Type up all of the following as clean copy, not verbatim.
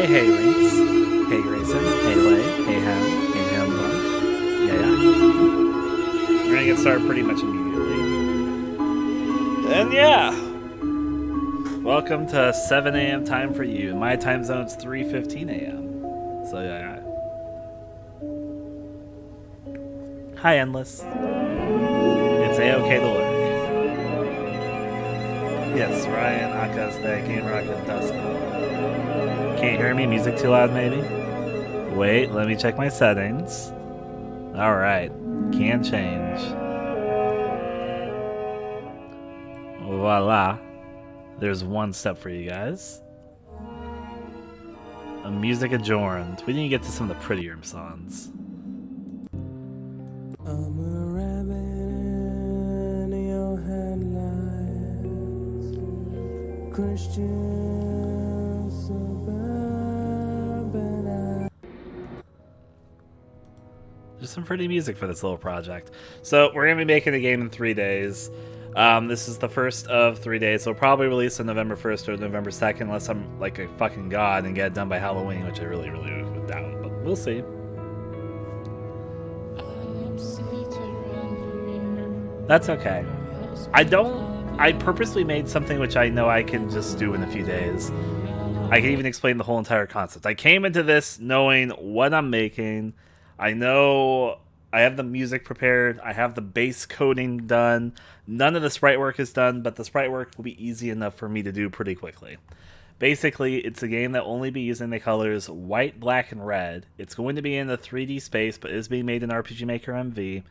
hey, Rinks. Hey, Grayson. Hey, Lay. Hey, Ham. Hey, Ham. Yeah. We're gonna get started pretty much immediately. And yeah. Welcome to 7 a.m. time for you. My time zone's 3:15 a.m. So yeah. Hi, Endless. It's A-OK to lurk. Yes, Ryan, Aka's that Game Rocket Dusk. Can't hear me? Music too loud, maybe? Wait, let me check my settings. Alright, can change. Voila. There's one step for you guys. A music adjourned. We need to get to some of the prettier songs. I'm a rabbit in your headlights. Christian suburban. There's some pretty music for this little project. So we're going to be making the game in 3 days. This is the first of 3 days, so we'll probably release on November 1st or November 2nd, unless I'm like a fucking god and get it done by Halloween, which I really would doubt, but we'll see. That's okay. I purposely made something which I know I can just do in a few days. I can even explain the whole entire concept. I came into this knowing what I'm making. I know I have the music prepared. I have the base coding done. None of the sprite work is done, but the sprite work will be easy enough for me to do pretty quickly. Basically, it's a game that will only be using the colors white, black, and red. It's going to be in the 3D space, but is being made in RPG Maker MV.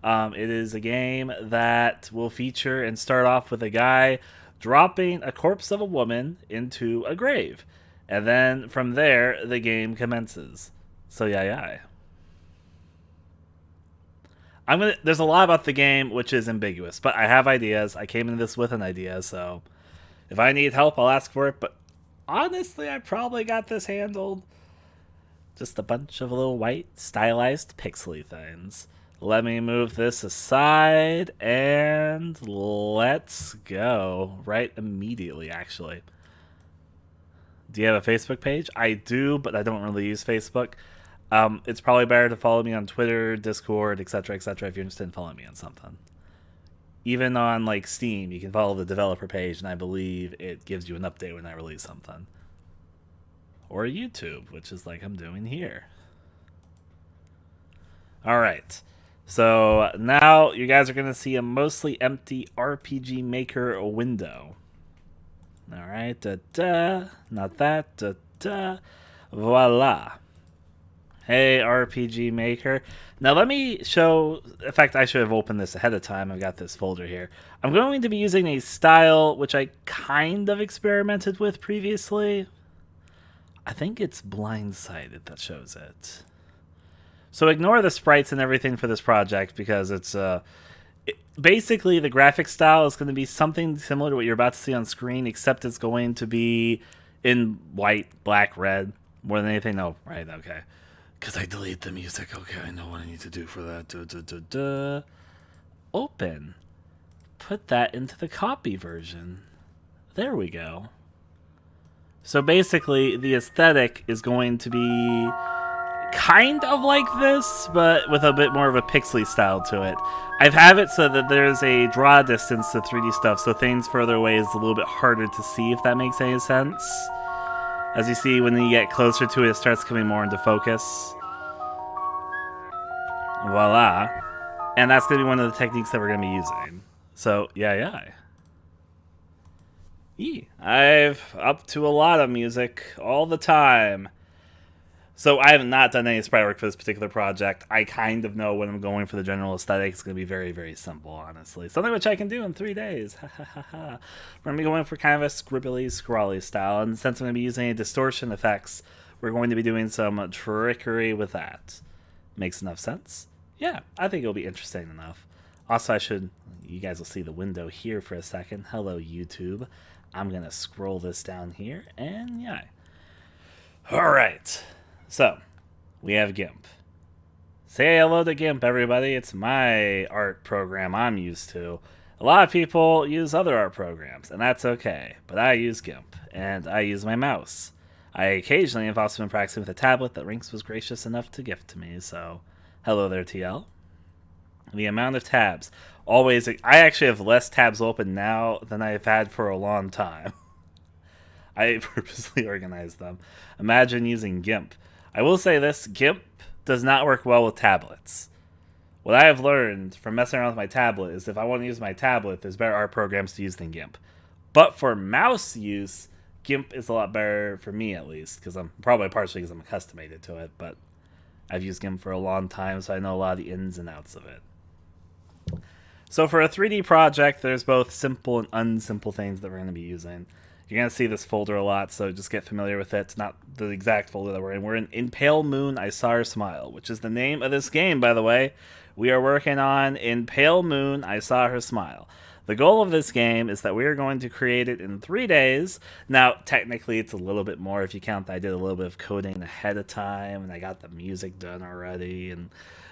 It is a game that will feature and start off with a guy dropping a corpse of a woman into a grave. And then from there, the game commences. So yeah. There's a lot about the game which is ambiguous, but I have ideas. I came into this with an idea, so if I need help, I'll ask for it. But honestly, I probably got this handled. Just a bunch of little white, stylized, pixely things. Let me move this aside, and let's go. Right immediately, actually. Do you have a Facebook page? I do, but I don't really use Facebook. It's probably better to follow me on Twitter, Discord, etc., etc. if you're interested in following me on something. Even on like Steam, you can follow the developer page, and I believe it gives you an update when I release something. Or YouTube, which is like I'm doing here. All-right. So now you guys are going to see a mostly empty RPG Maker window. All right. Not that. Voila. Hey, RPG Maker. Now let me show... In fact, I should have opened this ahead of time. I've got this folder here. I'm going to be using a style which I kind of experimented with previously. I think it's Blindsided that shows it. So ignore the sprites and everything for this project because it's... basically, the graphic style is going to be something similar to what you're about to see on screen, except it's going to be in white, black, red, more than anything. No, right, okay. Because I delete the music. Okay, I know what I need to do for that. Open. Put that into the copy version. There we go. So basically, the aesthetic is going to be kind of like this, but with a bit more of a pixely style to it. I've have it so that there's a draw distance to 3D stuff, so things further away is a little bit harder to see, if that makes any sense. As you see, when you get closer to it, it starts coming more into focus. Voila. And that's going to be one of the techniques that we're going to be using. So, yeah. I've up to a lot of music all the time. So I have not done any sprite work for this particular project. I kind of know when I'm going for the general aesthetic. It's going to be very, very simple, honestly. Something which I can do in 3 days. We're going to be going for kind of a scribbly, scrawly style. And since I'm going to be using distortion effects, we're going to be doing some trickery with that. Makes enough sense? Yeah, I think it'll be interesting enough. Also, you guys will see the window here for a second. Hello, YouTube. I'm going to scroll this down here, and yeah. All right. So, we have GIMP. Say hello to GIMP, everybody. It's my art program I'm used to. A lot of people use other art programs, and that's okay. But I use GIMP, and I use my mouse. I occasionally have also been practicing with a tablet that Rinks was gracious enough to gift to me, so hello there, TL. The amount of tabs. Always, I actually have less tabs open now than I've had for a long time. I purposely organized them. Imagine using GIMP. I will say this, GIMP does not work well with tablets. What I have learned from messing around with my tablet is if I want to use my tablet, there's better art programs to use than GIMP. But for mouse use, GIMP is a lot better for me, at least, because I'm probably partially because I'm accustomed to it, but I've used GIMP for a long time, so I know a lot of the ins and outs of it. So for a 3D project, there's both simple and unsimple things that we're going to be using. You're going to see this folder a lot, so just get familiar with it. It's not the exact folder that we're in. We're in Pale Moon, I Saw Her Smile, which is the name of this game, by the way. We are working on In Pale Moon, I Saw Her Smile. The goal of this game is that we are going to create it in 3 days. Now, technically, it's a little bit more if you count that I did a little bit of coding ahead of time, and I got the music done already, and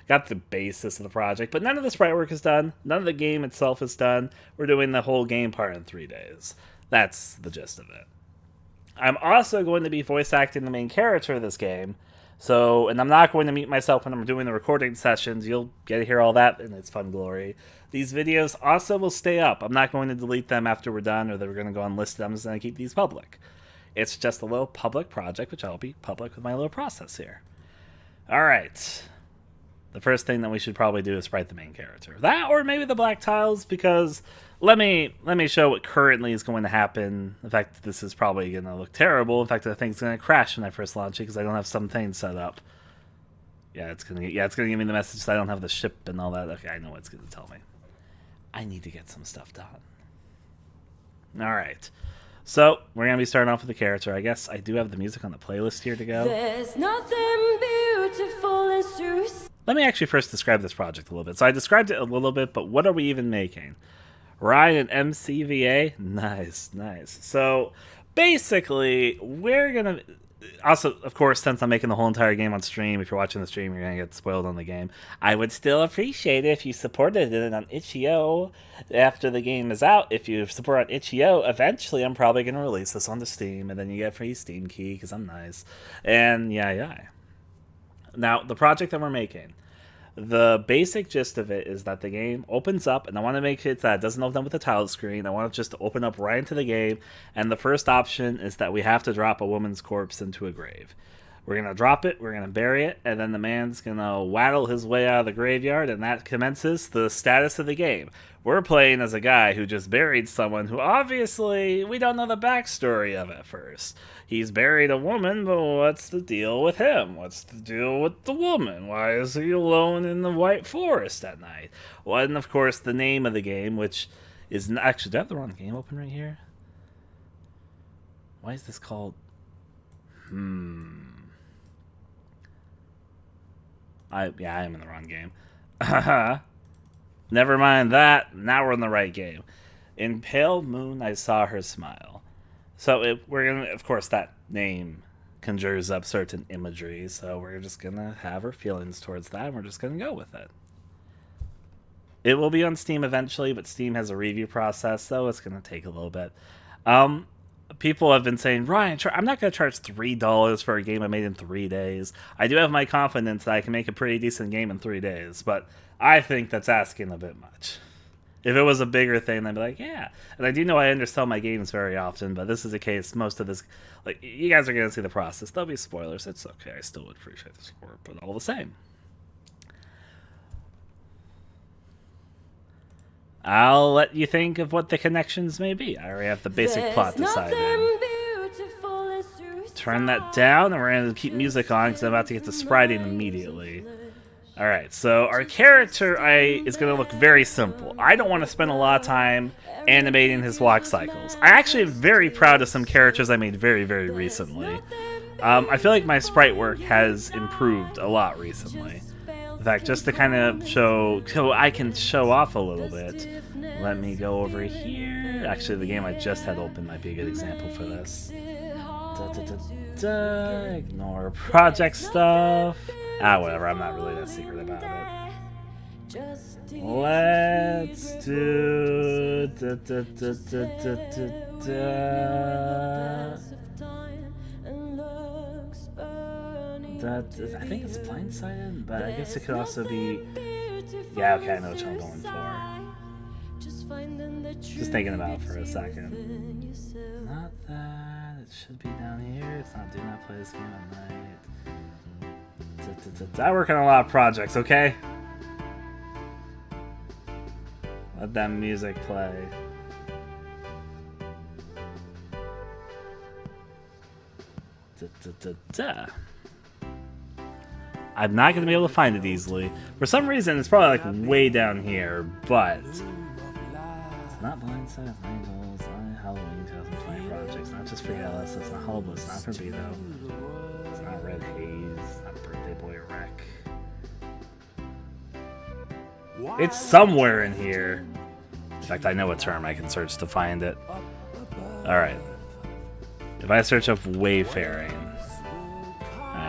got the basis of the project. But none of the sprite work is done. None of the game itself is done. We're doing the whole game part in 3 days. That's the gist of it. I'm also going to be voice acting the main character of this game. So, and I'm not going to mute myself when I'm doing the recording sessions. You'll get to hear all that in its fun glory. These videos also will stay up. I'm not going to delete them after we're done or that we're going to go unlisted. I'm just going to keep these public. It's just a little public project, which I'll be public with my little process here. All right. The first thing that we should probably do is sprite the main character. That or maybe the black tiles, because let me show what currently is going to happen. In fact, this is probably going to look terrible. In fact, I think it's going to crash when I first launch it because I don't have some things set up. Yeah, it's going to give me the message that I don't have the ship and all that. Okay, I know what it's going to tell me. I need to get some stuff done. All right. So, we're going to be starting off with the character. I guess I do have the music on the playlist here to go. There's nothing beautiful as Let me actually first describe this project a little bit. So I described it a little bit, but what are we even making? Ryan and MCVA? Nice, nice. So basically, we're going to... Also, of course, since I'm making the whole entire game on stream, if you're watching the stream, you're going to get spoiled on the game. I would still appreciate it if you supported it on itch.io after the game is out. If you support on itch.io, eventually I'm probably going to release this on the Steam, and then you get a free Steam key, because I'm nice. And yeah. Now, the project that we're making, the basic gist of it is that the game opens up, and I want to make it that it doesn't open up with a title screen. I want it just to open up right into the game, and the first option is that we have to drop a woman's corpse into a grave. We're going to drop it, we're going to bury it, and then the man's going to waddle his way out of the graveyard, and that commences the status of the game. We're playing as a guy who just buried someone who obviously we don't know the backstory of at first. He's buried a woman, but what's the deal with him? What's the deal with the woman? Why is he alone in the White Forest at night? Well, and of course, the name of the game, which is... Actually, do I have the wrong game open right here? Why is this called... I am in the wrong game. Never mind that. Now we're in the right game. In Pale Moon, I Saw Her Smile. So we're going to, of course, that name conjures up certain imagery. So we're just going to have our feelings towards that. And we're just going to go with it. It will be on Steam eventually, but Steam has a review process, so it's going to take a little bit. People have been saying, Ryan, I'm not going to charge $3 for a game I made in 3 days. I do have my confidence that I can make a pretty decent game in 3 days, but I think that's asking a bit much. If it was a bigger thing, I'd be like, yeah. And I do know I undersell my games very often, but this is a case, most of this, like, you guys are going to see the process. There'll be spoilers. It's okay. I still would appreciate the support, but all the same. I'll let you think of what the connections may be. I already have the basic plot decided. Turn that down, and we're going to keep music on because I'm about to get to spriting immediately. Alright, so our character is going to look very simple. I don't want to spend a lot of time animating his walk cycles. I actually am very proud of some characters I made very, very recently. I feel like my sprite work has improved a lot recently. In fact, just to kind of so I can show off a little bit, let me go over here. Actually, the game I just had open might be a good example for this. Ignore project stuff. Whatever, I'm not really that secret about it. Let's do... I think it's blindsided, but I guess it could also be. Yeah, okay, I know what I'm going for. Just thinking about it for a second. Not that. It should be down here. It's not. Do not play this game at night. I work on a lot of projects, okay? Let that music play. I'm not going to be able to find it easily. For some reason, it's probably like way down here, but it's not Blindside, Angels, not Halloween 2020 projects, not just for Alice, it's not Hullable, it's not for Beto, it's not Red Haze, it's not Birthday Boy Wreck. It's somewhere in here. In fact, I know a term I can search to find it. Alright. If I search up Wayfaring.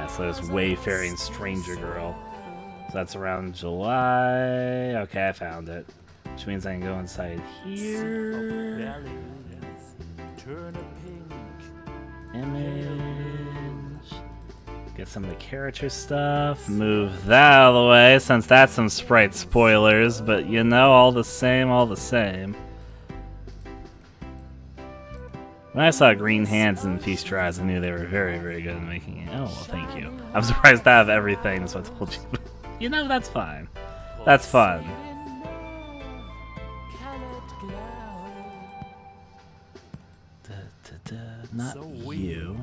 So there's Wayfaring Stranger Girl. So that's around July. Okay, I found it. Which means I can go inside here. Image. Get some of the character stuff. Move that out of the way, since that's some sprite spoilers. But you know, all the same, all the same. When I saw green hands and feast your eyes, I knew they were very, very good at making it. Oh, well, thank you. I'm surprised to have everything, so I told you. You know, that's fine. That's fun. Not you.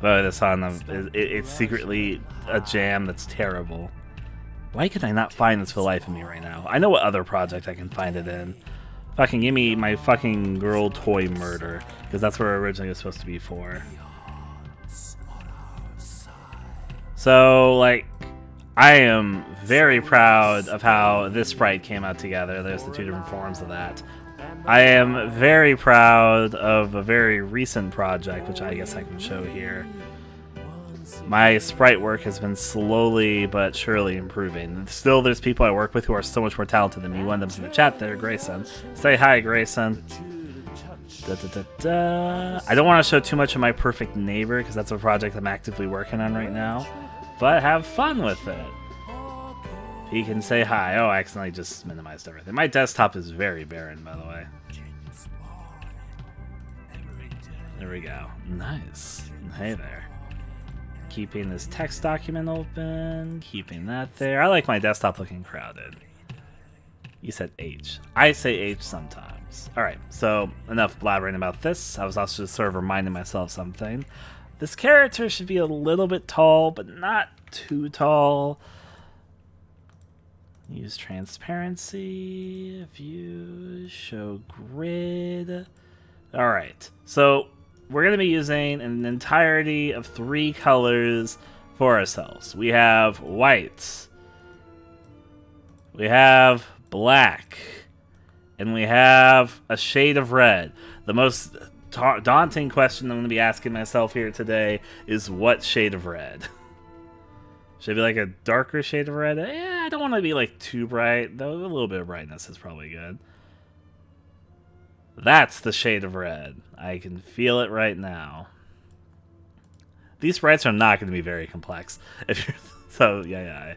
But this song, it's secretly a jam that's terrible. Why can I not find this for the life of me right now? I know what other project I can find it in. Fucking give me my fucking girl toy murder, because that's where originally it was supposed to be for. So, like, I am very proud of how this sprite came out together. There's the two different forms of that. I am very proud of a very recent project, which I guess I can show here. My sprite work has been slowly but surely improving. Still, there's people I work with who are so much more talented than me. One of them's in the chat there, Grayson. Say hi, Grayson. I don't want to show too much of my perfect neighbor, because that's a project I'm actively working on right now. But have fun with it. He can say hi. Oh, I accidentally just minimized everything. My desktop is very barren, by the way. There we go. Nice. Hey there. Keeping this text document open, keeping that there. I like my desktop looking crowded. You said H. I say H sometimes. Alright, so enough blabbering about this. I was also just sort of reminding myself something. This character should be a little bit tall, but not too tall. Use transparency, view, show grid. Alright, so we're going to be using an entirety of 3 colors for ourselves. We have white, we have black, and we have a shade of red. The most daunting question I'm going to be asking myself here today is what shade of red? Should it be like a darker shade of red? Yeah, I don't want to be like too bright, though a little bit of brightness is probably good. That's the shade of red. I can feel it right now. These sprites are not going to be very complex. If you're so yeah.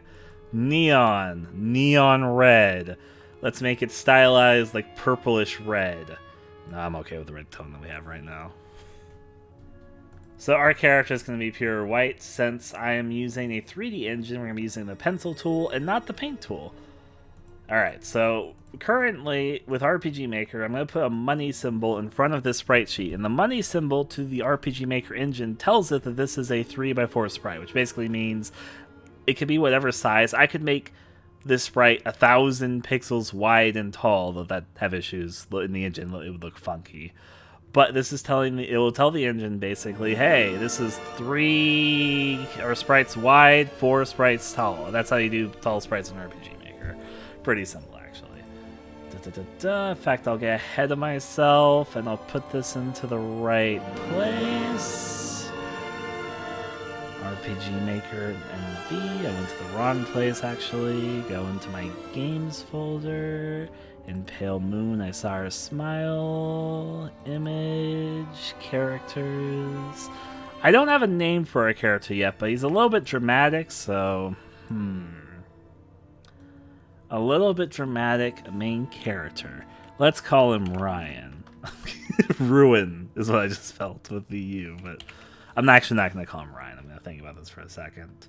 Neon red. Let's make it stylized like purplish red. No, I'm okay with the red tone that we have right now. So our character is going to be pure white. Since I am using a 3D engine, we're going to be using the pencil tool and not the paint tool. Alright, so currently with RPG Maker, I'm going to put a money symbol in front of this sprite sheet. And the money symbol to the RPG Maker engine tells it that this is a 3x4 sprite, which basically means it could be whatever size. I could make this sprite 1,000 pixels wide and tall, though that have issues in the engine. It would look funky. But this is telling me, it will tell the engine basically, hey, this is 3 sprites wide, 4 sprites tall. That's how you do tall sprites in RPG Maker. Pretty simple, actually. In fact, I'll get ahead of myself and I'll put this into the right place. Our RPG Maker NV. I went to the wrong place actually. Go into my games folder. In Pale Moon, I saw her smile. Image, characters. I don't have a name for a character yet, but he's a little bit dramatic, so a little bit dramatic main character. Let's call him Ryan. Ruin is what I just felt with the U, but I'm actually not going to call him Ryan. I'm going to think about this for a second.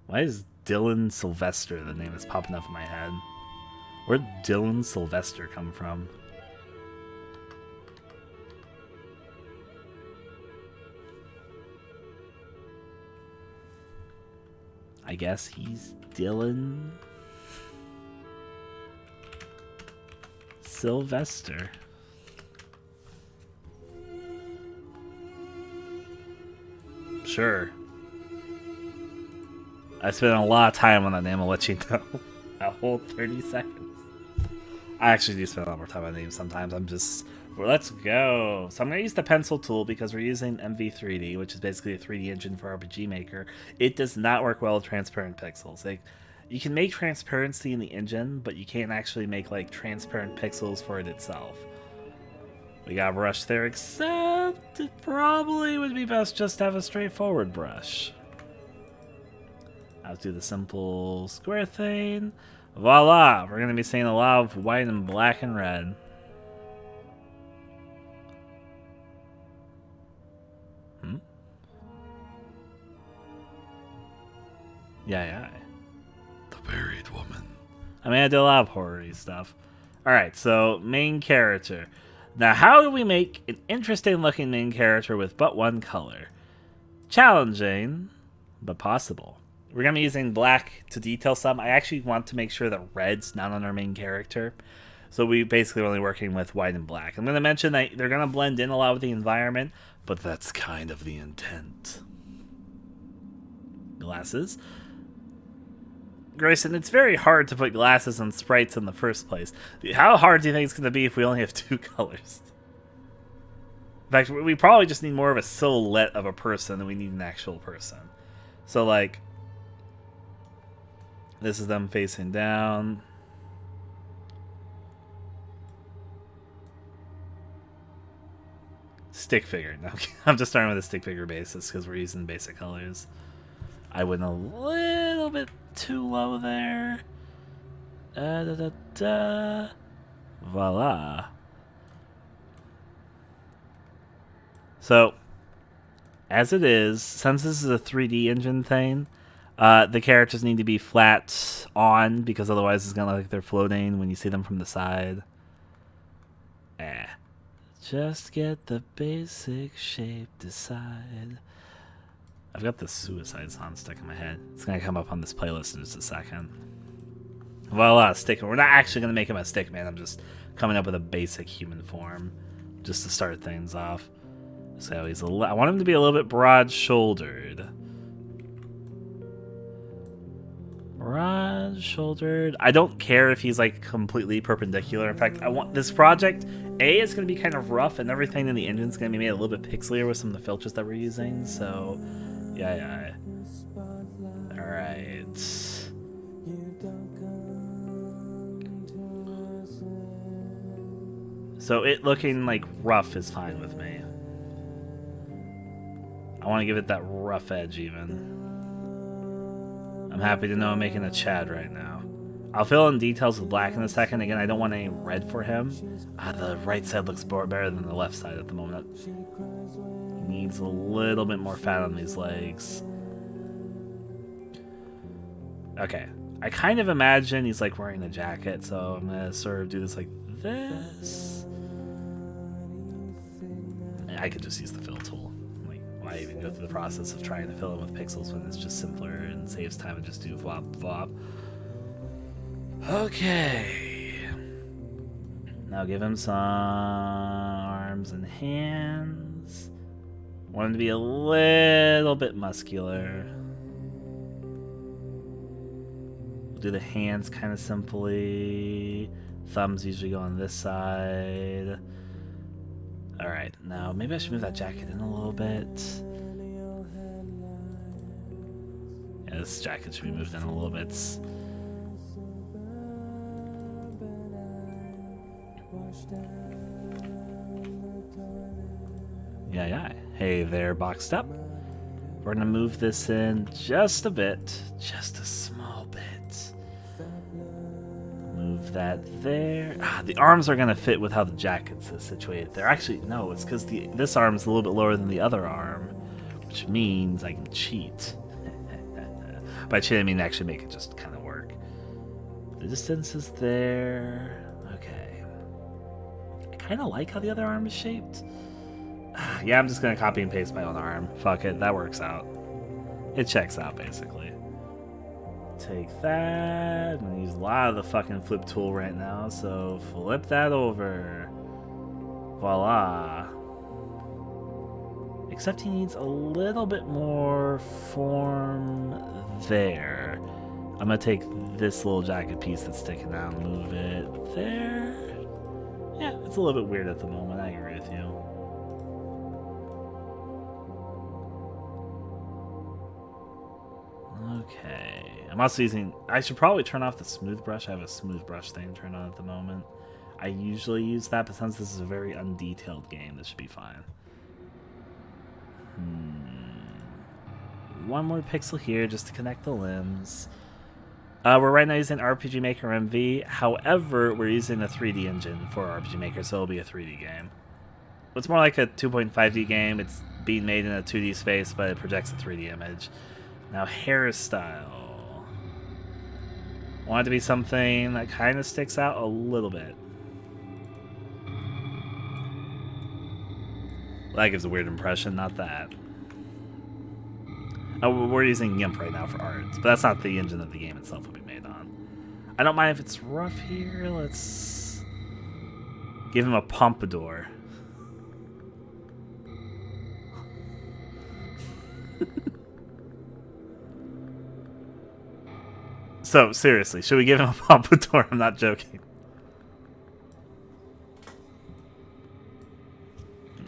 Why is Dylan Sylvester the name that's popping up in my head? Where'd Dylan Sylvester come from? I guess he's Dylan Sylvester. Sure. I spent a lot of time on that name, I'll let you know. A whole 30 seconds. I actually do spend a lot more time on names sometimes. Well, let's go. So I'm going to use the pencil tool because we're using MV3D, which is basically a 3D engine for RPG Maker. It does not work well with transparent pixels. Like, you can make transparency in the engine, but you can't actually make like transparent pixels for it itself. We got a brush there, except it probably would be best just to have a straightforward brush. I'll do the simple square thing. Voila! We're going to be seeing a lot of white and black and red. Yeah. The buried woman. I mean, I did a lot of horror-y stuff. Alright, so main character. Now, how do we make an interesting-looking main character with but one color? Challenging, but possible. We're going to be using black to detail some. I actually want to make sure that red's not on our main character. So we basically are only working with white and black. I'm going to mention that they're going to blend in a lot with the environment, but that's kind of the intent. Glasses. Grayson, it's very hard to put glasses on sprites in the first place. How hard do you think it's going to be if we only have 2 colors? In fact, we probably just need more of a silhouette of a person than we need an actual person. So, like, this is them facing down. Stick figure. No, I'm just starting with a stick figure basis because we're using basic colors. I went a little bit too low there. Voila. So, as it is, since this is a 3D engine thing, the characters need to be flat on because otherwise it's going to look like they're floating when you see them from the side. Just get the basic shape decide. I've got the suicide song stuck in my head. It's going to come up on this playlist in just a second. Voila, stickman. We're not actually going to make him a stickman. I'm just coming up with a basic human form just to start things off. So he's I want him to be a little bit broad-shouldered. Broad-shouldered. I don't care if he's like completely perpendicular. In fact, I want this project. It's going to be kind of rough, and everything in the engine's going to be made a little bit pixelier with some of the filters that we're using. So, yeah. All right. So it looking like rough is fine with me. I want to give it that rough edge even. I'm happy to know I'm making a Chad right now. I'll fill in details with black in a second. Again, I don't want any red for him. The right side looks better than the left side at the moment. He needs a little bit more fat on these legs. Okay. I kind of imagine he's like wearing a jacket, so I'm going to sort of do this like this. I could just use the fill tool. Like, why even go through the process of trying to fill in with pixels when it's just simpler and saves time and just do flop, flop. Okay. Now give him some arms and hands. Want him to be a little bit muscular. We'll do the hands kind of simply. Thumbs usually go on this side. Alright, now maybe I should move that jacket in a little bit. Yeah, this jacket should be moved in a little bit. Yeah. Hey there, boxed up. We're gonna move this in just a bit. Just a small bit. Move that there. The arms are gonna fit with how the jacket's situated. They're actually, no, it's because this arm's a little bit lower than the other arm, which means I can cheat. By cheat, I mean actually make it just kind of work. The distance is there. Okay. I kind of like how the other arm is shaped. Yeah, I'm just gonna copy and paste my own arm. Fuck it, that works out. It checks out, basically. Take that. I'm gonna use a lot of the fucking flip tool right now, so flip that over. Voila. Except he needs a little bit more form there. I'm gonna take this little jacket piece that's sticking out and move it there. Yeah, it's a little bit weird at the moment, I agree with you. Okay, I'm also using, I should probably turn off the smooth brush. I have a smooth brush thing turned on at the moment. I usually use that, but since this is a very undetailed game, this should be fine. One more pixel here just to connect the limbs. We're right now using RPG Maker MV. However, we're using a 3D engine for RPG Maker, so it'll be a 3D game. It's more like a 2.5D game. It's being made in a 2D space, but it projects a 3D image. Now, hairstyle. I want it to be something that kind of sticks out a little bit. That gives a weird impression, not that. Oh, we're using GIMP right now for art, but that's not the engine that the game itself will be made on. I don't mind if it's rough here. Let's give him a pompadour. So, seriously, should we give him a pompadour? I'm not joking.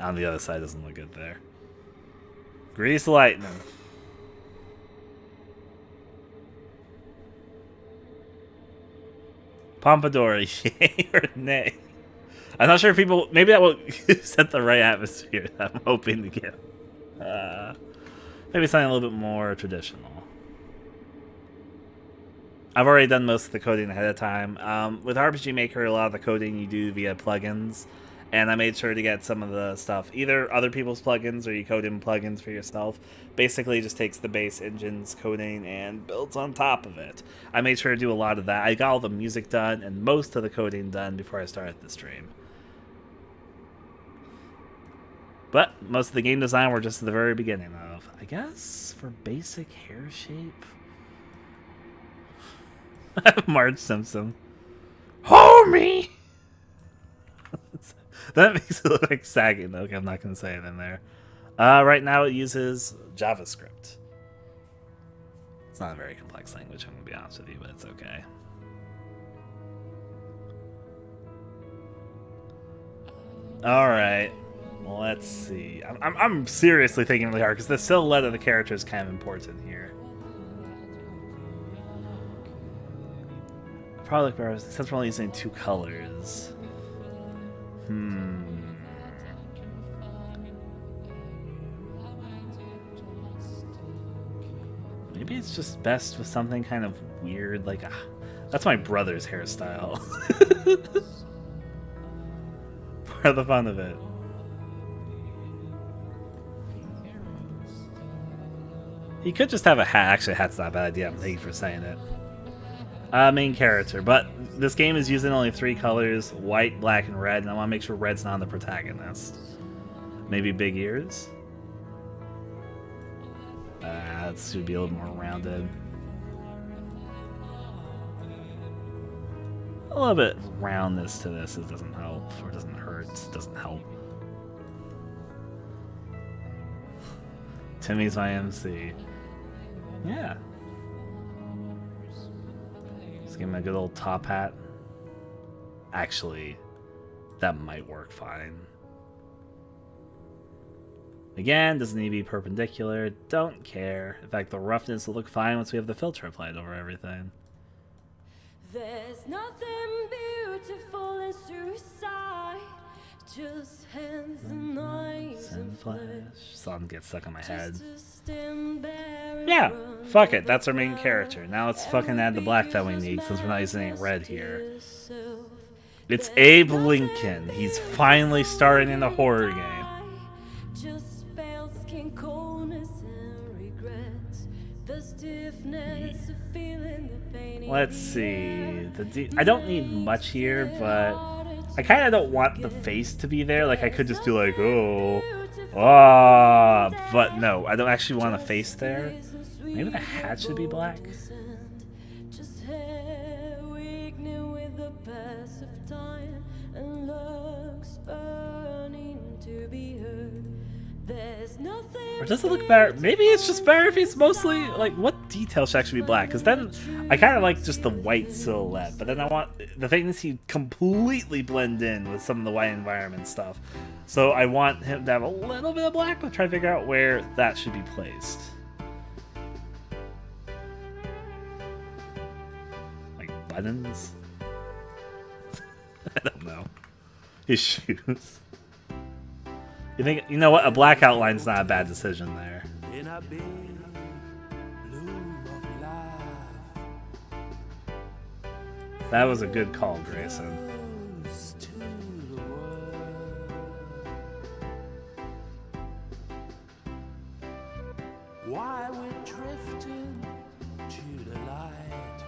On the other side doesn't look good there. Grease lightning. Pompadour, yay or nay? I'm not sure if people... Maybe that will set the right atmosphere that I'm hoping to get. Maybe something a little bit more traditional. I've already done most of the coding ahead of time. With RPG Maker, a lot of the coding you do via plugins. And I made sure to get some of the stuff, either other people's plugins or you code in plugins for yourself. Basically, just takes the base engine's coding and builds on top of it. I made sure to do a lot of that. I got all the music done and most of the coding done before I started the stream. But most of the game design we're just at the very beginning of. I guess for basic hair shape. Marge Simpson. Homie! That makes it look like sagging, though. Okay, I'm not going to say it in there. Right now it uses JavaScript. It's not a very complex language, I'm going to be honest with you, but it's okay. Alright. Well, let's see. I'm seriously thinking really hard, because the silhouette of the character is kind of important here. Probably look better since we're only using 2 colors. Maybe it's just best with something kind of weird, like that's my brother's hairstyle. For the fun of it. He could just have a hat. Actually, a hat's not a bad idea. Thank you for saying it. Main character, but this game is using only 3 colors, white, black, and red, and I want to make sure red's not the protagonist. Maybe big ears? That should be a little more rounded. A little bit roundness to this, it doesn't help, or doesn't hurt, it doesn't help. Timmy's my MC. Yeah. Give him a good old top hat. Actually, that might work fine. Again, doesn't need to be perpendicular. Don't care. In fact, the roughness will look fine once we have the filter applied over everything. There's nothing beautiful in suicide. Just hands and knives and flesh. Song gets stuck in my head. Yeah, Yeah, fuck it. That's our main character. Now let's fucking add the black that we need since we're not using any red here. It's Abe Lincoln. He's finally starting in a horror game. Just spells skin coldness and regrets. The stiffness of feeling the pain. Let's see. I don't need much here, but I kind of don't want the face to be there. Like, I could just do like, oh, but no, I don't actually want a face there. Maybe the hat should be black. Or does it look better? Maybe it's just better if it's mostly, like, what detail should actually be black? Because then I kind of like just the white silhouette, but then I want, the thing is he completely blend in with some of the white environment stuff. So I want him to have a little bit of black, but try to figure out where that should be placed. Like buttons? I don't know. His shoes. You think, you know what, a black outline's not a bad decision there. In a big bloom of life, That was a good call, Grayson. close to the world. While we're drifting to the light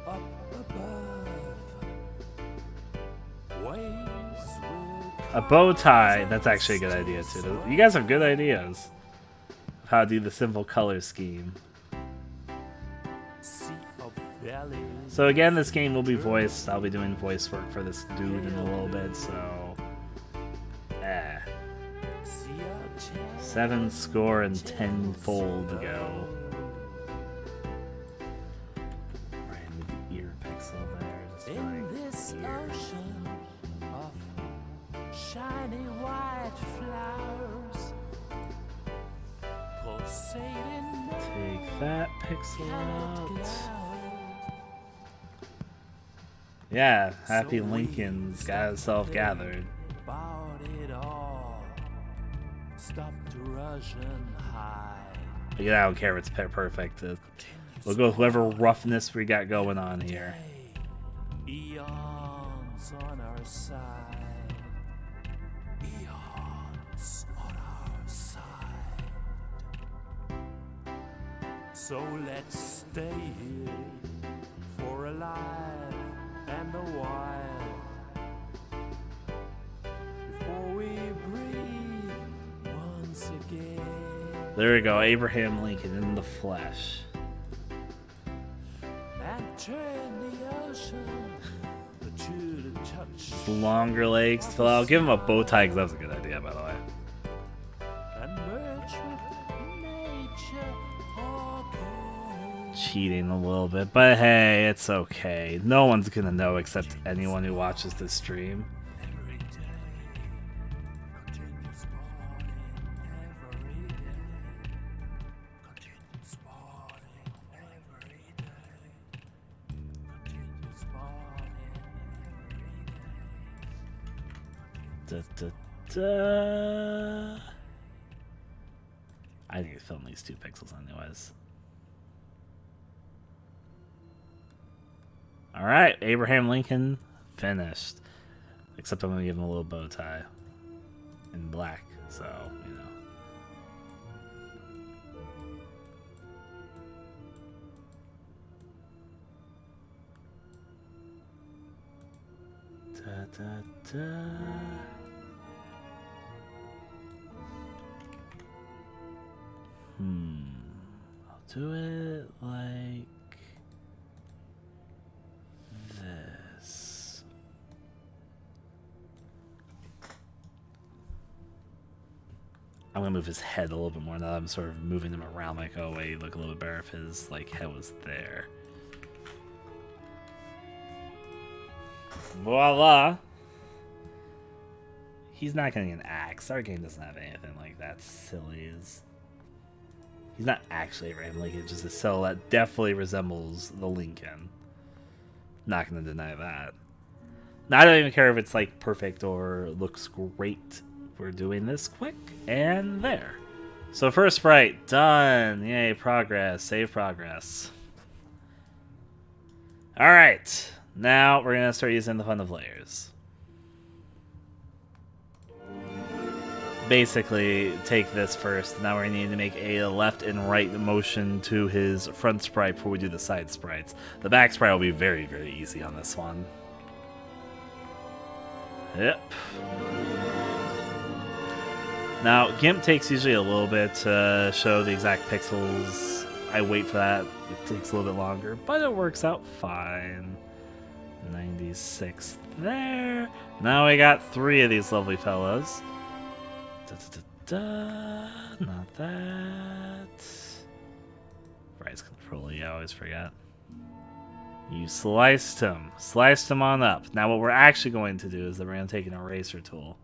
up above, waves will A bow tie, that's actually a good idea too. You guys have good ideas of how to do the simple color scheme. see a belly. So again, this game will be voiced. I'll be doing voice work for this dude in a little bit, so... See a chance 7 score and 10-fold to go. Right, I need the ear pixel there. Just in like this here. ocean of shiny white flowers, pulsating Take that pixel cannot out. glow. Yeah, Happy So we Lincoln's got himself stop gathered. about it all. Stop to rush and hide. Again, I don't care if it's perfect. We'll go with whatever roughness we got going on here. Eons on our side. Eons on our side. So let's stay here for a life and a while before we breathe once again. There we go, Abraham Lincoln in the flesh. And turn the ocean to the touch Longer legs to fill out. Give him a bow tie because that was a good idea, by the way. and merge with nature. Okay. Cheating a little bit, but hey, it's okay. No one's gonna know except anyone who watches this stream. Every day continues morning. Every day continues morning. Every day continues morning. Every day. Da, da, da. I need to film these 2 pixels anyways. Alright, Abraham Lincoln finished. Except I'm gonna give him a little bow tie. In black, so, you know. Da, da, da. I'll do it like this. I'm gonna move his head a little bit more now that I'm sort of moving him around. Like, oh wait, look a little bit better if his like head was there. Voila! He's not getting an axe. Our game doesn't have anything like that. Silly is. He's not actually Abraham Lincoln, it's just a cell that definitely resembles the Lincoln. Not gonna deny that. Now, I don't even care if it's like perfect or looks great. We're doing this quick and there. So first sprite done. Yay, progress. Save progress. All right, now we're gonna start using the fun of layers. Basically, take this first. Now we need to make a left and right motion to his front sprite before we do the side sprites. The back sprite will be very, very easy on this one. Yep. Now, GIMP takes usually a little bit to show the exact pixels. I wait for that. It takes a little bit longer, but it works out fine. 96 there. Now we got 3 of these lovely fellas. Not that. Rise control, yeah, I always forget. You sliced him. Sliced him on up. Now what we're actually going to do is that we're going to take an eraser tool.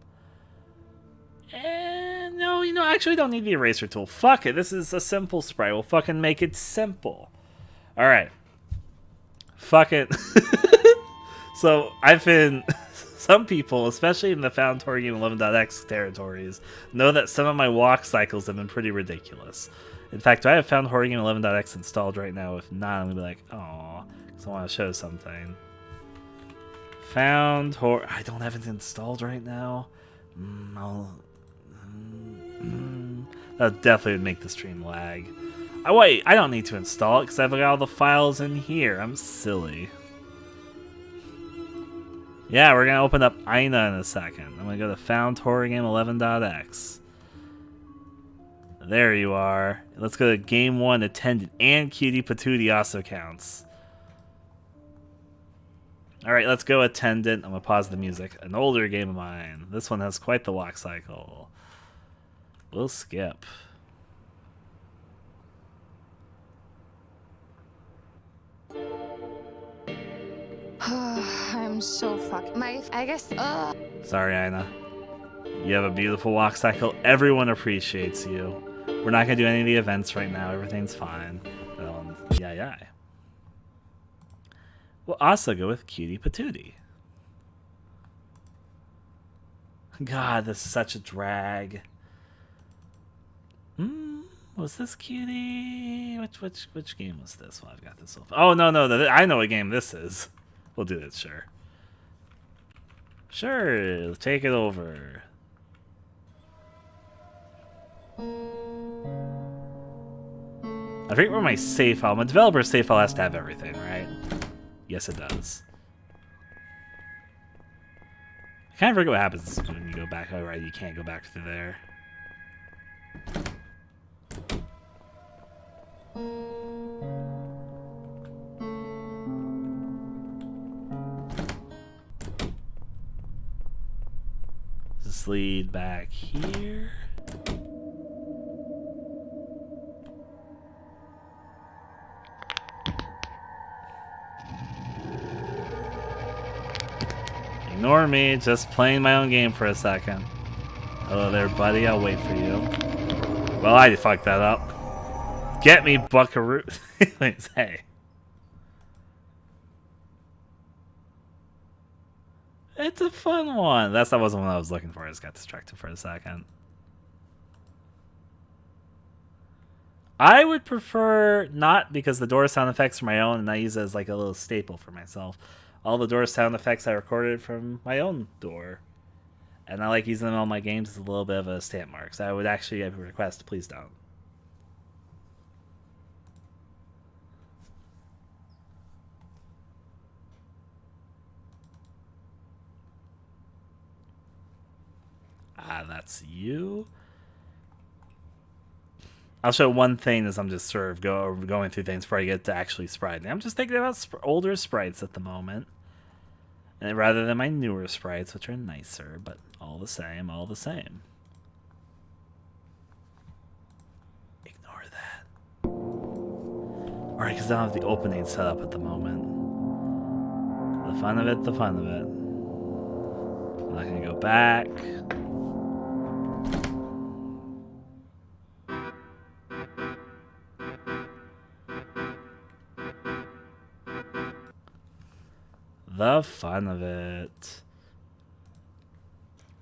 And no, you know, actually don't need the eraser tool. Fuck it, this is a simple sprite. We'll fucking make it simple. Alright. Fuck it. So, I've been... Some people, especially in the Found Horror Game 11.x territories, know that some of my walk cycles have been pretty ridiculous. In fact, do I have Found Horror Game 11.x installed right now? If not, I'm going to be like, aw, because I want to show something. Found Horror... I don't have it installed right now. That definitely would make the stream lag. Oh, wait, I don't need to install it because I've got all the files in here. I'm silly. Yeah, we're going to open up Ina in a second. I'm going to go to Found Horror Game 11.x. There you are. Let's go to Game 1 Attendant, and Cutie Patootie also counts. Alright, let's go Attendant. I'm going to pause the music. An older game of mine. This one has quite the walk cycle. We'll skip. I'm so fucked. I guess. Sorry, Ina. You have a beautiful walk cycle. Everyone appreciates you. We're not going to do any of the events right now. Everything's fine. Yeah. We'll also go with Cutie Patootie. God, this is such a drag. Was this Cutie? Which game was this? Well, I've got this open. Oh, no. I know what game this is. We'll do this, sure. Sure, take it over. I forget where my save file. My developer's save file has to have everything, right? Yes, it does. I kind of forget what happens when you go back. Oh, right, you can't go back through there. Just lead back here. Ignore me, just playing my own game for a second. Hello there, buddy, I'll wait for you. Well, I fucked that up. Get me, buckaroo. Hey. It's a fun one. That wasn't what I was looking for. I just got distracted for a second. I would prefer not, because the door sound effects are my own and I use it as like a little staple for myself. All the door sound effects I recorded from my own door. And I like using them on my games as a little bit of a stamp mark. So I would actually request, please don't. Ah, that's you. I'll show one thing as I'm just sort of going through things before I get to actually spriting. I'm just thinking about older sprites at the moment. And rather than my newer sprites, which are nicer, but all the same, all the same. Ignore that. Alright, because I don't have the opening set up at the moment. The fun of it, the fun of it. I'm not gonna go back. The fun of it.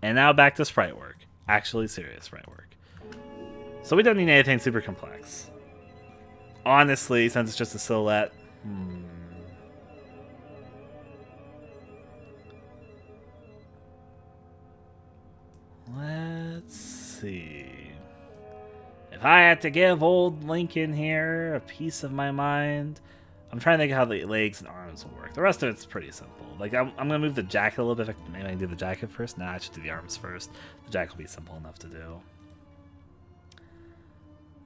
And now back to sprite work. Actually serious sprite work. So we don't need anything super complex. Honestly, since it's just a silhouette. Let's see. If I had to give old Lincoln here a piece of my mind, I'm trying to think how the legs and arms will work. The rest of it's pretty simple. Like, I'm going to move the jacket a little bit. Maybe I do the jacket first? Nah, I should do the arms first. The jacket will be simple enough to do.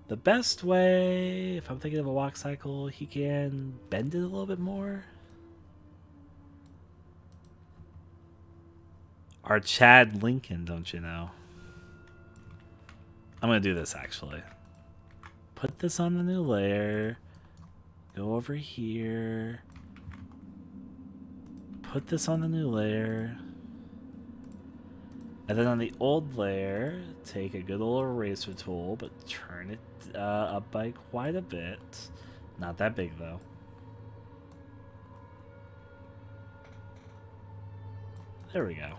The best way, if I'm thinking of a walk cycle, he can bend it a little bit more. Our Chad Lincoln, don't you know? I'm going to do this, actually. Put this on the new layer. Go over here. Put this on the new layer. And then on the old layer, take a good old eraser tool, but turn it up by quite a bit. Not that big, though. There we go.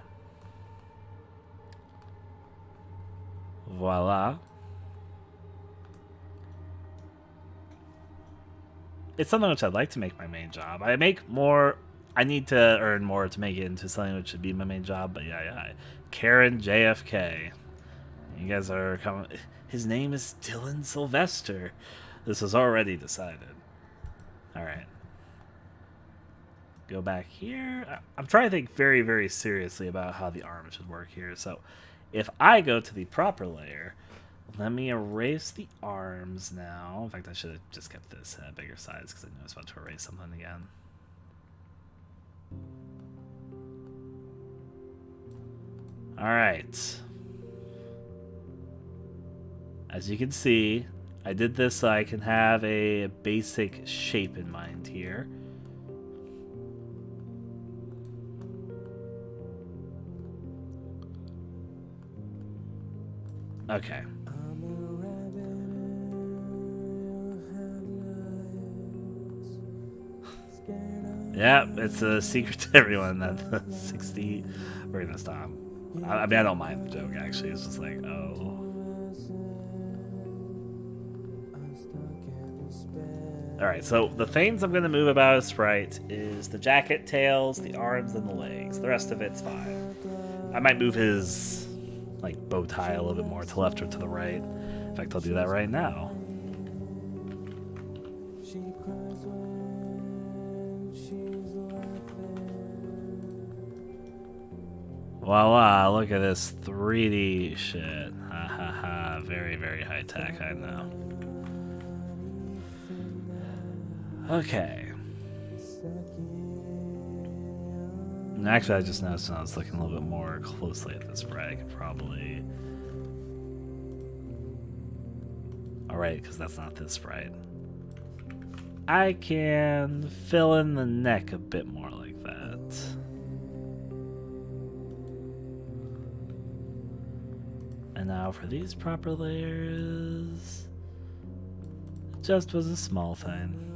Voila. It's something which I'd like to make my main job. I make more. I need to earn more to make it into something which should be my main job. But yeah. Karen JFK. You guys are coming. His name is Dylan Sylvester. This was already decided. Alright. Go back here. I'm trying to think very, very seriously about how the arm should work here. So if I go to the proper layer, let me erase the arms now. In fact, I should have just kept this bigger size because I knew I was about to erase something again. Alright. As you can see, I did this so I can have a basic shape in mind here. Okay. Yeah, it's a secret to everyone that the 60... We're gonna stop. I mean, I don't mind the joke, actually. It's just like, oh. Alright, so the things I'm gonna move about as Sprite is the jacket, tails, the arms, and the legs. The rest of it's fine. I might move his, like, bow tie a little bit more to the left or to the right. In fact, I'll do that right now. Voila, look at this 3D shit. Ha ha ha, very, very high tech, I know. Okay. And actually, I just noticed when I was looking a little bit more closely at this sprite, I could probably... Alright, because that's not this sprite. I can fill in the neck a bit more like that. And now for these proper layers, it just was a small thing.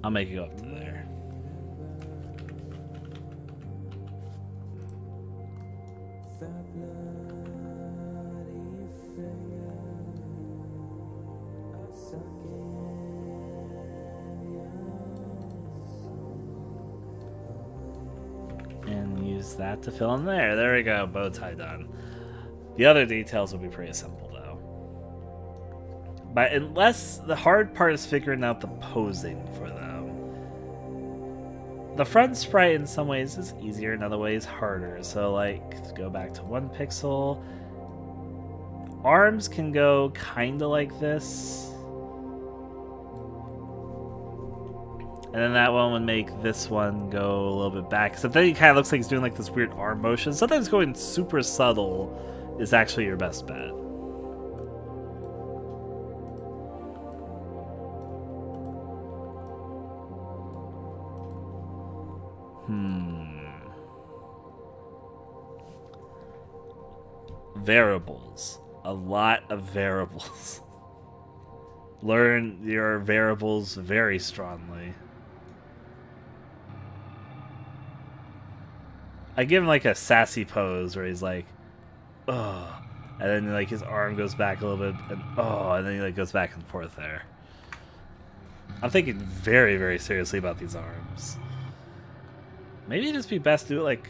I'll make it go up to there. And use that to fill in there. There we go, bow tie done. The other details will be pretty simple though. But unless the hard part is figuring out the posing for them. The front sprite in some ways is easier, in other ways harder. So like, go back to 1 pixel. Arms can go kinda like this. And then that one would make this one go a little bit back. Except then he kind of looks like he's doing like this weird arm motion. Sometimes going super subtle is actually your best bet. Variables. A lot of variables. Learn your variables very strongly. I give him like a sassy pose where he's like, oh, and then like his arm goes back a little bit, and oh, and then he like goes back and forth there. I'm thinking very, very seriously about these arms. Maybe it'd just be best to do it like...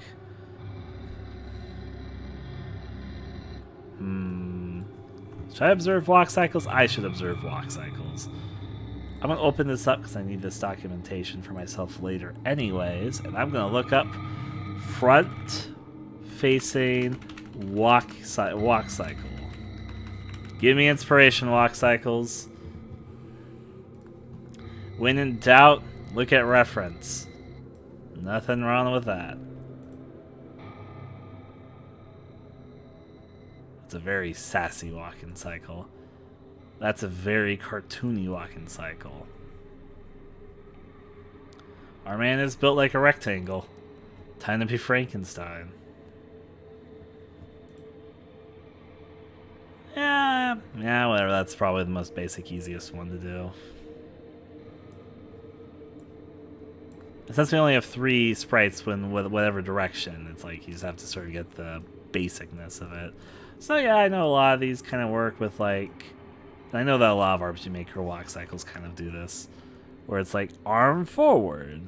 Should I observe walk cycles? I should observe walk cycles. I'm going to open this up because I need this documentation for myself later anyways. And I'm going to look up front-facing walk cycle. Give me inspiration, walk cycles. When in doubt, look at reference. Nothing wrong with that. It's a very sassy walking cycle. That's a very cartoony walking cycle. Our man is built like a rectangle. Time to be Frankenstein. Yeah, whatever. That's probably the most basic, easiest one to do. Since we only have 3 sprites with whatever direction, it's like you just have to sort of get the basicness of it. So yeah, I know a lot of these kind of work with like... I know that a lot of RPG Maker walk cycles kind of do this. Where it's like, arm forward.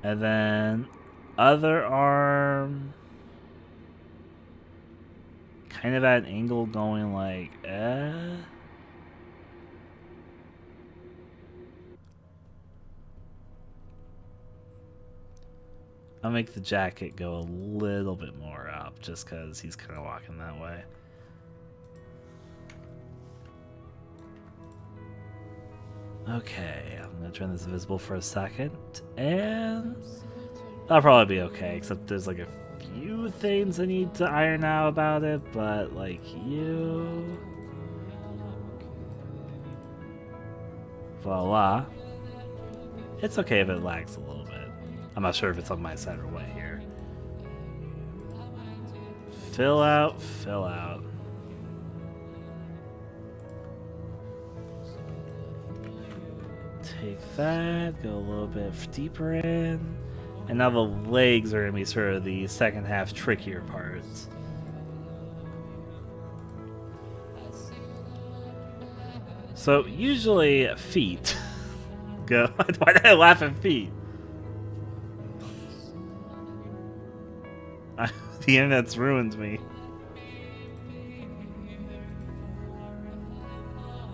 And then other arm... kind of at an angle going like, I'll make the jacket go a little bit more up just because he's kind of walking that way. Okay, I'm going to turn this invisible for a second, and that'll probably be okay, except there's like a few things I need to iron out about it, but like you... Voila. It's okay if it lags a little bit. I'm not sure if it's on my side or what here. Fill out, fill out. Take that, go a little bit deeper in. And now the legs are going to be sort of the second half trickier parts. So usually feet go... Why did I laugh at feet? The internet's ruined me.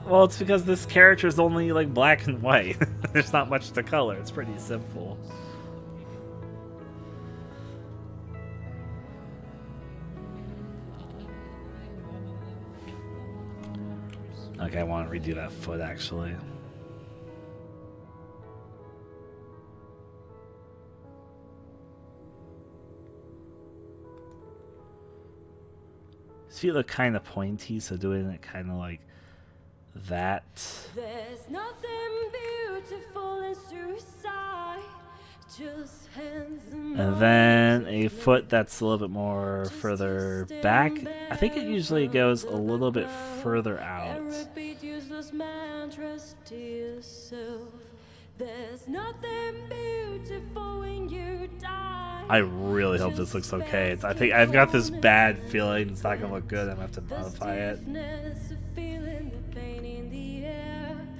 Well, it's because this character is only like black and white. There's not much to color. It's pretty simple. Like, I want to redo that foot actually. His feet look kind of pointy, so doing it kind of like that. There's nothing beautiful in suicide, just hands And then a foot that's a little bit more further back. I think it usually goes a little bit further out. repeat useless mantras to yourself. There's nothing beautiful when you die. I really hope this looks okay. I think I've got this bad feeling it's not gonna look good. I'm gonna have to modify it.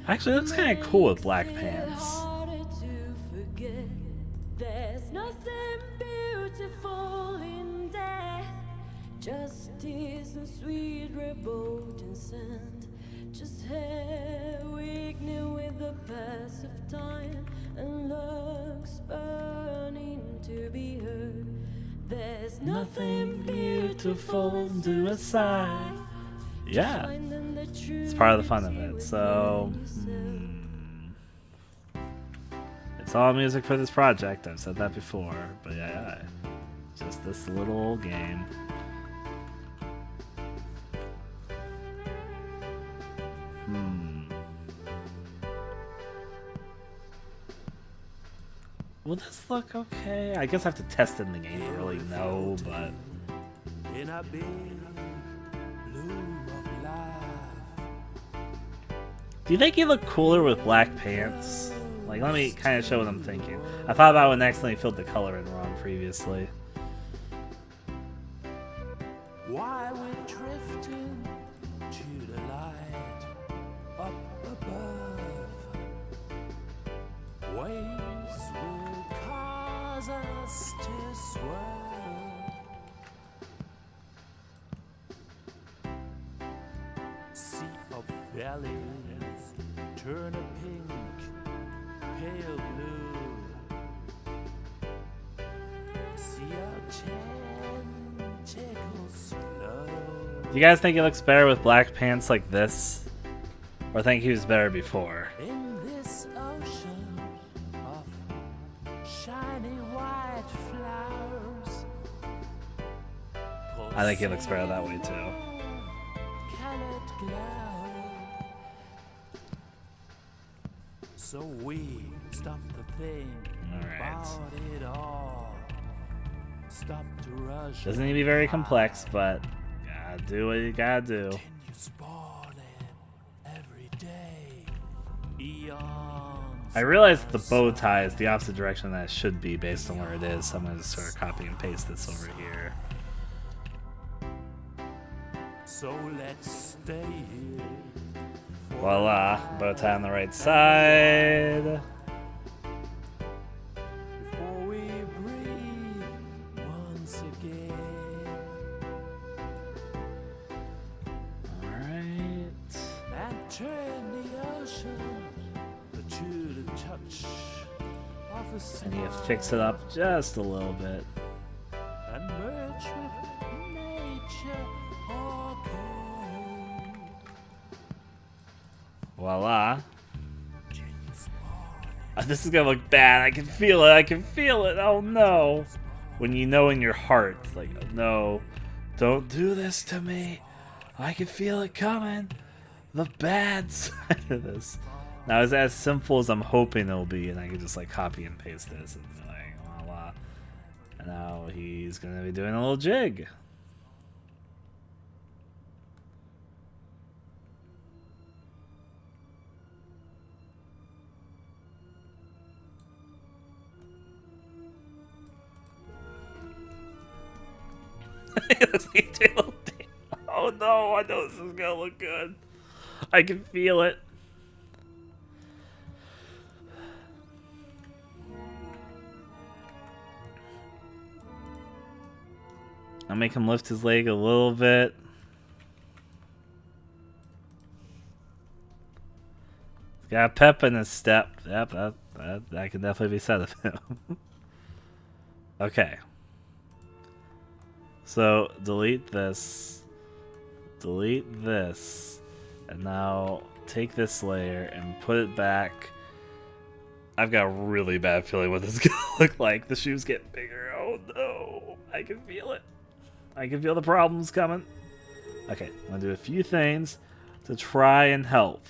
Actually, it looks kind of cool with black pants. There's nothing beautiful in death. Justice and sweet revolting sand. Just hair weakening with the pass of time, and looks burning to be heard. There's Nothing nothing beautiful to a sight. Yeah, It's it's part of the fun of it. So, it's all music for this project. I've said that before, but yeah, just this little game. Will this look okay? I guess I have to test it in the game to really know, but In a big bloom of life. do you think you look cooler with black pants? Like, let me kind of show what I'm thinking. I thought about when I accidentally filled the color in wrong previously. While we're drifting to the light up above, waves will cause us to swirl. See our bellies turn a pink, pale blue. See our tentacles flow. Do you guys think he looks better with black pants like this? Or think he was better before? In this ocean of shiny white flowers, I think he looks better that way too. can it glow? So we stop to think Alright. about it all. Stop to rush. Doesn't need to be very complex, but gotta do what you gotta do. Continue spawning every day. Eons. I realize the bow tie is the opposite direction that it should be based on where it is, so I'm gonna just sort of copy and paste this over here. So let's stay here. Voila, bow tie on the right side. Before we breathe once again. Alright. And turn the ocean to the touch of a I smile. need to fix it up just a little bit. And merge with nature. Okay. Voila. This is gonna look bad. I can feel it. I can feel it. Oh no. When you know in your heart, like, no, don't do this to me. I can feel it coming. The bad side of this. Now, it's as simple as I'm hoping it'll be, and I can just like copy and paste this and be like, voila. And now he's gonna be doing a little jig. It looks like a little thing. Oh no, I know this is gonna look good. I can feel it. I'll make him lift his leg a little bit. He's got pep in his step. Yep, that can definitely be said of him. Okay. So, delete this, and now take this layer and put it back. I've got a really bad feeling what this is going to look like. The shoes get bigger. Oh no, I can feel it. I can feel the problems coming. Okay, I'm going to do a few things to try and help.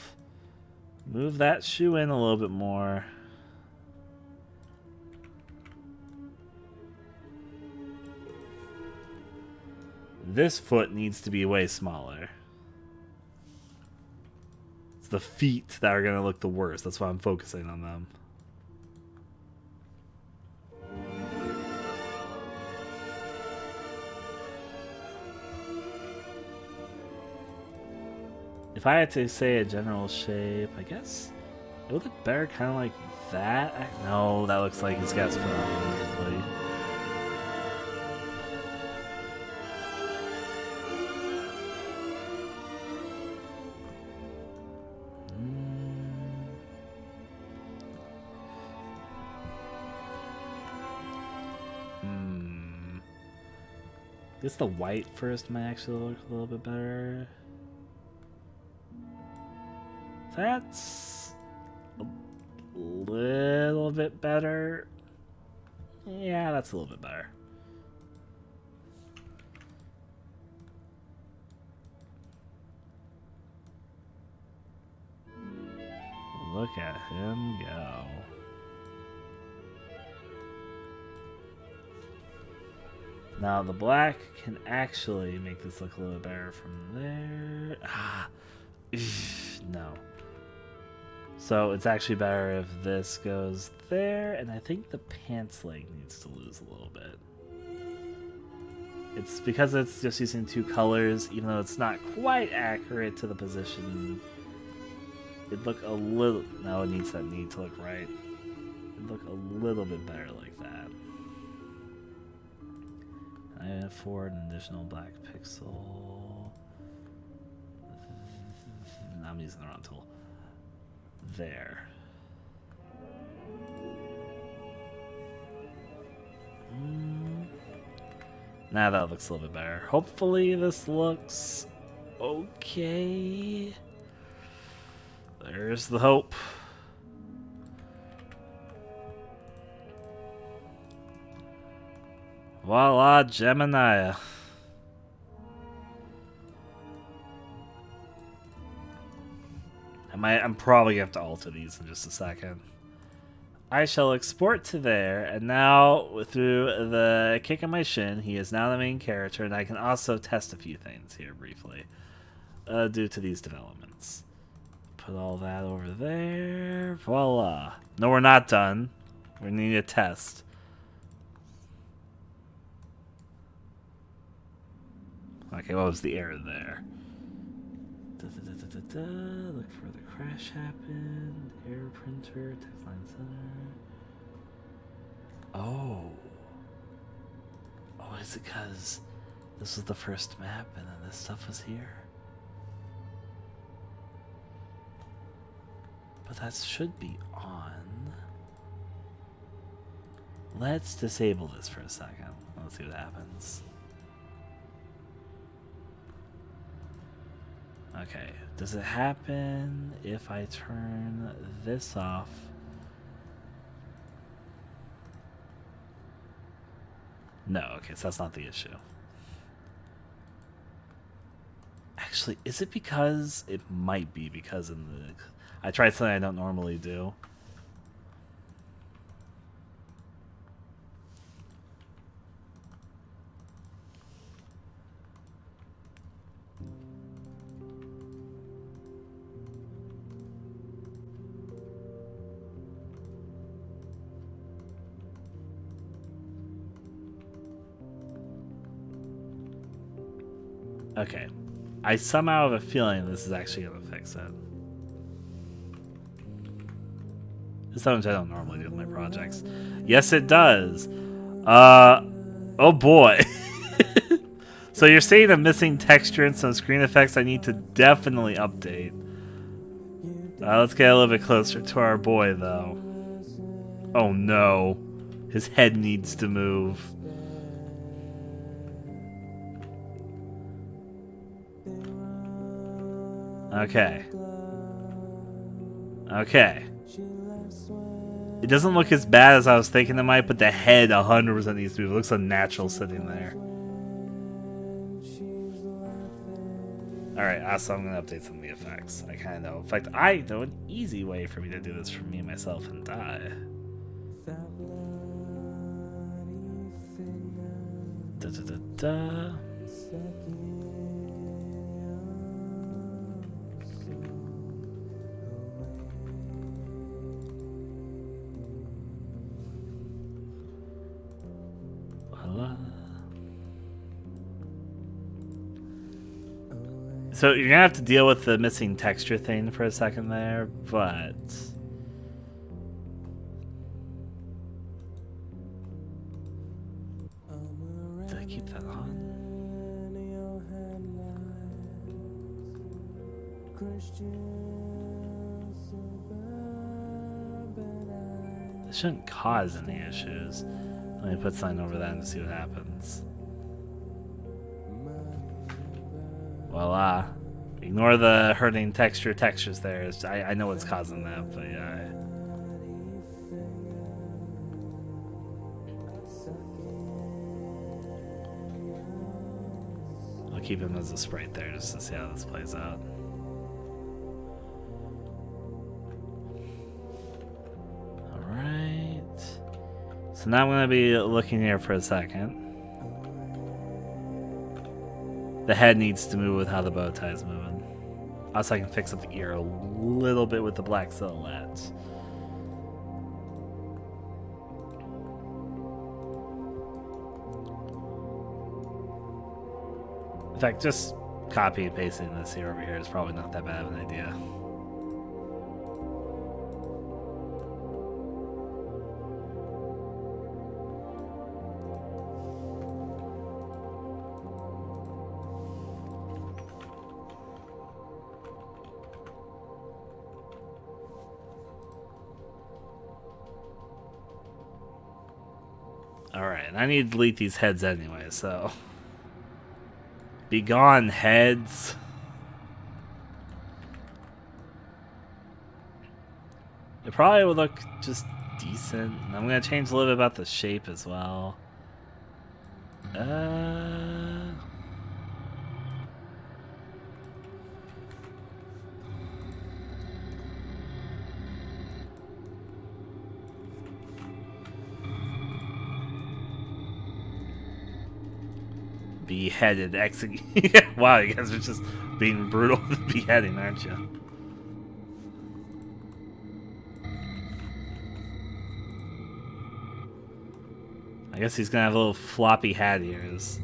Move that shoe in a little bit more. This foot needs to be way smaller. It's the feet that are going to look the worst. That's why I'm focusing on them. If I had to say a general shape, I guess it would look better kind of like that. No, that looks like he's got his foot on weirdly. guess the white first might actually look a little bit better. That's a little bit better. Yeah, that's a little bit better. Look at him go. Now the black can actually make this look a little bit better from there. Ah, no. So it's actually better if this goes there, and I think the pants leg needs to lose a little bit. It's because it's just using two colors, even though it's not quite accurate to the position. It'd look a little... No, it needs that need to look right. It'd look a little bit better like that. I afford an additional black pixel. I'm using the wrong tool. There. Now that looks a little bit better. Hopefully this looks okay. There's the hope. Voila, Gemini. I'm probably gonna have to alter these in just a second. I shall export to there, and now through the kick of my shin, he is now the main character, and I can also test a few things here briefly due to these developments. Put all that over there. Voila. No, we're not done. We need a test. Okay, what was the error there? Look for the crash happened. Error printer, text line center. Oh. Oh, is it because this was the first map and then this stuff was here? But that should be on. Let's disable this for a second. Let's see what happens. Okay, does it happen if I turn this off? No, okay, so that's not the issue. Actually, is it because... It might be because in the... I tried something I don't normally do. Okay. I somehow have a feeling this is actually going to fix it. This is something I don't normally do with my projects. Yes, it does. Oh boy. So you're saying I'm missing texture and some screen effects I need to definitely update. Let's get a little bit closer to our boy, though. Oh no. His head needs to move. Okay. Okay. It doesn't look as bad as I was thinking it might, but the head 100% needs to move. It looks unnatural sitting there. Alright, also I'm going to update some of the effects. I kind of know. In fact, I know an easy way for me to do this for me, myself, and die. Da-da-da-da. So you're gonna have to deal with the missing texture thing for a second there, but did I keep that on? It shouldn't cause any issues. Let me put something over that and see what happens. Voila. Ignore the hurting textures there. I know what's causing that, but yeah. I'll keep him as a sprite there just to see how this plays out. Alright. So now I'm going to be looking here for a second. The head needs to move with how the bow tie is moving. Also, I can fix up the ear a little bit with the black silhouettes. In fact, just copy and pasting this here over here is probably not that bad of an idea. Alright, and I need to delete these heads anyway, so... Be gone, heads. It probably would look just decent. I'm going to change a little bit about the shape as well. Beheaded, executed. Wow, you guys are just being brutal with beheading, aren't you? I guess he's gonna have little floppy hat ears.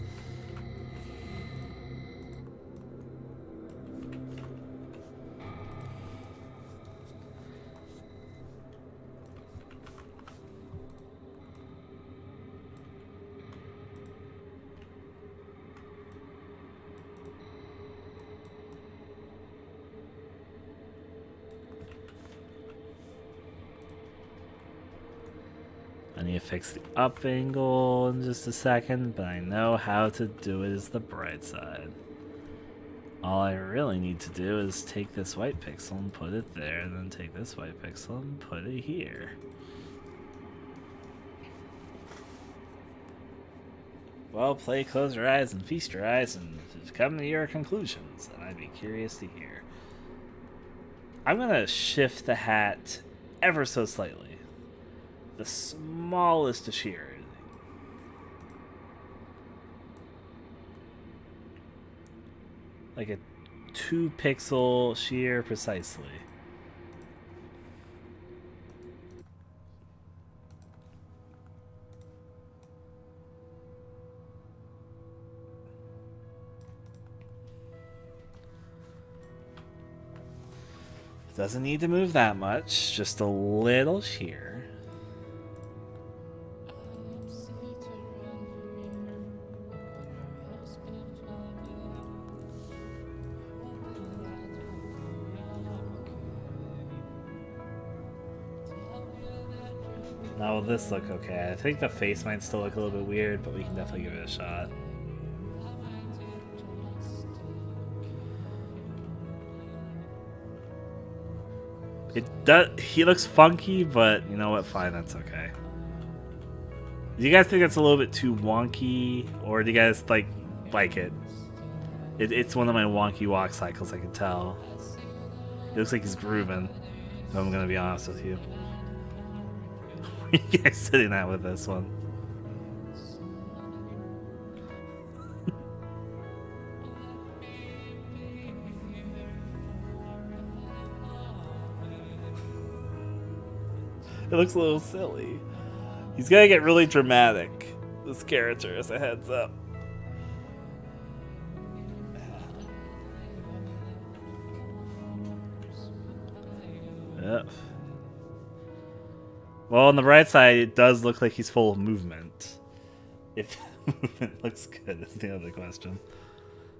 I need to fix the up angle in just a second, but I know how to do it is the bright side. All I really need to do is take this white pixel and put it there, and then take this white pixel and put it here. Well, play, close your eyes, and feast your eyes, and come to your conclusions, and I'd be curious to hear. I'm going to shift the hat ever so slightly. The smallest of shear. Like a 2 pixel shear precisely. Doesn't need to move that much, just a little shear. Now will this look okay? I think the face might still look a little bit weird, but we can definitely give it a shot. It does. He looks funky, but you know what? Fine, that's okay. Do you guys think it's a little bit too wonky, or do you guys like it? It's one of my wonky walk cycles. I can tell. It looks like he's grooving. If I'm gonna be honest with you. Where are you guys sitting at with this one? It looks a little silly. He's gonna get really dramatic, this character, as a heads up. Yep. Well, on the right side, it does look like he's full of movement. If movement looks good, is the other question.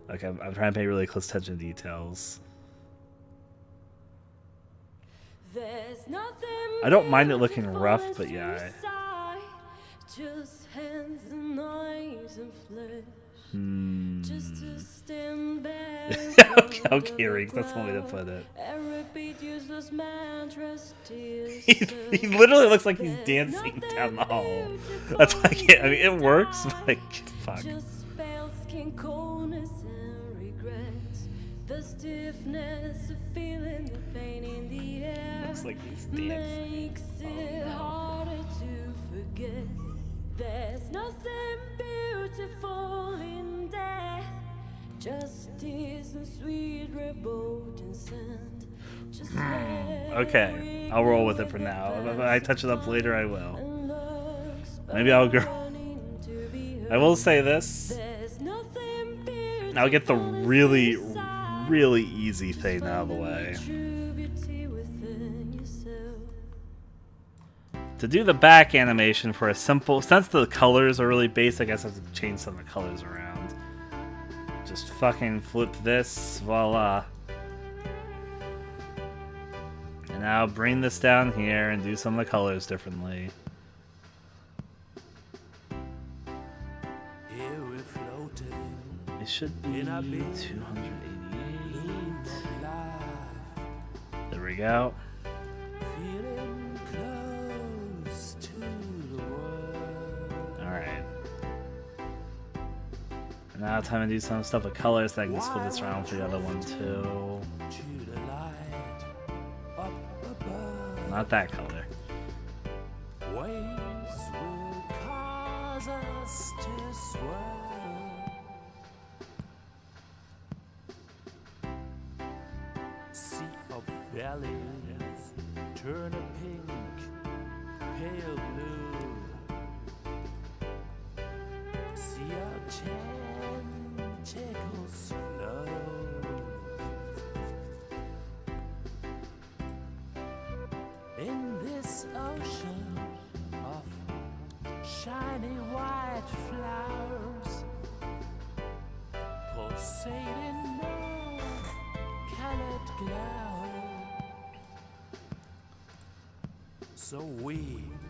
Okay, I'm trying to pay really close attention to details. I don't mind it looking rough, but yeah. Just to stand there Okay, Riggs, that's one way to put it. and repeat useless mantras to He yourself. literally looks like he's There's dancing nothing down the hall. beautiful That's why I can't. I mean, it in works, but life. like, fuck. Just pale skin, coldness, and regret. The stiffness of feeling the pain in the air Looks like he's dancing. makes it harder to forget. There's nothing beautiful in death. Justice and sweet revolting sand. Just Okay, I'll roll with it for now. If I touch it up later, I will. Maybe I'll go. I will say this. I'll get the really, really easy thing out of the way. To do the back animation for a simple, since the colors are really basic, I guess I have to change some of the colors around. Just fucking flip this, voila. And now bring this down here and do some of the colors differently. Here we're floating It should be in a big 288. loop of life, There we go. feeling close to the world. Alright. And now time to do some stuff with colors, so I can just flip this around for the other one too. To the light up above. Not that color. Waves will cause us to swirl. Sea of bellies turn a pink, pale blue. See our tentacles flow. In this ocean of shiny white flowers, pulsating colored glow. So we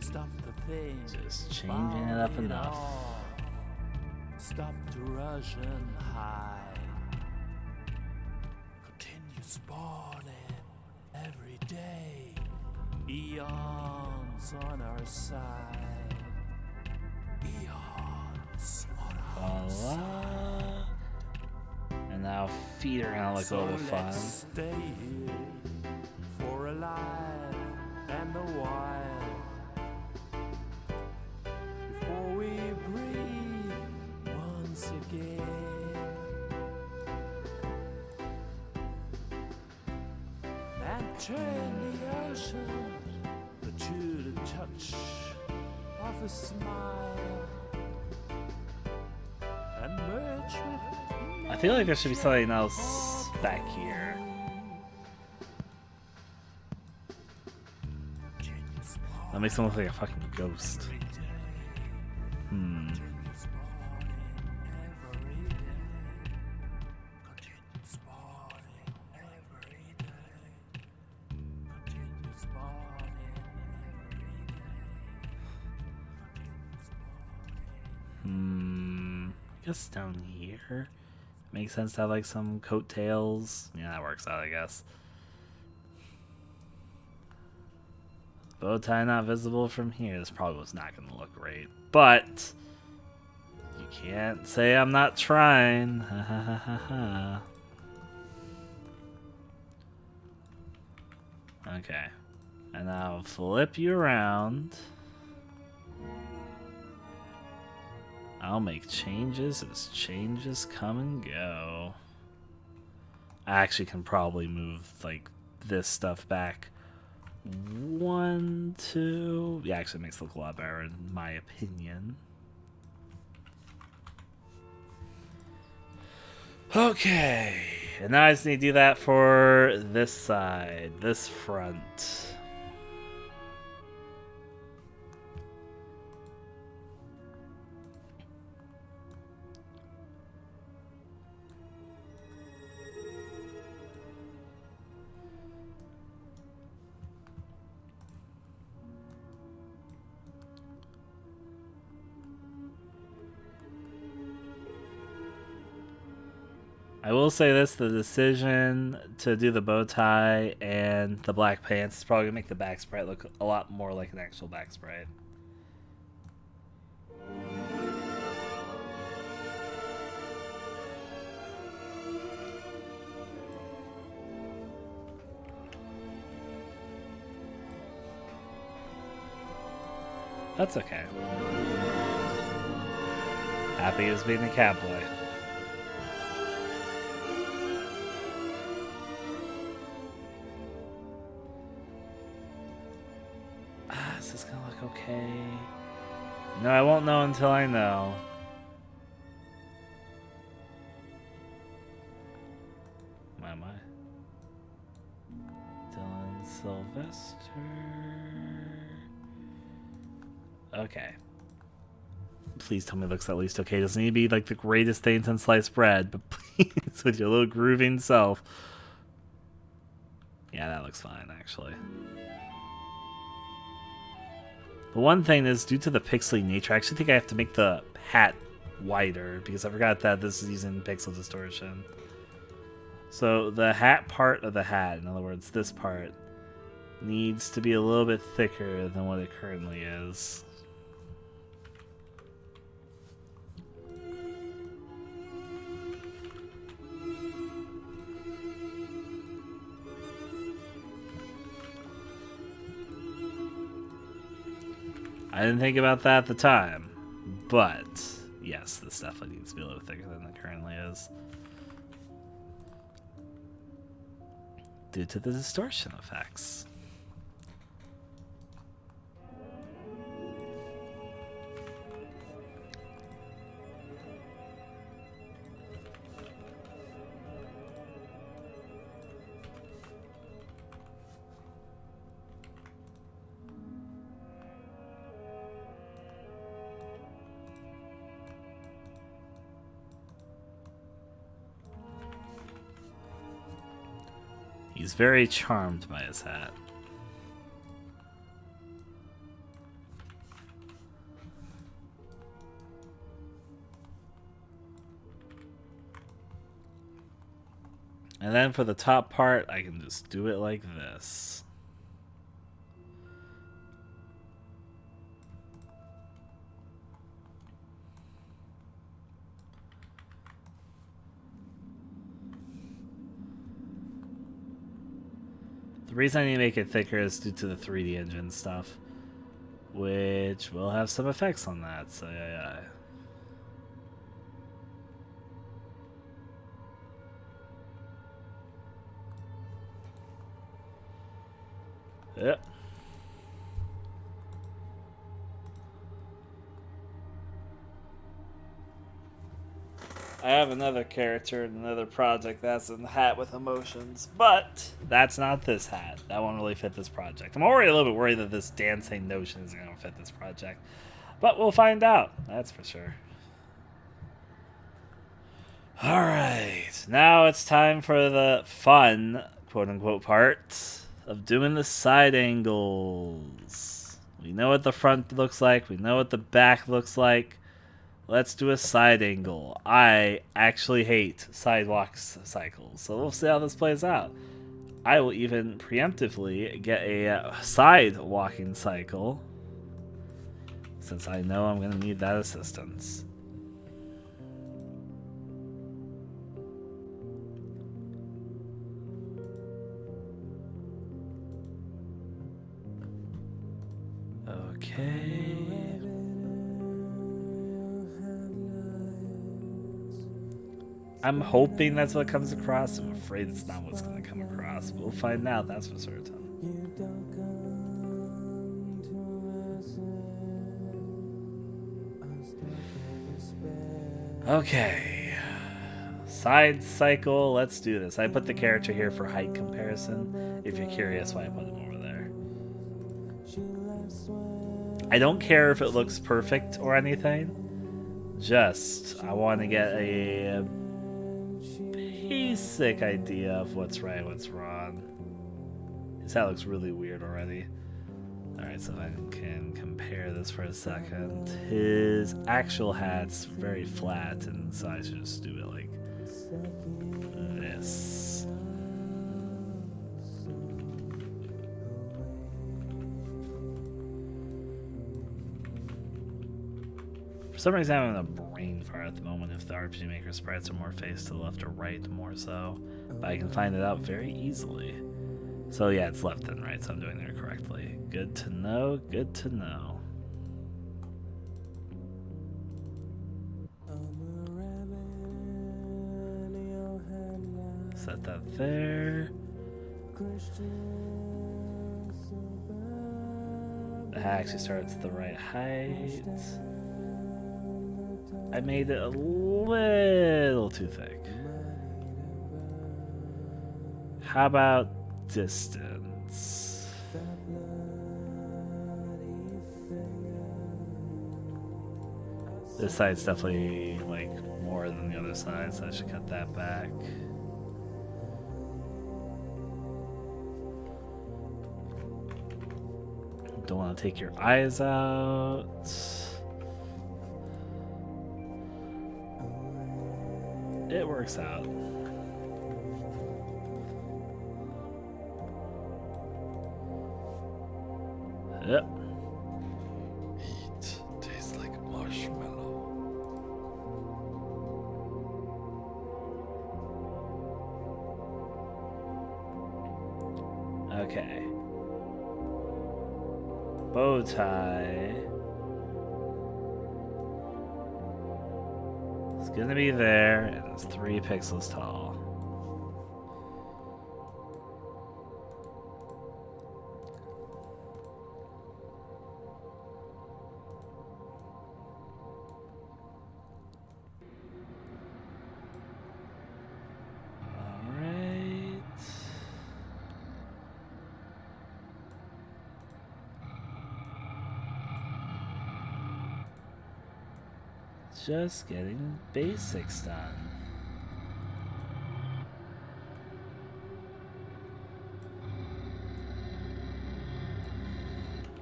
stop the thing, Just changing it up enough. Stop to rush and hide. Continue spawning every day. Eons on our side. Eons on our side. Voila. And now feet are gonna look a little bit fun. Let's stay here for a life and a while before we breathe once again. And turn the ocean to the touch of a smile and merge with I feel like there should be something else back here. That makes him look like a fucking ghost. I guess down here makes sense to have like some coattails. Yeah, that works out, I guess. Bow tie not visible from here. This probably was not going to look great, but you can't say I'm not trying. Ha ha ha ha ha. Okay, and I'll flip you around. I'll make changes as changes come and go. I actually can probably move like this stuff back 1, 2. Yeah, actually it makes it look a lot better in my opinion. Okay, and now I just need to do that for this side, this front. I will say this, the decision to do the bow tie and the black pants is probably going to make the back sprite look a lot more like an actual back sprite. That's okay. Happy as being a cowboy. Is this gonna look okay? No, I won't know until I know. Am I? Dylan Sylvester. Okay. Please tell me it looks at least okay. It doesn't need to be like the greatest thing since sliced bread, but please, with your little grooving self. Yeah, that looks fine, actually. The one thing is, due to the pixely nature, I actually think I have to make the hat wider, because I forgot that this is using pixel distortion. So the hat part of the hat, in other words, this part, needs to be a little bit thicker than what it currently is. I didn't think about that at the time, but yes, this definitely needs to be a little thicker than it currently is. Due to the distortion effects. He's very charmed by his hat. And then for the top part, I can just do it like this. The reason I need to make it thicker is due to the 3D engine stuff, which will have some effects on that, so yeah. Yep. I have another character in another project that's in the hat with emotions, but that's not this hat. That won't really fit this project. I'm already a little bit worried that this dancing notion isn't going to fit this project, but we'll find out. That's for sure. Alright, now it's time for the fun, quote-unquote, part of doing the side angles. We know what the front looks like. We know what the back looks like. Let's do a side angle. I actually hate sidewalk cycles, so we'll see how this plays out. I will even preemptively get a side walking cycle, since I know I'm going to need that assistance. Okay. I'm hoping that's what comes across. I'm afraid it's not what's going to come across. We'll find out, that's for certain. Okay. Side cycle, let's do this. I put the character here for height comparison, if you're curious why I put him over there. I don't care if it looks perfect or anything. Just, I want to get a basic idea of what's right, what's wrong. His hat looks really weird already. Alright, so I can compare this for a second. His actual hat's very flat, and so I should just do it like this. For some reason, I'm having a brain fart at the moment if the RPG Maker sprites are more faced to the left or right, more so. But I can find it out very easily. So yeah, it's left and right, so I'm doing it correctly. Good to know, good to know. Set that there. That actually starts at the right height. I made it a little too thick. How about distance? This side's definitely like more than the other side, so I should cut that back. Don't want to take your eyes out. It works out. Yep. Eat tastes like marshmallow. Okay. Bow tie. It's gonna be there, and it's 3 pixels tall. Alright. Just getting basics done.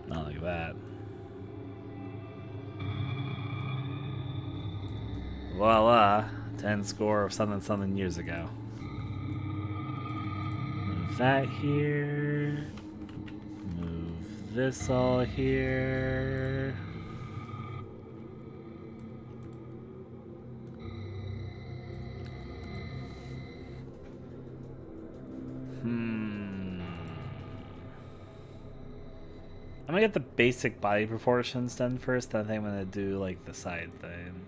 Not like that. Voila, 10 score of something years ago. Move that here. Move this all here. I'm gonna get the basic body proportions done first, then I think I'm gonna do like the side thing.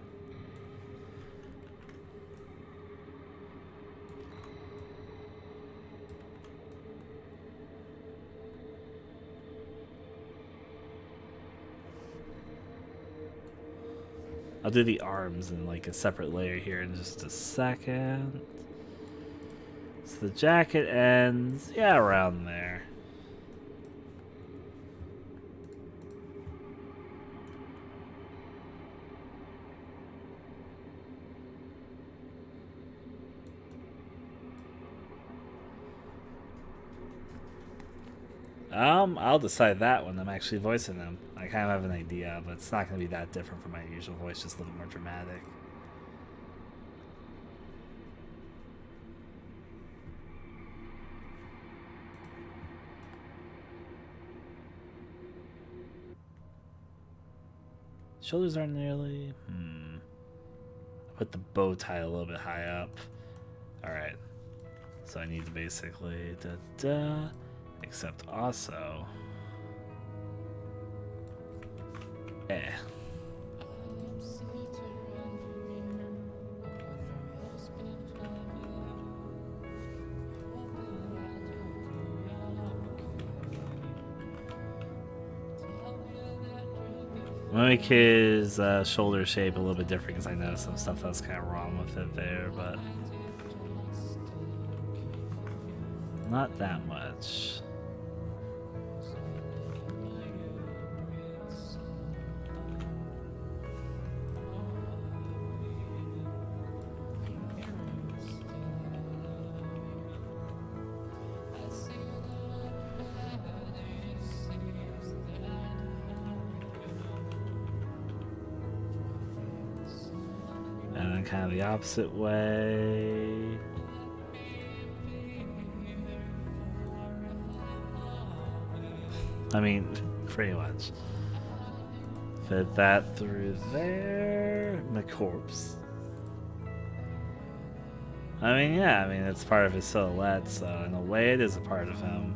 I'll do the arms in like a separate layer here in just a second. So the jacket ends, yeah, around there. I'll decide that when I'm actually voicing them. I kind of have an idea, but it's not going to be that different from my usual voice, just a little more dramatic. Shoulders aren't nearly... Put the bow tie a little bit high up. Alright. So I need to basically... Except also... I'm gonna make his shoulder shape a little bit different because I know some stuff that's kind of wrong with it there, but not that much. kind of the opposite way. I mean, pretty much. Fit that through there. My corpse. I mean, yeah, I mean, it's part of his silhouette, so in a way it is a part of him.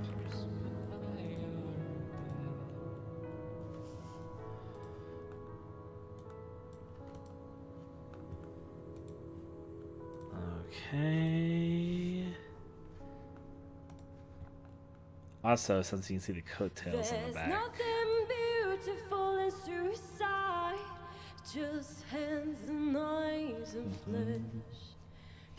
Okay. Also, since you can see the coattails in the back. There's nothing beautiful in suicide, just hands and knives and flesh.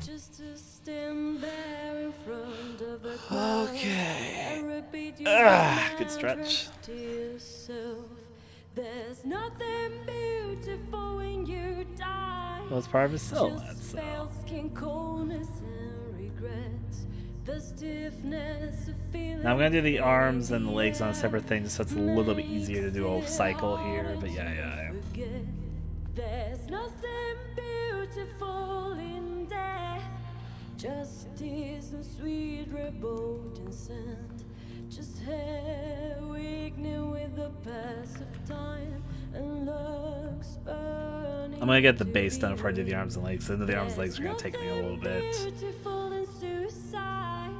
Just to stand there in front of a crowd and repeat good stretch. to yourself. There's nothing beautiful when you die. Well, it's part of his silhouette, Just so. pale skin, coldness and regrets. The stiffness of feeling. Now I'm gonna do the arms and the legs on a separate thing, just so it's a little bit easier to do a cycle here. But yeah. There's nothing beautiful in death. Justice and sweet revolting scent. Just hair weakening with the pass of time and looks burning. I'm gonna get the base done before I do the arms and legs. I know the arms and legs are gonna take me a little bit. Beautiful in suicide.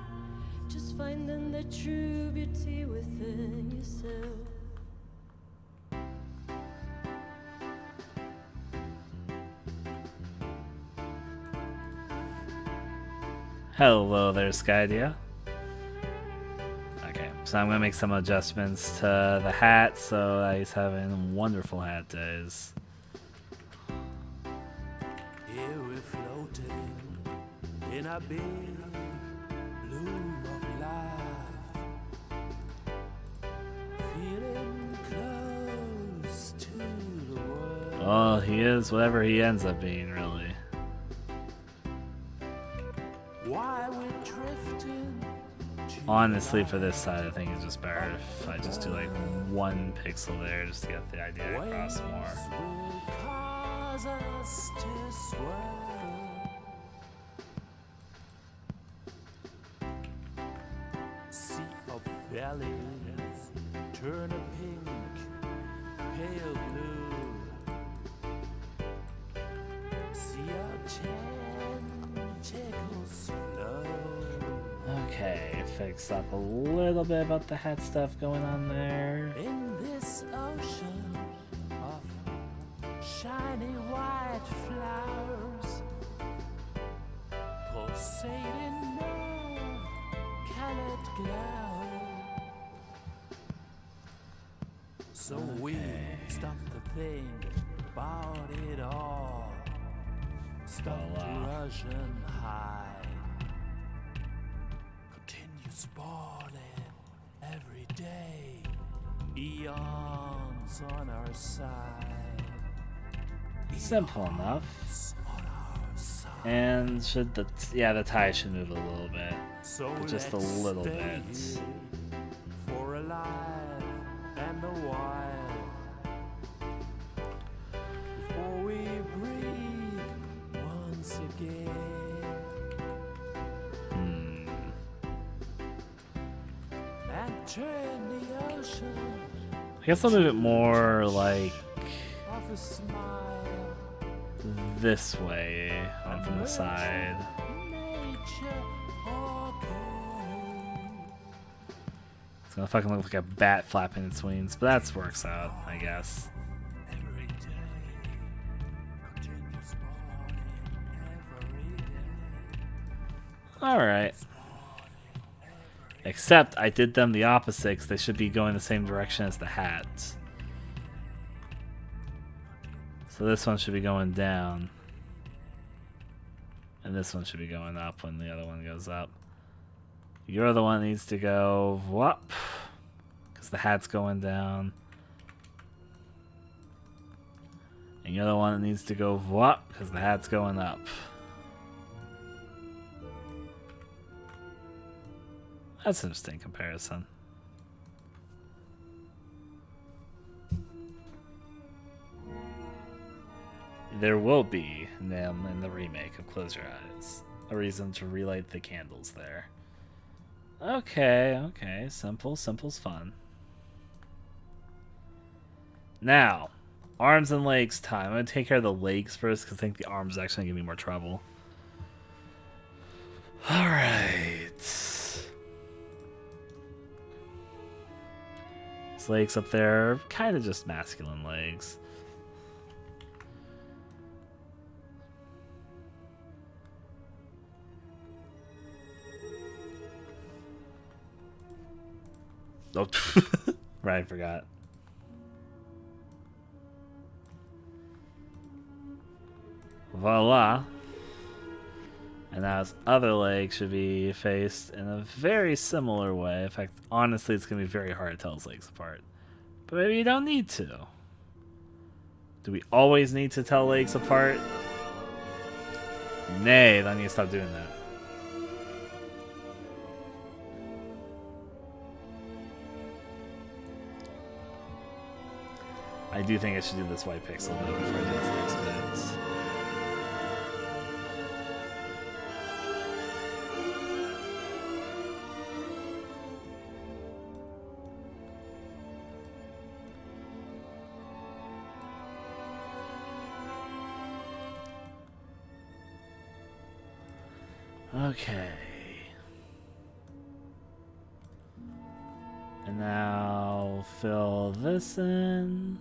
Just finding the true beauty within yourself. Hello there, Skydia. Okay, so I'm gonna make some adjustments to the hat, so he's having wonderful hat days. Here we're floating in a big bloom of life, feeling close to the world. Well, he is whatever he ends up being, really. Why we're drifting. Honestly, for this side, I think it's just better if I just do like 1 pixel there, just to get the idea across more. Will cause us to swirl. See our bellies turn a pink, pale blue. See our tentacles flow. Okay, fix up a little bit about the hat stuff going on there. In this ocean of shiny white flowers, pulsating nerve-colored glow. So we stop to think about it all. Stop to rush and hide. Continue spawning every day. Eons on our side. Simple enough. On our side. And should the the tie should move a little bit, So just a let's little stay bit. here for a life and a while. Before we breathe once again. And turn the ocean I guess I'll move it more like of a smile. this way and from the side. Nature okay. It's gonna fucking look like a bat flapping its wings, but that works out, I guess. Every day, continuous morning, every day. Alright. Except I did them the opposite, 'cause they should be going the same direction as the hat. So this one should be going down. And this one should be going up when the other one goes up. You're the one that needs to go whoop, because the hat's going down. And you're the one that needs to go whoop, because the hat's going up. That's an interesting comparison. there will be them in the remake of Close Your Eyes. A reason to relight the candles there. Okay. Simple's fun. Now, arms and legs time. I'm going to take care of the legs first because I think the arms are actually going to give me more trouble. Alright. His legs up there, kind of just masculine legs. Oh, right, I forgot. Voila. And now his other leg should be faced in a very similar way. In fact, honestly, it's going to be very hard to tell his legs apart. But maybe you don't need to. Do we always need to tell legs apart? Nay, then I need to stop doing that. I do think I should do this white pixel though before I do this next bit. Okay. And now fill this in.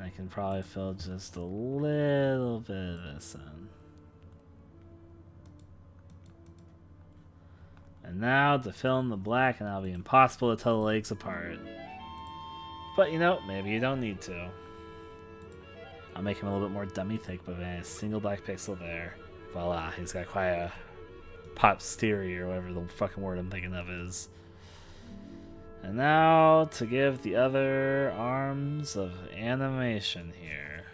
I can probably fill just a little bit of this in. And now to fill in the black, and that'll be impossible to tell the legs apart. But you know, maybe you don't need to. I'll make him a little bit more dummy thick, but a single black pixel there. Voila, he's got quite a posterior, or whatever the fucking word I'm thinking of is. And now to give the other arms of animation here.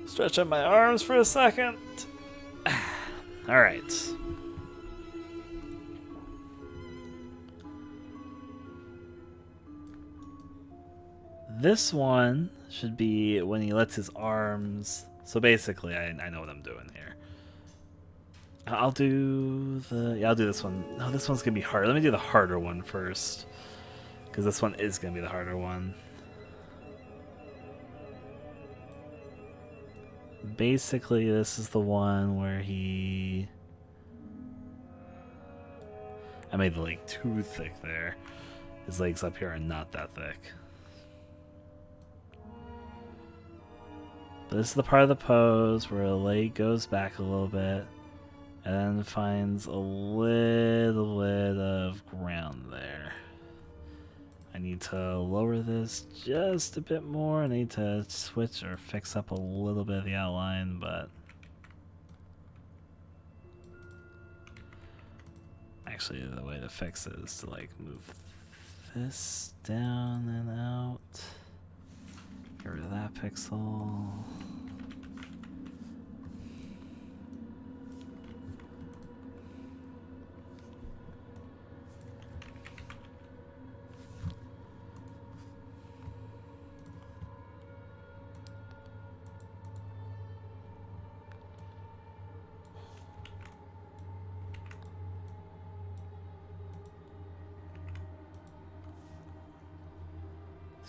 Stretch up my arms for a second. Alright. This one should be when he lets his arms... So basically, I know what I'm doing here. I'll do the... Yeah, I'll do this one. No, this one's going to be hard. Let me do the harder one first. Because this one is going to be the harder one. Basically, this is the one where he... I made the leg too thick there. His legs up here are not that thick. But this is the part of the pose where the leg goes back a little bit and then finds a little bit of ground there. I need to lower this just a bit more. I need to switch or fix up a little bit of the outline, but actually the way to fix it is to like move this down and out. Get rid of that pixel.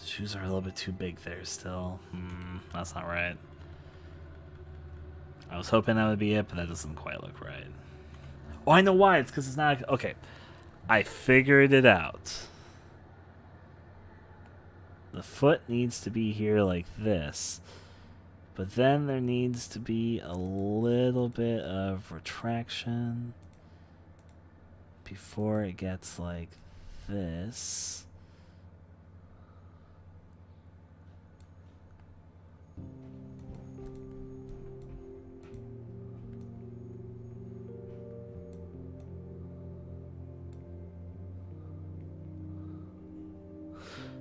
Shoes are a little bit too big there still. That's not right. I was hoping that would be it, but that doesn't quite look right. Oh, I know why. It's because it's not... Okay. I figured it out. The foot needs to be here like this. But then there needs to be a little bit of retraction before it gets like this.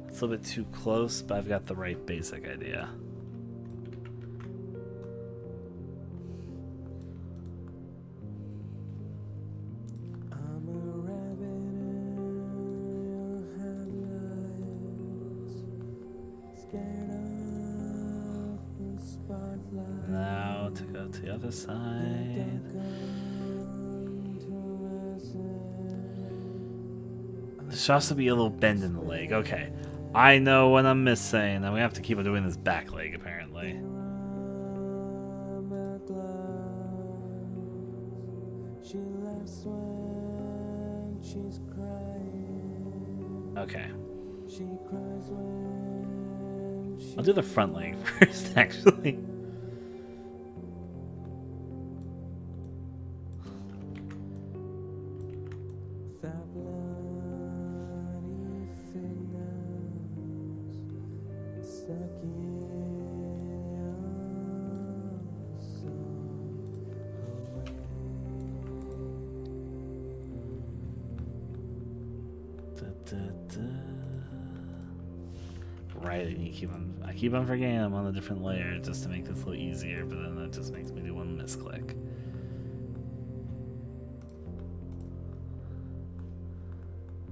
It's a little bit too close, but I've got the right basic idea. I'm a rabbit in Now to go to the other side. There should also be a little bend in the leg. Okay. I know what I'm missing. And we have to keep on doing this back leg, apparently. Okay. I'll do the front leg first, actually. Right, and I keep on forgetting I'm on a different layer just to make this a little easier, but then that just makes me do one misclick.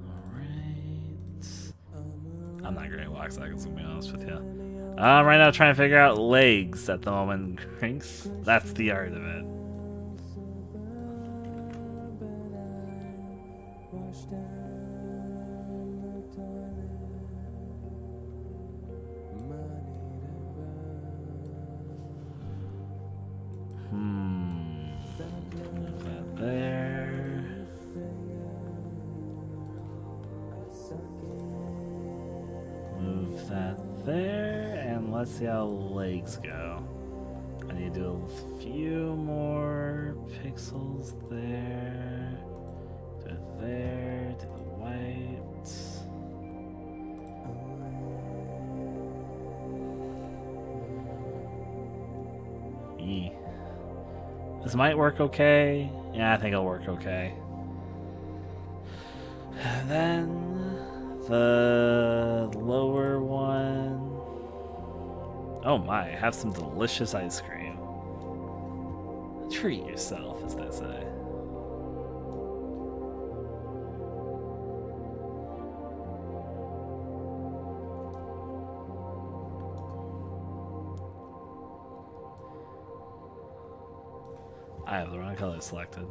Alright. I'm not great at lock sockets, to be honest with you. Right now trying to figure out legs at the moment, Crinks. That's the art of it. Move that there. Move that there, and let's see how legs go. I need to do a few more pixels there. Do it there, do the white. This might work okay. Yeah, I think it'll work okay. And then the lower one. Oh my, have some delicious ice cream. Treat yourself, as they say. I have the wrong color selected.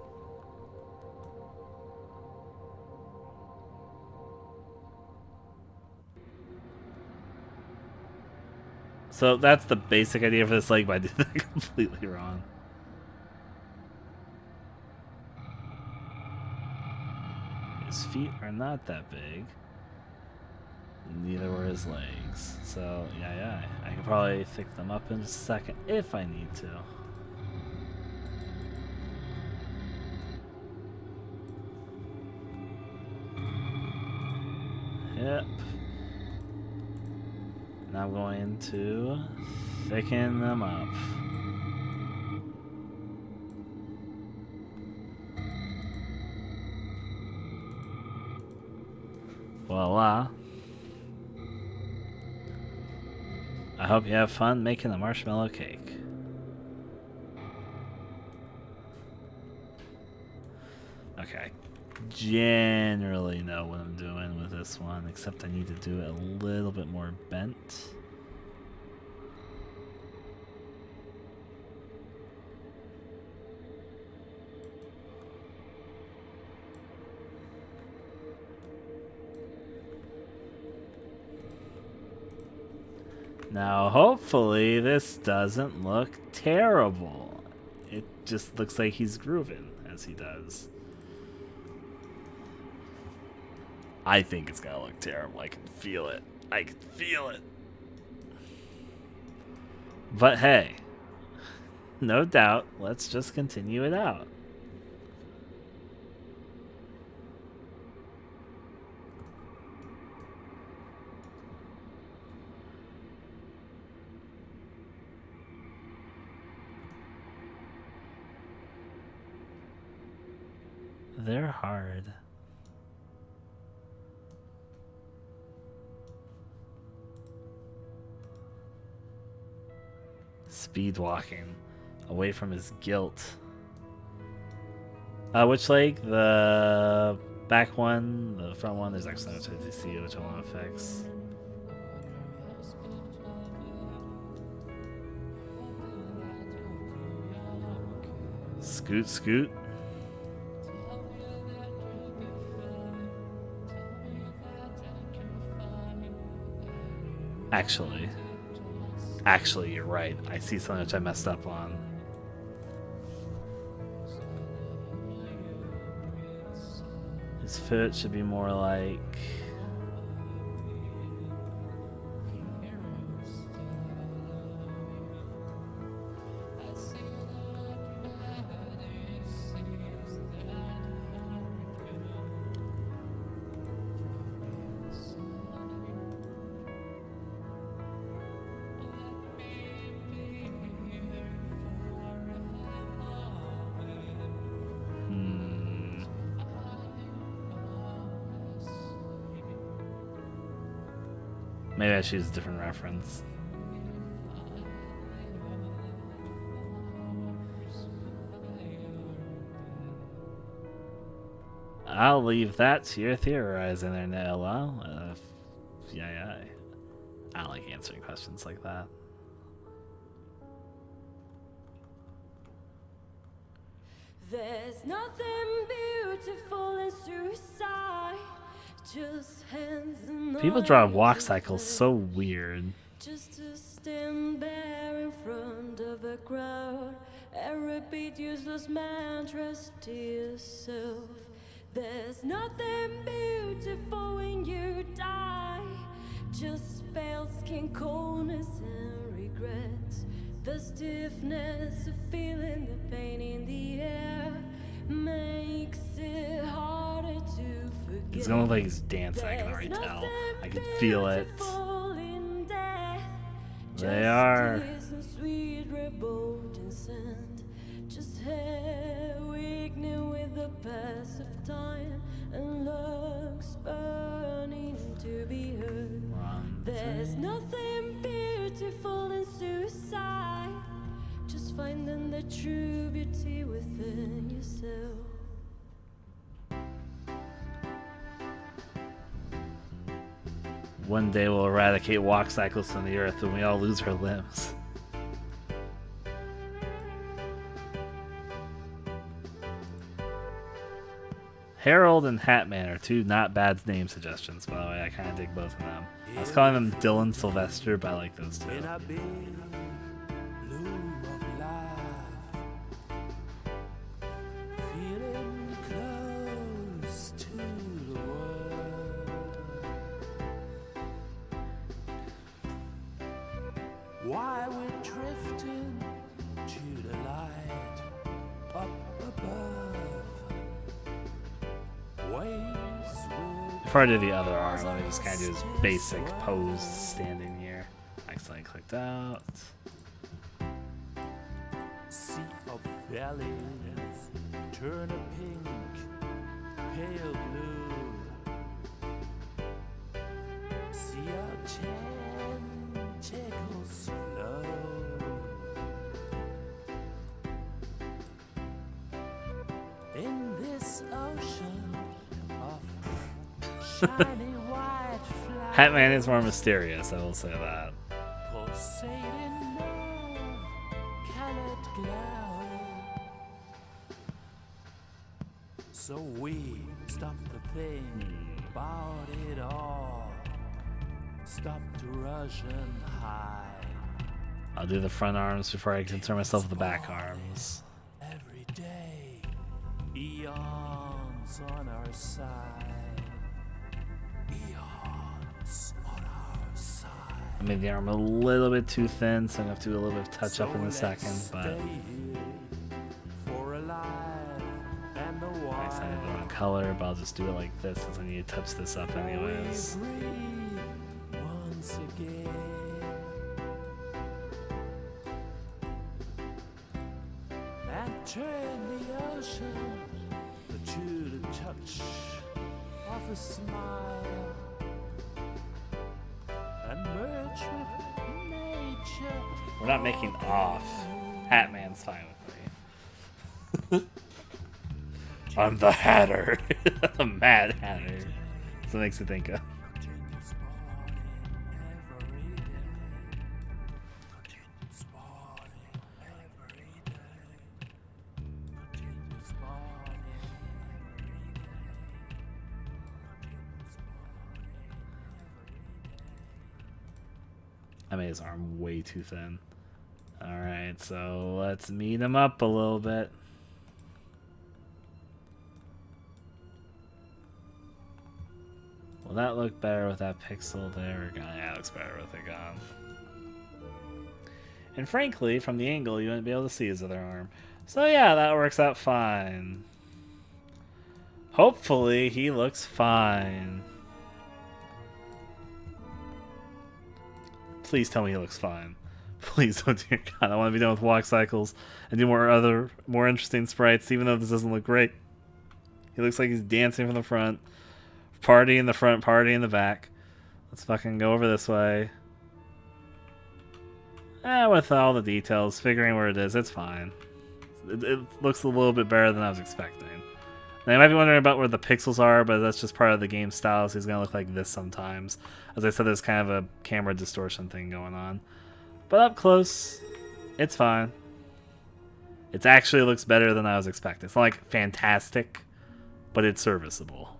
So that's the basic idea for this leg, but I did that completely wrong. His feet are not that big. Neither were his legs. So yeah, I can probably fix them up in a second if I need to. Yep. Now I'm going to thicken them up. Voila. I hope you have fun making a marshmallow cake. Okay. Generally know what I'm doing with this one, except I need to do it a little bit more bent. Now, hopefully this doesn't look terrible. It just looks like he's grooving as he does. I think it's gonna look terrible. I can feel it. I can feel it. But hey, no doubt, let's just continue it out. They're hard. Speed walking away from his guilt. Which leg? The back one, the front one? There's actually no chance to see which one I want to fix. Scoot, scoot. Actually, you're right. I see something which I messed up on. His foot should be more like... Maybe I should use a different reference. I'll leave that to your theorizing there, Noel. Yeah. I don't like answering questions like that. There's nothing beautiful in suicide. Just hands and People draw eyes walk and cycles flesh. so weird. Just to stand there in front of a crowd and repeat useless mantras to yourself. There's nothing beautiful when you die. Just pale skin, coldness and regrets. The stiffness of feeling the pain in the air makes it harder to forget. It's gonna look like he's dancing, I can already tell. I can feel it. They are. Sweet revolting scent. Just hair weakening with the pass of time and looks burning to be heard. There's nothing beautiful in suicide. Just finding the true beauty within yourself. One day we'll eradicate walk cycles from the earth and we all lose our limbs. Harold and Hatman are two not bad name suggestions, by the way. I kind of dig both of them. I was calling them Dylan Sylvester, but I like those two. In a big bloom of life, feeling close to the world. Why we're drifting to the light up above. Before I do the other arm, let me just kind of do this basic pose standing here. Accidentally clicked out. Sea of bellies turn a pink, pale blue. See our tentacles flow. In this ocean of shiny white flowers. Hatman is more mysterious, I will say that. Pulsating love, colored glow. So we stop to think about it all. Stop to rush and hide. I'll do the front arms before I concern myself with the back arms. Every day, eons on our side. Eons on our side. I made the arm a little bit too thin, so I'm going to have to do a little bit of touch up in a let's second, but stay here for a life and a I while. decided the wrong color, but I'll just do it like this since I need to touch this up anyways. We breathe once again. And turn the ocean to the touch of a smile. And merge with nature. We're not making off. Hatman's fine with me. I'm the Hatter. The Mad Hatter. That's what it makes me think of. Continuous morning every day. Continuous morning every day. I made his arm way too thin. Alright, so let's meet him up a little bit. Will that look better with that pixel there? Yeah, it looks better with it gone. And frankly, from the angle, you wouldn't be able to see his other arm. So yeah, that works out fine. Hopefully, he looks fine. Please tell me he looks fine. Please don't, dear God. I want to be done with walk cycles and do more interesting sprites, even though this doesn't look great. He looks like he's dancing from the front. Party in the front, party in the back. Let's fucking go over this way. With all the details, figuring where it is, it's fine. It looks a little bit better than I was expecting. Now, you might be wondering about where the pixels are, but that's just part of the game style, so he's going to look like this sometimes. As I said, there's kind of a camera distortion thing going on. But up close, it's fine. It actually looks better than I was expecting. It's not like fantastic, but it's serviceable.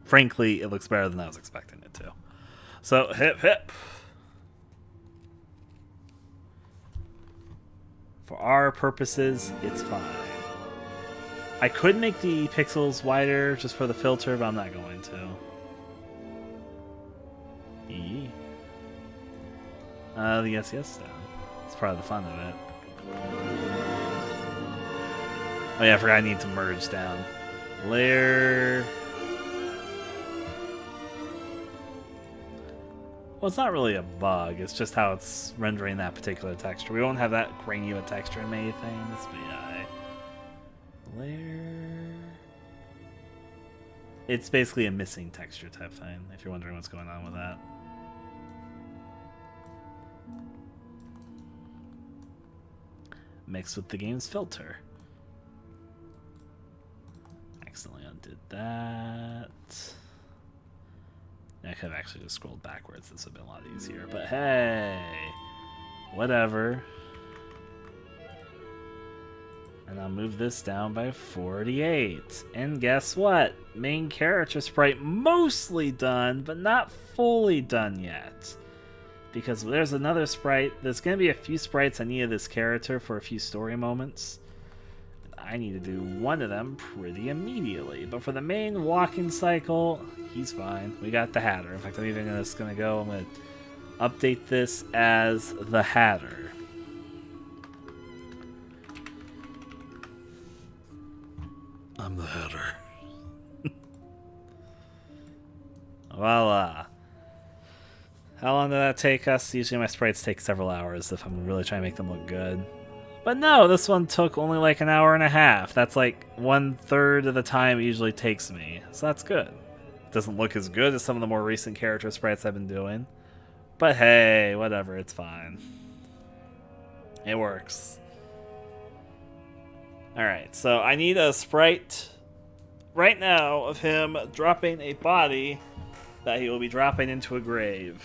Frankly, it looks better than I was expecting it to. So, hip hip. For our purposes, it's fine. I could make the pixels wider just for the filter, but I'm not going to. The SES down. It's part of the fun of it. Oh yeah, I forgot I need to merge down. Layer. Well, it's not really a bug. It's just how it's rendering that particular texture. We won't have that grainy of a texture in many things, but yeah. Layer. It's basically a missing texture type thing, if you're wondering what's going on with that. Mixed with the game's filter. Accidentally undid that. I could have actually just scrolled backwards. This would have been a lot easier. But hey, whatever. And I'll move this down by 48. And guess what? Main character sprite mostly done, but not fully done yet. Because there's another sprite. There's going to be a few sprites I need of this character for a few story moments. I need to do one of them pretty immediately. But for the main walking cycle, he's fine. We got the Hatter. In fact, I'm even just going to go. I'm going to update this as the Hatter. I'm the Hatter. Voila. How long did that take us? Usually my sprites take several hours if I'm really trying to make them look good. But no, this one took only like an hour and a half. That's like 1/3 of the time it usually takes me. So that's good. It doesn't look as good as some of the more recent character sprites I've been doing. But hey, whatever, it's fine. It works. Alright, so I need a sprite right now of him dropping a body that he will be dropping into a grave.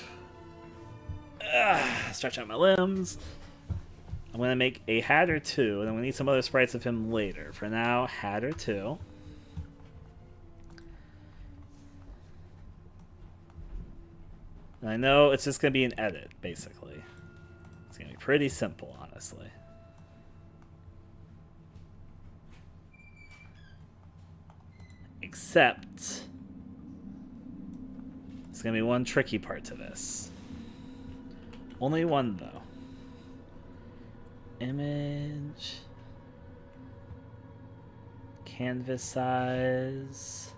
Stretch out my limbs. I'm going to make a Hatter 2, and then we need some other sprites of him later. For now, Hatter 2. And I know it's just going to be an edit, basically. It's going to be pretty simple, honestly. Except, there's going to be one tricky part to this. Only one, though. Image, canvas size.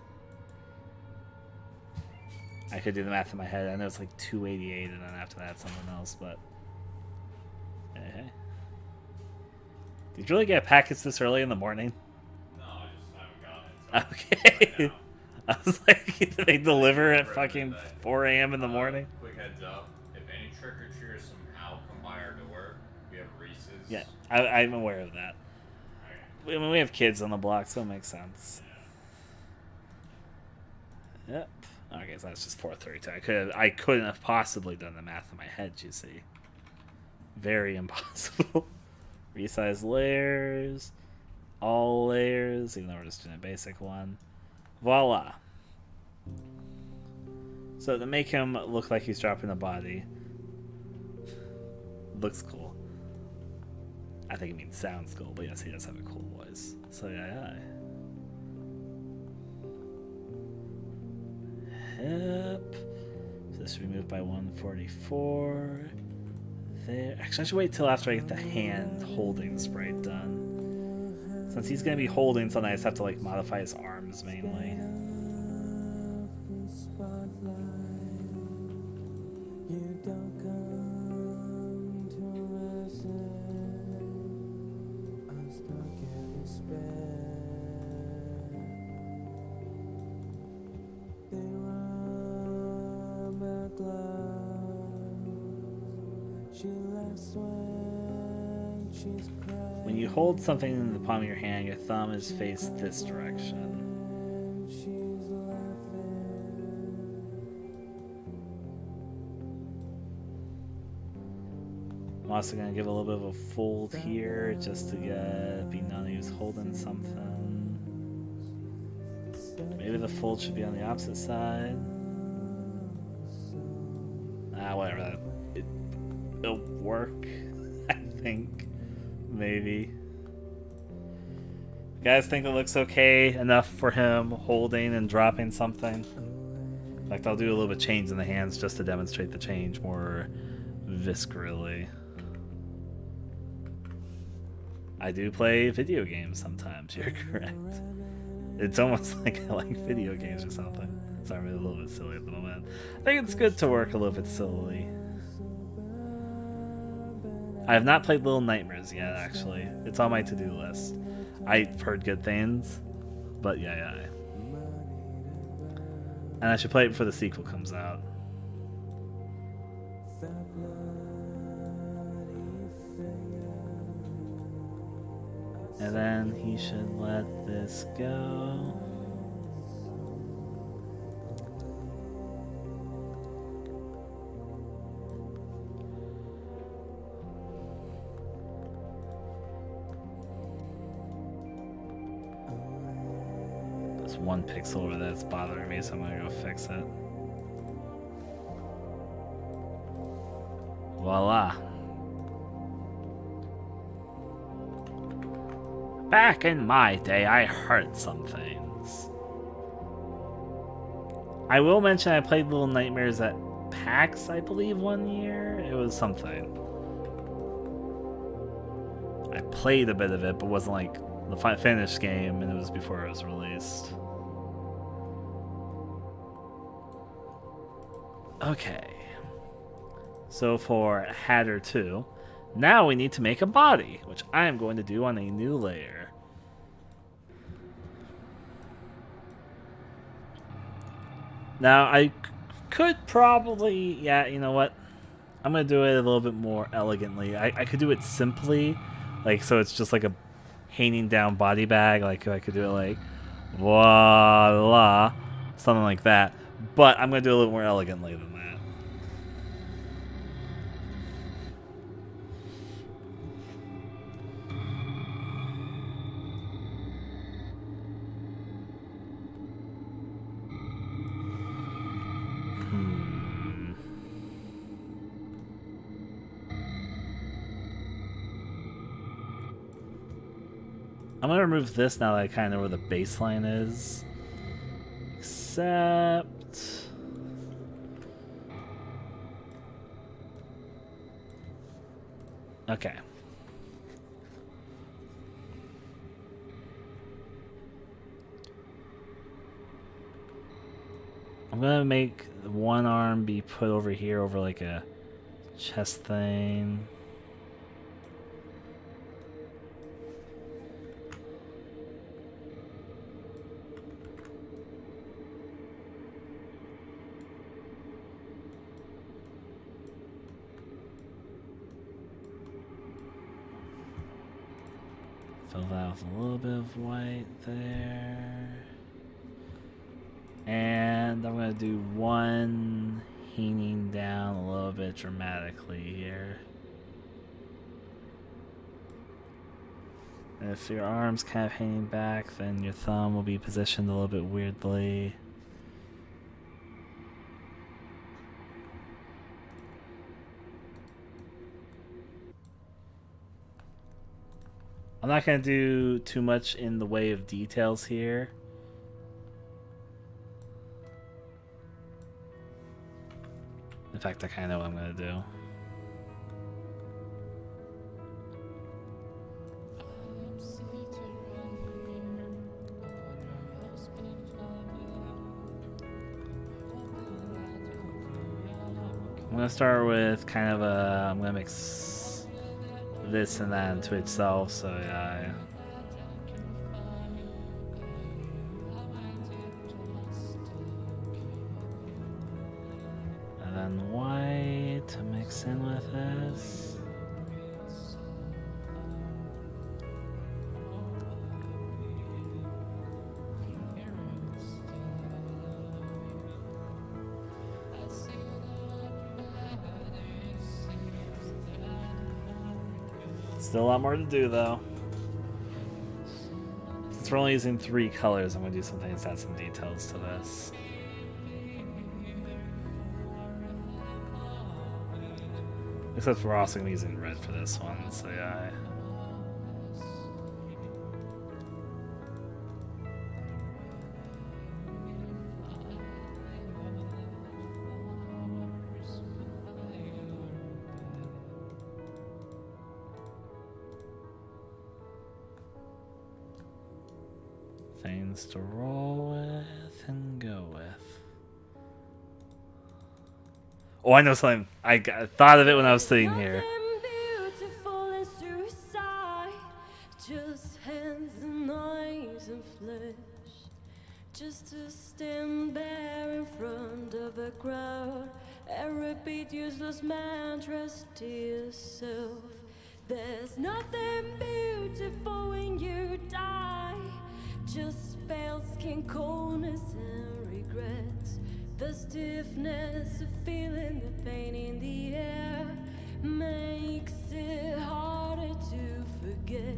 I could do the math in my head. I know it's like 288, and then after that something else. But hey, did you really get a package this early in the morning? No, I just haven't gotten it. Okay, Right I was like, they deliver at Right fucking today. 4 a.m. in the morning. Quick heads up: if any trick or treaters somehow come by our door, we have Reese's. Yeah, I'm aware of that. I mean, we have kids on the block, so it makes sense. Yep. Okay, so that's just 432. I couldn't have possibly done the math in my head, you see. Very impossible. Resize layers. all layers, even though we're just doing a basic one. Voila. So to make him look like he's dropping a body, looks cool. I think it means sounds cool, but yes, he does have a cool voice. So yeah. Hip. So this should be moved by 144. There. Actually, I should wait till after I get the hand holding sprite done. Since he's gonna be holding something, I just have to like modify his arms mainly. When you hold something in the palm of your hand, your thumb is faced this direction. I'm also going to give a little bit of a fold here just to be known who's holding something. Maybe the fold should be on the opposite side. Whatever. It'll work, I think. Maybe. You guys think it looks okay enough for him holding and dropping something? In fact, I'll do a little bit change in the hands just to demonstrate the change more viscerally. I do play video games sometimes, you're correct. It's almost like I like video games or something. Sorry, I'm a little bit silly at the moment. I think it's good to work a little bit silly. I have not played Little Nightmares yet, actually. It's on my to-do list. I've heard good things, but yeah. And I should play it before the sequel comes out. And then he should let this go. There's one pixel over there that's bothering me, so I'm gonna go fix it. Voila. Back in my day, I heard some things. I will mention I played Little Nightmares at PAX, I believe, one year. It was something. I played a bit of it, but wasn't like the finished game, and it was before it was released. Okay. So for Hatter 2, now we need to make a body, which I am going to do on a new layer. Now, I could probably, yeah, you know what? I'm going to do it a little bit more elegantly. I could do it simply, like, so it's just like a hanging down body bag. Like, I could do it like, voila, something like that. But I'm going to do it a little more elegantly than that. I'm going to remove this now that I kind of know where the baseline is. Except... okay. I'm going to make one arm be put over here over like a chest thing. Fill that with a little bit of white there. And I'm going to do one hanging down a little bit dramatically here. If your arm's kind of hanging back, then your thumb will be positioned a little bit weirdly. I'm not going to do too much in the way of details here. In fact, I kind of know what I'm going to do. I'm going to start with kind of a... I'm going to mix this and that into itself, so yeah. And then white to mix in with this. Still a lot more to do, though. Since we're only using 3 colors, I'm going to do some things to add some details to this. Except we're also going to be using red for this one, so yeah. Things to roll with and go with. Oh, I know something. I thought of it when I was sitting here. Beautiful and suicide, just hands and eyes and flesh, just to stand there in front of a crowd and repeat useless mantras to yourself. There's nothing beautiful when you die, just pale skin, coldness and regrets. The stiffness of feeling the pain in the air makes it harder to forget.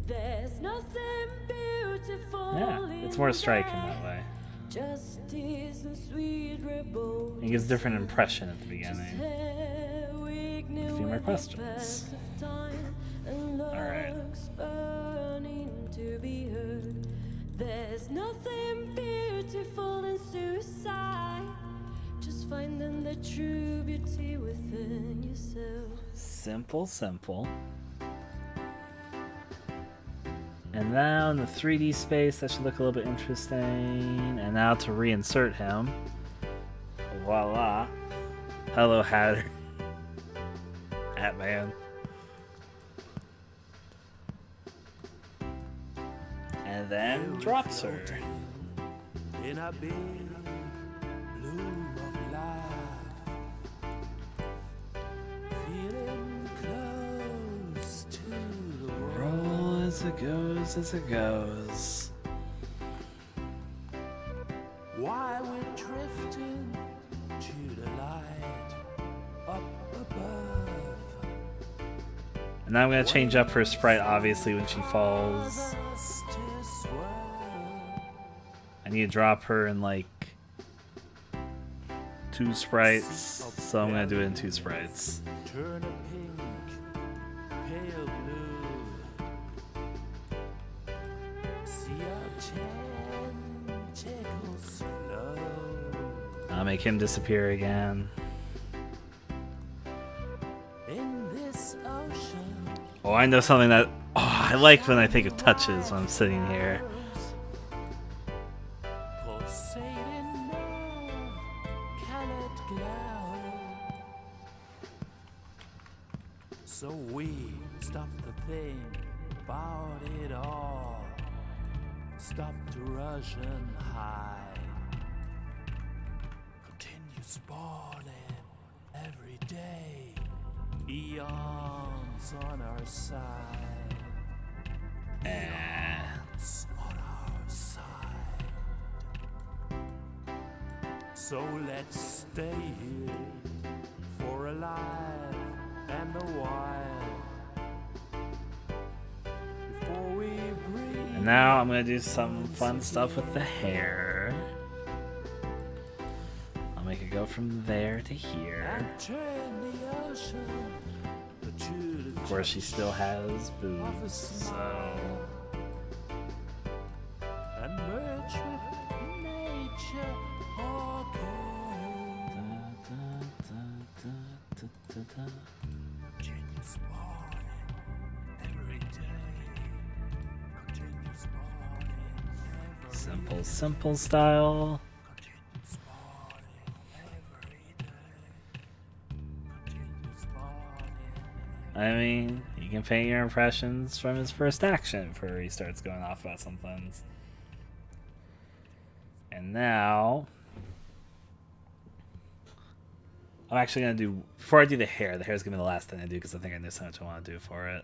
There's nothing beautiful. Yeah, it's more striking that way. Justice and sweet rebellion. It gives a different impression at the beginning. A few more questions. Alright. There's nothing beautiful in suicide, just finding the true beauty within yourself. Simple, simple. And now in the 3D space, that should look a little bit interesting. And now to reinsert him. Voila. Hello, Hatter. Hatman. And then drops her. In a big bloom of life, feeling close to the world. Roll as it goes, as it goes. While we're drifting to the light up above. And now I'm going to change up her sprite, obviously, when she falls. I need to drop her in like 2 sprites, so I'm going to do it in 2 sprites. Turn a pink, pale blue. See our tentacles flow. I'll make him disappear again. In this ocean. Oh, I know something that I like when I think of touches when I'm sitting here. Pulsating love, can it glow? So we stop to think about it all. Stop to rush and hide. Continue spawning every day. Eons on our side. Eons on our side. So let's stay here for a life and a while before And now I'm gonna do some fun stuff with the hair. I'll make it go from there to here. Of course, she still has boobs, so... And merge with nature, continuous morning, every day. Continuous morning, every Simple, simple style. continuous morning, every day. Continuous morning. I mean, you can paint your impressions from his first action before he starts going off about some things. And now... I'm actually going to do... Before I do the hair's going to be the last thing I do because I think I know so much I want to do for it.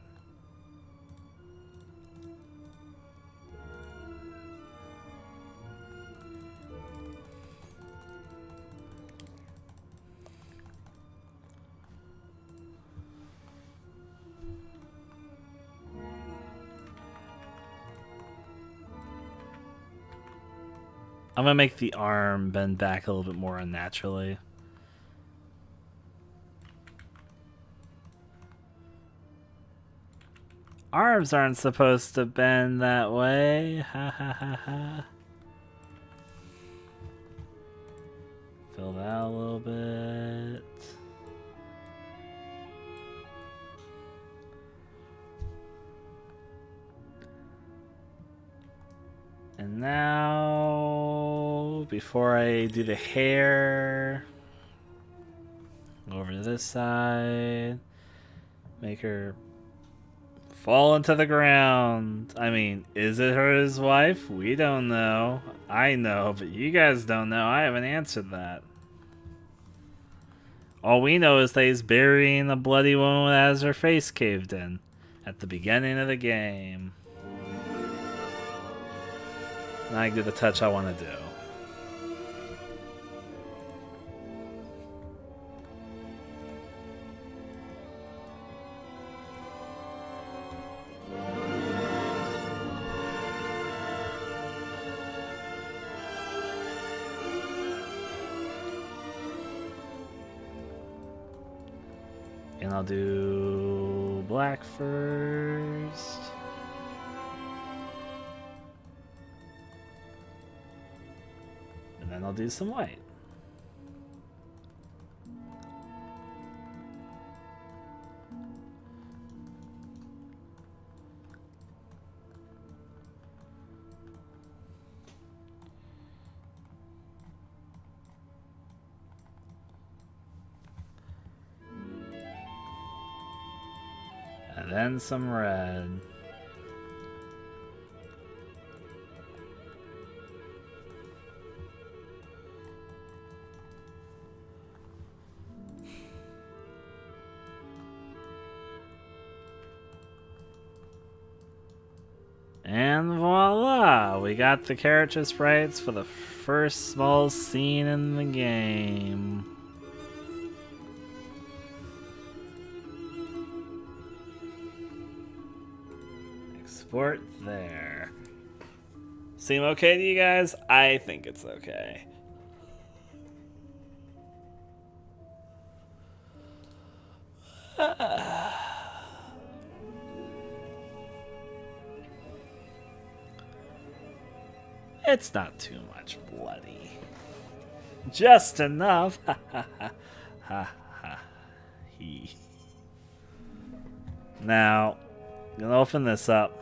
I'm going to make the arm bend back a little bit more unnaturally. Arms aren't supposed to bend that way. Ha ha ha ha. Fill that a little bit. And now, before I do the hair, go over to this side, make her fall into the ground. I mean, is it her his wife? We don't know. I know, but you guys don't know. I haven't answered that. All we know is that he's burying a bloody woman that has her face caved in at the beginning of the game. Now I can do the touch I want to do. And I'll do black first. And then I'll do some white. And then some red. And voila! We got the character sprites for the first small scene in the game. Export there. Seem okay to you guys? I think it's okay. It's not too much bloody. Just enough. Ha ha ha. Ha ha. He. Now, I'm gonna open this up.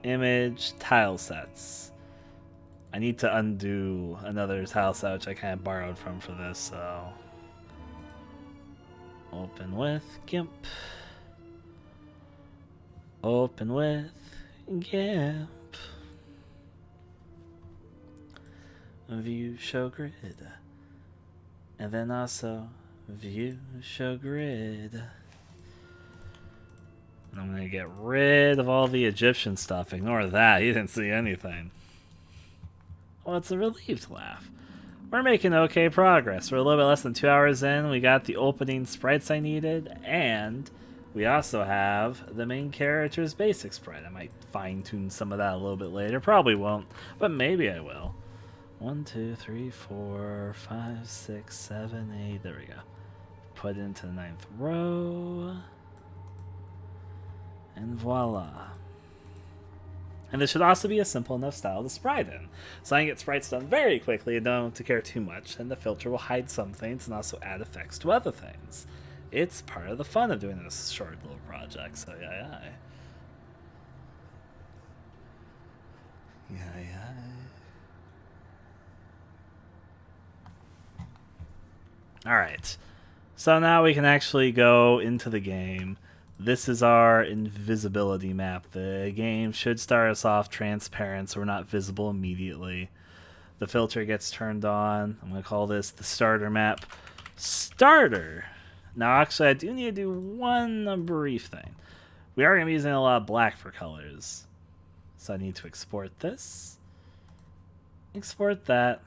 Image tile sets. I need to undo another tile set which I kind of borrowed from for this, so open with GIMP. Open with GIMP. View show grid. And then also view show grid. And I'm gonna get rid of all the Egyptian stuff. Ignore that, you didn't see anything. Well, it's a relieved laugh. We're making okay progress. We're a little bit less than 2 hours in. We got the opening sprites I needed, and We also have the main character's basic sprite. I might fine-tune some of that a little bit later. Probably won't, but maybe I will. 1, 2, 3, 4, 5, 6, 7, 8. There we go. Put into the 9th row. And voila. And this should also be a simple enough style to sprite in. So I can get sprites done very quickly and don't have to care too much. And the filter will hide some things and also add effects to other things. It's part of the fun of doing this short little project, so yeah. Alright, so now we can actually go into the game. This is our invisibility map. The game should start us off transparent so we're not visible immediately. The filter gets turned on. I'm going to call this the starter map. Starter! Now actually I do need to do one brief thing. We are going to be using a lot of black for colors. So I need to export this. Export that.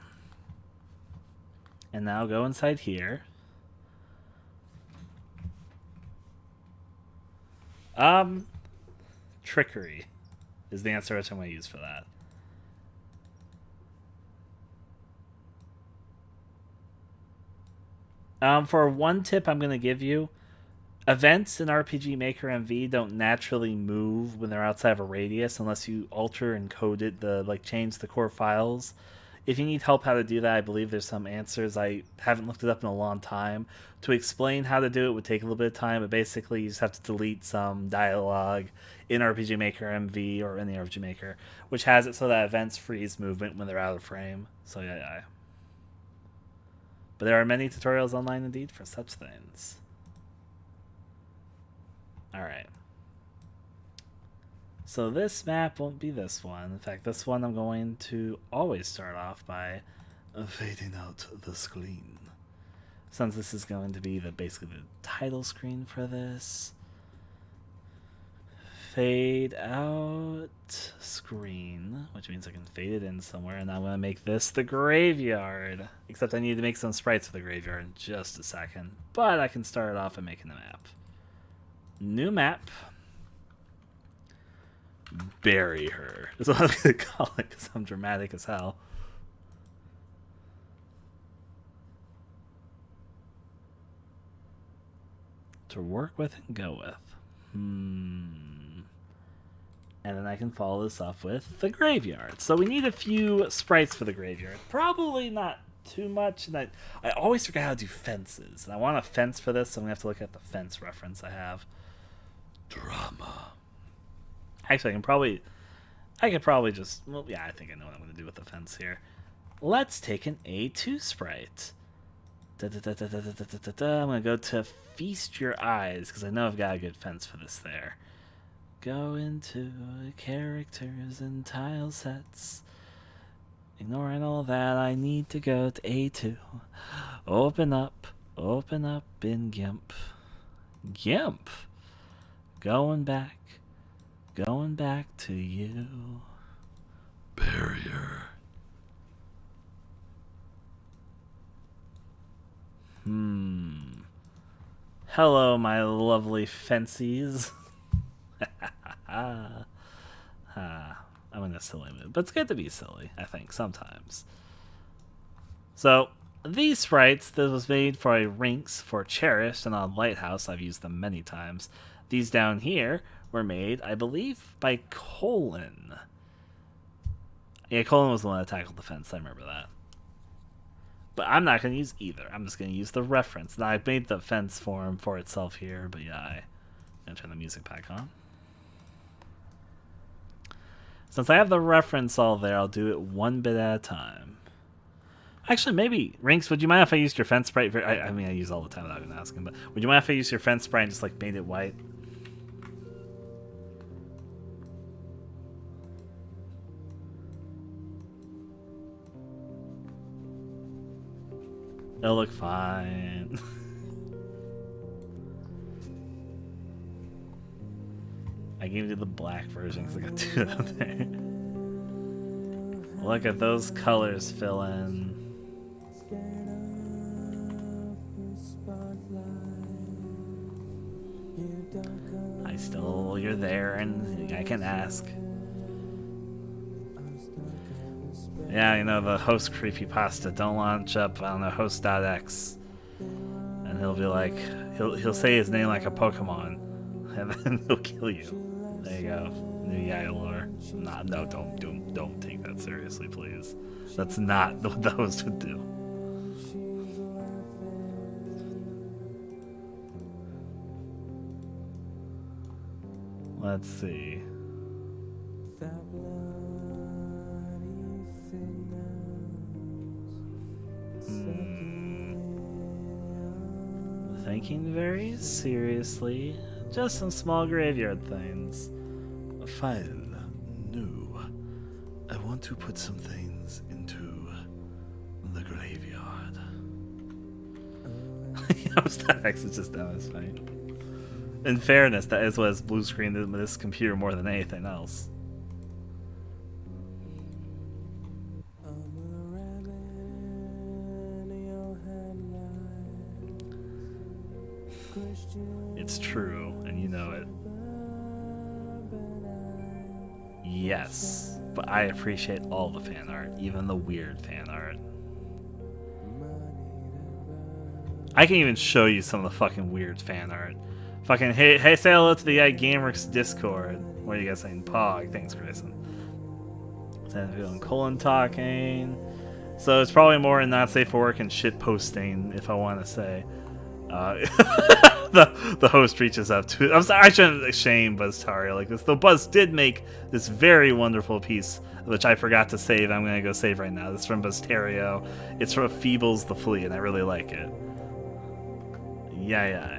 And now go inside here. Trickery is the answer which I'm going to use for that. For one tip I'm going to give you, events in RPG Maker MV don't naturally move when they're outside of a radius unless you alter and code it, change the core files. If you need help how to do that, I believe there's some answers. I haven't looked it up in a long time. To explain how to do it would take a little bit of time, but basically you just have to delete some dialogue in RPG Maker MV or in the RPG Maker, which has it so that events freeze movement when they're out of frame. So yeah. But there are many tutorials online indeed for such things. Alright. So this map won't be this one. In fact, this one I'm going to always start off by fading out the screen. Since this is going to be basically the title screen for this. Fade out screen, which means I can fade it in somewhere, and I'm going to make this the graveyard. Except I need to make some sprites for the graveyard in just a second. But I can start it off by making a map. New map. Bury her is what I'm going to call it because I'm dramatic as hell. To work with and go with. And then I can follow this up with the graveyard. So we need a few sprites for the graveyard. Probably not too much. And I always forget how to do fences. And I want a fence for this, so I'm going to have to look at the fence reference I have. Drama. Actually, I could probably just, well, yeah, I think I know what I'm going to do with the fence here. Let's take an A2 sprite. I'm going to go to Feast Your Eyes, because I know I've got a good fence for this there. Go into characters and tile sets. Ignoring all that, I need to go to A2. Open up in GIMP. GIMP. Going back to you. Barrier. Hello, my lovely fences. I'm in a silly mood, but it's good to be silly, I think, sometimes. So, these sprites, this was made for a Rinks for Cherished and on Lighthouse. I've used them many times. These down here were made, I believe, by Colin. Yeah, Colin was the one that tackled the fence. I remember that. But I'm not going to use either. I'm just going to use the reference. Now, I've made the fence form for itself here, but yeah, I'm going to turn the music back on. Since I have the reference all there, I'll do it one bit at a time. Actually, maybe, Rinks, would you mind if I used your fence sprite? I mean, I use all the time without even asking, but would you mind if I used your fence sprite and just, made it white? It'll look fine. I gave you the black version because I got two of them there. Look at those colors fill in. You're there, and I can ask. Yeah, you know, the host creepypasta. Don't launch up, I don't know, host.x. And he'll be like, he'll say his name like a Pokemon, and then he'll kill you. There you go. New Yaya lore. Nah, no, don't take that seriously, please. That's not what the host would do. Let's see. Thinking very seriously. Just some small graveyard things. Fine. No. I want to put some things into the graveyard. Aesthetics is just that was funny. In fairness, that is what has blue screened this computer more than anything else. It's true, and you know it. Yes, but I appreciate all the fan art, even the weird fan art. I can even show you some of the fucking weird fan art. Fucking, hey, say hello to the AestheticGamer Discord. What are you guys saying? Pog, thanks, Grayson. And colon talking. So it's probably more in not safe for work and shit posting, if I want to say. The host reaches out to. I'm sorry, I shouldn't shame BuzzTaria like this. Though Buzz did make this very wonderful piece, which I forgot to save. I'm gonna go save right now. This is from BuzzTario. It's from Feebles the Flea, and I really like it. Yeah.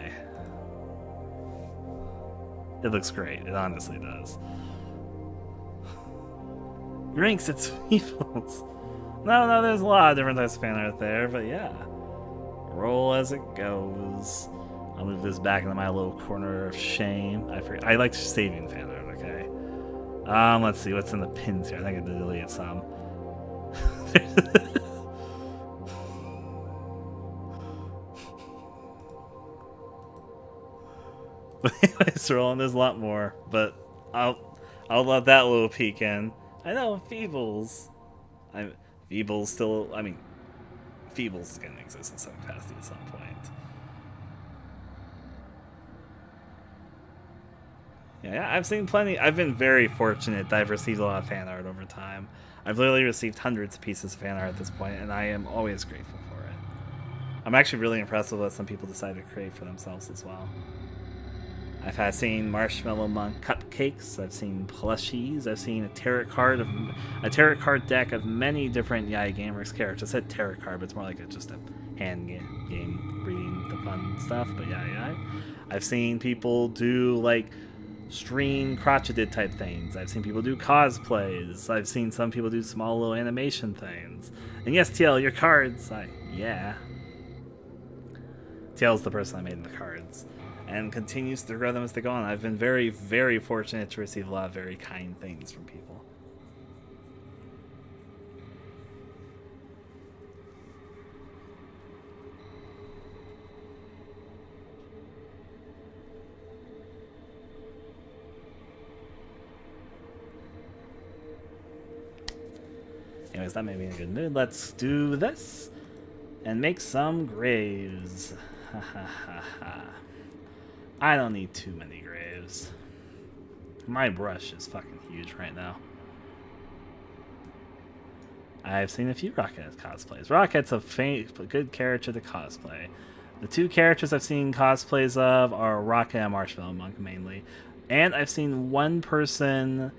It looks great. It honestly does. Rinks, it's Feebles. No, there's a lot of different types of fan art there, but yeah. Roll as it goes. I'll move this back into my little corner of shame. I like saving fan art, okay? Let's see what's in the pins here. I think I deleted some. But anyways, rolling, there's a lot more, but I'll let that little peek in. I know, Feebles. Feebles is gonna exist in some capacity at some point. Yeah, I've seen plenty. I've been very fortunate that I've received a lot of fan art over time. I've literally received hundreds of pieces of fan art at this point, and I am always grateful for it. I'm actually really impressed with what some people decide to create for themselves as well. I've seen Marshmallow Monk cupcakes. I've seen plushies. I've seen a tarot card deck of many different Yaya Gamers characters. I said tarot card, but it's more like just a hand game reading the fun stuff. But yeah. I've seen people do like stream crotcheted type things. I've seen people do cosplays. I've seen some people do small little animation things. And yes, TL, your cards. Yeah. TL's the person I made in the cards. And continues to grow them as they go on. I've been very, very fortunate to receive a lot of very kind things from people. Anyways, that made me in a good mood. Let's do this and make some graves. Ha ha ha ha. I don't need too many graves. My brush is fucking huge right now. I've seen a few Rocket cosplays. Rocket's a good character to cosplay. The two characters I've seen cosplays of are Rocket and Marshmallow Monk mainly. And I've seen one person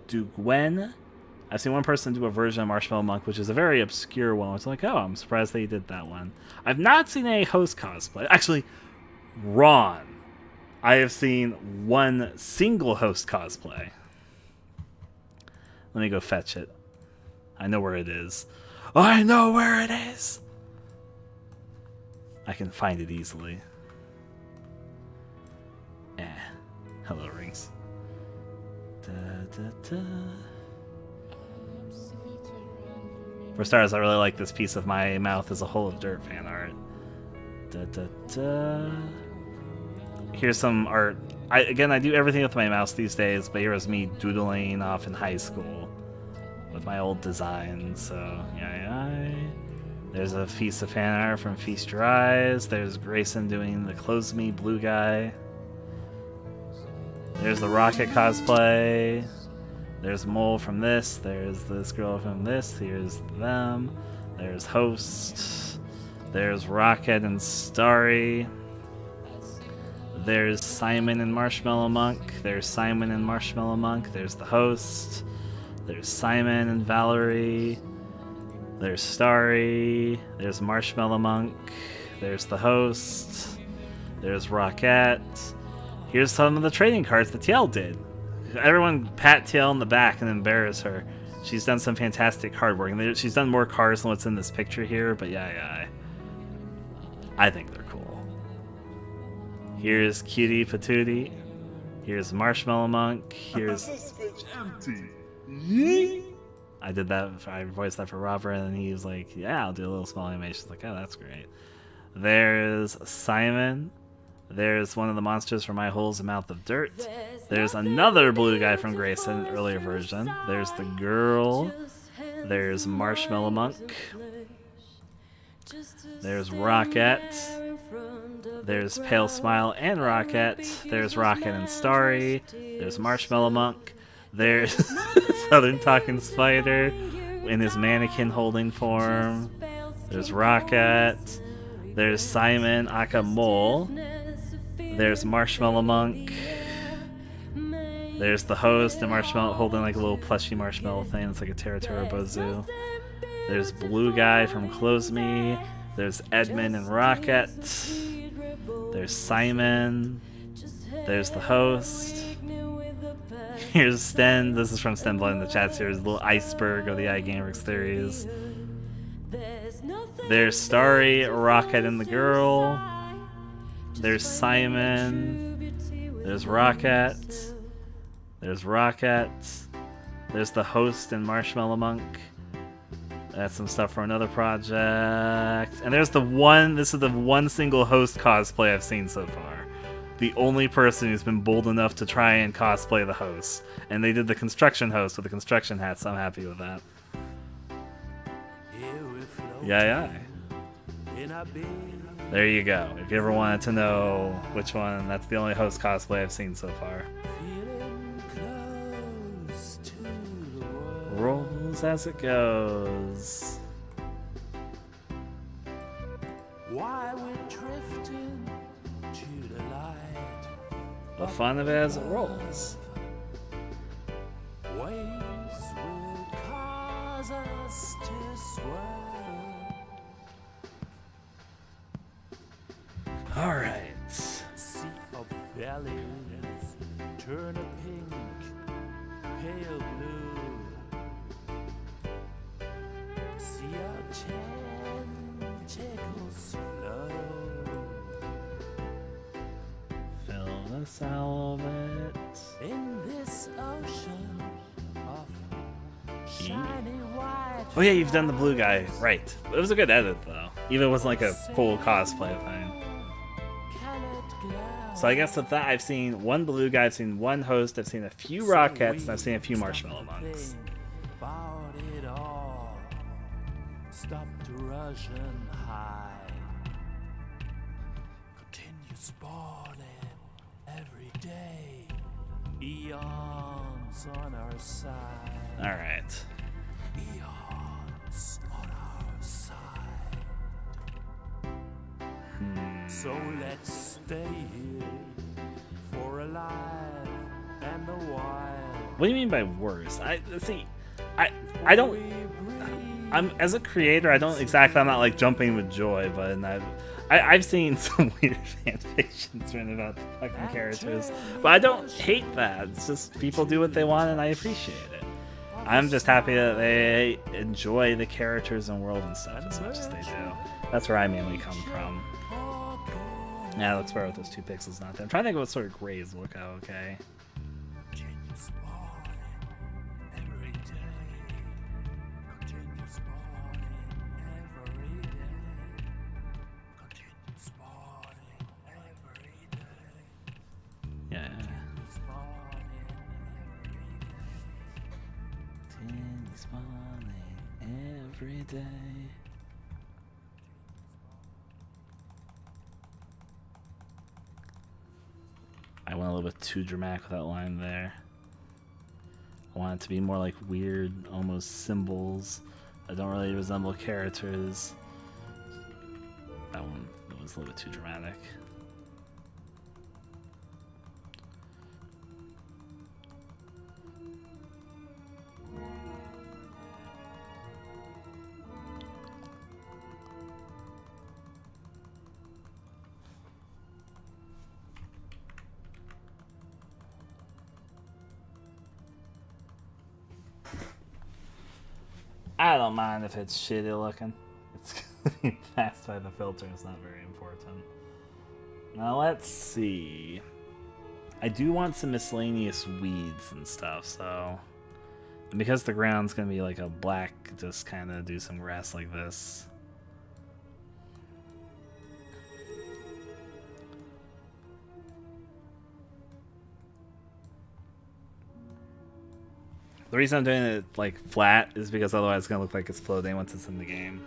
do Gwen. I've seen one person do a version of Marshmallow Monk, which is a very obscure one. It's like, oh, I'm surprised they did that one. I've not seen a host cosplay. Actually, Ron. I have seen one single host cosplay. Let me go fetch it. I know where it is. I know where it is! I can find it easily. Hello, Rings. For starters, I really like this piece of my mouth as a hole of dirt fan art. here's some art. Again, I do everything with my mouse these days, but here was me doodling off in high school with my old designs. So yeah. There's a Feast of fan art from Feast Your Eyes. There's Grayson doing the Close Me blue guy. There's the Rocket cosplay. There's Mole from this. There's this girl from this. Here's them. There's Host. There's Rocket and Starry. There's Simon and Marshmallow Monk. There's Simon and Marshmallow Monk. There's the Host. There's Simon and Valerie. There's Starry. There's Marshmallow Monk. There's the Host. There's Rocket. Here's some of the trading cards that TL did. Everyone pat TL in the back and embarrass her. She's done some fantastic card work. And she's done more cards than what's in this picture here, but yeah. I think they're cool. Here's Cutie Patootie. Here's Marshmallow Monk. Here's... This bitch empty. Yeet. I did that. I voiced that for Robert, and he was like, "Yeah, I'll do a little small animation." Like, "Oh, that's great." There's Simon. There's one of the monsters from My Hole's a Mouth of Dirt. There's another blue guy from Grayson, earlier version. There's the girl. There's Marshmallow Monk. There's Rocket. There's Pale Smile and Rocket. There's Rocket and Starry. There's Marshmallow Monk. There's Southern Talking Spider in his mannequin holding form. There's Rocket. There's Simon Aka Mole. There's Marshmallow Monk. There's the Host and Marshmallow holding like a little plushy marshmallow thing. It's like a Teratera Bozu. There's Blue Guy from Close Me. There's Edmund and Rocket. There's Simon. There's the Host. Here's Sten. This is from Sten Blood in the chat series. A little iceberg of the iGameworks theories. There's Starry, Rocket, and the girl. There's Simon. There's Rocket. There's Rocket. There's the Host and Marshmallow Monk. That's some stuff for another project. And there's the one. This is the one single Host cosplay I've seen so far. The only person who's been bold enough to try and cosplay the Host. And they did the construction Host with the construction hat, so I'm happy with that. Yeah. There you go. If you ever wanted to know which one, that's the only Host cosplay I've seen so far. Rolls as it goes. Why we're drifting to the light. The fun of it as it rolls. Waves will cause us to swell. Alright. Sea of bellies turn a pink, pale blue. See our tentacles flow. Fill the salvet. In this ocean of shiny white. Oh yeah, you've done the blue guy. Right. It was a good edit though. Even if it wasn't like a full cosplay thing. So I guess with that, I've seen one blue guy, I've seen one Host, I've seen a few Rockets, and I've seen a few Marshmallow Monks. About it all. Stop to rush and hide. Continue spawning every day. Eons on our side. Alright. Eons on our side. So let's stay here for a life and a while. What do you mean by worse? I don't. I'm as a creator, I don't exactly. I'm not like jumping with joy, but I've seen some weird fan fictions written about the fucking characters, but I don't hate that. It's just people do what they want, and I appreciate it. I'm just happy that they enjoy the characters and world and stuff as much as they do. That's where I mainly come from. Yeah, it looks better with those 2 pixels not there. I'm trying to think of what sort of grays look okay. Continue spawning every day. Continue spawning every day. Continue spawning every day. spawning every day. I went a little bit too dramatic with that line there. I want it to be more like weird, almost symbols that don't really resemble characters. That one was a little bit too dramatic. I don't mind if it's shitty looking. It's gonna be masked by the filter. It's not very important. Now let's see. I do want some miscellaneous weeds and stuff, so... And because the ground's gonna be like a black, just kind of do some grass like this. The reason I'm doing it like flat is because otherwise it's gonna look like it's floating once it's in the game.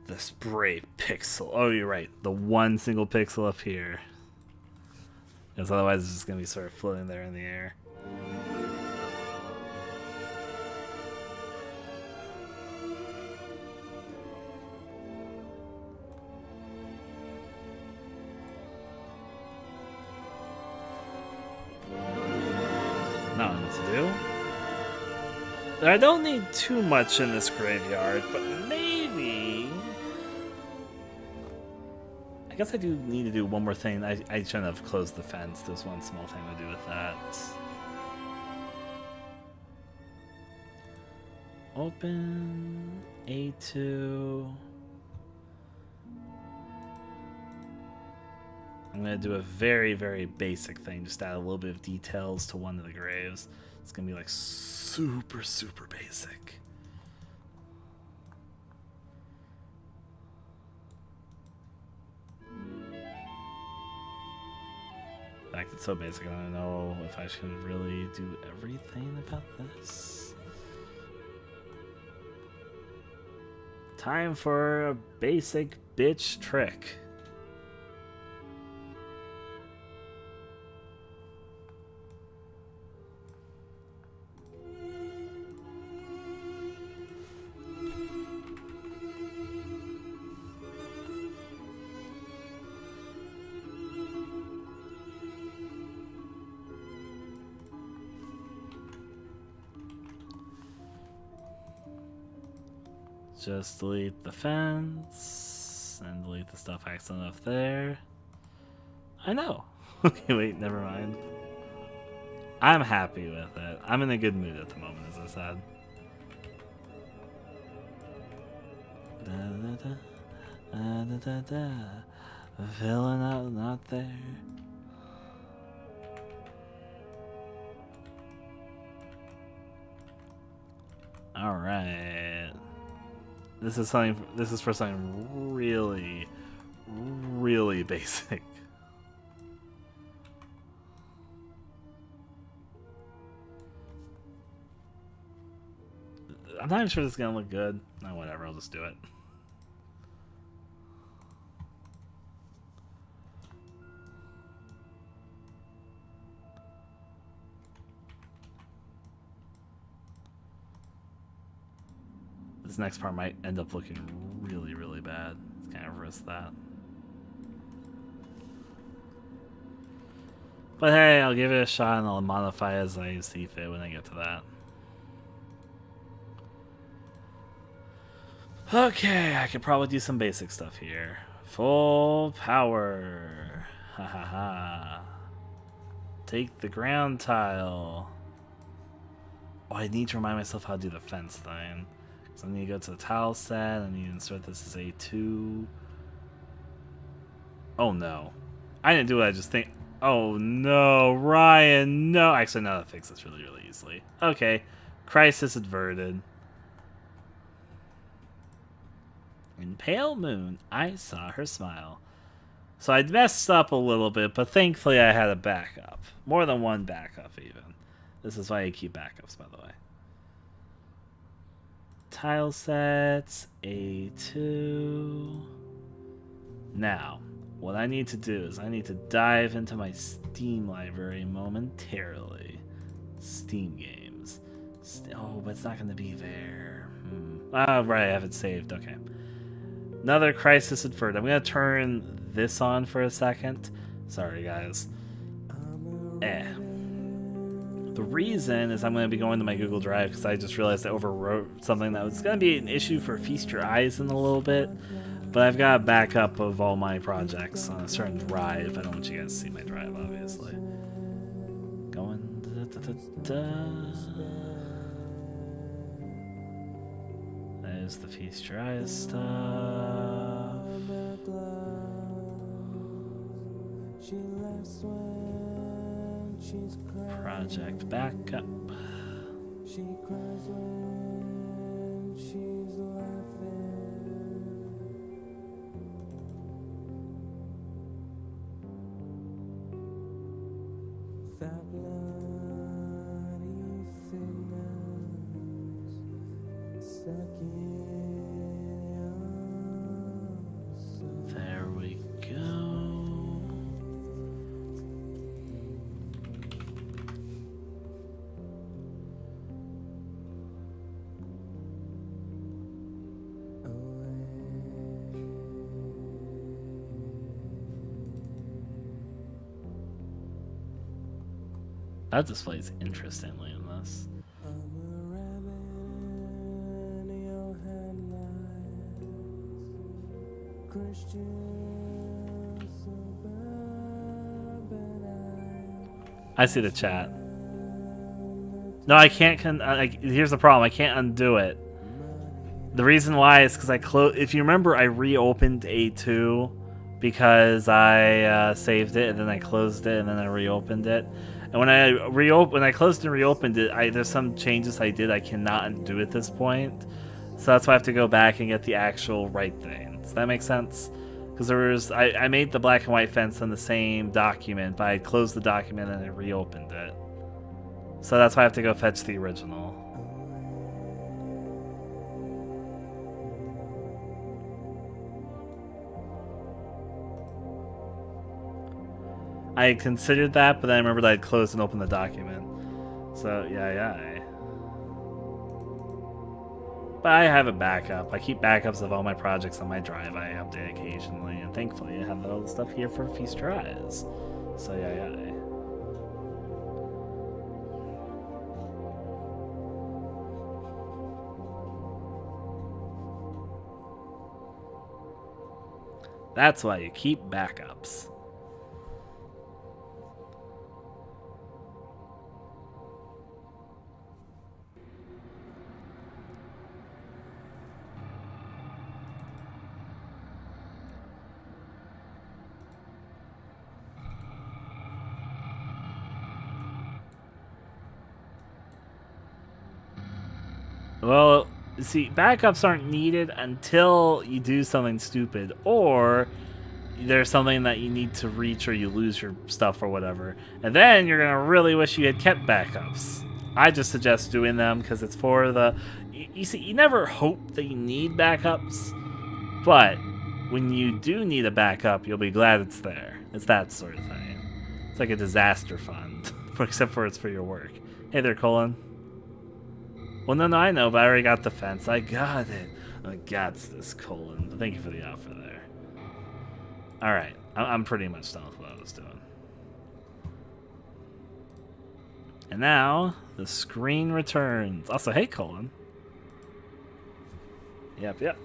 The spray pixel. Oh, you're right. The one single pixel up here. Because otherwise it's just gonna be sort of floating there in the air. Not what to do. I don't need too much in this graveyard, but maybe... I guess I do need to do one more thing. I shouldn't have closed the fence. There's one small thing to do with that. Open A2. I'm going to do a very, very basic thing. Just add a little bit of details to one of the graves. It's going to be like super, super basic. In fact, it's so basic I don't know if I should really do everything about this. Time for a basic bitch trick. Just delete the fence and delete the stuff I accidentally left there. I know. Okay, wait, never mind. I'm happy with it. I'm in a good mood at the moment, as I said. Da, da, da, da, da, da. Filling out, not there. All right. This is something. This is for something really, really basic. I'm not even sure this is gonna look good. No, whatever. I'll just do it. This next part might end up looking really, really bad. Let's kind of risk that. But hey, I'll give it a shot and I'll modify as I see fit when I get to that. Okay, I could probably do some basic stuff here. Full power. Ha ha ha. Take the ground tile. Oh, I need to remind myself how to do the fence thing. So I need to go to the tile set. I need to insert this as A2. Oh no. I didn't do it, I just think. Oh no, Ryan, no. Actually, no, that fixes this really, really easily. Okay. Crisis averted. In pale moon, I saw her smile. So I messed up a little bit, but thankfully I had a backup. More than one backup, even. This is why you keep backups, by the way. Tile sets, A2. Now, what I need to do is I need to dive into my Steam library momentarily. Steam games. Oh, but it's not going to be there. Oh, right, I have it saved. Okay. Another Crisis Inferred. I'm going to turn this on for a second. Sorry, guys. The reason is I'm going to be going to my Google Drive because I just realized I overwrote something that was going to be an issue for Feast Your Eyes in a little bit. But I've got a backup of all my projects on a certain drive. I don't want you guys to see my drive, obviously. Going. There's the Feast Your Eyes stuff. Project backup. She cries when she's laughing. That bloody fingers stuck in. There we go. That displays interestingly in this. I see the chat. No, I can't. Here's the problem. I can't undo it. The reason why is because I closed. If you remember, I reopened A2 because I saved it and then I closed it and then I reopened it. And when I closed and reopened it, there's some changes I did I cannot undo at this point. So that's why I have to go back and get the actual right thing. Does that make sense? Because I made the black and white fence on the same document, but I closed the document and I reopened it. So that's why I have to go fetch the original. I had considered that, but then I remembered I had closed and opened the document. So, yeah. But I have a backup. I keep backups of all my projects on my drive. I update occasionally, and thankfully I have all the stuff here for Feast Your Eyes. So, yeah. That's why you keep backups. Well, see, backups aren't needed until you do something stupid, or there's something that you need to reach, or you lose your stuff or whatever. And then you're going to really wish you had kept backups. I just suggest doing them because it's for the... You see, you never hope that you need backups, but when you do need a backup, you'll be glad it's there. It's that sort of thing. It's like a disaster fund, except for it's for your work. Hey there, Colin. Well, no, I know, but I already got the fence. I got it. I got this, Colin. Thank you for the offer there. Alright, I'm pretty much done with what I was doing. And now, the screen returns. Also, hey, Colin. Yep.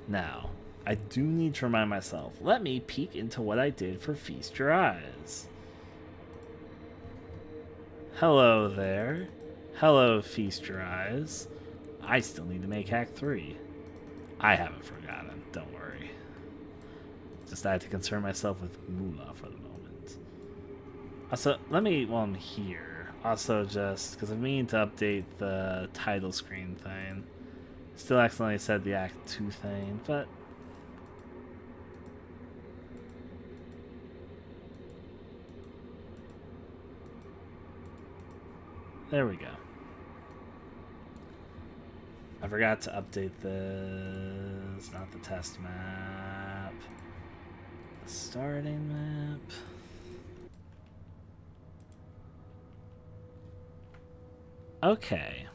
Now, I do need to remind myself. Let me peek into what I did for Feast Your Eyes. Hello there. Hello, Feast Your Eyes. I still need to make Hack 3. I haven't forgotten, don't worry. Just I had to concern myself with Moolah for the moment. Also, while I'm here, also just, because I'm meaning to update the title screen thing. Still accidentally said the Act 2 thing, but... There we go. I forgot to update this. Not the test map. The starting map. Okay.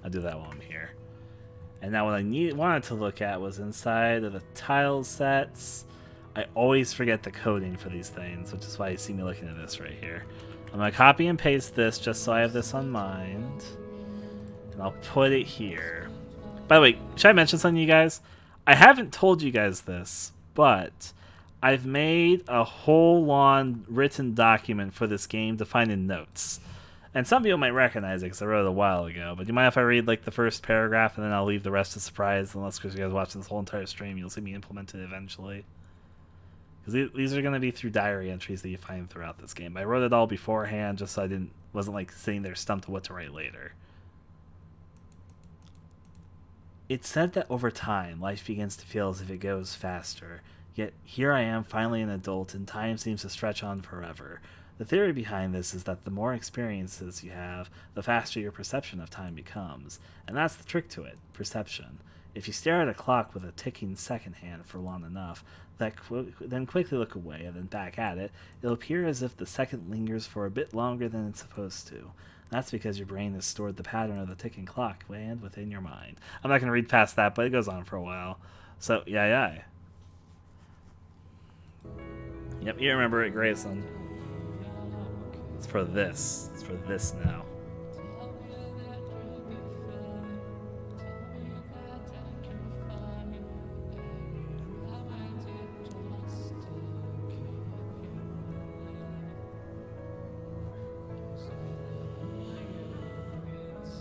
I'll do that while I'm here. And now what I wanted to look at was inside of the tile sets. I always forget the coding for these things, which is why you see me looking at this right here. I'm going to copy and paste this just so I have this on mind. And I'll put it here. By the way, should I mention something to you guys? I haven't told you guys this, but I've made a whole-on written document for this game to find in notes. And some people might recognize it because I wrote it a while ago. But do you mind if I read like the first paragraph and then I'll leave the rest to surprise? Unless because you guys watching this whole entire stream, you'll see me implement it eventually. Because these are going to be through diary entries that you find throughout this game. I wrote it all beforehand just so I wasn't like sitting there stumped to what to write later. It's said that over time, life begins to feel as if it goes faster. Yet here I am, finally an adult, and time seems to stretch on forever. The theory behind this is that the more experiences you have, the faster your perception of time becomes. And that's the trick to it, perception. If you stare at a clock with a ticking second hand for long enough, then quickly look away and then back at it, it'll appear as if the second lingers for a bit longer than it's supposed to. That's because your brain has stored the pattern of the ticking clock and within your mind. I'm not going to read past that, but it goes on for a while. So, yeah. Yep, you remember it, Grayson. It's for this. It's for this now.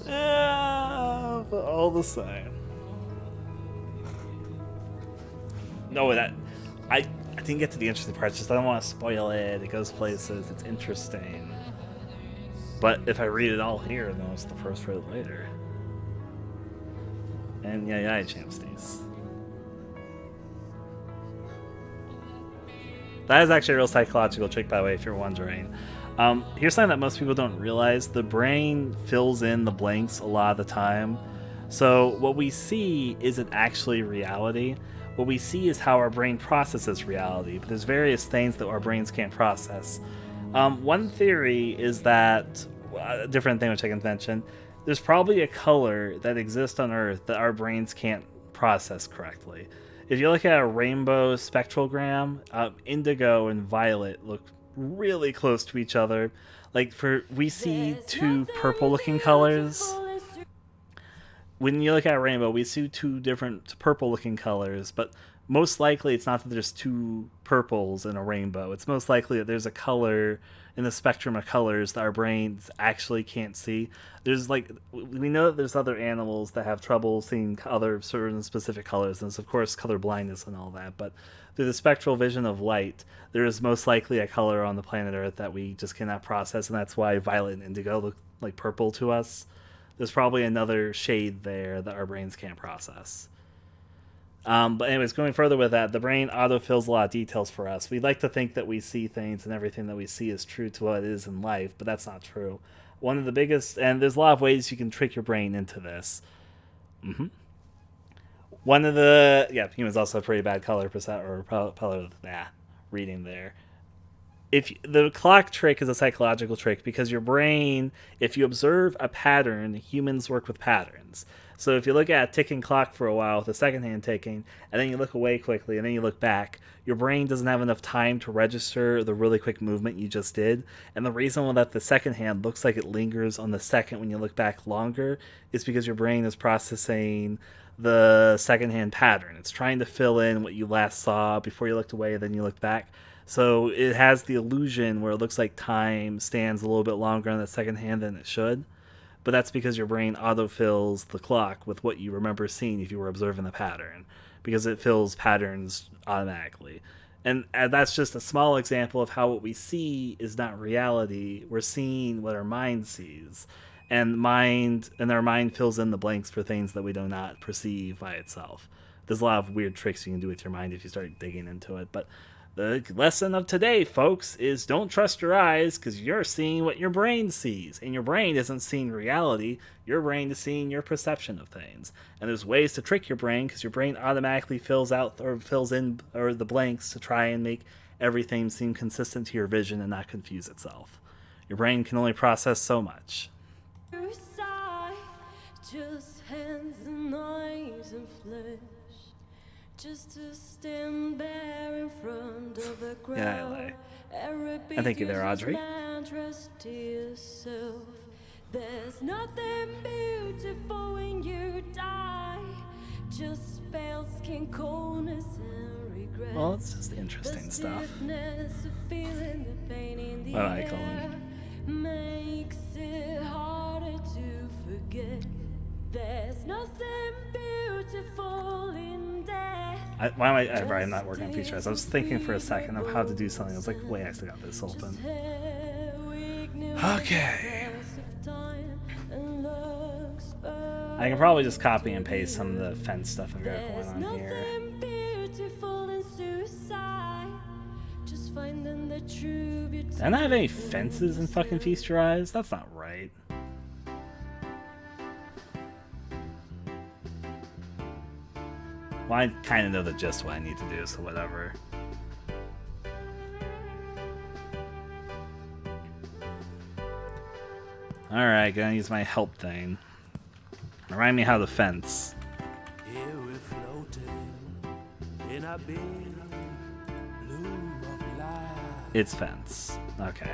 Yeah, but all the same. No, that I didn't get to the interesting parts. Just I don't want to spoil it. It goes places. It's interesting. But if I read it all here, then it's the first word later. And yeah, champsties. That is actually a real psychological trick, by the way, if you're wondering. Here's something that most people don't realize. The brain fills in the blanks a lot of the time. So what we see isn't actually reality. What we see is how our brain processes reality. But there's various things that our brains can't process. One theory is that, a different thing which I can mention, there's probably a color that exists on Earth that our brains can't process correctly. If you look at a rainbow spectrogram, indigo and violet look really close to each other. Like we see two purple-looking colors. When you look at a rainbow, we see two different purple-looking colors, but most likely it's not that there's two purples in a rainbow. It's most likely that there's a color in the spectrum of colors that our brains actually can't see. There's we know that there's other animals that have trouble seeing other certain specific colors, and it's of course color blindness and all that, but through the spectral vision of light, there is most likely a color on the planet Earth that we just cannot process, and that's why violet and indigo look like purple to us. There's probably another shade there that our brains can't process. But anyways, going further with that, the brain autofills a lot of details for us. We like to think that we see things and everything that we see is true to what it is in life, but that's not true. One of the biggest, and there's a lot of ways you can trick your brain into this. One of the, human's also a pretty bad color percent, or color, reading there. If the clock trick is a psychological trick because your brain, if you observe a pattern, humans work with patterns. So if you look at a ticking clock for a while with a second hand ticking, and then you look away quickly, and then you look back, your brain doesn't have enough time to register the really quick movement you just did. And the reason that the second hand looks like it lingers on the second when you look back longer is because your brain is processing the second hand pattern. It's trying to fill in what you last saw before you looked away, and then you look back. So it has the illusion where it looks like time stands a little bit longer on the second hand than it should. But that's because your brain autofills the clock with what you remember seeing if you were observing the pattern, because it fills patterns automatically. And that's just a small example of how what we see is not reality. We're seeing what our mind sees. And our mind fills in the blanks for things that we do not perceive by itself. There's a lot of weird tricks you can do with your mind if you start digging into it. But The lesson of today, folks, is don't trust your eyes because you're seeing what your brain sees. And your brain isn't seeing reality. Your brain is seeing your perception of things. And there's ways to trick your brain because your brain automatically fills out or fills in or the blanks to try and make everything seem consistent to your vision and not confuse itself. Your brain can only process so much. Side, just hands and eyes and flesh. Just to stand there in front of a crowd. I thank you there, Audrey. There's nothing beautiful when you die. Just pale skin, coldness, and regret. Well, it's just interesting stuff. What I call it. Makes it harder to forget. There's nothing beautiful in death. Why am I writing that working on features? I was thinking for a second of how to do something. I was like, wait, I still got this open. Okay. I can probably just copy and paste some of the fence stuff I've got going on here. Did I not have any fences in fucking Feast Your Eyes? That's not right. Well, I kind of know the gist of what I need to do, so whatever. Alright, gonna use my help thing. Remind me how to fence. Here we're floating in a big bloom of light. It's fence. Okay.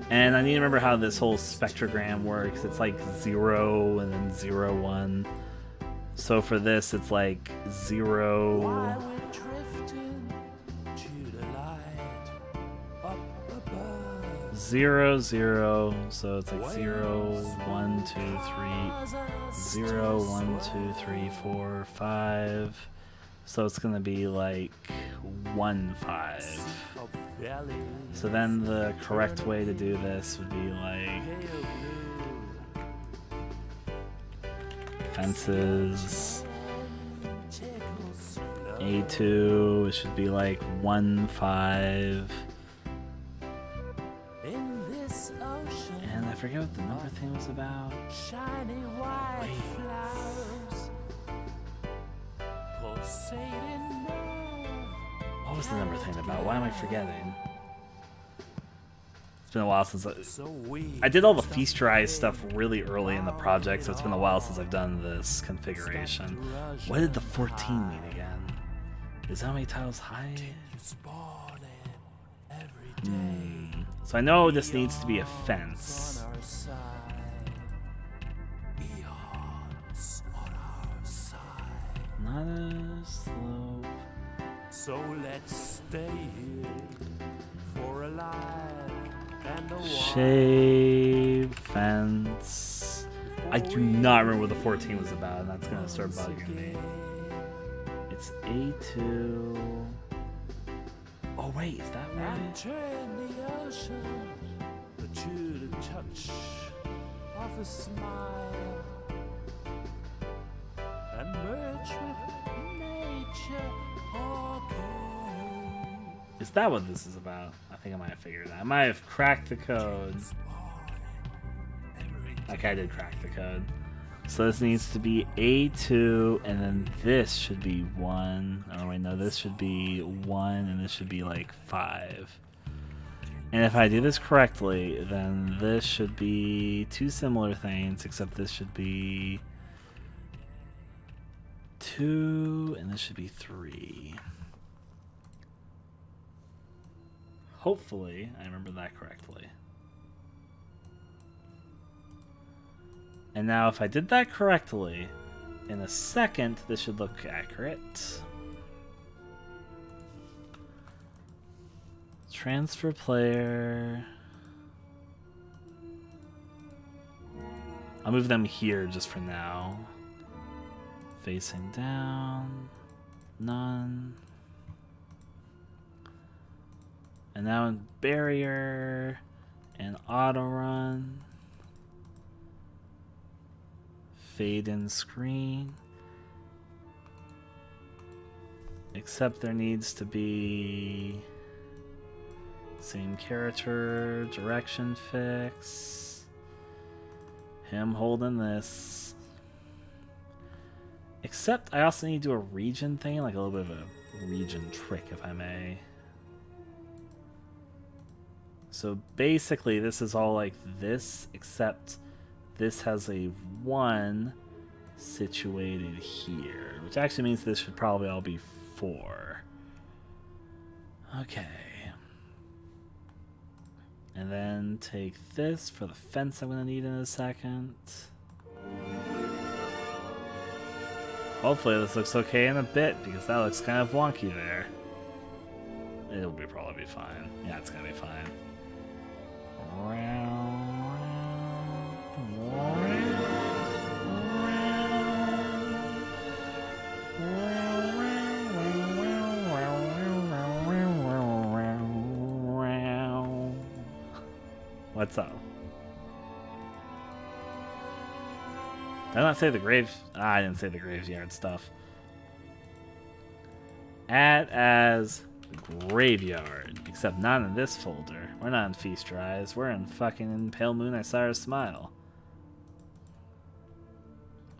And I need to remember how this whole spectrogram works. It's like 0 and then 0, 1. So for this, it's like 0. While we're drifting to the light up above. 0, 0. So it's like 0, 1, 2, 3. 0, 1, 2, 3, 4, 5. So it's gonna be like 1, 5. So then the correct way to do this would be like fences. A2, it should be like 1, 5. And I forget what the number thing was about. What was the number thing about? Why am I forgetting? It's been a while since I did all the Feast Your Eyes stuff really early in the project, so it's been a while since I've done this configuration. What did the 14 mean again? Is how many tiles high? So I know this needs to be a fence. Not a slope. So let's stay here for a life and a while. Shade fence. I do not remember what the 14 was about, and that's gonna start bugging me. It's A2. Oh wait, is that right? Turn the ocean to the touch of a smile and merge with nature. Is that what this is about? I think I might have figured it out. I might have cracked the code. Okay, I did crack the code. So this needs to be A2, and then this should be 1. Oh wait, no, this should be 1, and this should be like 5. And if I do this correctly, then this should be 2 similar things, except this should be 2, and this should be 3. Hopefully, I remember that correctly. And now if I did that correctly, in a second, this should look accurate. Transfer player. I'll move them here just for now. Facing down. None. And now in barrier and auto run. Fade in screen. Except there needs to be same character, direction fix, him holding this. Except I also need to do a region thing, like a little bit of a region trick, if I may. So basically this is all like this, except this has a 1 situated here, which actually means this should probably all be 4. Okay. And then take this for the fence I'm going to need in a second. Hopefully this looks okay in a bit, because that looks kind of wonky there. It'll probably be fine. Yeah, it's going to be fine. What's up? Did I not say the graves? I didn't say the graveyard stuff. Add as graveyard, except not in this folder. We're not in Feast Rise. We're in fucking Pale Moon I Saw Her Smile.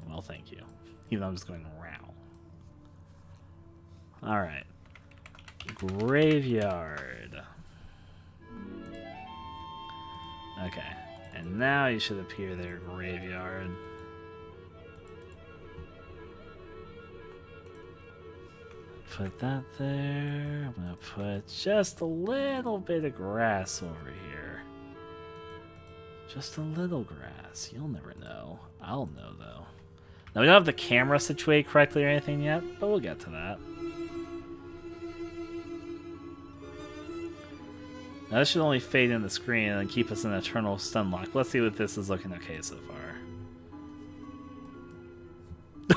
Well, thank you. Even though I'm just going round. Alright. Graveyard. Okay. And now you should appear there, graveyard. Put that there. I'm gonna put just a little bit of grass over here. Just a little grass. You'll never know. I'll know though. Now we don't have the camera situated correctly or anything yet, but we'll get to that. Now this should only fade in the screen and keep us in eternal stun lock. Let's see what this is looking okay so far.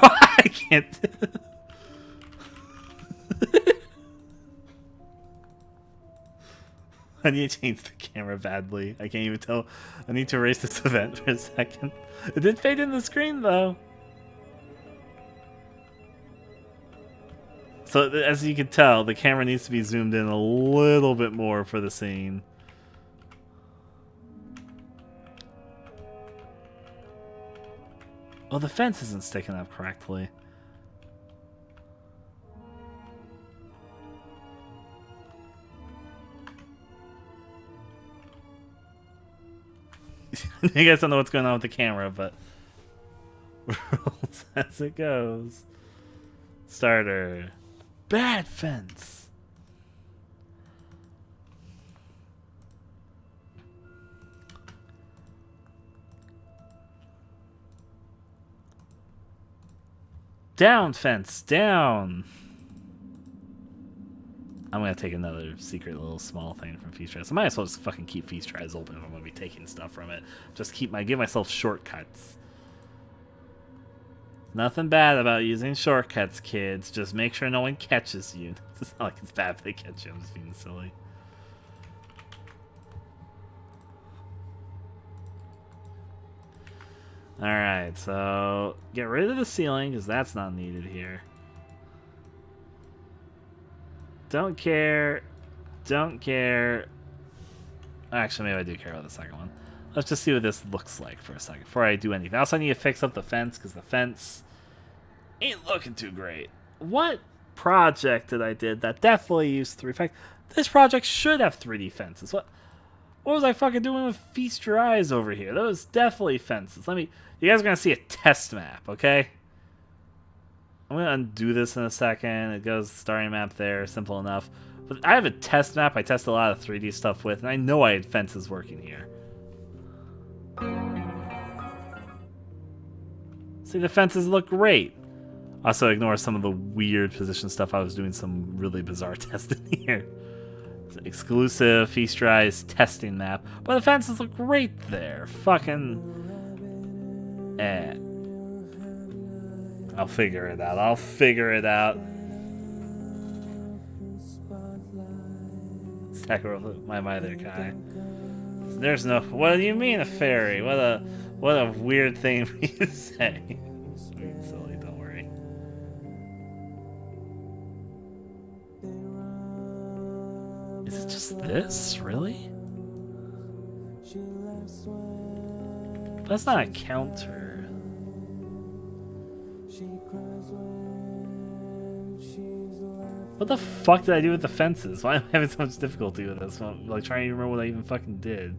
I can't. I need to change the camera badly. I can't even tell. I need to erase this event for a second. It did fade in the screen though. So as you can tell, the camera needs to be zoomed in a little bit more for the scene. Oh, the fence isn't sticking up correctly. You guys don't know what's going on with the camera, but rolls as it goes. Starter. Bad fence. Down fence, down. I'm gonna take another secret little small thing from Feast Rise. I might as well just fucking keep Feast Rise open if I'm gonna be taking stuff from it. Just give myself shortcuts. Nothing bad about using shortcuts, kids. Just make sure no one catches you. It's not like it's bad if they catch you. I'm just being silly. Alright, so get rid of the ceiling because that's not needed here. Don't care. Don't care. Actually, maybe I do care about the second one. Let's just see what this looks like for a second before I do anything. Also, I need to fix up the fence because the fence ain't looking too great. What project did I did that definitely used 3D effects? This project should have 3D fences. What was I fucking doing with Feast Your Eyes over here? Those definitely fences. You guys are gonna see a test map, okay? I'm gonna undo this in a second. It goes starting map there, simple enough. But I have a test map I test a lot of 3D stuff with, and I know I had fences working here. See, the fences look great. Also, ignore some of the weird position stuff. I was doing some really bizarre testing here. It's an exclusive Feast Rise testing map. But the fences look great there. Fucking... I'll figure it out. I'll figure it out. Sacrifice my there, Kai. There's no... What do you mean a fairy? What a weird thing for you to say. Sweet, silly, don't worry. Is it just this? Really? That's not a counter. What the fuck did I do with the fences? Why am I having so much difficulty with this? I'm like trying to remember what I even fucking did.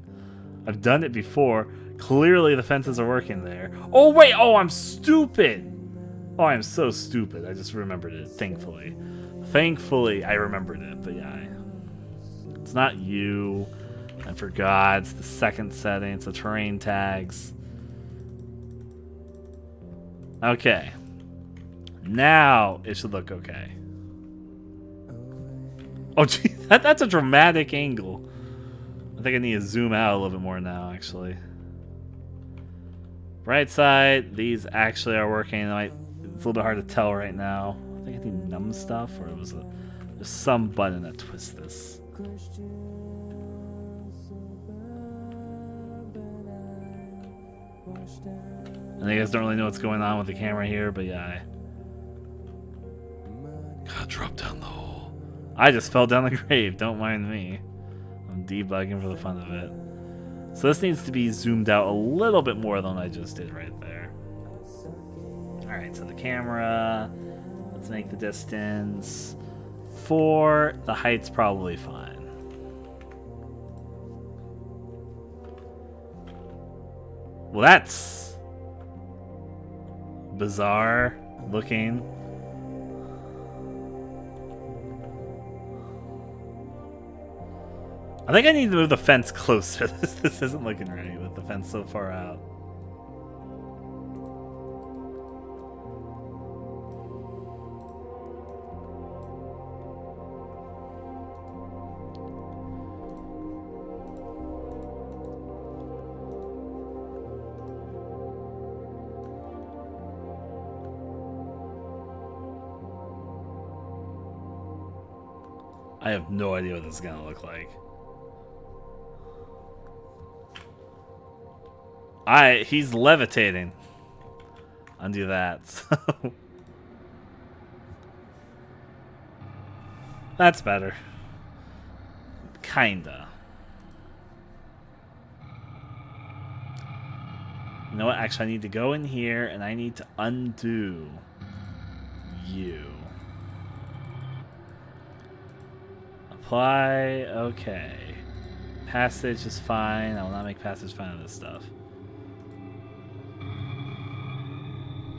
I've done it before. Clearly the fences are working there. Oh wait, oh I'm stupid! Oh, I'm so stupid. I just remembered it, thankfully. Thankfully, I remembered it, but yeah. It's not you. I forgot. It's the second setting. It's the terrain tags. Okay. Now it should look okay. Oh, gee, that's a dramatic angle. I think I need to zoom out a little bit more now, actually. Right side, these actually are working. It's a little bit hard to tell right now. I think I need numb stuff, or there's some button that twists this. And you guys don't really know what's going on with the camera here, but yeah. God, drop down the hole. I just fell down the grave, don't mind me. I'm debugging for the fun of it. So this needs to be zoomed out a little bit more than I just did right there. Alright, so the camera, let's make the distance 4, the height's probably fine. Well, that's bizarre looking. I think I need to move the fence closer. This isn't looking right with the fence so far out. I have no idea what this is gonna look like. He's levitating. Undo that. So. That's better. Kinda. You know what? Actually, I need to go in here and I need to undo you. Apply. Okay. Passage is fine. I will not make passage fine on this stuff.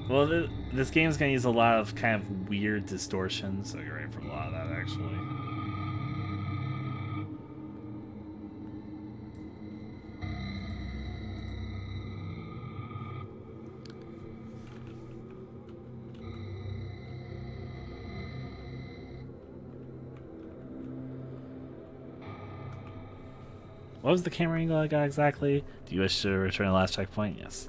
Well, this game's going to use a lot of kind of weird distortions, so you're ready for a lot of that, actually. What was the camera angle I got exactly? Do you wish to return to the last checkpoint? Yes.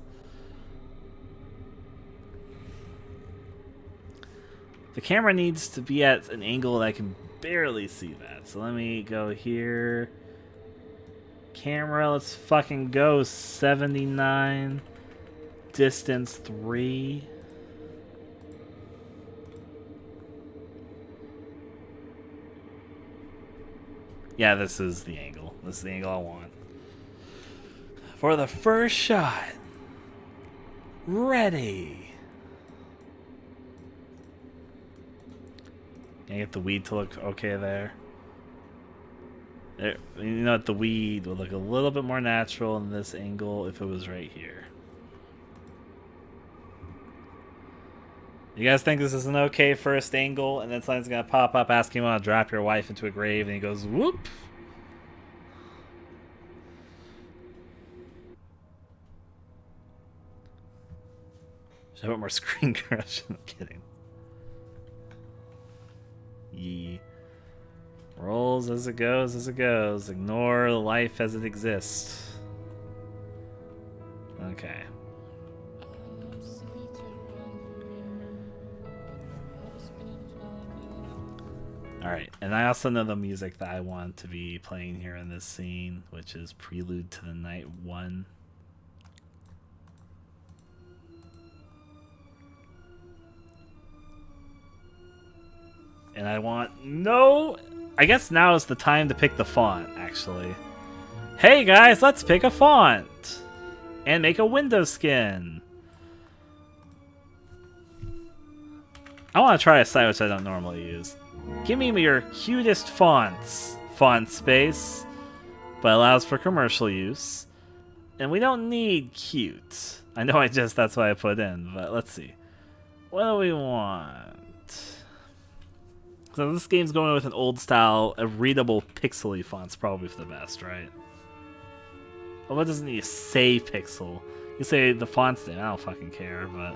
The camera needs to be at an angle that I can barely see that. So let me go here. Camera, let's fucking go. 79. Distance 3. Yeah, this is the angle. This is the angle I want. For the first shot. Ready. Can I get the weed to look okay there? You know what? The weed would look a little bit more natural in this angle if it was right here. You guys think this is an okay first angle? And then something's going to pop up asking you want to drop your wife into a grave, and he goes, whoop! Should I put more screen correction? I'm kidding. Ye rolls as it goes, as it goes. Ignore life as it exists. Okay. Alright, and I also know the music that I want to be playing here in this scene, which is Prelude to the Night 1. And I want no I guess now is the time to pick the font, actually. Hey guys, let's pick a font! And make a window skin. I want to try a site which I don't normally use. Give me your cutest fonts. Font space. But allows for commercial use. And we don't need cute. I know that's what I put in, but let's see. What do we want? So this game's going with an old style, a readable pixely font's probably for the best, right? Well, what doesn't you say pixel? You say the font's name, I don't fucking care, but...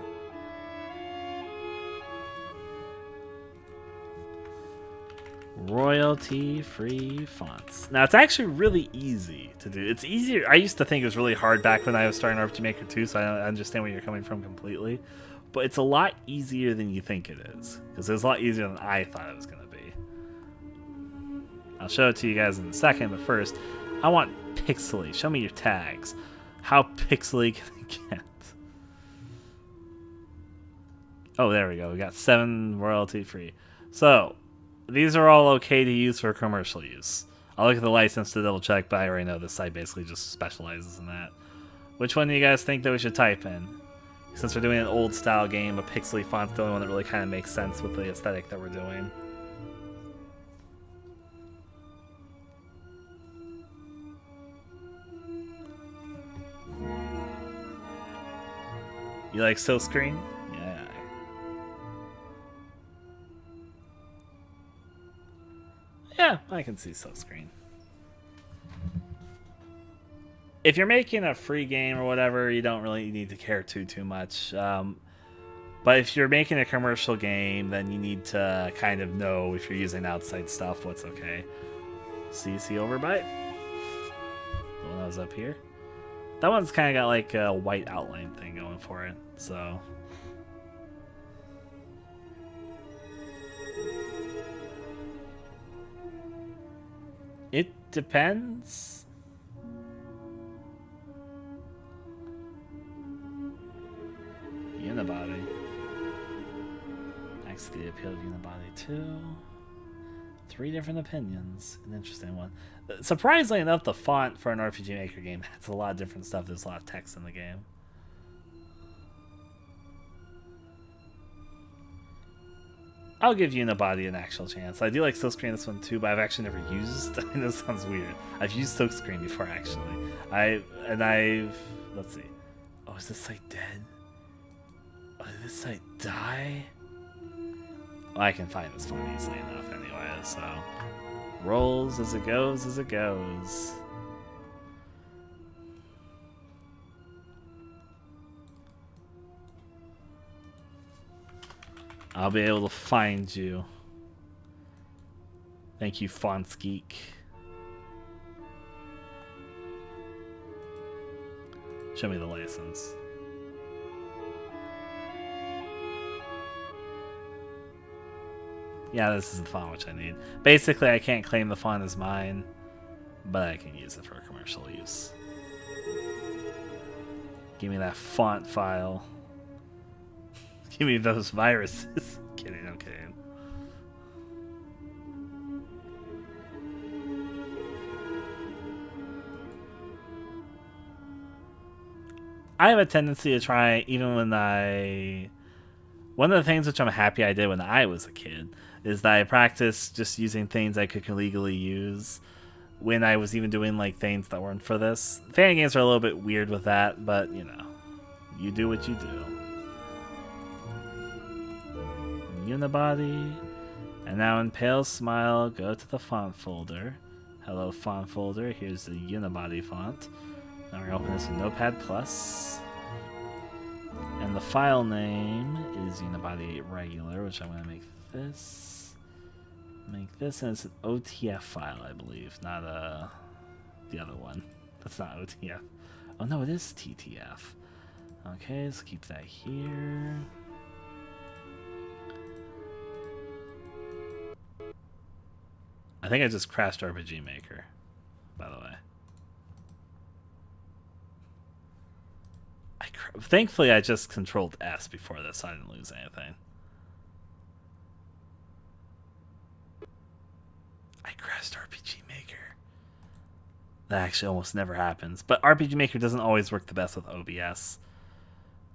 Royalty-free fonts. Now, it's actually really easy to do. It's easier. I used to think it was really hard back when I was starting RPG Maker 2, so I understand where you're coming from completely. But it's a lot easier than you think it is. Because it was a lot easier than I thought it was going to be. I'll show it to you guys in a second, but first, I want pixely. Show me your tags. How pixely can I get? Oh, there we go. We got 7 royalty-free. So... these are all okay to use for commercial use. I'll look at the license to double check, but I already know this site basically just specializes in that. Which one do you guys think that we should type in? Since we're doing an old style game, a pixely font's the only one that really kind of makes sense with the aesthetic that we're doing. You like silkscreen? Yeah. Yeah, I can see silkscreen. If you're making a free game or whatever, you don't really need to care too much. But if you're making a commercial game, then you need to kind of know if you're using outside stuff, what's okay. CC overbite. The one that was up here. That one's kind of got like a white outline thing going for it, so... it depends. Unibody. Next, the appeal of Unibody 2. 3 different opinions. An interesting one. Surprisingly enough, the font for an RPG Maker game has a lot of different stuff. There's a lot of text in the game. I'll give Unibody an actual chance. I do like Silkscreen this one too, but I've actually never used... I know this sounds weird. I've used Silkscreen before, actually. Let's see. Oh, is this site dead? Oh, did this site die? Well, I can find this one easily enough anyway, so... rolls as it goes, as it goes. I'll be able to find you. Thank you, Fonts Geek. Show me the license. Yeah, this is the font which I need. Basically, I can't claim the font as mine, but I can use it for commercial use. Give me that font file. Give me those viruses. Kidding, I'm kidding. I have a tendency to try, even when one of the things which I'm happy I did when I was a kid is that I practiced just using things I could legally use when I was even doing like things that weren't for this. Fan games are a little bit weird with that, but you know, you do what you do. Unibody, and now in Pale Smile, go to the font folder. Hello, font folder. Here's the Unibody font. Now we're gonna open this in Notepad+. And the file name is Unibody regular, which I'm gonna make this. Make this, and it's an OTF file, I believe, not the other one. That's not OTF. Oh no, it is TTF. Okay, let's keep that here. I think I just crashed RPG Maker, by the way. Thankfully, I just controlled S before this, so I didn't lose anything. I crashed RPG Maker. That actually almost never happens. But RPG Maker doesn't always work the best with OBS.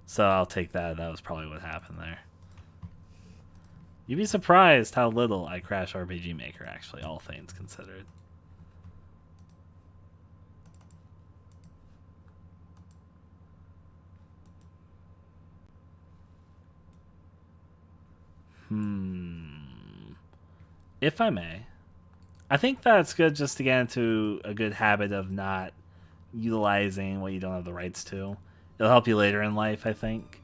So I'll take that. That was probably what happened there. You'd be surprised how little I crash RPG Maker, actually, all things considered. If I may, I think that's good just to get into a good habit of not utilizing what you don't have the rights to. It'll help you later in life, I think.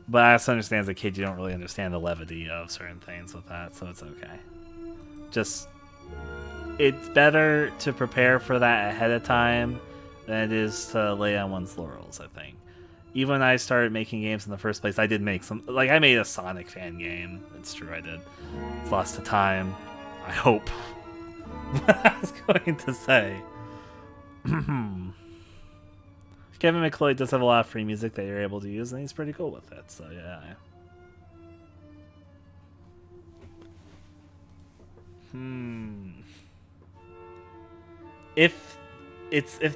But I also understand as a kid you don't really understand the levity of certain things with that, so it's okay. Just, it's better to prepare for that ahead of time than it is to lay on one's laurels, I think. Even when I started making games in the first place, I did make some, like I made a Sonic fan game. It's true, I did. It's lost to time, I hope. What I was going to say. Kevin McCloy does have a lot of free music that you're able to use, and he's pretty cool with it, so yeah.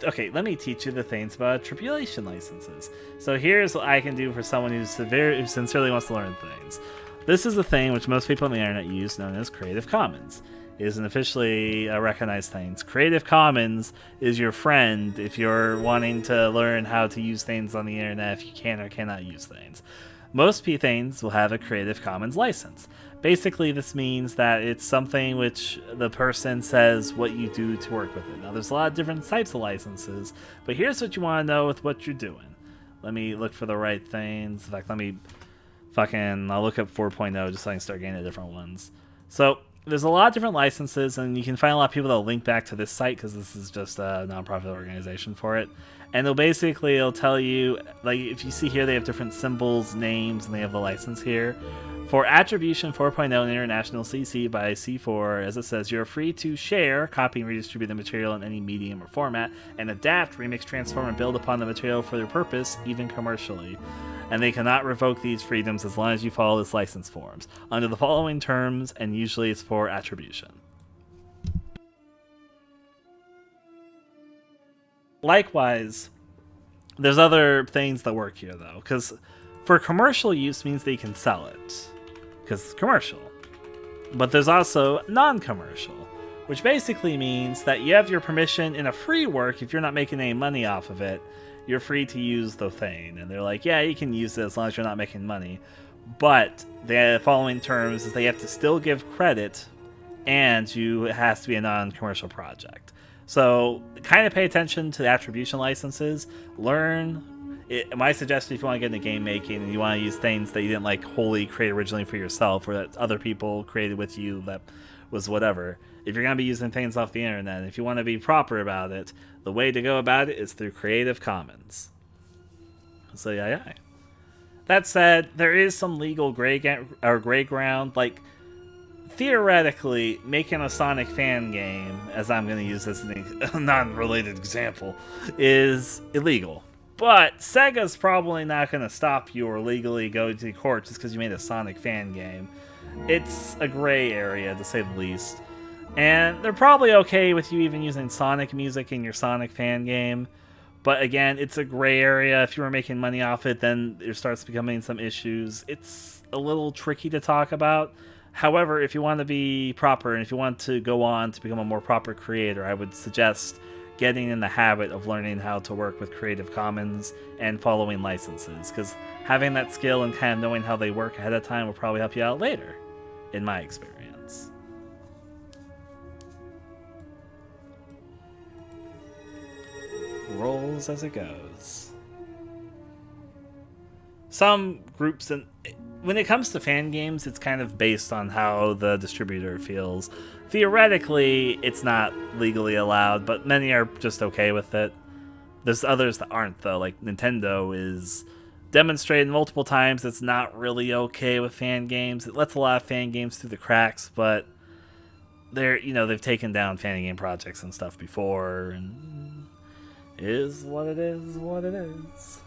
Okay, let me teach you the things about tribulation licenses. So here's what I can do for someone who sincerely wants to learn things. This is a thing which most people on the internet use, known as Creative Commons. It isn't officially a recognized thing. Creative Commons is your friend if you're wanting to learn how to use things on the internet, if you can or cannot use things. Most things will have a Creative Commons license. Basically, this means that it's something which the person says what you do to work with it. Now, there's a lot of different types of licenses, but here's what you want to know with what you're doing. Let me look for the right things. In fact, I'll look up 4.0 just so I can start getting the different ones. So, there's a lot of different licenses, and you can find a lot of people that will link back to this site because this is just a nonprofit organization for it. And it'll tell you, like, if you see here, they have different symbols, names, and they have the license here. For Attribution 4.0 International CC by C4, as it says, you're free to share, copy, and redistribute the material in any medium or format, and adapt, remix, transform, and build upon the material for their purpose, even commercially. And they cannot revoke these freedoms as long as you follow this license forms, under the following terms, and usually it's for attribution. Likewise, there's other things that work here, though, because for commercial use means that you can sell it, because it's commercial. But there's also non-commercial, which basically means that you have your permission in a free work. If you're not making any money off of it, you're free to use the thing. And they're like, yeah, you can use it as long as you're not making money. But the following terms is they have to still give credit, and it has to be a non-commercial project. So kind of pay attention to the attribution licenses. My suggestion, if you want to get into game making and you want to use things that you didn't like wholly create originally for yourself, or that other people created with you that was whatever, if you're going to be using things off the internet, and if you want to be proper about it, the way to go about it is through Creative Commons. So yeah. That said, there is some legal gray ground. Like, theoretically, making a Sonic fan game, as I'm going to use this as a non-related example, is illegal. But Sega's probably not going to stop you or legally go to court just because you made a Sonic fan game. It's a gray area, to say the least. And they're probably okay with you even using Sonic music in your Sonic fan game. But again, it's a gray area. If you were making money off it, then there starts becoming some issues. It's a little tricky to talk about. However, if you want to be proper and if you want to go on to become a more proper creator, I would suggest getting in the habit of learning how to work with Creative Commons and following licenses, because having that skill and kind of knowing how they work ahead of time will probably help you out later, in my experience. Rolls as it goes. Some groups, and when it comes to fan games, it's kind of based on how the distributor feels. Theoretically, it's not legally allowed, but many are just okay with it. There's others that aren't, though. Like Nintendo is demonstrated multiple times it's not really okay with fan games. It lets a lot of fan games through the cracks, but they've taken down fan game projects and stuff before, and it is what it is, what it is.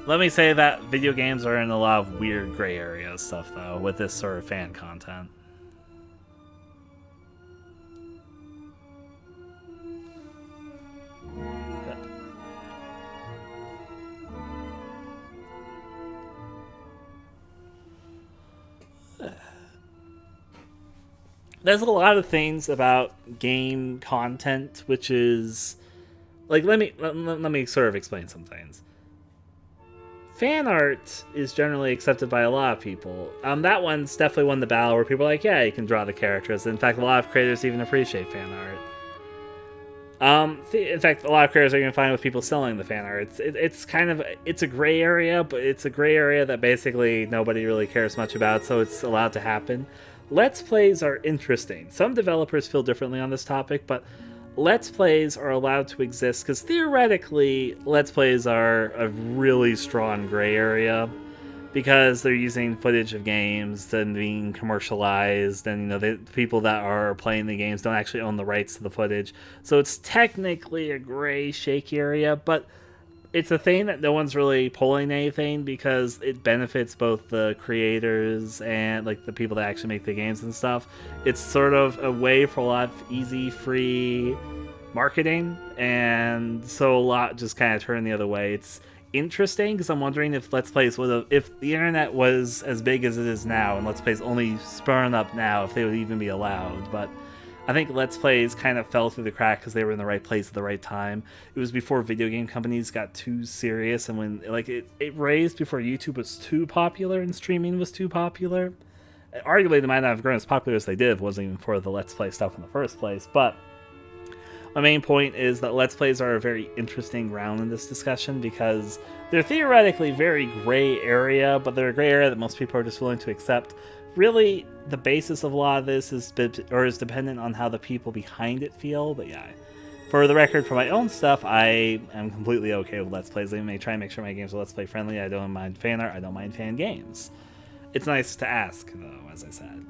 Let me say that video games are in a lot of weird gray area stuff, though, with this sort of fan content. there's a lot of things about game content which is like let me sort of explain some things. Fan art is generally accepted by a lot of people. That one's definitely won the battle where people are like, yeah, you can draw the characters. In fact, a lot of creators even appreciate fan art. In fact, a lot of creators are going to find with people selling the fan art. It's kind of, it's a gray area, but it's a gray area that basically nobody really cares much about, so it's allowed to happen. Let's plays are interesting. Some developers feel differently on this topic, but Let's Plays are allowed to exist because theoretically, Let's Plays are a really strong gray area because they're using footage of games and being commercialized, and the people that are playing the games don't actually own the rights to the footage. So it's technically a gray, shaky area, but it's a thing that no one's really pulling anything because it benefits both the creators and like the people that actually make the games and stuff. It's sort of a way for a lot of easy, free marketing, and so a lot just kind of turn the other way. It's interesting because I'm wondering if Let's Plays if the internet was as big as it is now and Let's Plays only sprung up now, if they would even be allowed. But I think Let's Plays kind of fell through the crack because they were in the right place at the right time. It was before video game companies got too serious, and when it raised before YouTube was too popular and streaming was too popular. Arguably, they might not have grown as popular as they did if it wasn't even for the Let's Play stuff in the first place. But my main point is that Let's Plays are a very interesting ground in this discussion because they're theoretically very gray area, but they're a gray area that most people are just willing to accept. Really, the basis of a lot of this is dependent on how the people behind it feel, but yeah. For the record, for my own stuff, I am completely okay with Let's Plays. I may try and make sure my games are Let's Play friendly. I don't mind fan art. I don't mind fan games. It's nice to ask, though, as I said.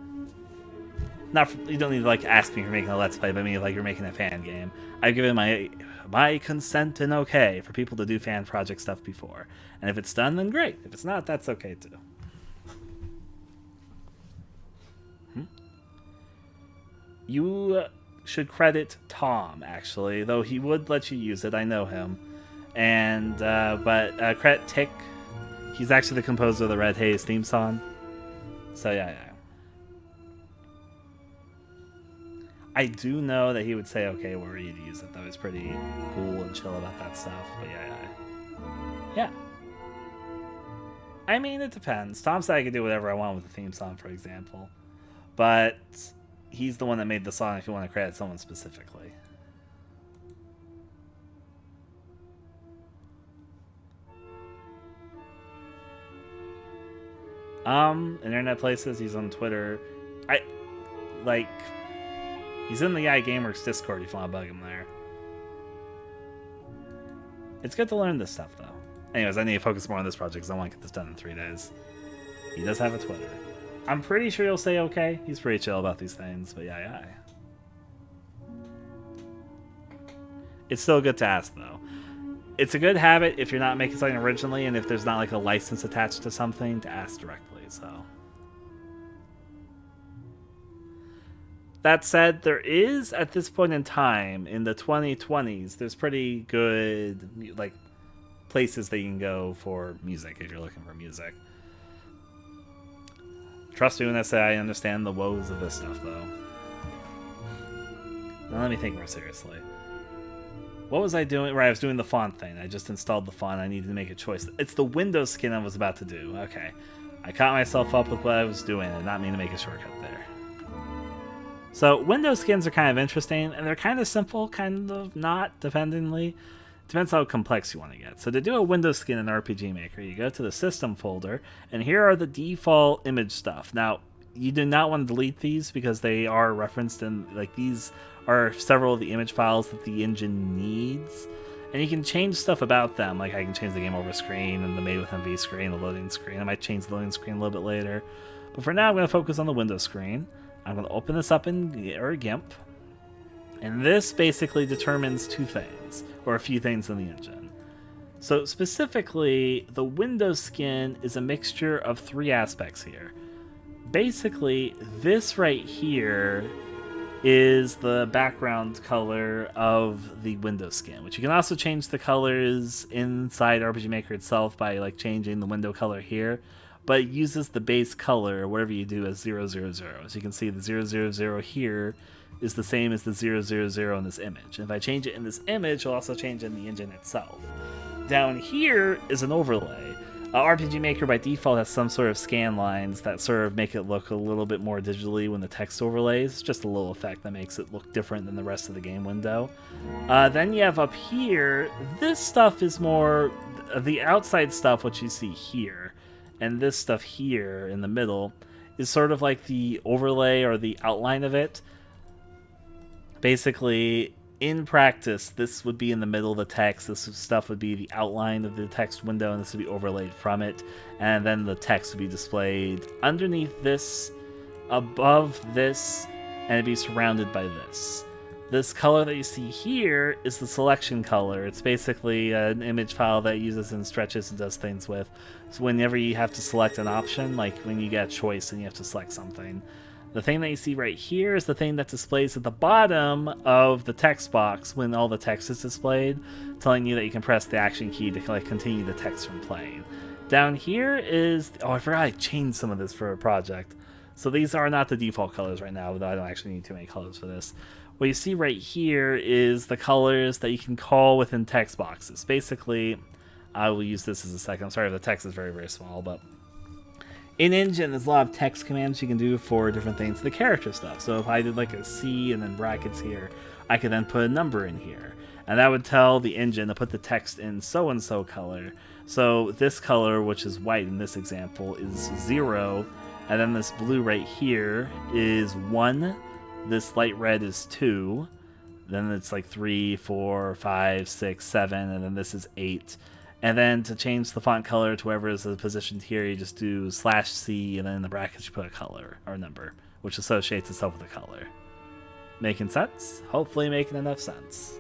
You don't need to ask me if you're making a Let's Play, but I mean you're making a fan game. I've given my consent and okay for people to do fan project stuff before. And if it's done, then great. If it's not, that's okay too. You should credit Tom, actually, though he would let you use it. I know him. And, but credit Tick. He's actually the composer of the Red Haze theme song. So, yeah. I do know that he would say, okay, were you to use it, though. He's pretty cool and chill about that stuff. But, yeah. I mean, it depends. Tom said I could do whatever I want with the theme song, for example. But he's the one that made the song if you want to credit someone specifically. Internet places, he's on Twitter. He's in the AestheticGamer's Discord if you want to bug him there. It's good to learn this stuff, though. Anyways, I need to focus more on this project because I want to get this done in 3 days. He does have a Twitter. I'm pretty sure he'll say okay. He's pretty chill about these things, but yeah. It's still good to ask, though. It's a good habit if you're not making something originally and if there's not a license attached to something to ask directly, so. That said, there is, at this point in time, in the 2020s, there's pretty good, places that you can go for music if you're looking for music. Trust me when I say I understand the woes of this stuff, though. Now let me think more seriously. What was I doing? Right, I was doing the font thing. I just installed the font. I needed to make a choice. It's the Windows skin I was about to do. Okay. I caught myself up with what I was doing and not mean to make a shortcut there. So, Windows skins are kind of interesting, and they're kind of simple, kind of not, dependently. Depends how complex you want to get. So to do a Windows skin in RPG Maker, you go to the System folder, and here are the default image stuff. Now, you do not want to delete these because they are referenced in, these are several of the image files that the engine needs. And you can change stuff about them, I can change the game over screen and the made with MV screen, the loading screen. I might change the loading screen a little bit later. But for now, I'm going to focus on the Windows screen. I'm going to open this up in GIMP. And this basically determines two things, or a few things in the engine. So specifically, the Windows skin is a mixture of 3 aspects here. Basically, this right here is the background color of the Windows skin, which you can also change the colors inside RPG Maker itself by changing the window color here. but it uses the base color, whatever you do, as 000. As you can see, the 000 here is the same as the 000 in this image. And if I change it in this image, it'll also change in the engine itself. Down here is an overlay. RPG Maker by default has some sort of scan lines that sort of make it look a little bit more digitally when the text overlays. Just a little effect that makes it look different than the rest of the game window. Then you have up here, this stuff is more the outside stuff, what you see here, and this stuff here in the middle is sort of like the overlay or the outline of it. Basically, in practice, this would be in the middle of the text. This stuff would be the outline of the text window, and this would be overlaid from it. And then the text would be displayed underneath this, above this, and it'd be surrounded by this. This color that you see here is the selection color. It's basically an image file that uses and stretches and does things with. So whenever you have to select an option, like when you get a choice and you have to select something, the thing that you see right here is the thing that displays at the bottom of the text box when all the text is displayed, telling you that you can press the action key to like continue the text from playing. Down here is... oh, I forgot I changed some of this for a project. So these are not the default colors right now, though I don't actually need too many colors for this. What you see right here is the colors that you can call within text boxes. Basically, I will use this as a second. I'm sorry if the text is very, very small, but... in Engine, there's a lot of text commands you can do for different things, the character stuff. So if I did like a C and then brackets here, I could then put a number in here. And that would tell the engine to put the text in so-and-so color. So this color, which is white in this example, is 0. And then this blue right here is 1. This light red is 2. Then it's like 3, 4, 5, 6, 7. And then this is 8. And then to change the font color to wherever is positioned here, you just do /C, and then in the brackets you put a color or number, which associates itself with a color. Making sense? Hopefully making enough sense.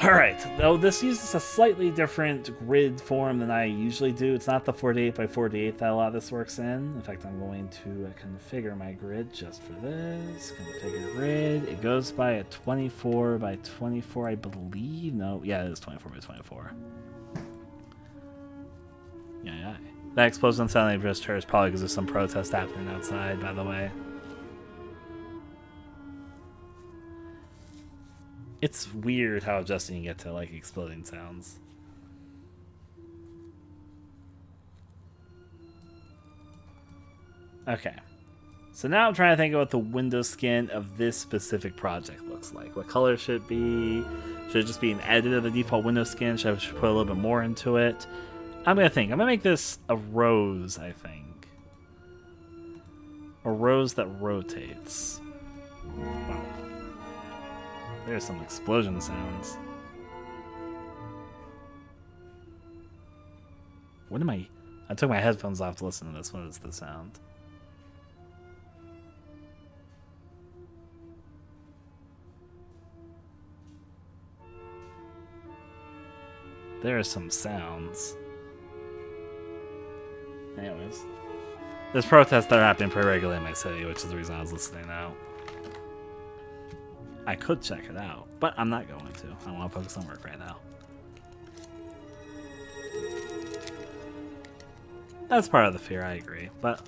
Alright, though this uses a slightly different grid form than I usually do. It's not the 48 by 48 that a lot of this works in. In fact, I'm going to configure my grid just for this. Configure grid. It goes by a 24 by 24, I believe. No, yeah, it is 24 by 24. Yeah. That explosion sound I just heard is probably because there's some protest happening outside, by the way. It's weird how adjusting you get to like exploding sounds. Okay. So now I'm trying to think of what the window skin of this specific project looks like. What color should it be? Should it just be an edit of the default window skin? Should I put a little bit more into it? I'm going to make this a rose, I think. A rose that rotates. Wow. There's some explosion sounds. What am I took my headphones off to listen to this. What is the sound? There are some sounds. Anyways. There's protests that are happening pretty regularly in my city, which is the reason I was listening now. I could check it out, but I'm not going to. I want to focus on work right now. That's part of the fear, I agree, but...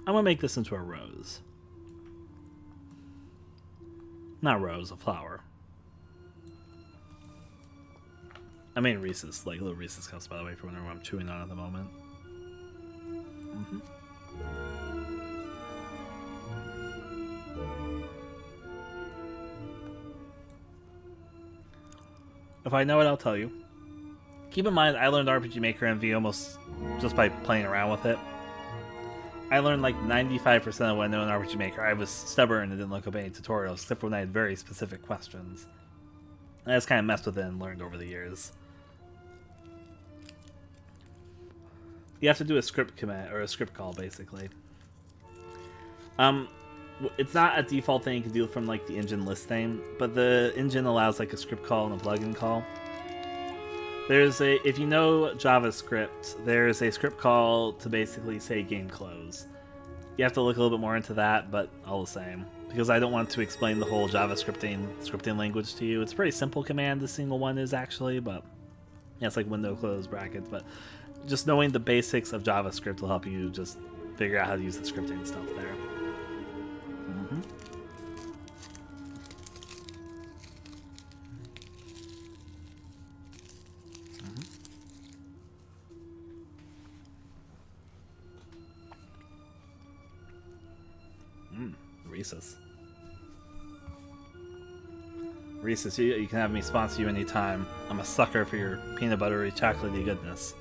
I'm gonna make this into a rose. Not rose, a flower. I made Reese's, like little Reese's cups, by the way, for whenever I'm chewing on at the moment. If I know it, I'll tell you. Keep in mind, I learned RPG Maker MV almost just by playing around with it. I learned like 95% of what I know in RPG Maker. I was stubborn and didn't look up any tutorials, except for when I had very specific questions. I just kind of messed with it and learned over the years. You have to do a script command or a script call, basically. It's not a default thing you can do from like the engine list thing, but the engine allows like a script call and a plugin call. There's a, if you know JavaScript, there's a script call to basically say game close. You have to look a little bit more into that, but all the same. Because I don't want to explain the whole scripting language to you. It's a pretty simple command, the single one is actually, but yeah, it's like window close brackets. But just knowing the basics of JavaScript will help you just figure out how to use the scripting stuff there. Reese's. Reese's, you can have me sponsor you anytime. I'm a sucker for your peanut buttery chocolatey goodness.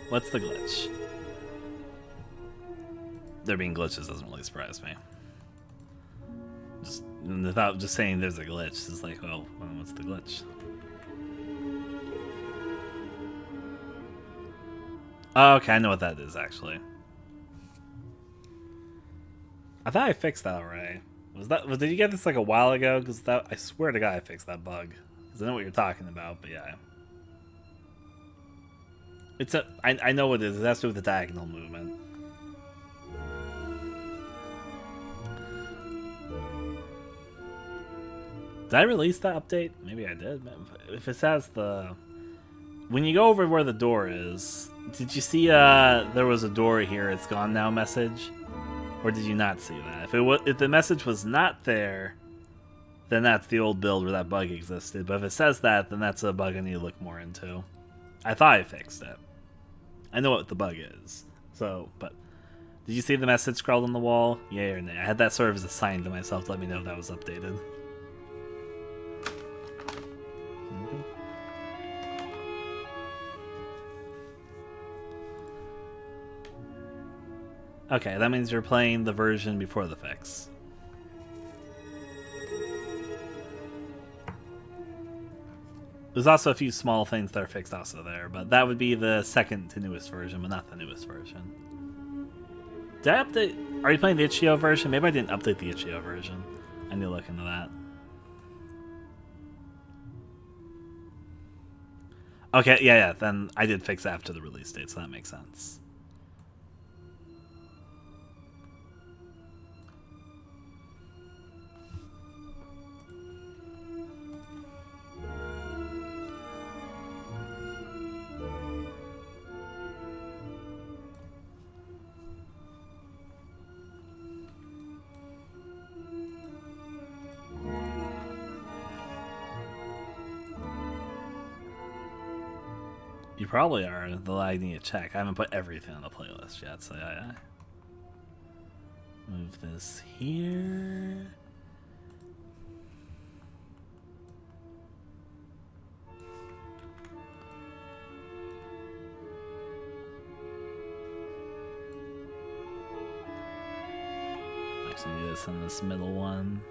What's the glitch? There being glitches doesn't really surprise me. Just without just saying there's a glitch, it's like, well, what's the glitch? Oh, okay, I know what that is actually. I thought I fixed that already. Did you get this like a while ago? Because I swear to God I fixed that bug. Because I know what you're talking about, but yeah. I know what it is. It has to do with the diagonal movement. Did I release that update? Maybe I did. If it says when you go over where the door is, did you see there was a door here, it's gone now message? Or did you not see that? If the message was not there, then that's the old build where that bug existed. But if it says that, then that's a bug I need to look more into. I thought I fixed it. I know what the bug is. So, but did you see the message scrawled on the wall? Yay or nay? I had that sort of as a sign to myself to let me know that was updated. Okay, that means you're playing the version before the fix. There's also a few small things that are fixed also there, but that would be the second to newest version, but not the newest version. Did I update? Are you playing the itch.io version? Maybe I didn't update the itch.io version. I need to look into that. Okay, yeah, then I did fix after the release date, so that makes sense. You probably are, though I need to check. I haven't put everything on the playlist yet, so yeah. Move this here. Actually, do this on this middle one.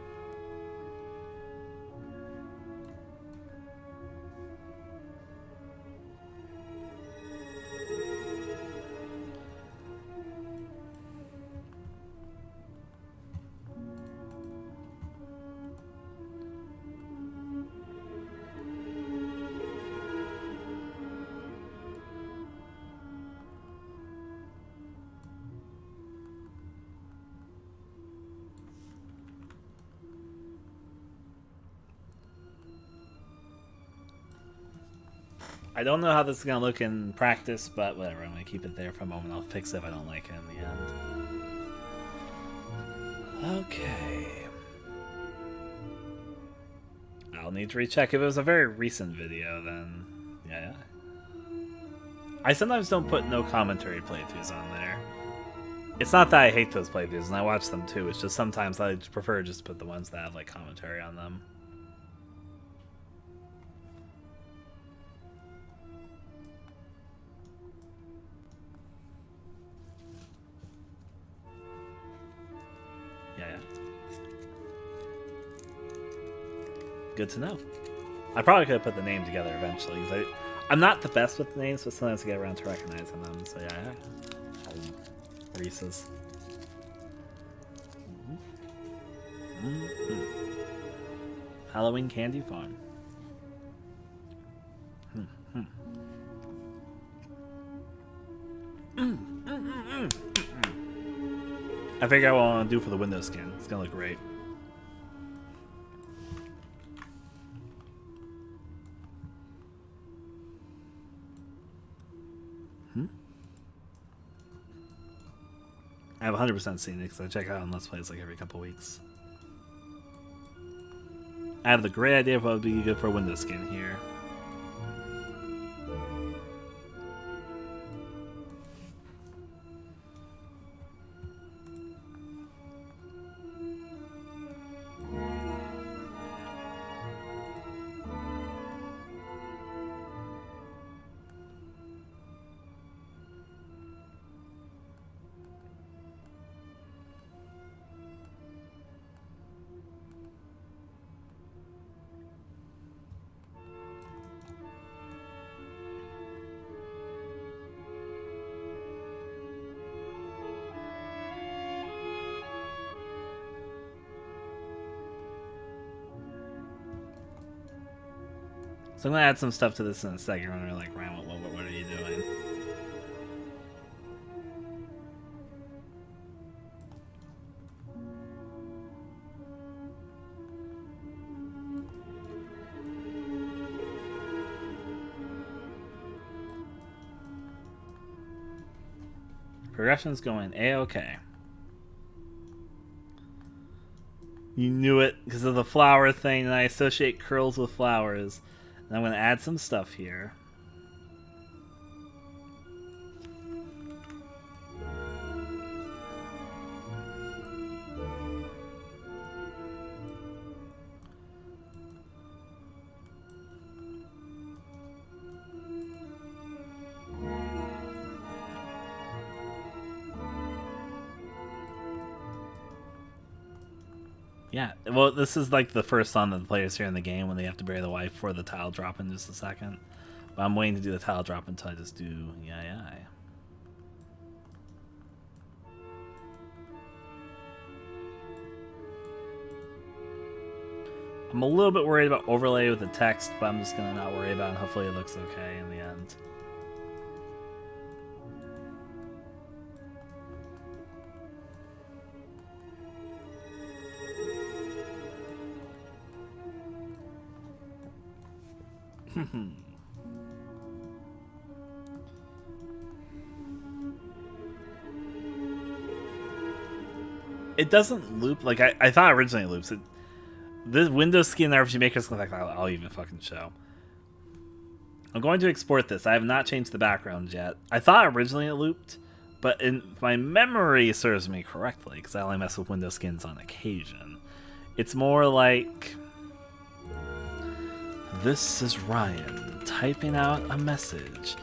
I don't know how this is going to look in practice, but whatever. I'm going to keep it there for a moment. I'll fix it if I don't like it in the end. Okay. I'll need to recheck. If it was a very recent video, then yeah. I sometimes don't put no commentary playthroughs on there. It's not that I hate those playthroughs, and I watch them too. It's just sometimes I prefer just to put the ones that have like commentary on them. Yeah. Good to know. I probably could have put the name together eventually, because I'm not the best with names, but sometimes I get around to recognizing them. So yeah. Reese's. Halloween Candy Farm. I figure out what I want to do for the window skin. It's gonna look great. I have 100% seen it because I check out on Let's Plays like every couple weeks. I have the great idea of what would be good for a window skin here. So I'm gonna add some stuff to this in a second. When we're like, Ryan, what are you doing? Progression's going A-okay. You knew it because of the flower thing, and I associate curls with flowers. And I'm going to add some stuff here. Yeah, well, this is like the first song that the players hear in the game when they have to bury the wife for the tile drop in just a second. But I'm waiting to do the tile drop until I just do yeah. I'm a little bit worried about overlay with the text, but I'm just gonna not worry about it, and hopefully it looks okay in the end. It doesn't loop like I thought originally it loops. This Windows skin RPG Maker is like I'll even fucking show. I'm going to export this. I have not changed the background yet. I thought originally it looped, but if my memory serves me correctly, because I only mess with Windows skins on occasion, it's more like this is Ryan typing out a message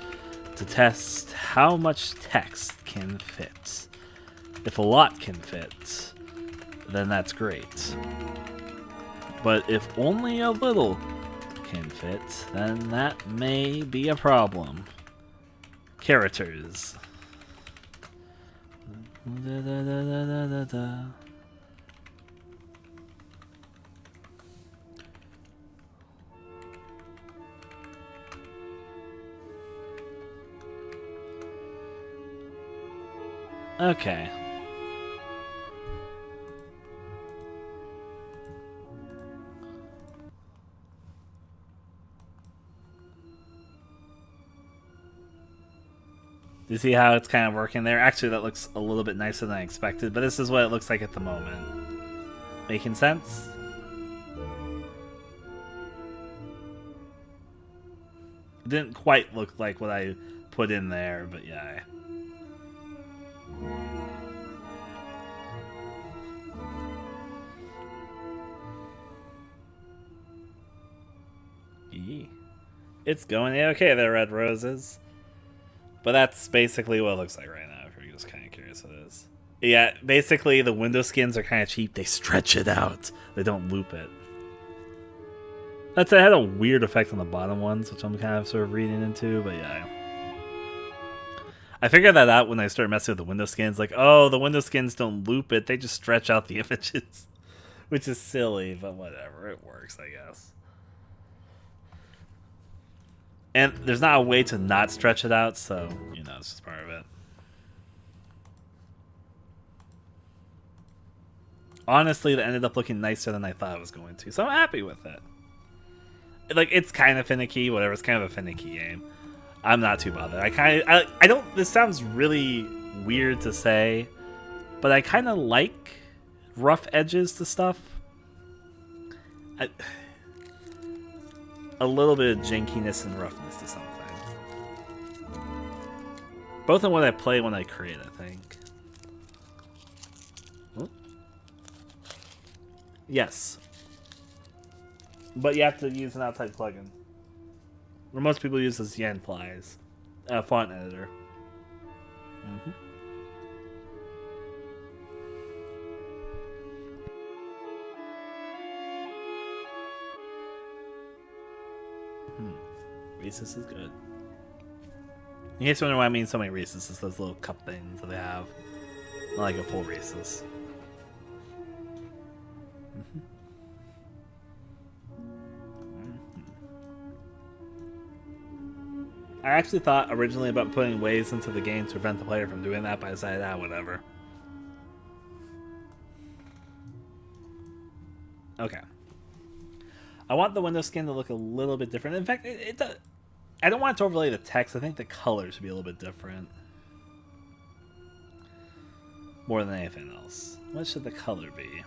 to test how much text can fit. If a lot can fit, then that's great. But if only a little can fit, then that may be a problem. Characters. Okay. Do you see how it's kind of working there? Actually, that looks a little bit nicer than I expected, but this is what it looks like at the moment. Making sense? It didn't quite look like what I put in there, but yeah. Yee. It's going okay there, Red Roses. But that's basically what it looks like right now, if you're just kind of curious what it is. Yeah, basically the window skins are kind of cheap. They stretch it out. They don't loop it. It had a weird effect on the bottom ones, which I'm kind of sort of reading into, but yeah. I figured that out when I started messing with the window skins. Like, oh, the window skins don't loop it. They just stretch out the images. Which is silly, but whatever. It works, I guess. And there's not a way to not stretch it out, so, you know, it's just part of it. Honestly, that ended up looking nicer than I thought it was going to, so I'm happy with it. Like, it's kind of finicky, whatever. It's kind of a finicky game. I'm not too bothered. I don't. This sounds really weird to say, but I kind of like rough edges to stuff. A little bit of jankiness and roughness to something. Both in what I play and what I create, I think. Oh. Yes. But you have to use an outside plugin. What most people use is Yanfly's font editor. Reese's is good. In case you wonder why I mean so many Reese's, it's those little cup things that they have. Not like a full Reese's. I actually thought originally about putting ways into the game to prevent the player from doing that, but I decided, whatever. Okay. I want the window skin to look a little bit different. In fact, I don't want it to overlay the text. I think the color should be a little bit different. More than anything else. What should the color be?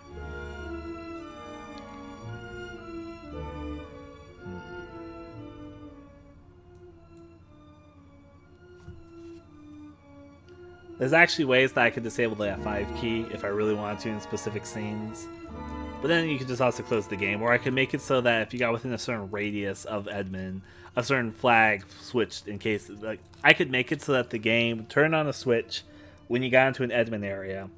There's actually ways that I could disable the F5 key if I really wanted to in specific scenes. But then you could just also close the game, or I could make it so that if you got within a certain radius of Edmund, a certain flag switched in case, like, I could make it so that the game turned on a switch when you got into an Edmund area.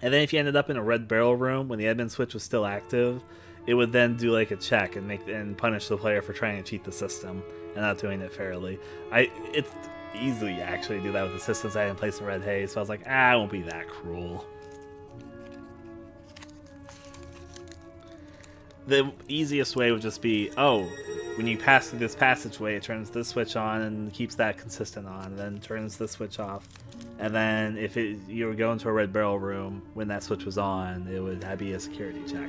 And then if you ended up in a red barrel room when the Edmund switch was still active, it would then do like a check and punish the player for trying to cheat the system and not doing it fairly. It's easily actually do that with the systems I had in place in Red Haze, so I was like, it won't be that cruel. The easiest way would just be, when you pass through this passageway, it turns this switch on and keeps that consistent on, and then turns this switch off. And then if you were going to a red barrel room when that switch was on, it would be a security check.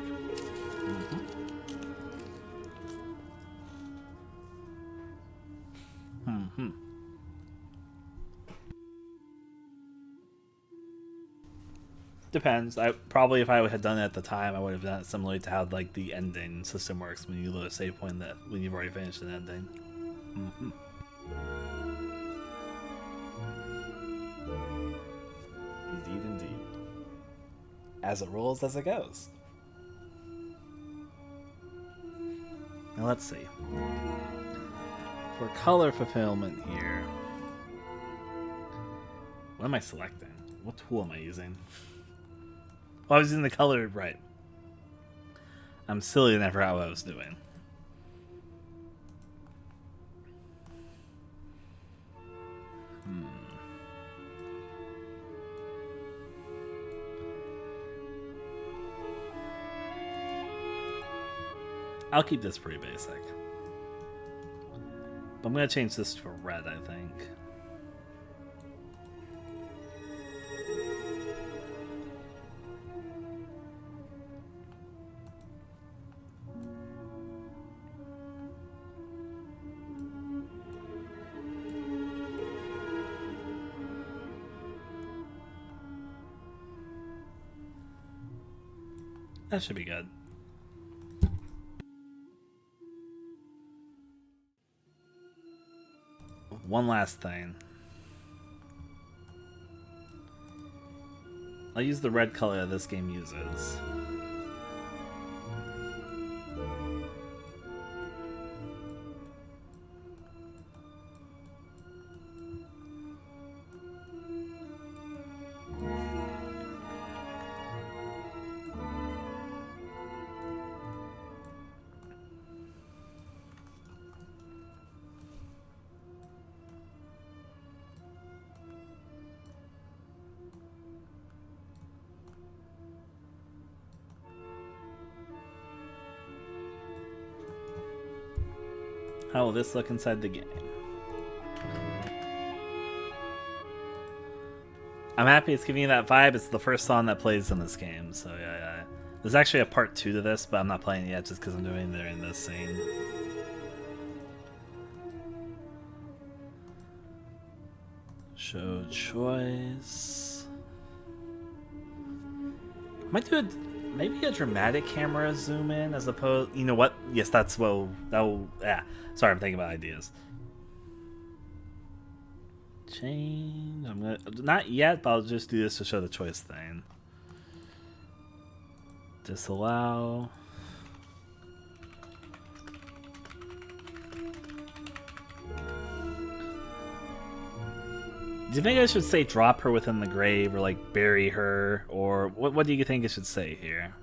Depends. Probably if I had done it at the time, I would have done it similarly to how like the ending system works when you load a save point that when you've already finished an ending. Indeed. As it rolls, as it goes. Now let's see. For color fulfillment here, what am I selecting? What tool am I using? Well, I was using the color right. I'm silly and I forgot what I was doing. I'll keep this pretty basic. But I'm going to change this to red, I think. That should be good. one last thing. I'll use the red color that this game uses. How will this look inside the game? I'm happy it's giving you that vibe. It's the first song that plays in this game, so yeah. There's actually a part 2 to this, but I'm not playing it yet just because I'm doing it in this scene. Show choice. Might do maybe a dramatic camera zoom in as opposed. You know what? Yes, that's yeah. Sorry, I'm thinking about ideas. Change. I'm gonna not yet, but I'll just do this to show the choice thing. Disallow. Do you think I should say drop her within the grave or like bury her, or what do you think it should say here?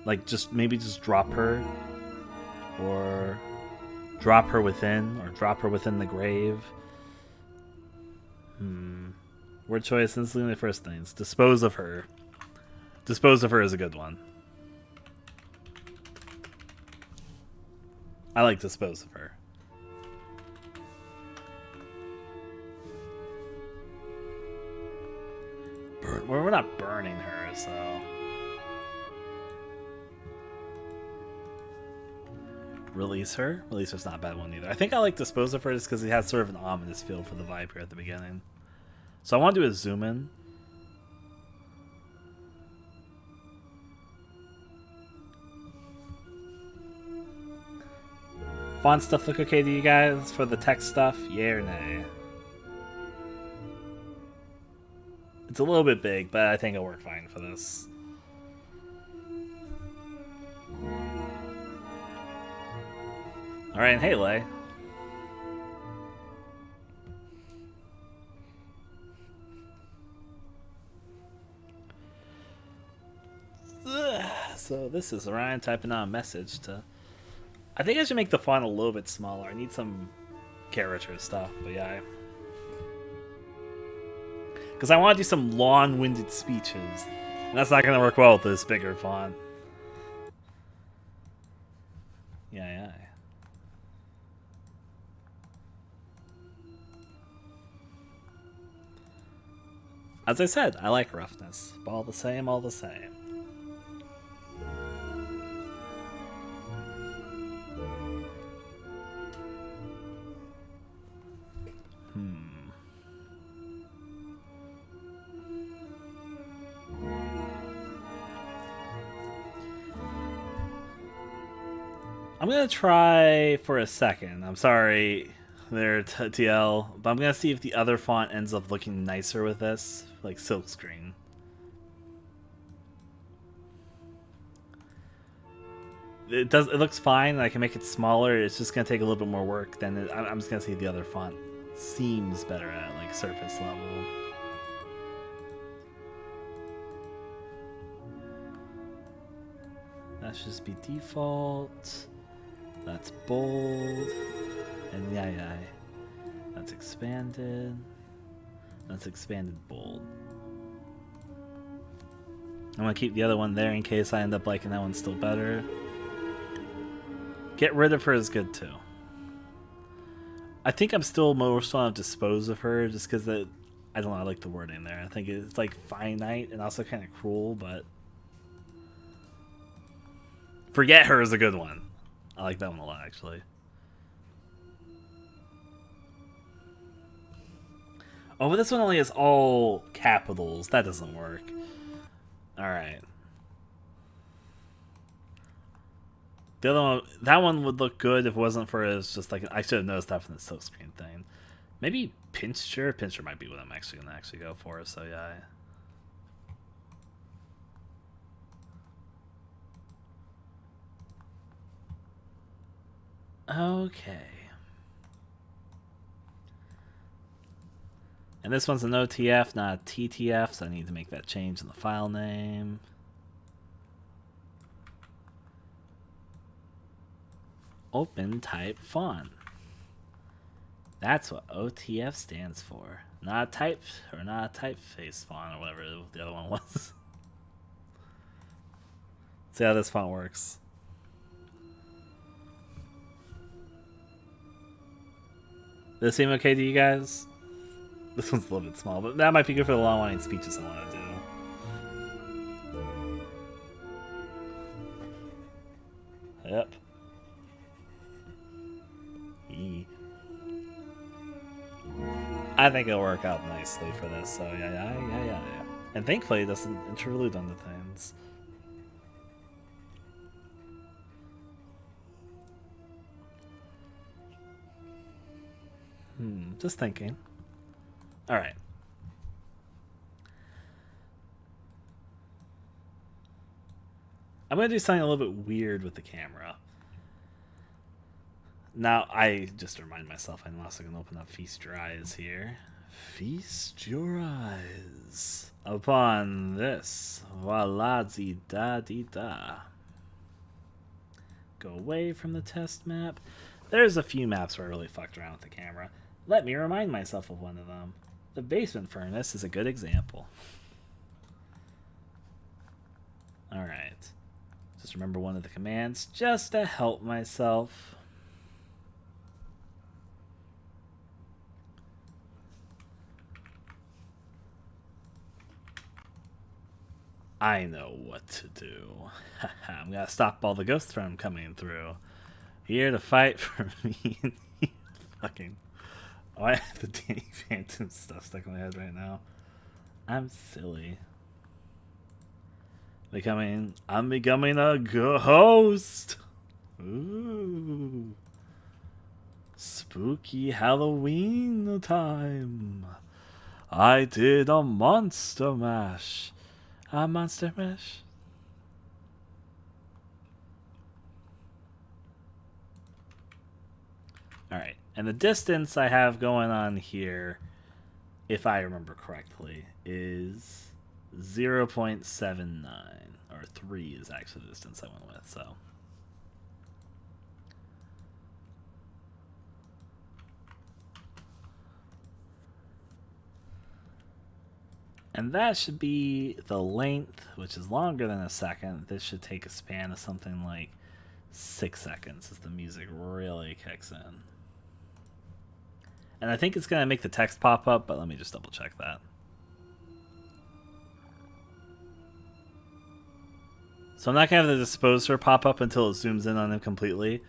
Like maybe just drop her, or drop her within, or drop her within the grave. Word choice instantly the first things. Dispose of her. Dispose of her is a good one. I like dispose of her. Well, we're not burning her, so. Release her? Release her's not a bad one either. I think I like dispose of her just because it has sort of an ominous feel for the vibe here at the beginning. So I want to do a zoom in. Font stuff look okay to you guys for the text stuff? Yeah or nay? It's a little bit big, but I think it'll work fine for this. Alright, and hey, Lay. So this is Ryan typing out a message to... I think I should make the font a little bit smaller. I need some character stuff, but yeah. Because I want to do some long-winded speeches. And that's not going to work well with this bigger font. Yeah. As I said, I like roughness. But all the same, all the same. I'm gonna try for a second. I'm sorry there, TL, but I'm gonna see if the other font ends up looking nicer with this, like silkscreen. It does. It looks fine. I can make it smaller. It's just gonna take a little bit more work. Then I'm just gonna see if the other font seems better at like surface level. That should just be default. That's bold. And yeah. That's expanded. That's expanded bold. I'm gonna keep the other one there in case I end up liking that one still better. Get rid of her is good too. I think I'm still most on dispose of her just because I don't know, I like the wording there. I think it's like finite and also kind of cruel, but forget her is a good one. I like that one a lot, actually. Oh, but this one only has all capitals. That doesn't work. Alright. The other one, that one would look good if it wasn't for it's just like I should have noticed that from the silk screen thing. Maybe Pincher. Pincher might be what I'm actually gonna go for. So yeah. Okay. And this one's an OTF, not a TTF, so I need to make that change in the file name. Open type font. That's what OTF stands for. Not a type or not a typeface font or whatever the other one was. See how this font works. Does this seem okay to you guys? This one's a little bit small, but that might be good for the long-line speeches I want to do. Yep. I think it'll work out nicely for this, so yeah. And thankfully it doesn't interlude on the things. Just thinking. Alright. I'm going to do something a little bit weird with the camera. Now, I just remind myself I'm also going to open up Feast Your Eyes here. Feast your eyes upon this. Voila, dee da dee da. Go away from the test map. There's a few maps where I really fucked around with the camera. Let me remind myself of one of them. The basement furnace is a good example. Alright. Just remember one of the commands just to help myself. I know what to do. I'm gonna stop all the ghosts from coming through. Here to fight for me. Fucking. Oh, I have the Danny Phantom stuff stuck in my head right now. I'm silly. I'm becoming a ghost. Ooh. Spooky Halloween time. I did a monster mash. A monster mash. Alright, and the distance I have going on here, if I remember correctly, is 0.79. Or 3 is actually the distance I went with, so. And that should be the length, which is longer than a second. This should take a span of something like 6 seconds as the music really kicks in. And I think it's going to make the text pop up, but let me just double check that. So I'm not going to have the disposer pop up until it zooms in on him completely.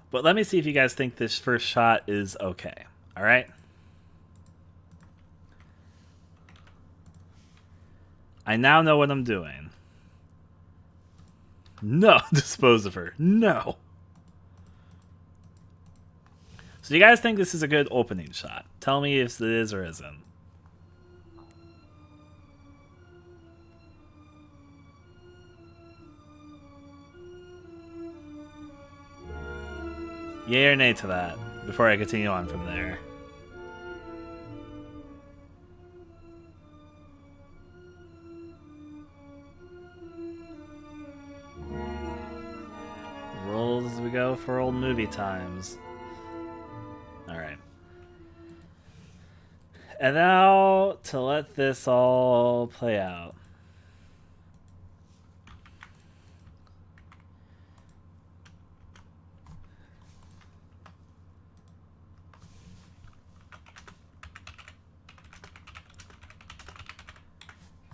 But let me see if you guys think this first shot is okay. Alright? I now know what I'm doing. No, dispose of her. No. So you guys think this is a good opening shot? Tell me if it is or isn't. Yay or nay to that before I continue on from there. Rolls as we go for old movie times. Alright. And now to let this all play out.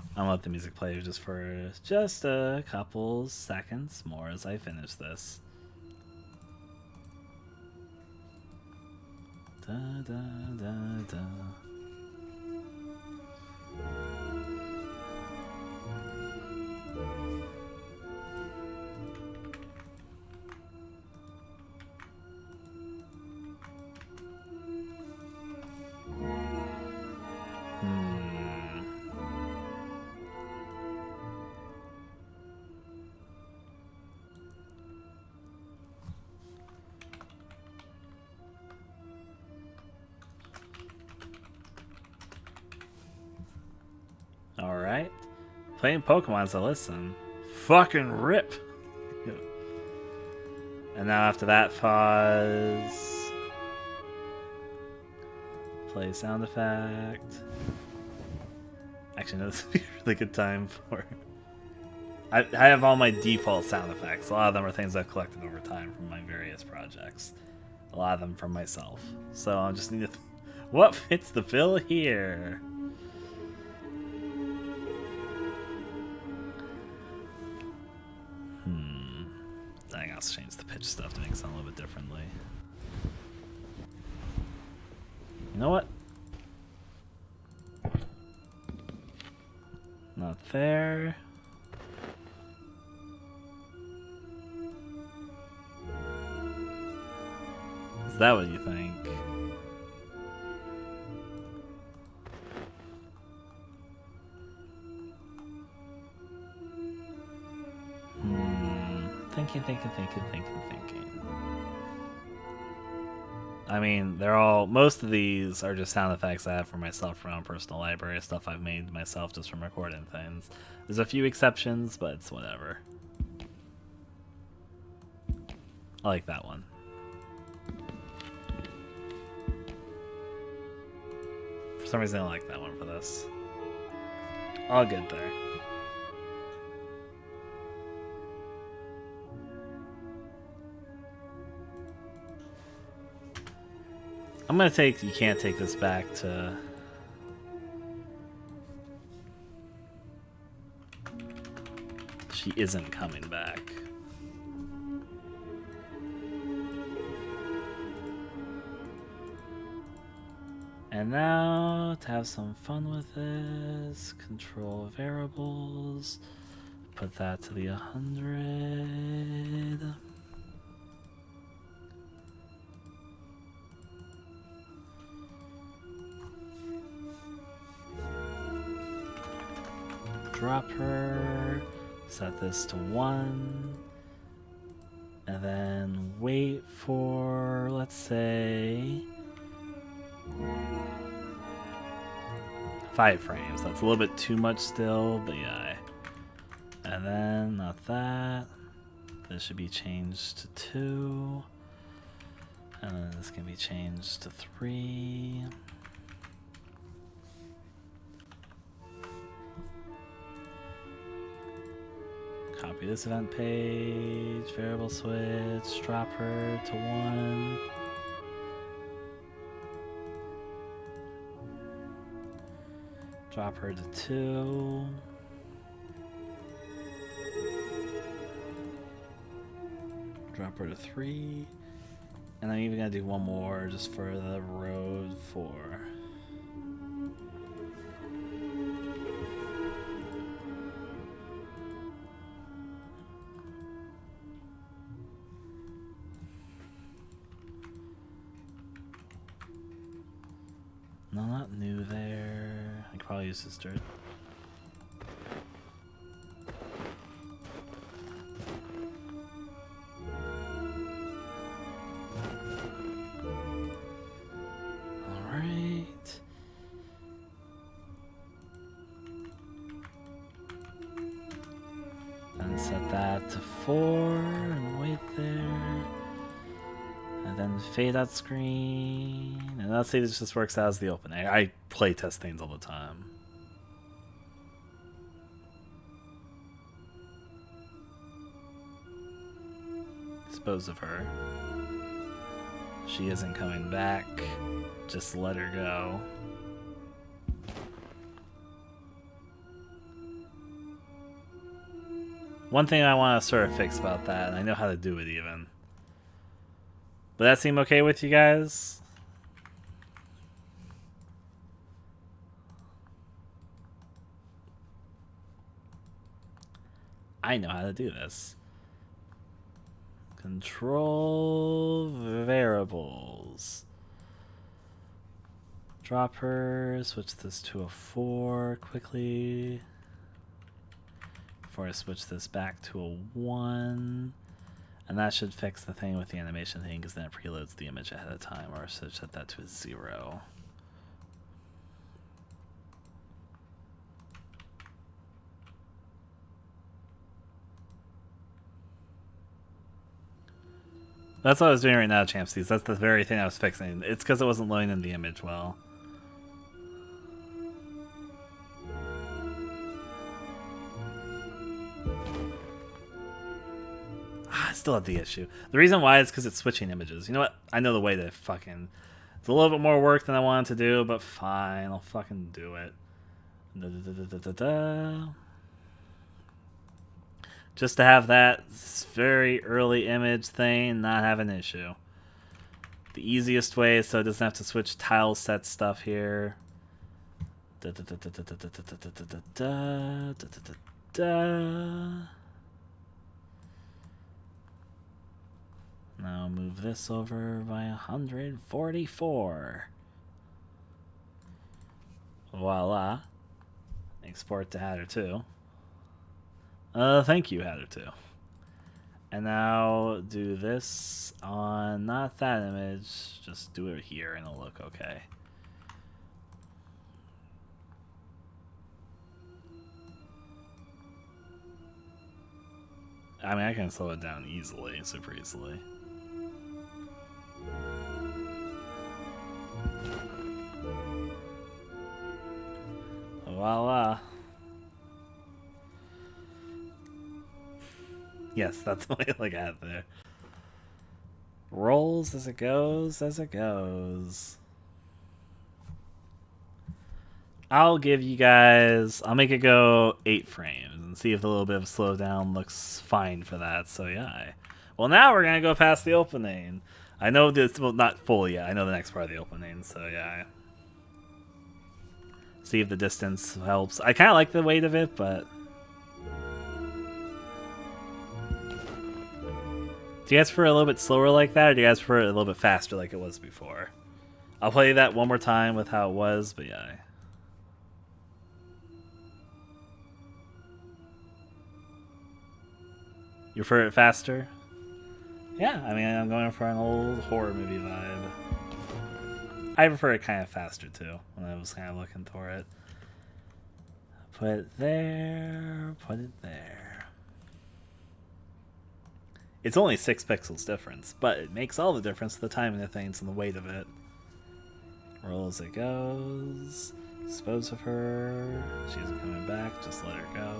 I'm gonna let the music play just for just a couple seconds more as I finish this. Da, da, da, da. Playing Pokemon, so listen. Fucking rip! And now after that, pause. Play sound effect. Actually, no, this would be a really good time for... I have all my default sound effects. A lot of them are things I've collected over time from my various projects. A lot of them from myself. So I just need to... What fits the bill here? I think I'll change the pitch stuff to make it sound a little bit differently. You know what? Not there. Is that what you think? Thinking. I mean, they're all... Most of these are just sound effects I have for myself from my own personal library, stuff I've made myself just from recording things. There's a few exceptions, but it's whatever. I like that one. For some reason I like that one for this. All good there. I'm gonna take... You can't take this back to... She isn't coming back. And now, to have some fun with this, control variables, put that to the 100. Drop her, set this to 1, and then wait for, let's say, 5 frames. That's a little bit too much still, but yeah. And then, not that. This should be changed to 2. And then this can be changed to 3. Copy this event page, variable switch, drop her to 1. Drop her to 2. Drop her to 3. And I'm even gonna do one more just for the road 4. No, not new there. I could probably use this dirt. Alright. And set that to 4 and wait there. And then fade out screen. And let's say this just works out as the open. I play test things all the time. Dispose of her. She isn't coming back. Just let her go. One thing I want to sort of fix about that, and I know how to do it even. But that seem okay with you guys? I know how to do this. Control variables. Drop her, switch this to a 4 quickly. Before I switch this back to a 1. And that should fix the thing with the animation thing, because then it preloads the image ahead of time, or so set that to a 0. That's what I was doing right now, Champsies. That's the very thing I was fixing. It's because it wasn't loading in the image well. I still have the issue. The reason why is because it's switching images. You know what? I know the way to fucking... It's a little bit more work than I wanted to do, but fine. I'll fucking do it. Just to have that very early image thing not have an issue. The easiest way so it doesn't have to switch tile set stuff here. Now move this over by 144. Voila. Export to Hatter 2. Thank you, Hatter 2. And now do this on not that image, just do it here and it'll look okay. I mean, I can slow it down easily, super easily. Voila. Yes, that's what I look at there. Rolls as it goes, as it goes. I'll give you guys... I'll make it go 8 frames and see if a little bit of slowdown looks fine for that. So, yeah. Well, now we're going to go past the opening. I know this... Well, not fully yet. I know the next part of the opening. So, yeah. See if the distance helps. I kind of like the weight of it, but... Do you guys prefer a little bit slower like that, or do you guys prefer it a little bit faster like it was before? I'll play that one more time with how it was, but yeah. You prefer it faster? Yeah, I mean, I'm going for an old horror movie vibe. I prefer it kind of faster, too, when I was kind of looking for it. Put it there, put it there. It's only 6 pixels difference, but it makes all the difference to the timing of things and the weight of it. Roll as it goes. Dispose of her. She isn't coming back, just let her go.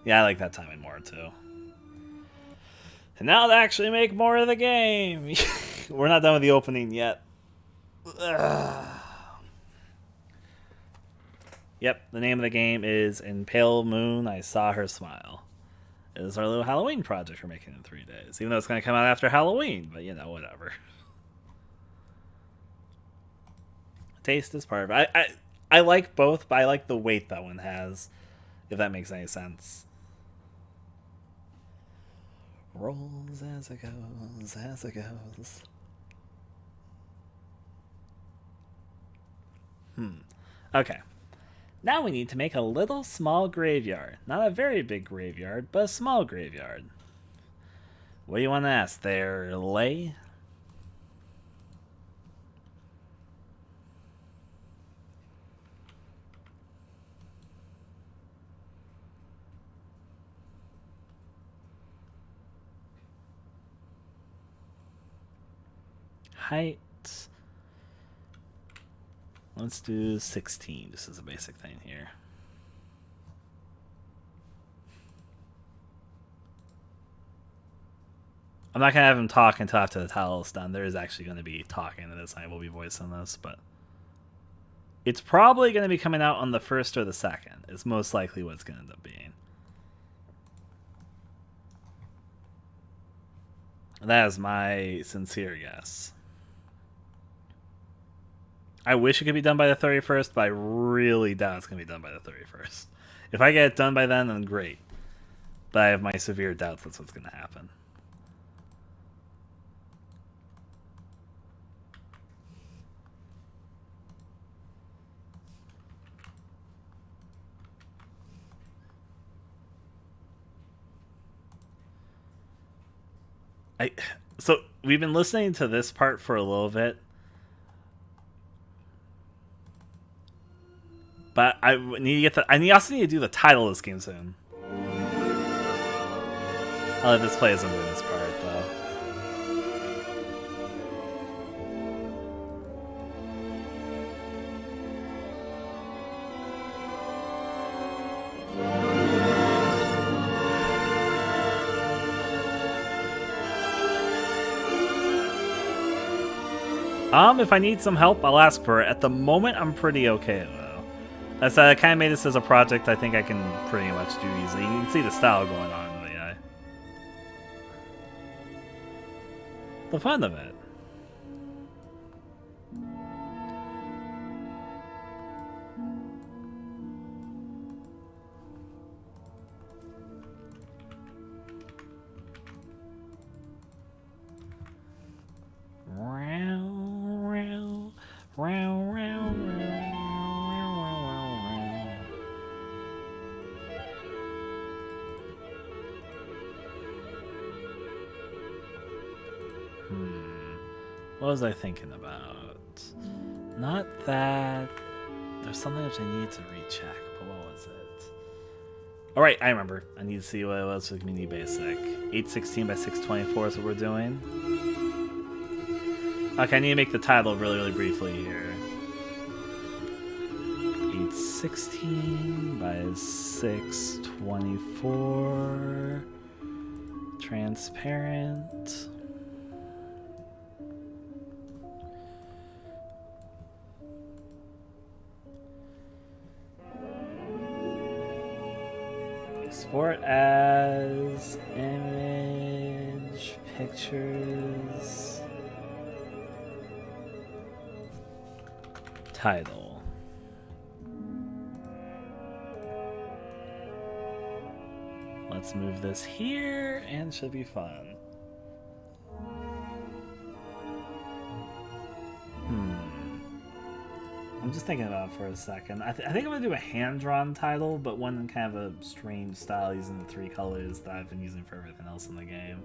Yeah, I like that timing more, too. And now to actually make more of the game! We're not done with the opening yet. Ugh. Yep, the name of the game is In Pale Moon, I Saw Her Smile. It is our little Halloween project we're making in 3 days. Even though it's going to come out after Halloween, but you know, whatever. Taste is part of it. I like both, but I like the weight that one has, if that makes any sense. Rolls as it goes, as it goes. Okay. Now we need to make a little small graveyard. Not a very big graveyard, but a small graveyard. What do you want to ask there, Lay? Height. Let's do 16, just as a basic thing here. I'm not going to have him talk until after the tile is done. There is actually going to be talking in this. I will be voicing this, but... It's probably going to be coming out on the 1st or the 2nd. It's most likely what it's going to end up being. That is my sincere guess. I wish it could be done by the 31st, but I really doubt it's going to be done by the 31st. If I get it done by then great. But I have my severe doubts that's what's going to happen. So we've been listening to this part for a little bit. But I need to get I also need to do the title of this game soon. I'll let this play as I'm doing this part, though. If I need some help, I'll ask for it. At the moment, I'm pretty okay, though. That's I kind of made this as a project I think I can pretty much do easily. You can see the style going on, but yeah. The fun of it. What was I thinking about? Not that. There's something which I need to recheck, but what was it? Alright, I remember. I need to see what it was for Community Basic. 816 by 624 is what we're doing. Okay, I need to make the title really briefly here. 816 by 624. Transparent. Export as image pictures title. Let's move this here and it should be fun. I'm just thinking about it for a second. I think I'm going to do a hand-drawn title, but one in kind of a strange style using the 3 colors that I've been using for everything else in the game.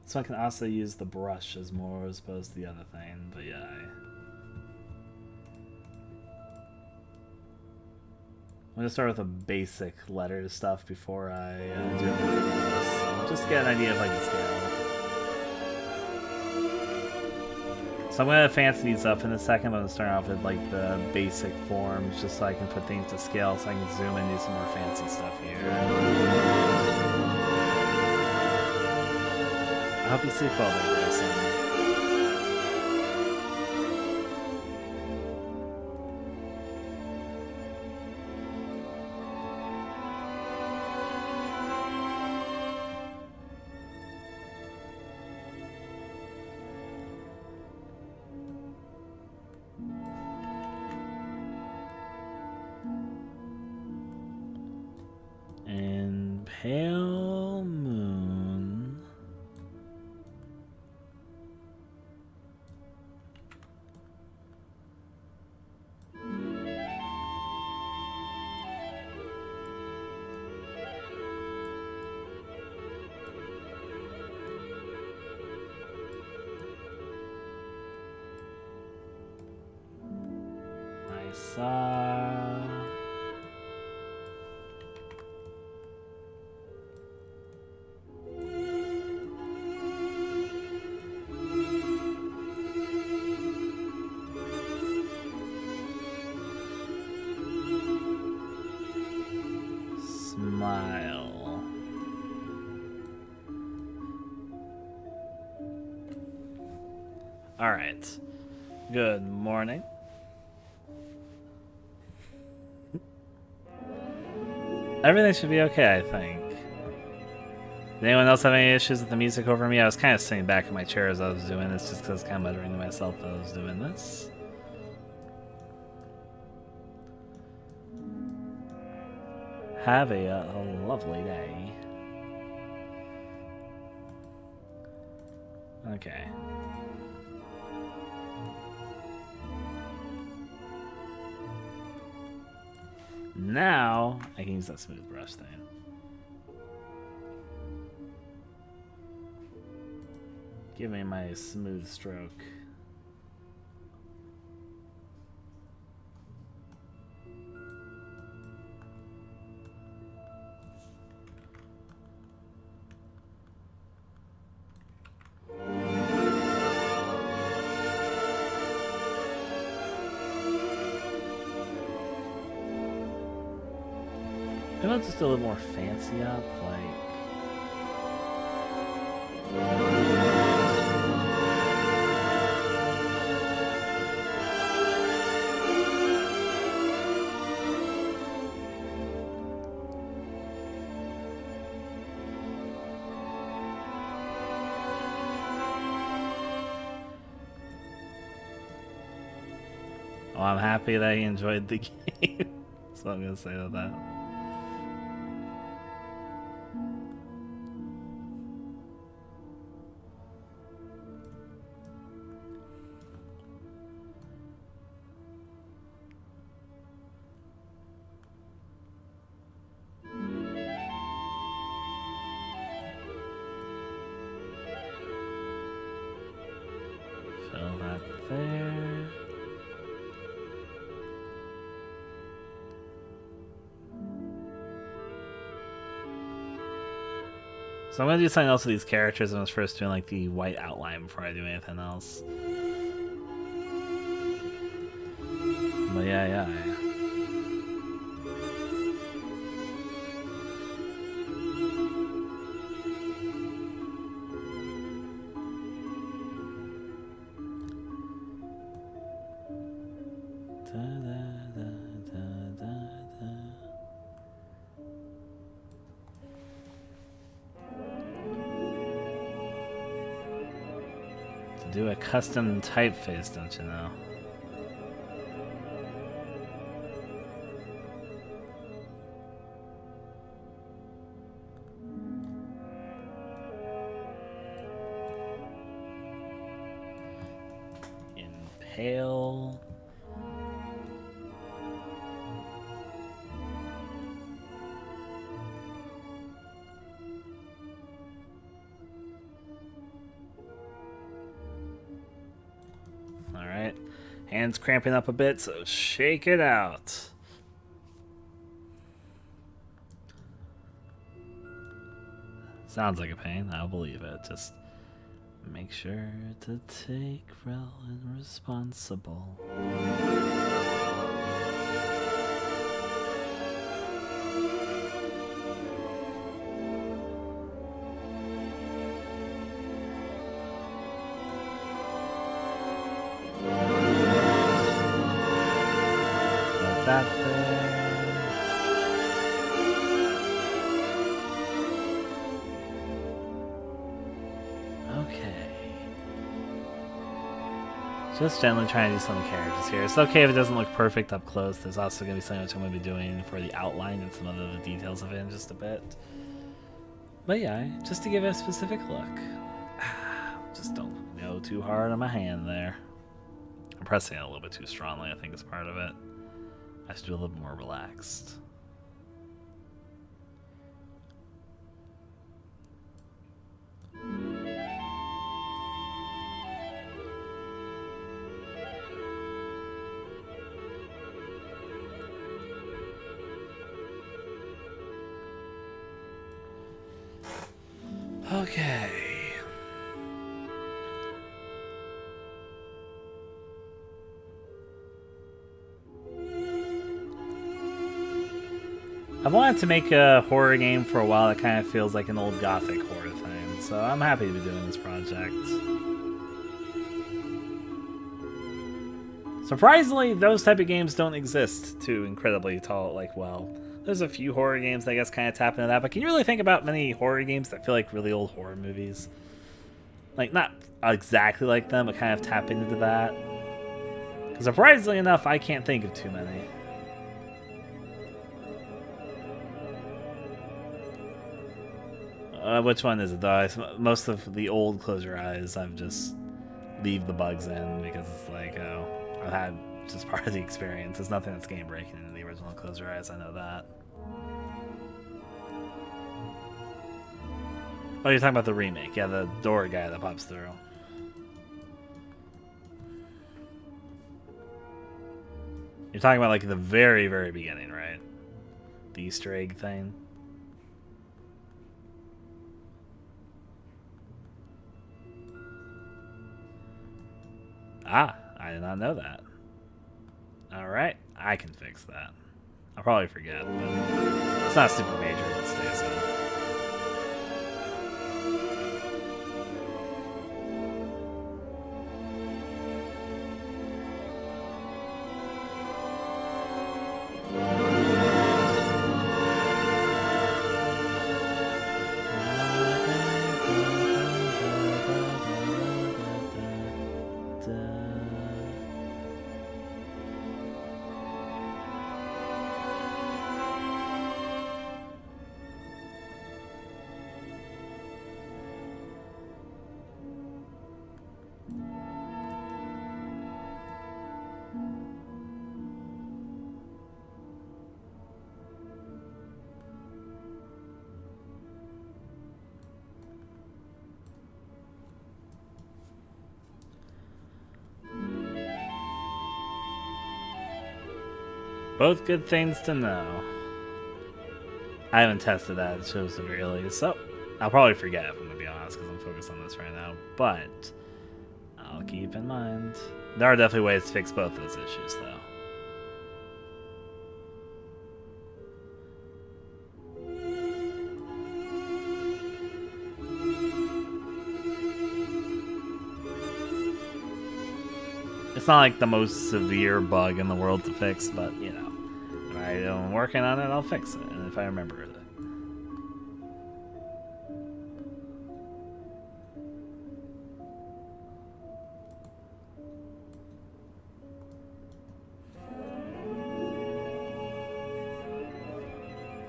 So I can also use the brush as more as opposed to the other thing, but yeah. I'm going to start with the basic letter stuff before I do anything else. Just to get an idea of like the scale. So I'm going to fancy these up in a second, but I'm going to start off with like the basic forms just so I can put things to scale so I can zoom in and do some more fancy stuff here. I hope you sleep well there, Grayson. Pale moon. I saw. Smile. All right. Good morning. Everything should be okay, I think. Did anyone else have any issues with the music over me? I was kind of sitting back in my chair as I was doing this, just because I was kind of muttering to myself as I was doing this. Have a lovely day. Okay. Now I can use that smooth brush thing. Give me my smooth stroke. Maybe I'll just do a little more fancy up, like. Oh, I'm happy that he enjoyed the game. That's what I'm gonna say about that. Fill that there. So I'm gonna do something else with these characters. I was first doing like the white outline before I do anything else. But yeah. To do a custom typeface, don't you know? Impale. Alright. Hands cramping up a bit, so shake it out. Sounds like a pain, I'll believe it. Just make sure to take well and responsible. Like that there. Okay. Just gently trying to do some characters here. It's okay if it doesn't look perfect up close. There's also going to be something which I'm going to be doing for the outline and some of the details of it in just a bit. But yeah, just to give it a specific look. Just don't go too hard on my hand there. I'm pressing it a little bit too strongly, I think is part of it. I should do a little more relaxed. Okay. I've wanted to make a horror game for a while that kind of feels like an old gothic horror thing, so I'm happy to be doing this project. Surprisingly, those type of games don't exist too incredibly tall, like, well, there's a few horror games that I guess kind of tap into that, but can you really think about many horror games that feel like really old horror movies? Like, not exactly like them, but kind of tap into that. Because surprisingly enough, I can't think of too many. Which one is it though? Most of the old Close Your Eyes, I've just leave the bugs in because it's like, oh, I've had just part of the experience. There's nothing that's game breaking in the original Close Your Eyes, I know that. Oh, you're talking about the remake. Yeah, the door guy that pops through. You're talking about like the very, very beginning, right? The Easter egg thing. Ah, I did not know that. Alright, I can fix that. I'll probably forget, but it's not super major. It stays in. Both good things to know. I haven't tested that so severely, so I'll probably forget if I'm gonna be honest because I'm focused on this right now. But I'll keep in mind. There are definitely ways to fix both those issues, though. It's not like the most severe bug in the world to fix, but you know, if I'm working on it, I'll fix it, and if I remember it.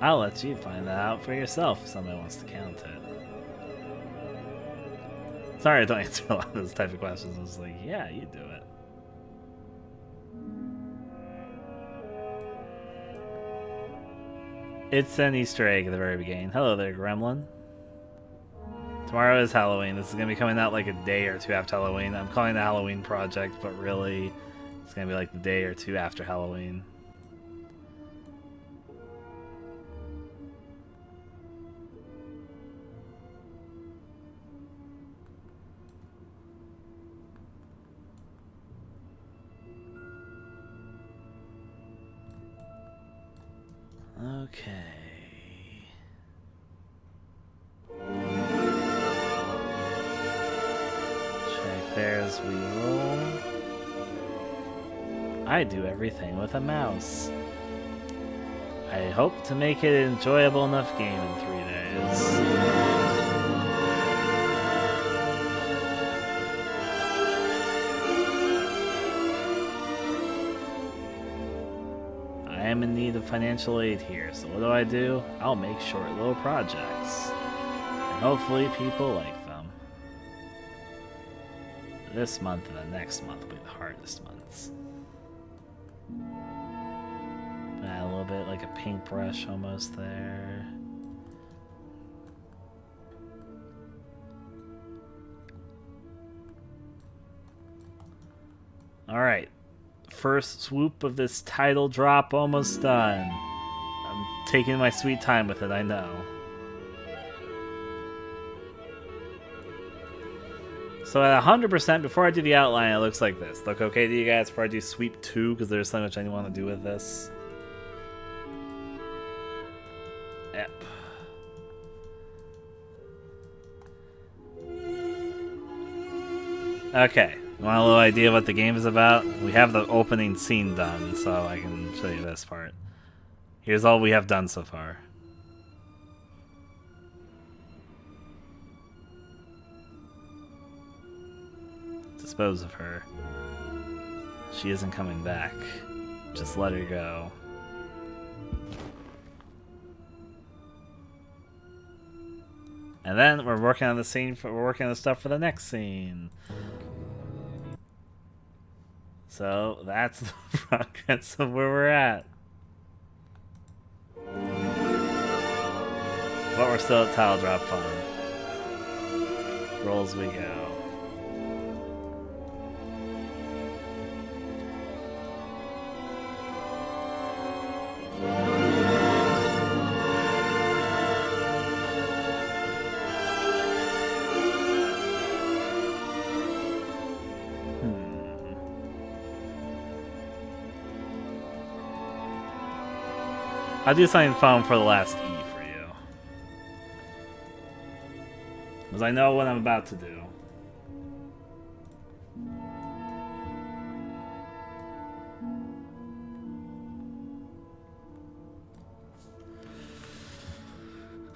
I'll let you find that out for yourself if somebody wants to count it. Sorry I don't answer a lot of those type of questions. I was like, yeah, you do it. It's an Easter egg at the very beginning. Hello there, Gremlin. Tomorrow is Halloween. This is going to be coming out like a day or two after Halloween. I'm calling it the Halloween Project, but really, it's going to be like the day or two after Halloween. Okay. Check there as we roll. I do everything with a mouse. I hope to make it an enjoyable enough game in 3 days. I am in need of financial aid here, so what do? I'll make short little projects. And hopefully people like them. This month and the next month will be the hardest months. Add a little bit like a paintbrush almost there. Alright. First swoop of this title drop almost done. I'm taking my sweet time with it, I know. So at 100%, before I do the outline, it looks like this. Look okay to you guys before I do sweep 2, because there's so much I want to do with this. Yep. Okay. Want a little idea what the game is about? We have the opening scene done, so I can show you this part. Here's all we have done so far. Dispose of her. She isn't coming back. Just let her go. And then we're working on the scene. We're working on the stuff for the next scene. So that's the progress of where we're at. But we're still at tile drop fun. Roll as we go. I'll do something fun for the last E for you. Because I know what I'm about to do.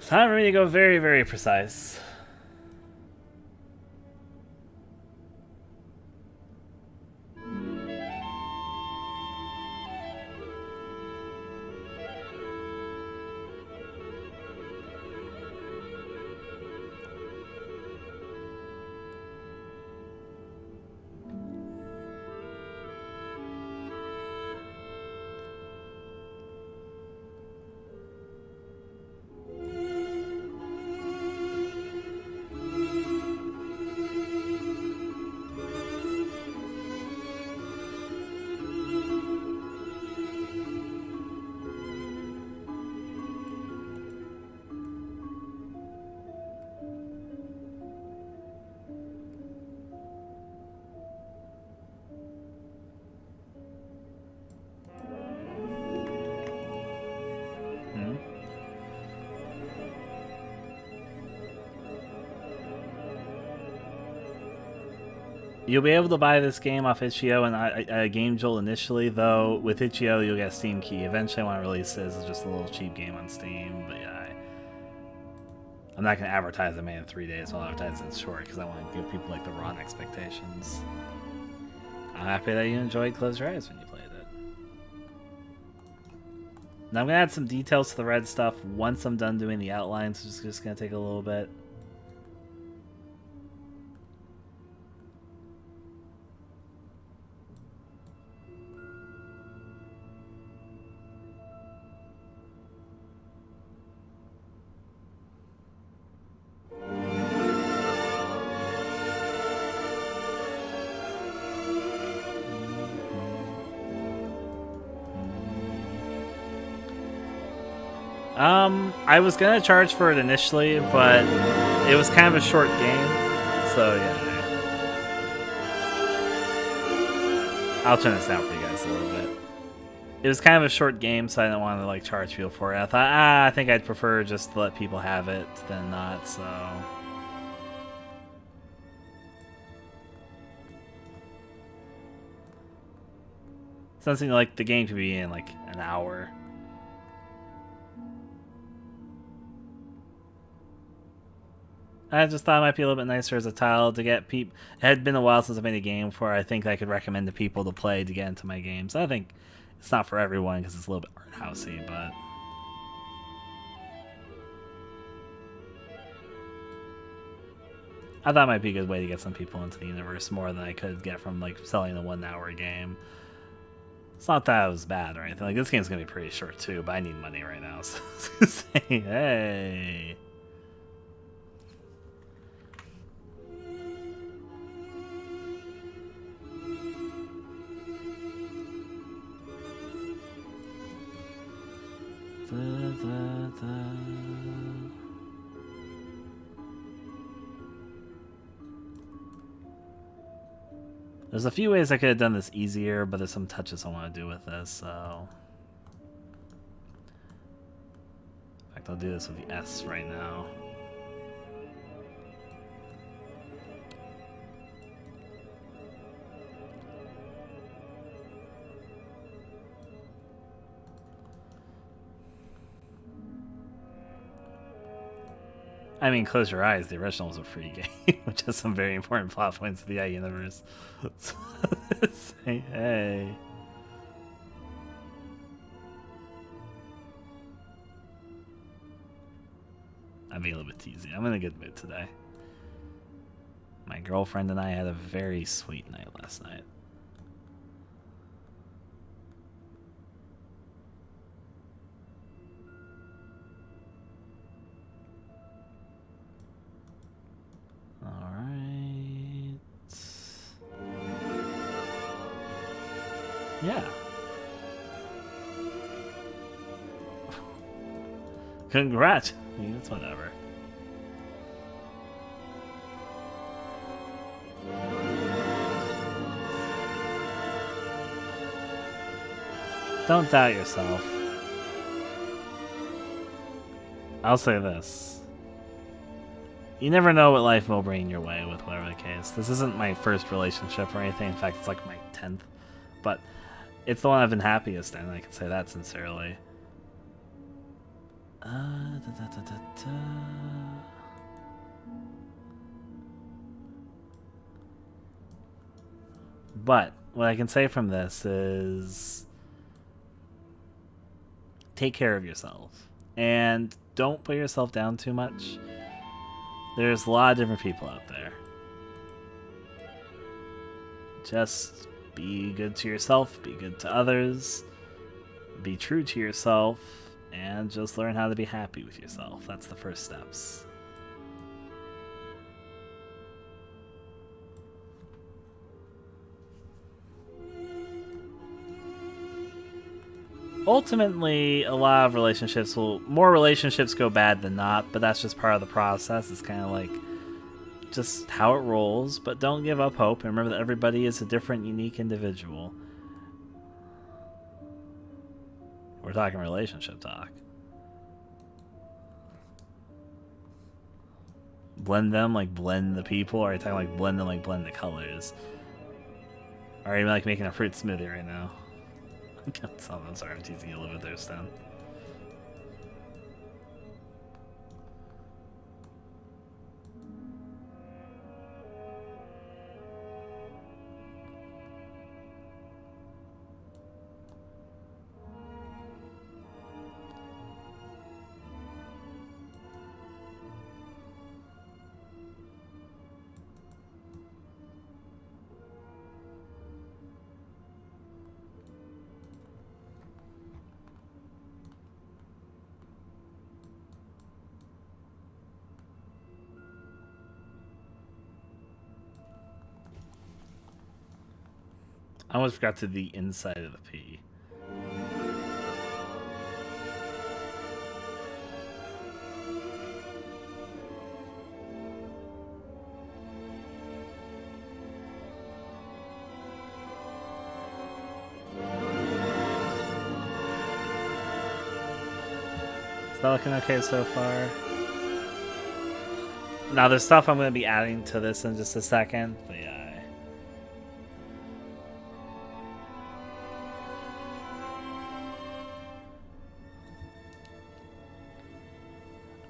Time for me to go very, very precise. You'll be able to buy this game off itch.io and Game Jolt initially, though with itch.io you'll get a Steam key. Eventually I want to release this as just a little cheap game on Steam, but yeah, I'm not going to advertise it made in 3 days. I'll advertise it short because I want to give people like the wrong expectations. I'm happy that you enjoyed Close Your Eyes when you played it. Now I'm going to add some details to the red stuff once I'm done doing the outlines, so it's just going to take a little bit. I was gonna charge for it initially, but it was kind of a short game, so yeah. I'll turn this down for you guys a little bit. It was kind of a short game, so I didn't want to like charge people for it. I thought, I think I'd prefer just to let people have it than not, so. Something like the game could be in like an hour. I just thought it might be a little bit nicer as a title to get people. It had been a while since I made a game for it. I think I could recommend to people to play to get into my games. I think it's not for everyone because it's a little bit art housey, but I thought it might be a good way to get some people into the universe more than I could get from like selling a 1 hour game. It's not that it was bad or anything. Like this game's gonna be pretty short too, but I need money right now, so say hey. There's a few ways I could have done this easier, but there's some touches I want to do with this, so. In fact, I'll do this with the S right now. I mean, Close Your Eyes, the original was a free game, which has some very important plot points to the AI universe. So, say hey. I'm being a little bit teasy. I'm in a good mood today. My girlfriend and I had a very sweet night last night. Alright. Yeah. Congrats. I mean, it's whatever. Don't doubt yourself. I'll say this. You never know what life will bring your way with whatever the case. This isn't my first relationship or anything. In fact, it's like my 10th. But it's the one I've been happiest in. I can say that sincerely. But what I can say from this is take care of yourself. And don't put yourself down too much. There's a lot of different people out there. Just be good to yourself, be good to others, be true to yourself, and just learn how to be happy with yourself. That's the first steps. Ultimately, a lot of relationships more relationships go bad than not, but that's just part of the process. It's kind of like just how it rolls, but don't give up hope, and remember that everybody is a different, unique individual. We're talking relationship talk. Blend them like blend the people, or are you talking like blend them like blend the colors? Or are you like making a fruit smoothie right now? I'm sorry, I'm teasing you a little bit there, Stan. I almost forgot to the inside of the P. Is that looking okay so far? Now there's stuff I'm going to be adding to this in just a second, but yeah.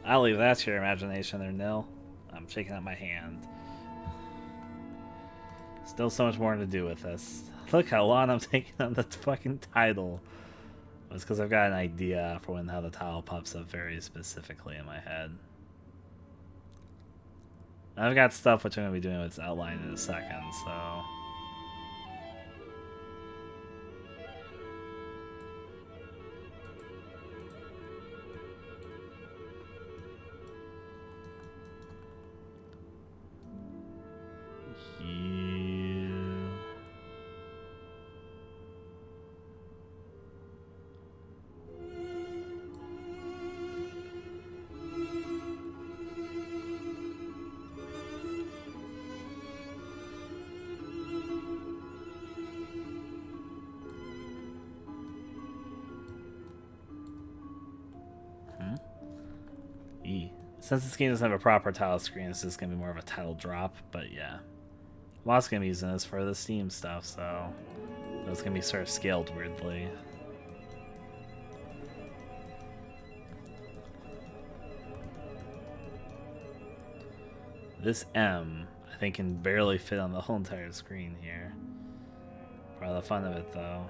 I'll leave that to your imagination there, Nil. I'm shaking out my hand. Still so much more to do with this. Look how long I'm taking on the fucking title. It's because I've got an idea for how the title pops up very specifically in my head. I've got stuff which I'm going to be doing with its outline in a second, so... Since this game doesn't have a proper title screen, this is going to be more of a title drop, but yeah. I'm also going to be using this for the Steam stuff, so it's going to be sort of scaled weirdly. This M, I think, can barely fit on the whole entire screen here. Part of the fun of it, though.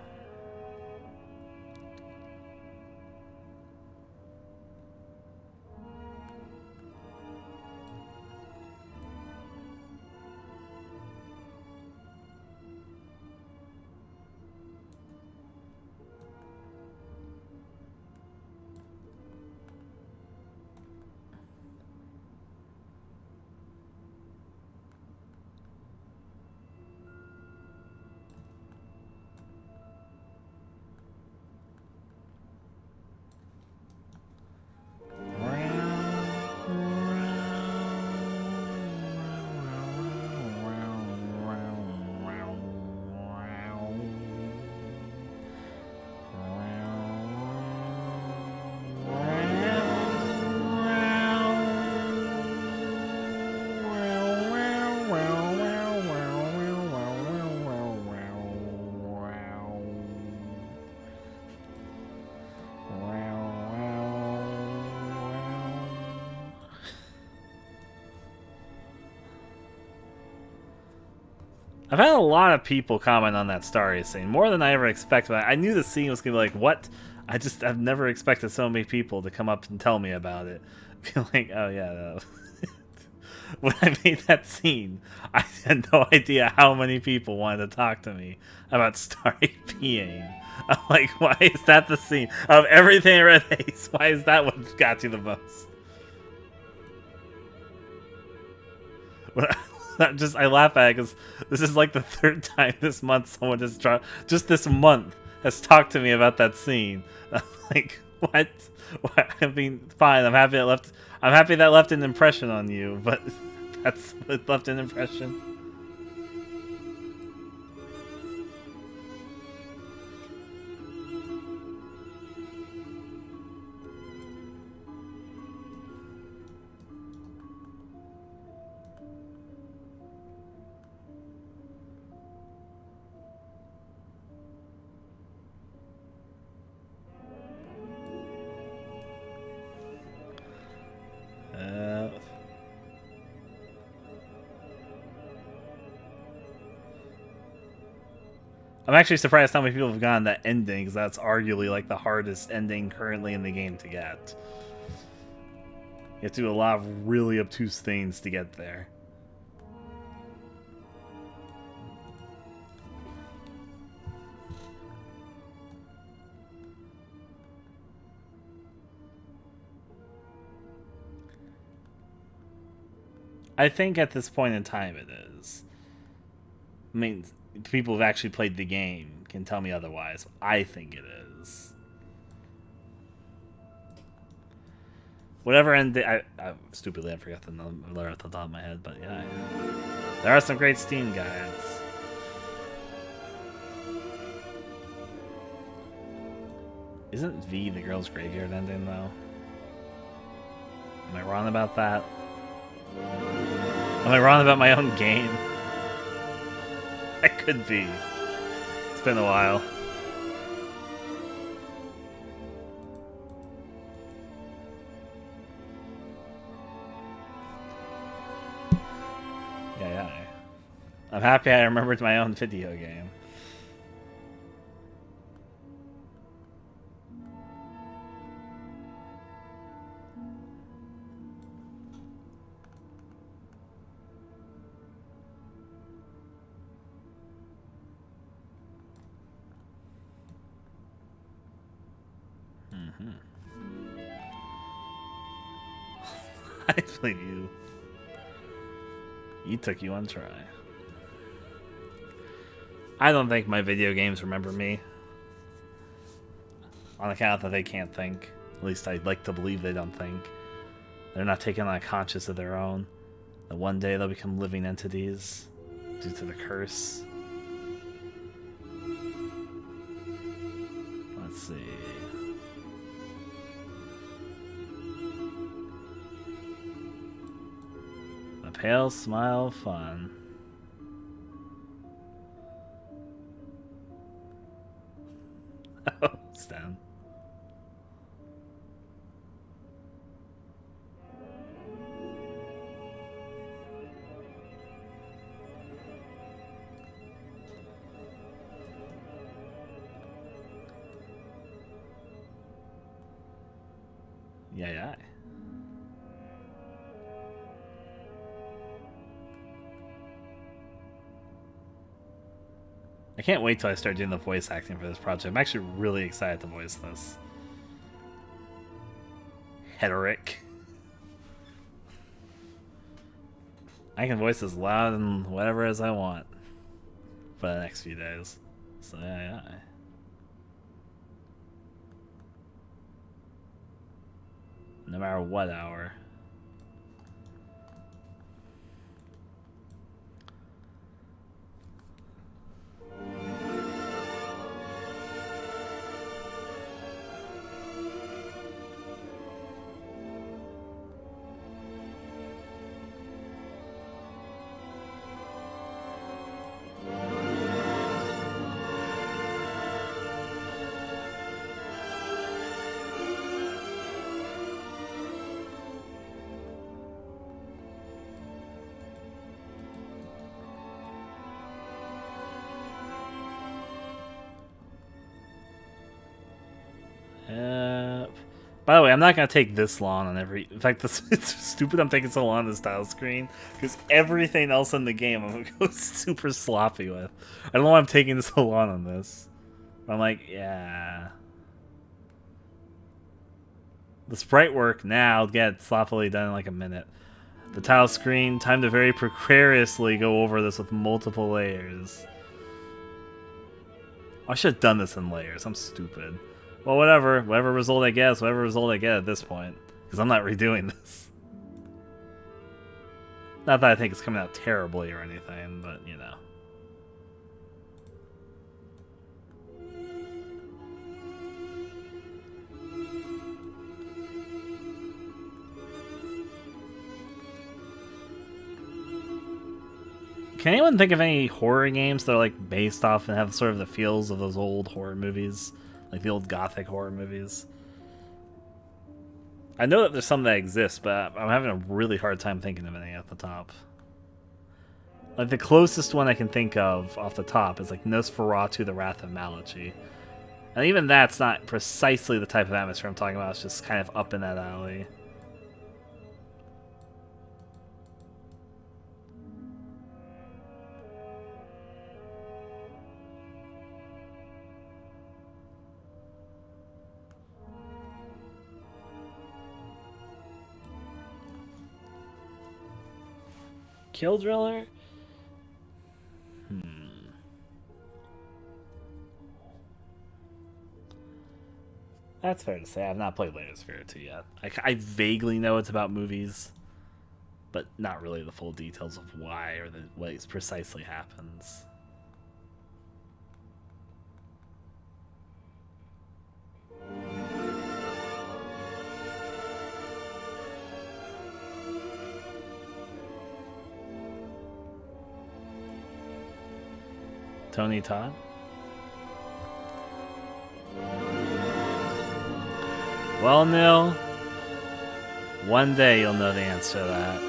I've had a lot of people comment on that Starry scene, more than I ever expected. I knew the scene was gonna be like, what? I've never expected so many people to come up and tell me about it. Feel like, oh yeah. No. When I made that scene, I had no idea how many people wanted to talk to me about Starry peeing. I'm like, why is that the scene of everything I read? Ace, why is that what got you the most? I laugh at it because this is like the third time this month someone just this month has talked to me about that scene. I'm like, what? I mean, fine. I'm happy that left an impression on you, but it left an impression. I'm actually surprised how many people have gotten that ending, because that's arguably like the hardest ending currently in the game to get. You have to do a lot of really obtuse things to get there. I think at this point in time it is. I mean, people who've actually played the game can tell me otherwise. I think it is. Whatever ending, I stupidly I forgot the number at the top of my head, but yeah, there are some great Steam guides. Isn't V the girl's graveyard ending though? Am I wrong about that? Am I wrong about my own game? I could be. It's been a while. Yeah. I'm happy I remembered my own video game. I believe you. You took you one try. I don't think my video games remember me. On account that they can't think. At least I'd like to believe they don't think. They're not taking on a conscience of their own. That one day they'll become living entities due to the curse. Let's see. A pale smile of fun. Oh, Stan. Yeah. I can't wait till I start doing the voice acting for this project. I'm actually really excited to voice this. Hederick. I can voice as loud and whatever as I want for the next few days. So yeah. No matter what hour. By the way, I'm not gonna take this long on every. In fact, this it's stupid. I'm taking so long on this title screen because everything else in the game I'm gonna go super sloppy with. I don't know why I'm taking so long on this. I'm like, yeah. The sprite work now gets sloppily done in like a minute. The tile screen, time to very precariously go over this with multiple layers. I should have done this in layers. I'm stupid. Well, whatever. Whatever result I get is whatever result I get at this point. Because I'm not redoing this. Not that I think it's coming out terribly or anything, but, you know. Can anyone think of any horror games that are like based off and have sort of the feels of those old horror movies? Like the old gothic horror movies? I know that there's some that exist, but I'm having a really hard time thinking of any at the top. Like the closest one I can think of off the top is like Nosferatu: The Wrath of Malachi. And even that's not precisely the type of atmosphere I'm talking about, it's just kind of up in that alley. Kill Driller? That's fair to say. I've not played Layers of Fear 2 yet. I vaguely know it's about movies, but not really the full details of why or what precisely happens. Tony Todd? Well, Neil, one day you'll know the answer to that.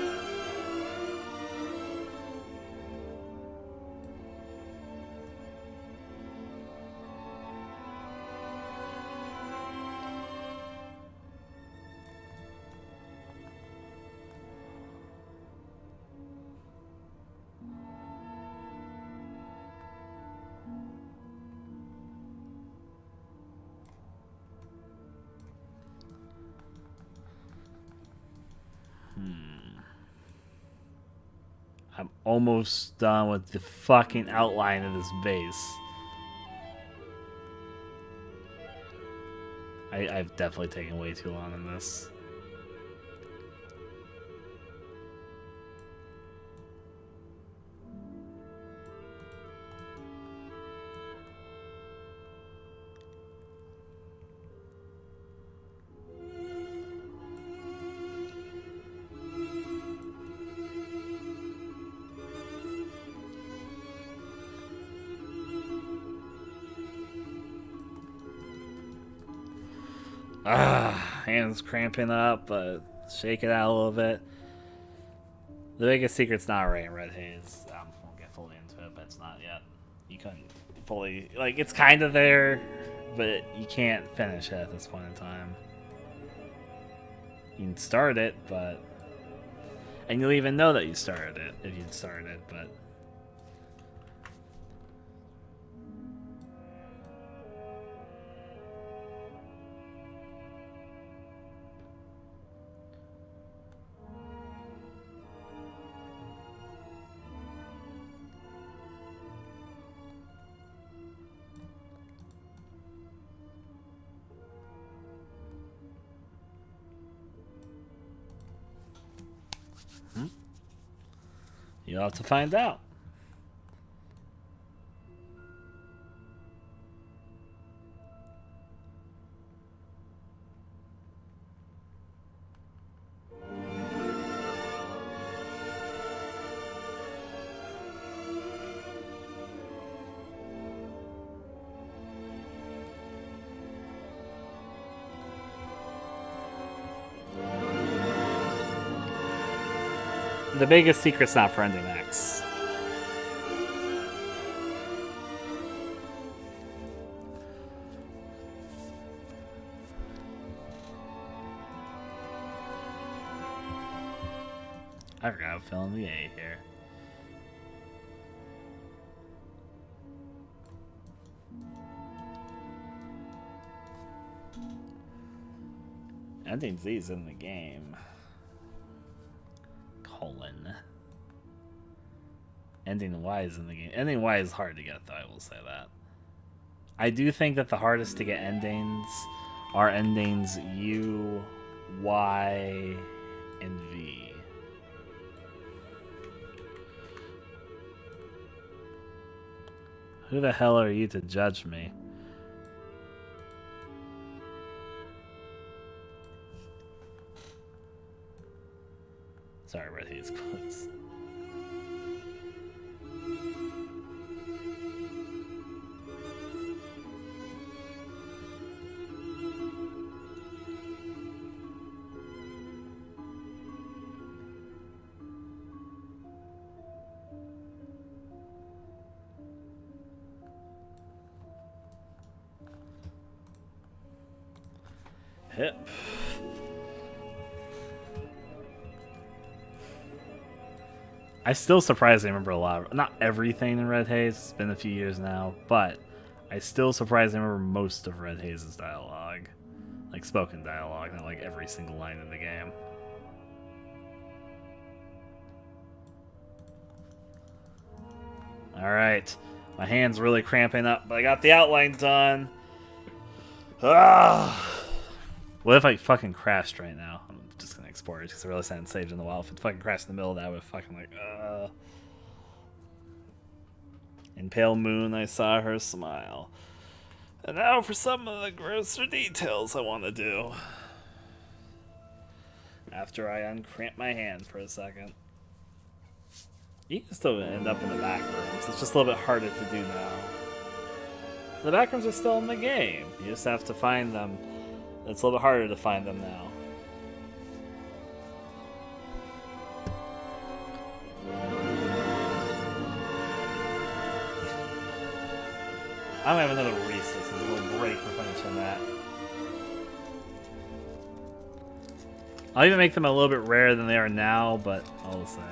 I'm almost done with the fucking outline of this base. I've definitely taken way too long on this. Hands cramping up, but shake it out a little bit. The biggest secret's not Ray and Red Haze. I won't get fully into it, but it's not yet. You couldn't fully, like, it's kind of there, but you can't finish it at this point in time. You can start it, but, and you'll even know that you started it if you'd started it, but. You'll have to find out. The biggest secret's not friending X. I forgot I'm filling the A here. Ending Z is in the game. Colon. Ending Y is in the game. Ending Y is hard to get, though, I will say that. I do think that the hardest to get endings are endings U, Y, and V. Who the hell are you to judge me? Sorry, Red Haze Quotes. Hip. I still surprisingly remember a lot. Not everything in Red Haze. It's been a few years now, but I still surprisingly remember most of Red Haze's dialogue, like spoken dialogue, not like every single line in the game. All right, my hand's really cramping up, but I got the outline done. Ah. What if I fucking crashed right now? I'm just gonna export it because I realized I hadn't saved in a while. If it fucking crashed in the middle of that, I would fucking like, In pale moon, I saw her smile. And now for some of the grosser details I want to do. After I uncramp my hand for a second. You can still end up in the back rooms. It's just a little bit harder to do now. The back rooms are still in the game. You just have to find them. It's a little bit harder to find them now. I'm gonna have another recess, a little break for finishing that. I'll even make them a little bit rarer than they are now, but all the same.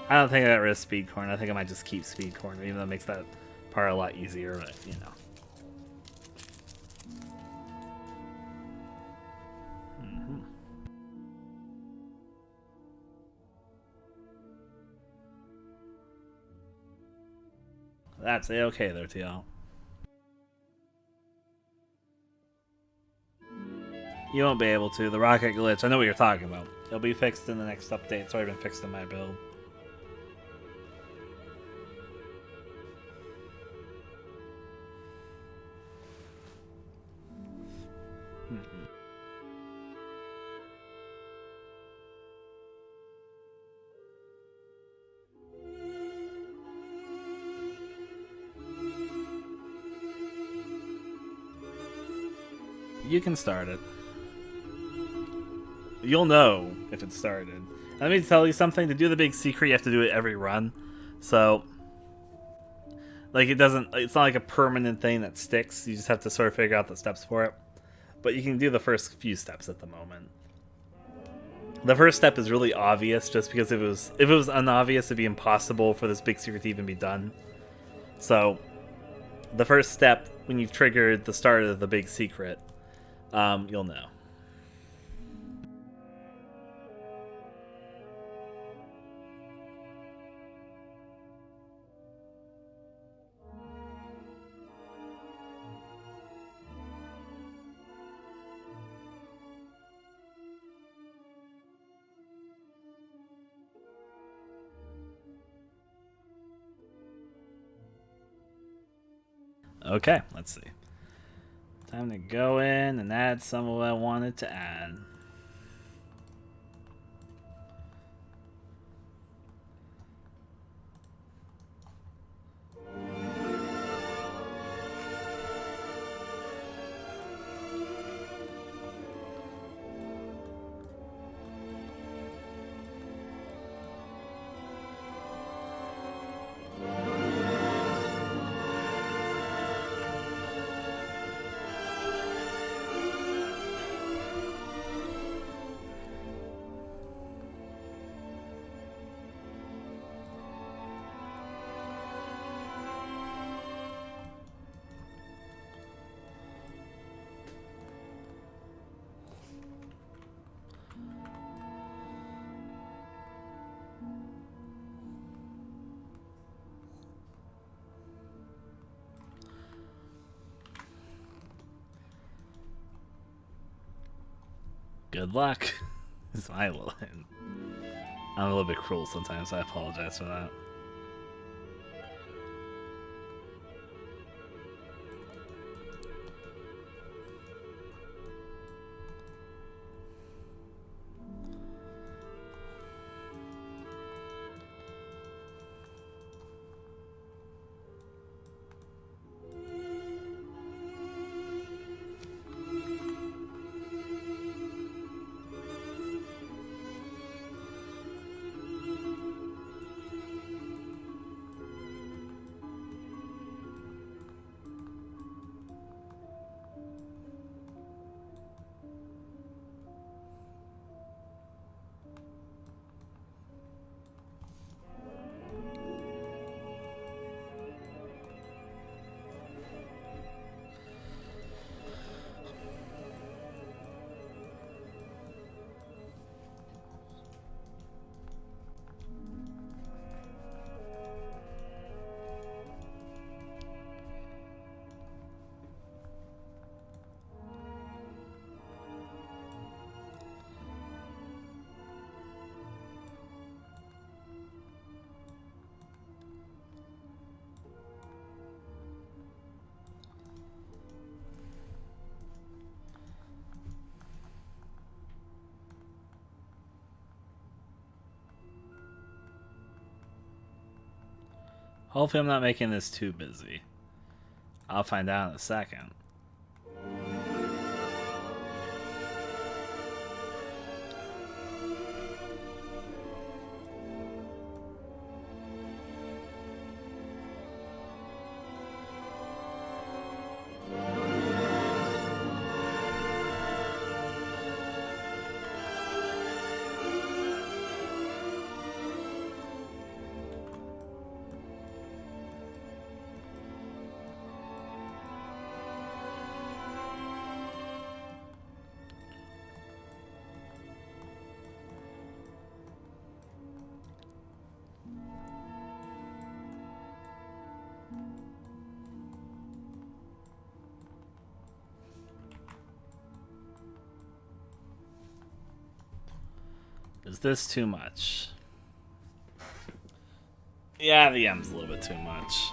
I don't think I got rid of Speed Corn. I think I might just keep Speed Corn, even though it makes that part a lot easier, but you know. That's A-okay there, TL. You won't be able to. The rocket glitch. I know what you're talking about. It'll be fixed in the next update. It's already been fixed in my build. You can start it. You'll know if it started. Let me tell you something. To do the big secret, you have to do it every run. So, like, it's not like a permanent thing that sticks. You just have to sort of figure out the steps for it. But you can do the first few steps at the moment. The first step is really obvious, just because if it was unobvious, it'd be impossible for this big secret to even be done. So, the first step, when you've triggered the start of the big secret, you'll know. Okay, let's see. Time to go in and add some of what I wanted to add. Good luck. Is my line. I'm a little bit cruel sometimes, so I apologize for that. Hopefully I'm not making this too busy. I'll find out in a second. Is this too much? Yeah, the M's a little bit too much.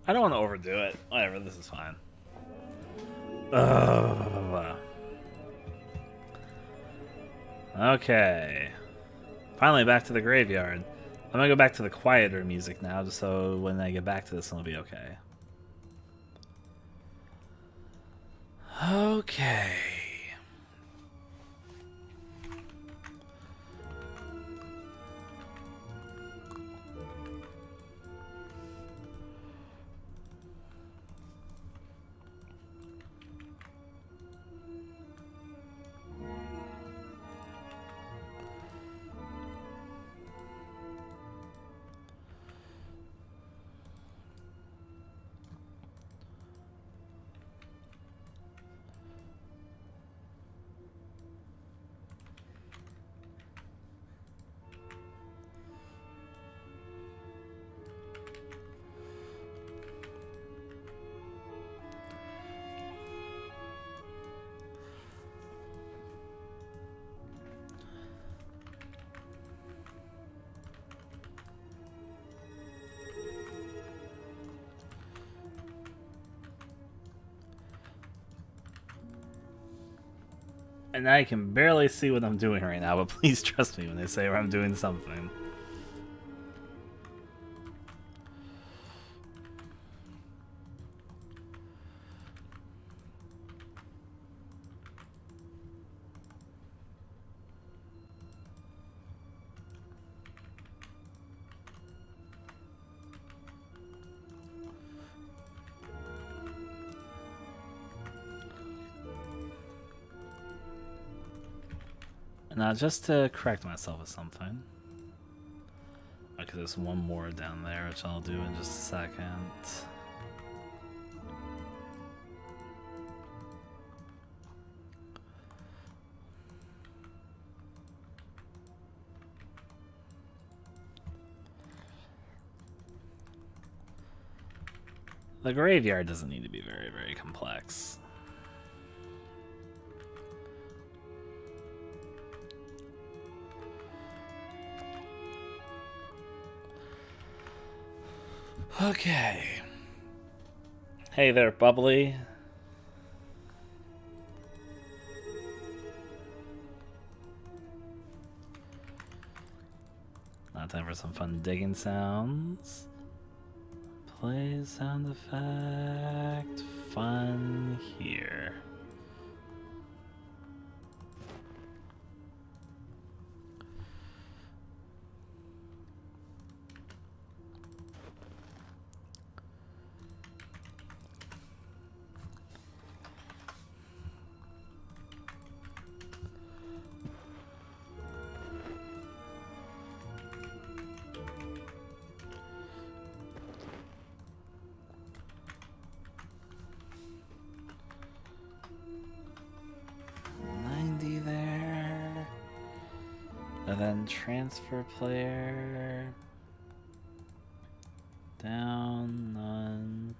I don't want to overdo it. Whatever, this is fine. Okay. Finally back to the graveyard. I'm gonna go back to the quieter music now, just so when I get back to this, it'll be okay. Okay. And I can barely see what I'm doing right now, but please trust me when I say I'm doing something. Now, just to correct myself with something. Okay, there's one more down there, which I'll do in just a second. The graveyard doesn't need to be very, very complex. Okay. Hey there, Bubbly. Now time for some fun digging sounds. Play sound effect. Fun here. And then transfer player down, none.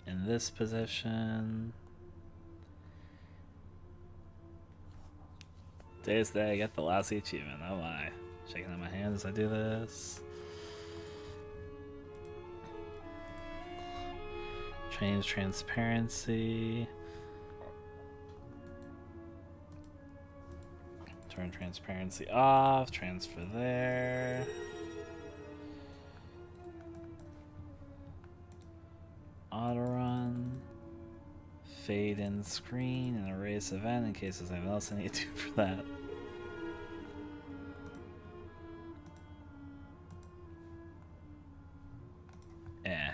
In this position. Today's the day I get the last achievement, oh my. Shaking out my hands as I do this. Change transparency. Turn transparency off, transfer there. Auto run. Fade in screen and erase event in case there's anything else I need to do for that. Yeah.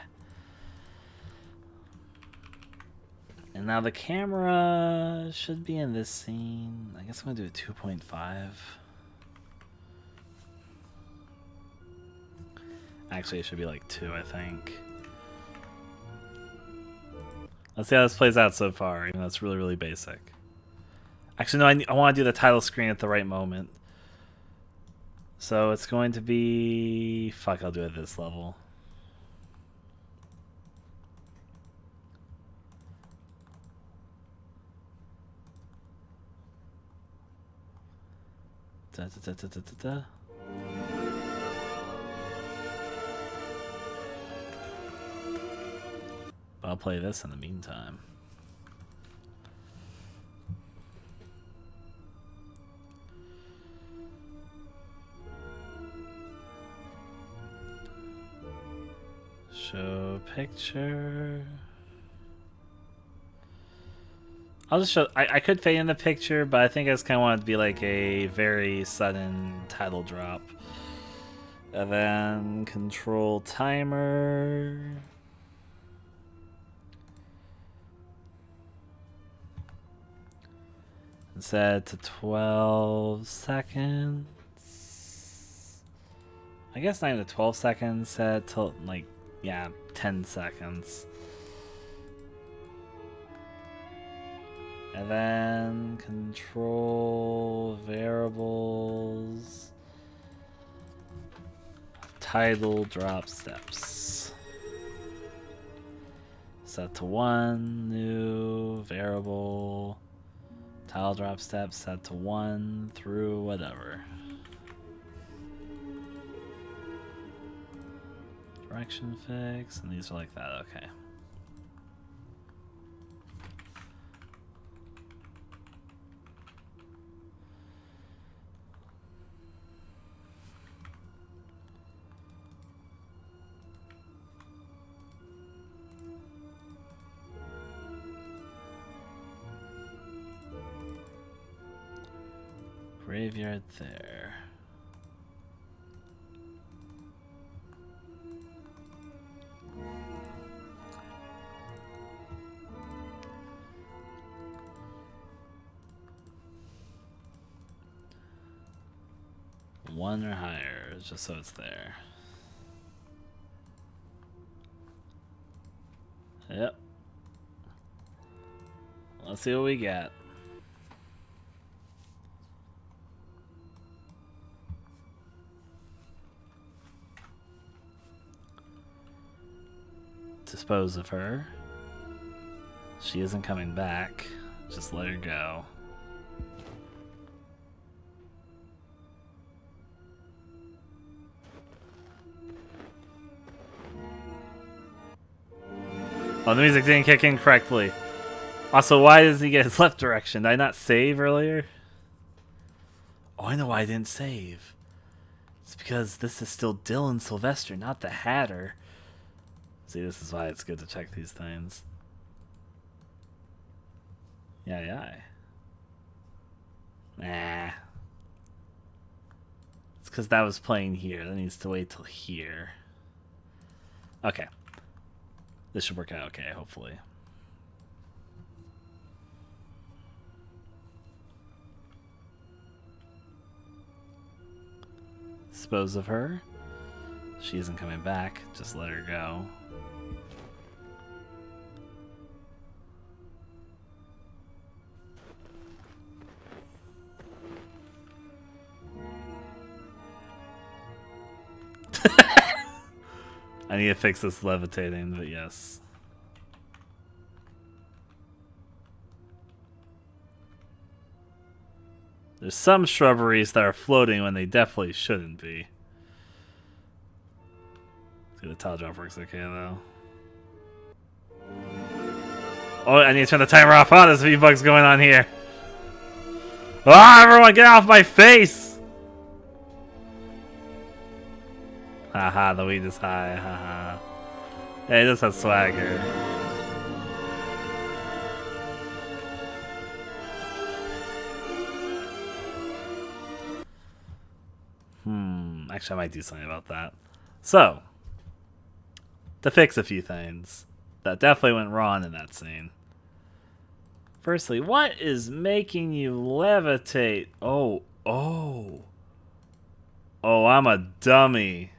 And now the camera should be in this scene. I guess I'm gonna do a 2.5. Actually, it should be like 2, I think. Let's see how this plays out so far, even though it's really, really basic. Actually, no, I want to do the title screen at the right moment. So it's going to be... Fuck, I'll do it at this level. Da, da, da, da, da, da. But I'll play this in the meantime. Show picture. I'll just show. I could fade in the picture, but I think I just kind of want it to be like a very sudden title drop. And then control timer. And set to 12 seconds. I guess not even 12 seconds. Set to like, yeah, 10 seconds. And then control variables, title drop steps. Set to 1, new variable, title drop steps set to 1 through whatever. Direction fix, and these are like that, okay. Graveyard there. 1 or higher, just so it's there. Yep. Let's see what we got. Dispose of her. She isn't coming back. Just let her go. Oh, the music didn't kick in correctly. Also, why does he get his left direction? Did I not save earlier? Oh, I know why I didn't save. It's because this is still Dylan Sylvester, not the Hatter. See, this is why it's good to check these things. Yeah. Nah. It's because that was playing here. That needs to wait till here. Okay. This should work out okay, hopefully. Dispose of her. She isn't coming back. Just let her go. I need to fix this levitating, but yes. There's some shrubberies that are floating when they definitely shouldn't be. See, the tile drop works okay, though. Oh, I need to turn the timer off. Oh, there's a few bugs going on here. Ah, everyone get off my face! Haha, the weed is high, haha. Yeah, he does have swagger. Actually, I might do something about that. So, to fix a few things that definitely went wrong in that scene. Firstly, what is making you levitate? Oh, I'm a dummy.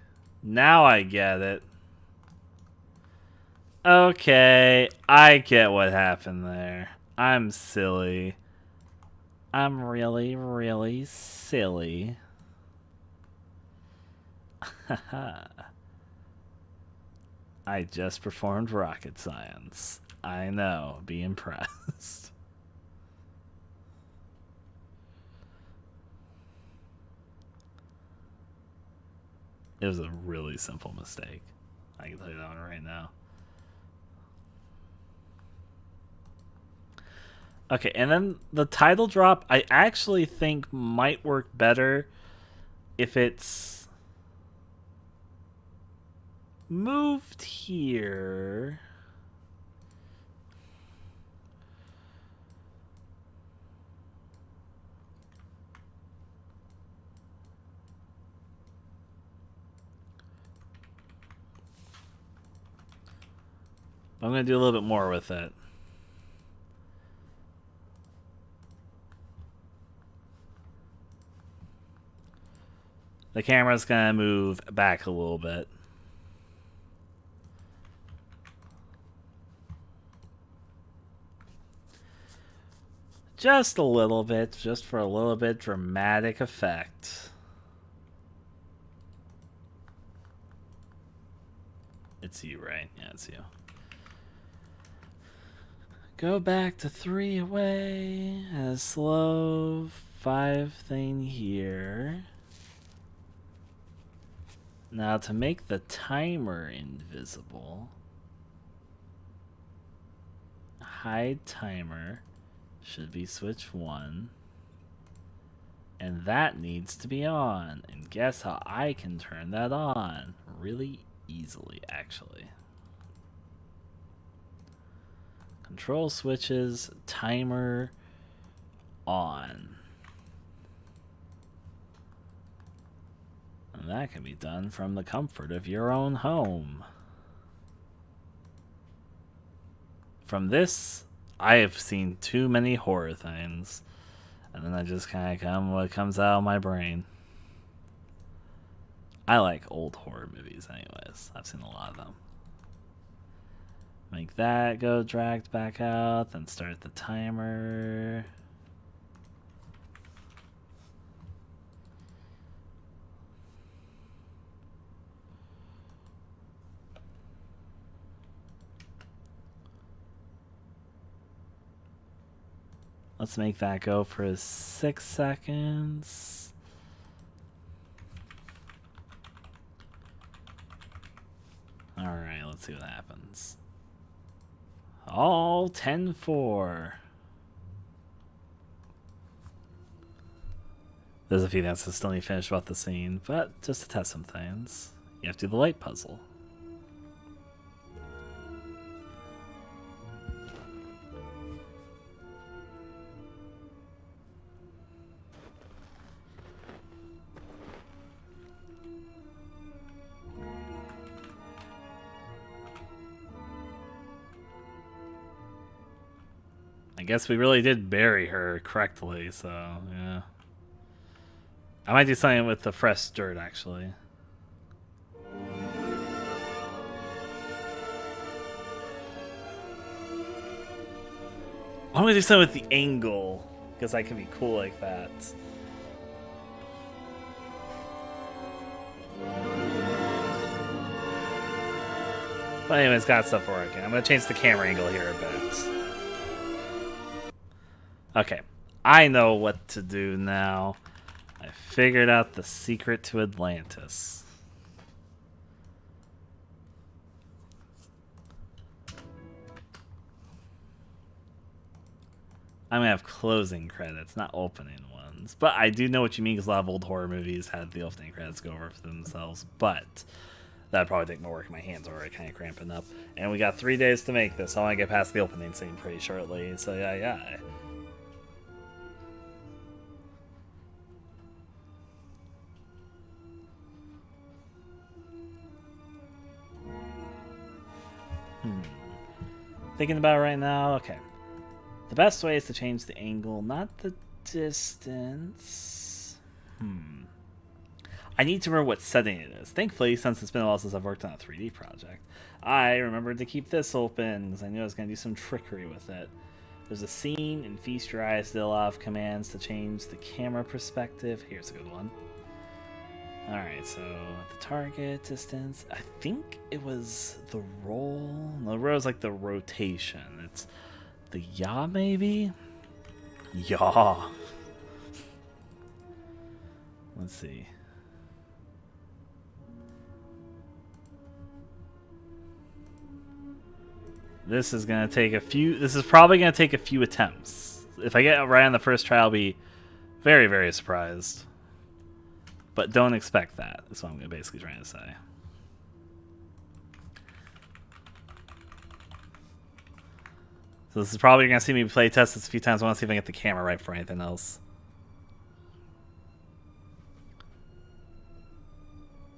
Now I get it. Okay, I get what happened there. I'm silly. I'm really, really silly. Haha. I just performed rocket science. I know, be impressed. It was a really simple mistake. I can tell you that one right now. Okay, and then the title drop, I actually think might work better if it's moved here. I'm going to do a little bit more with it. The camera's going to move back a little bit. Just a little bit, just for a little bit dramatic effect. It's you, right? Yeah, it's you. Go back to 3 away. A slow 5 thing here. Now to make the timer invisible, hide timer should be switch 1. And that needs to be on. And guess how I can turn that on? Really easily, actually. Control switches, timer on. And that can be done from the comfort of your own home. From this, I have seen too many horror things. And then I just kind of come what comes out of my brain. I like old horror movies anyways. I've seen a lot of them. Make that go dragged back out, then start the timer. Let's make that go for 6 seconds. Alright, let's see what happens. Oh, 10-4. There's a few things that still need to finish about the scene, but just to test some things, you have to do the light puzzle. I guess we really did bury her correctly, so yeah. I might do something with the fresh dirt, actually. I'm gonna do something with the angle, because I can be cool like that. But anyways, got stuff working. I'm gonna change the camera angle here a bit. Okay, I know what to do now. I figured out the secret to Atlantis. I'm gonna have closing credits, not opening ones. But I do know what you mean, because a lot of old horror movies had the opening credits go over for themselves. But that'd probably take more work. My hands are already kind of cramping up. And we got 3 days to make this, so I want to get past the opening scene pretty shortly. So yeah. Thinking about it right now. Okay. The best way is to change the angle, not the distance. I need to remember what setting it is. Thankfully, since it's been a while since I've worked on a 3D project, I remembered to keep this open because I knew I was going to do some trickery with it. There's a scene in Feast Your Eyes that allow commands to change the camera perspective. Here's a good one. Alright, so the target distance, I think it was the roll. No, the roll is like the rotation. It's the yaw, maybe? Yaw. Let's see. This is gonna take a few. This is probably gonna take a few attempts. If I get it right on the first try, I'll be very, very surprised. But don't expect that. That's what I'm basically trying to say. So this is probably, you're going to see me play test this a few times. I want to see if I can get the camera right for anything else.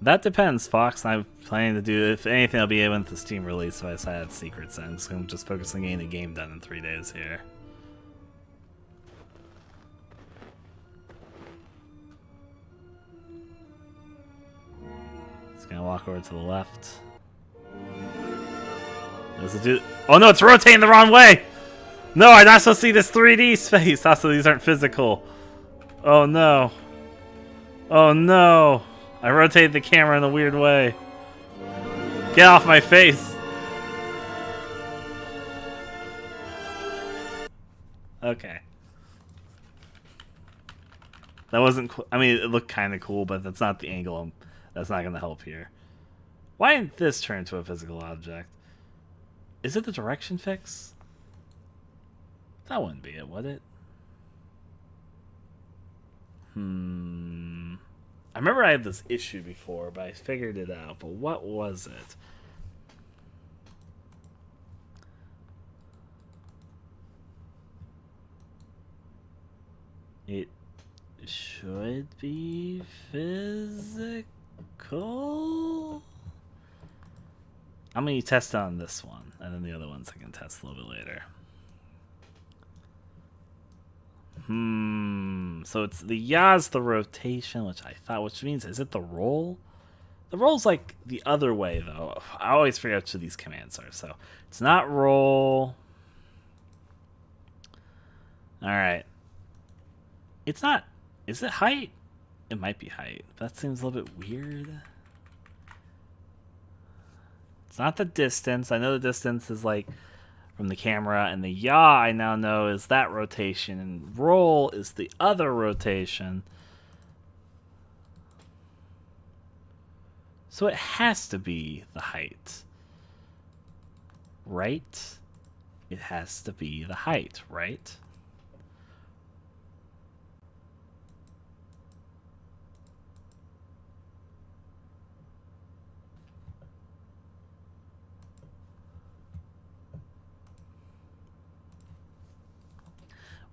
That depends, Fox. I'm planning to do, if anything, I'll be able to Steam release if I decide it's secrets. I'm just going to focus on getting the game done in 3 days here. Gonna walk over to the left. Does it do? Oh no, it's rotating the wrong way! No, I'm not supposed to see this 3D space. Also, these aren't physical. Oh no. Oh no. I rotated the camera in a weird way. Get off my face. Okay. That wasn't cool. I mean, it looked kind of cool, but that's not the angle. That's not going to help here. Why didn't this turn into a physical object? Is it the direction fix? That wouldn't be it, would it? I remember I had this issue before, but I figured it out. But what was it? It should be physical. I'm going to test on this one, and then the other ones I can test a little bit later. So it's the yaw's the rotation, which I thought, which means, is it the roll? The roll's like the other way, though. I always forget which of these commands are. So it's not roll. Alright. It's not. Is it height? It might be height. That seems a little bit weird. It's not the distance. I know the distance is like from the camera, and the yaw I now know is that rotation, and roll is the other rotation. So it has to be the height. Right? It has to be the height, right?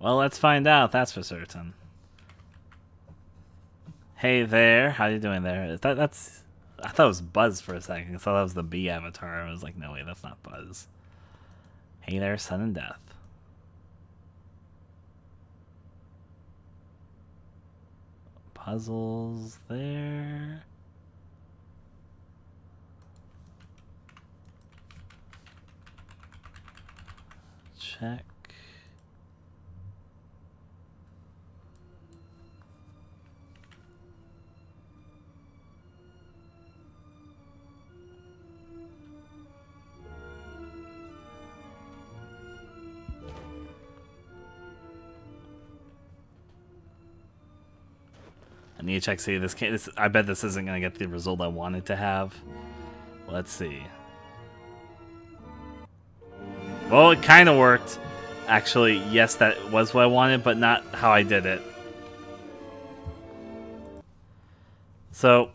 Well, let's find out, that's for certain. Hey there, how you doing there? That's I thought it was Buzz for a second. I thought that was the bee avatar. I was like, no way, that's not Buzz. Hey there, Sun and Death. Puzzles there. Check. I need to check, see, I bet this isn't going to get the result I wanted to have. Let's see. Well, it kind of worked. Actually, yes, that was what I wanted, but not how I did it. So,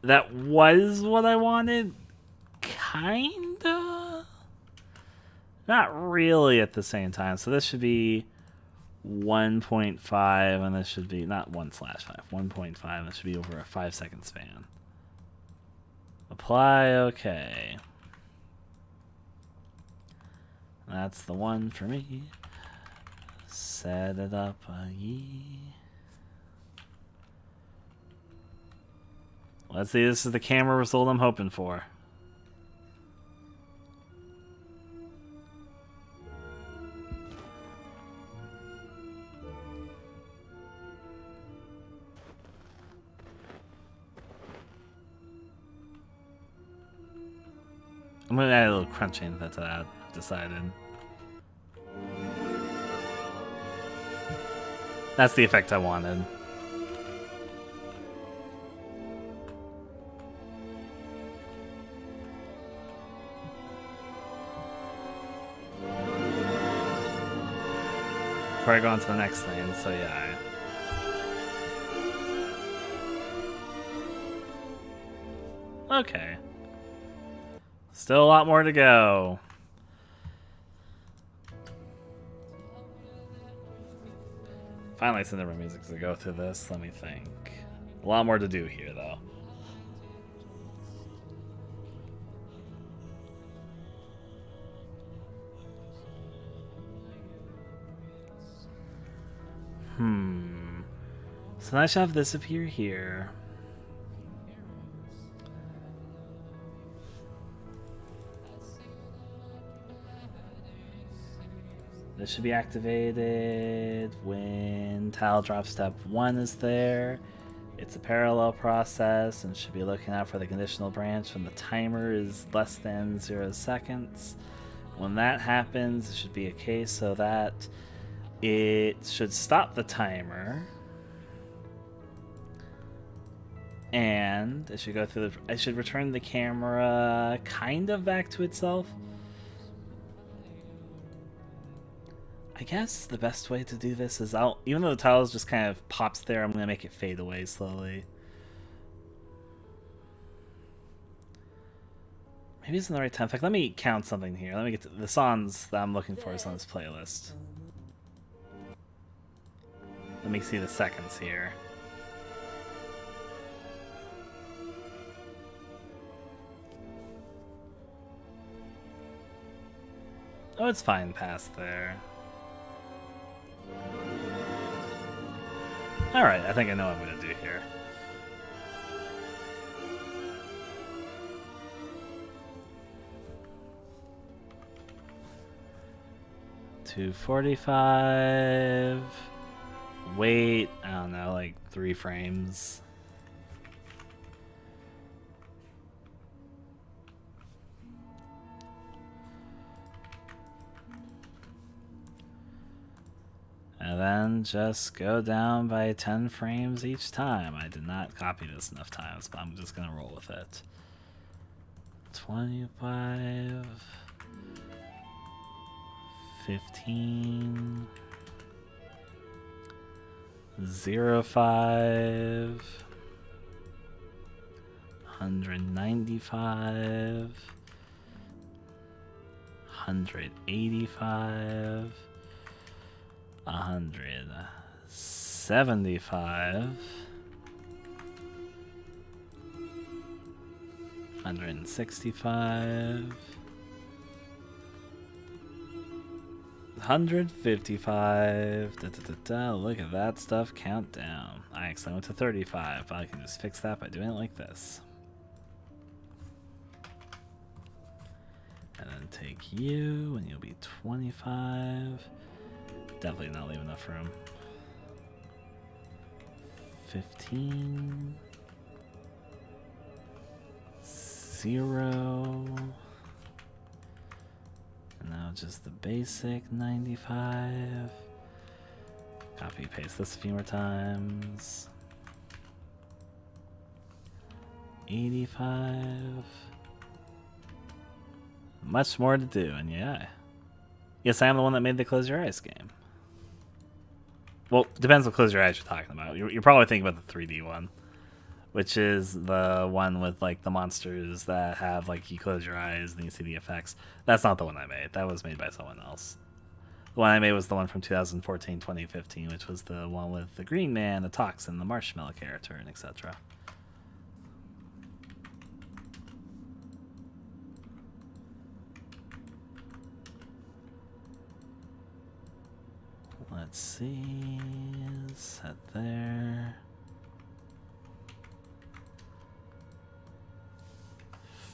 that was what I wanted? Kinda? Not really at the same time. So this should be 1.5, and this should be not 1/5, 1.5. This should be over a 5-second span. Apply, okay. That's the one for me. Set it up, Let's see, this is the camera result I'm hoping for. I'm gonna add a little crunching, that's what I've decided. That's the effect I wanted. Before I go on to the next thing, so yeah. Okay. Still a lot more to go. Finally, some different music to go through this. Let me think. A lot more to do here, though. So I should have this appear here. This should be activated when tile drop step 1 is there. It's a parallel process and should be looking out for the conditional branch when the timer is less than 0 seconds. When that happens, it should be a case so that it should stop the timer. And it should go through it should return the camera kind of back to itself. I guess the best way to do this is even though the tile just kind of pops there, I'm going to make it fade away slowly. Maybe it's in the right time. In fact, let me count something here. Let me get to the songs that I'm looking for is on this playlist. Let me see the seconds here. Oh, it's fine past there. Alright, I think I know what I'm going to do here. to 45. Wait, I don't know, like 3 frames. And then just go down by 10 frames each time. I did not copy this enough times, but I'm just gonna roll with it. 25, 15, 05, 195, 185, 175, 165, 155. Look at that stuff count down. I actually went to 35, but I can just fix that by doing it like this. And then take you, and you'll be 25. Definitely not leave enough room. 15. 0. And now just the basic 95. Copy paste this a few more times. 85. Much more to do, and yeah. Yes, I am the one that made the Close Your Eyes game. Well, depends what Close Your Eyes you're talking about. You're probably thinking about the 3D one, which is the one with like the monsters that have like you close your eyes and you see the effects. That's not the one I made. That was made by someone else. The one I made was the one from 2014-2015, which was the one with the Green Man, the Toxin, the Marshmallow character, and etc. Let's see, set there.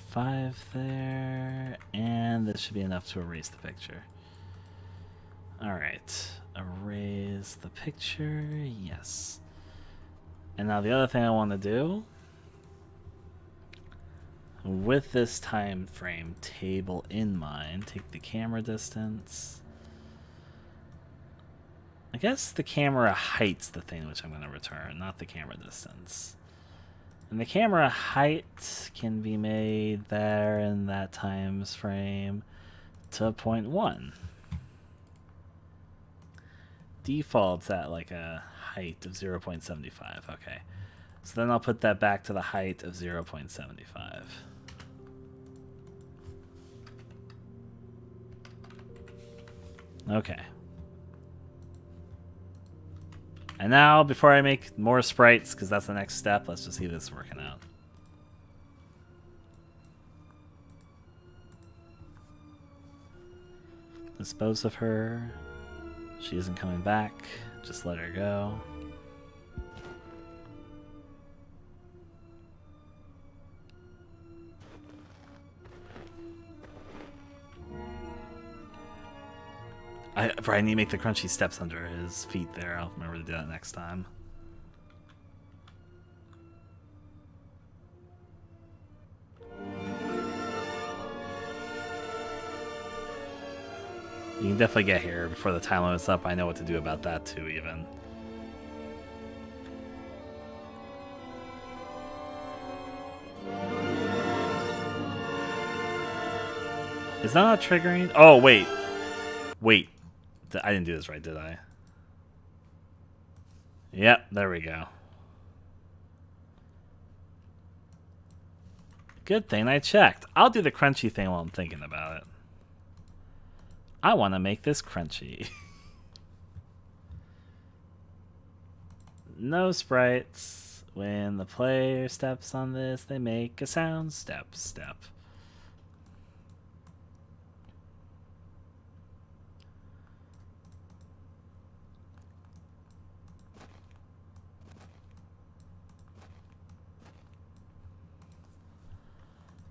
5 there, and this should be enough to erase the picture. Alright, erase the picture, yes. And now the other thing I want to do, with this time frame table in mind, take the camera distance. I guess the camera height's the thing which I'm going to return, not the camera distance. And the camera height can be made there in that times frame to 0.1. Default's at like a height of 0.75. Okay. So then I'll put that back to the height of 0.75. Okay. And now, before I make more sprites, because that's the next step, let's just see this working out. Dispose of her. She isn't coming back. Just let her go. I need to make the crunchy steps under his feet there. I'll remember to do that next time. You can definitely get here before the time limit's up. I know what to do about that too, even. Is that not triggering? Oh, wait. Wait. I didn't do this right, did I? Yep, there we go. Good thing I checked. I'll do the crunchy thing while I'm thinking about it. I want to make this crunchy. No sprites. When the player steps on this, they make a sound. Step, step.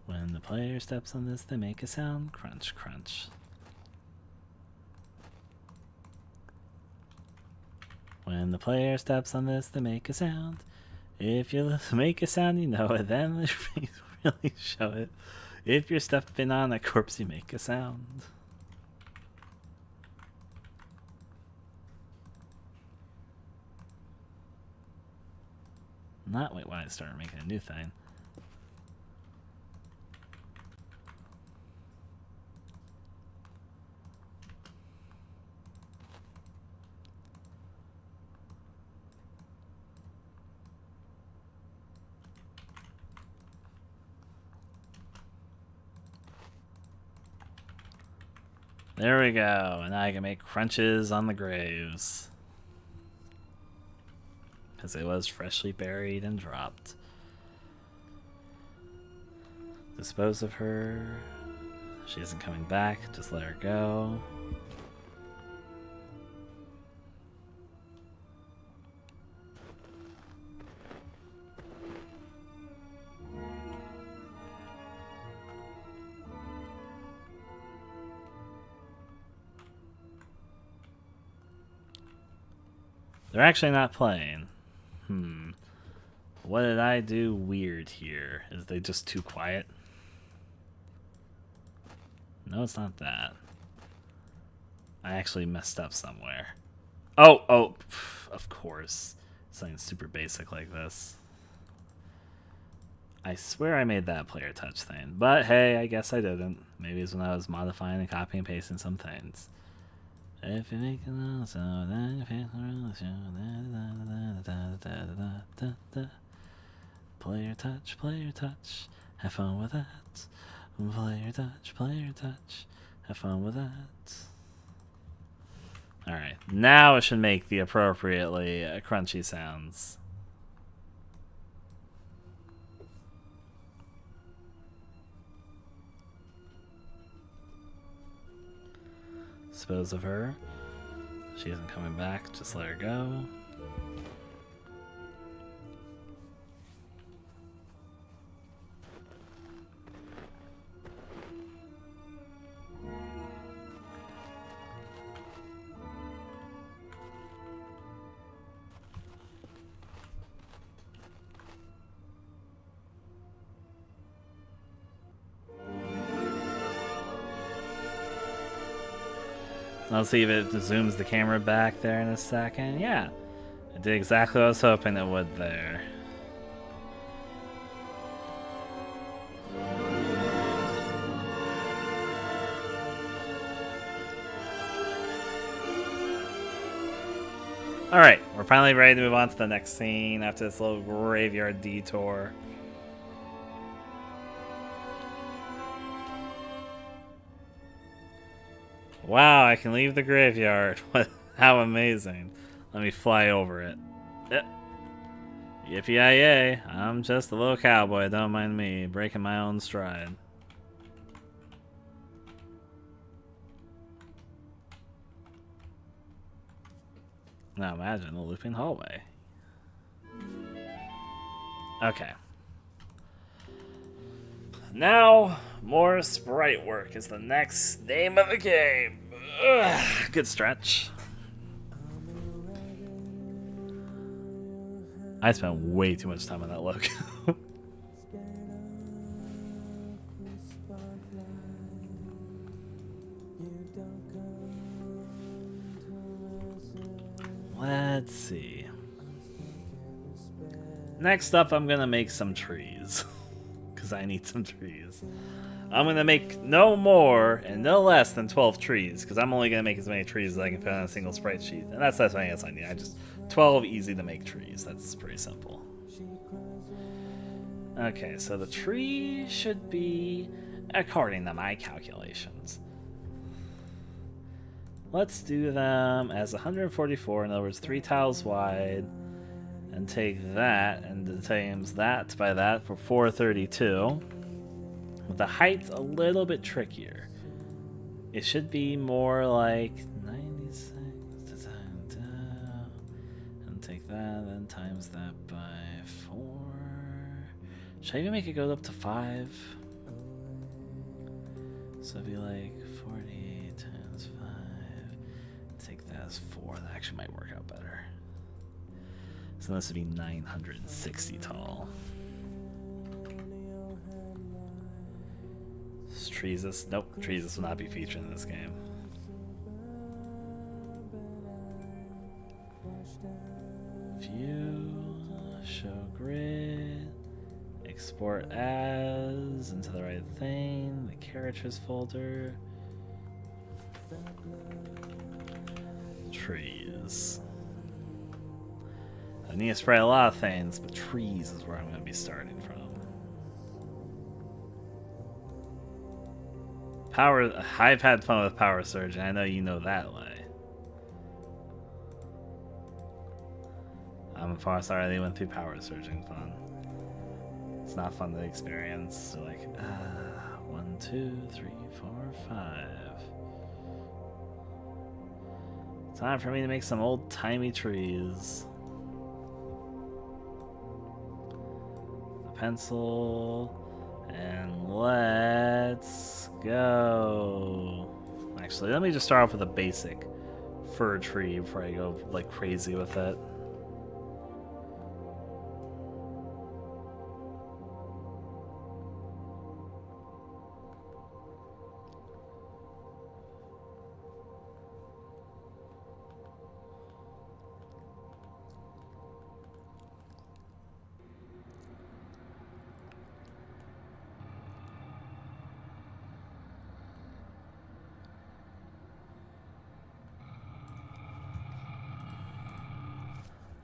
When the player steps on this, they make a sound. Crunch, crunch. When the player steps on this, they make a sound. If you make a sound, you know it. Then the face will really show it. If you're stepping on a corpse, you make a sound. Not wait when I started making a new thing. There we go, and now I can make crunches on the graves. Because it was freshly buried and dropped. Dispose of her. She isn't coming back, just let her go. They're actually not playing. What did I do weird here? Is they just too quiet? No, it's not that. I actually messed up somewhere. Oh, of course. Something super basic like this. I swear I made that player touch thing. But hey, I guess I didn't. Maybe it's when I was modifying and copying and pasting some things. If you make it so then you face the player touch, have fun with that. Player touch, have fun with that. Alright, now it should make the appropriately crunchy sounds. Dispose of her. She isn't coming back, just let her go. Let's see if it zooms the camera back there in a second. Yeah, it did exactly what I was hoping it would there. Alright, we're finally ready to move on to the next scene after this little graveyard detour. Wow, I can leave the graveyard. How amazing. Let me fly over it. Yippee-yay, I'm just a little cowboy, don't mind me, breaking my own stride. Now imagine a looping hallway. Okay. Now, more sprite work is the next name of the game. Ugh, good stretch. I spent way too much time on that logo. Let's see. Next up, I'm gonna make some trees. Because I need some trees. I'm gonna make no more and no less than 12 trees. Because I'm only gonna make as many trees as I can fit on a single sprite sheet. And that's what I guess I need. I just 12 easy to make trees. That's pretty simple. Okay, so the tree should be according to my calculations. Let's do them as 144, in other words 3 tiles wide, and take that and times that by that for 432. With the height a little bit trickier. It should be more like 96, and take that and times that by 4. Should I even make it go up to 5? So it'd be like 40 times 5. Take that as 4. That actually might work out better. So this would be 960 tall. Treesus. Nope, Treesus will not be featured in this game. View, show grid, export as into the right thing, the characters folder, trees. I need to spray a lot of things, but trees is where I'm going to be starting from. Power. I've had fun with Power Surge, and I know you know that way. I'm far sorry they went through Power Surging fun. It's not fun to experience. So like, 1, 2, 3, 4, 5. Time for me to make some old-timey trees. A pencil. And let's go. Actually, let me just start off with a basic fir tree before I go like crazy with it.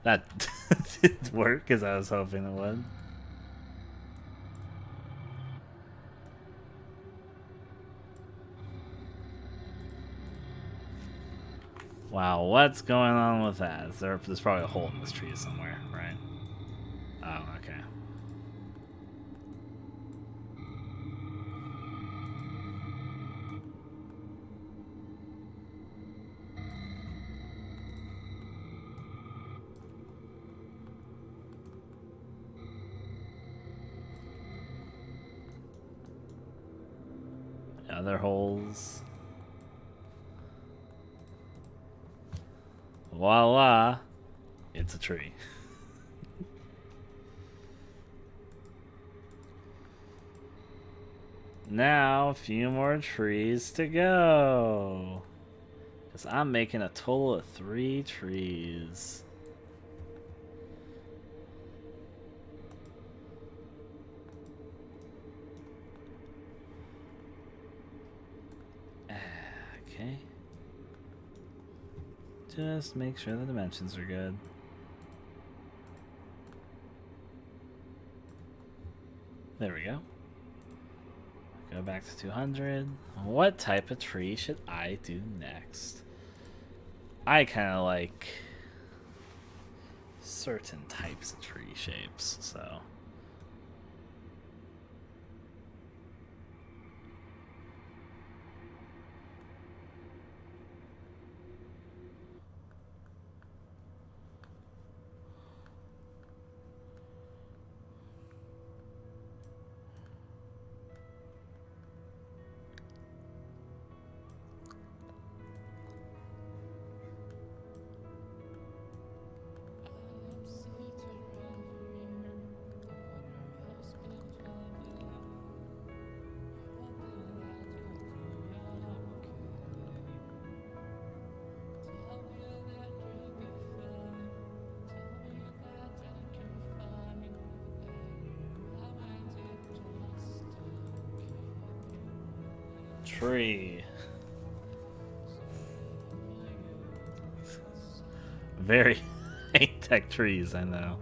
That didn't work as I was hoping it would. Wow, what's going on with that? There's probably a hole in this tree somewhere, right? Oh, okay. Other holes. Voila! It's a tree. Now, a few more trees to go. Because I'm making a total of 3 trees. Okay. Just make sure the dimensions are good. There we go. Go back to 200. What type of tree should I do next? I kind of like certain types of tree shapes, so... Tree. Very high-tech trees, I know.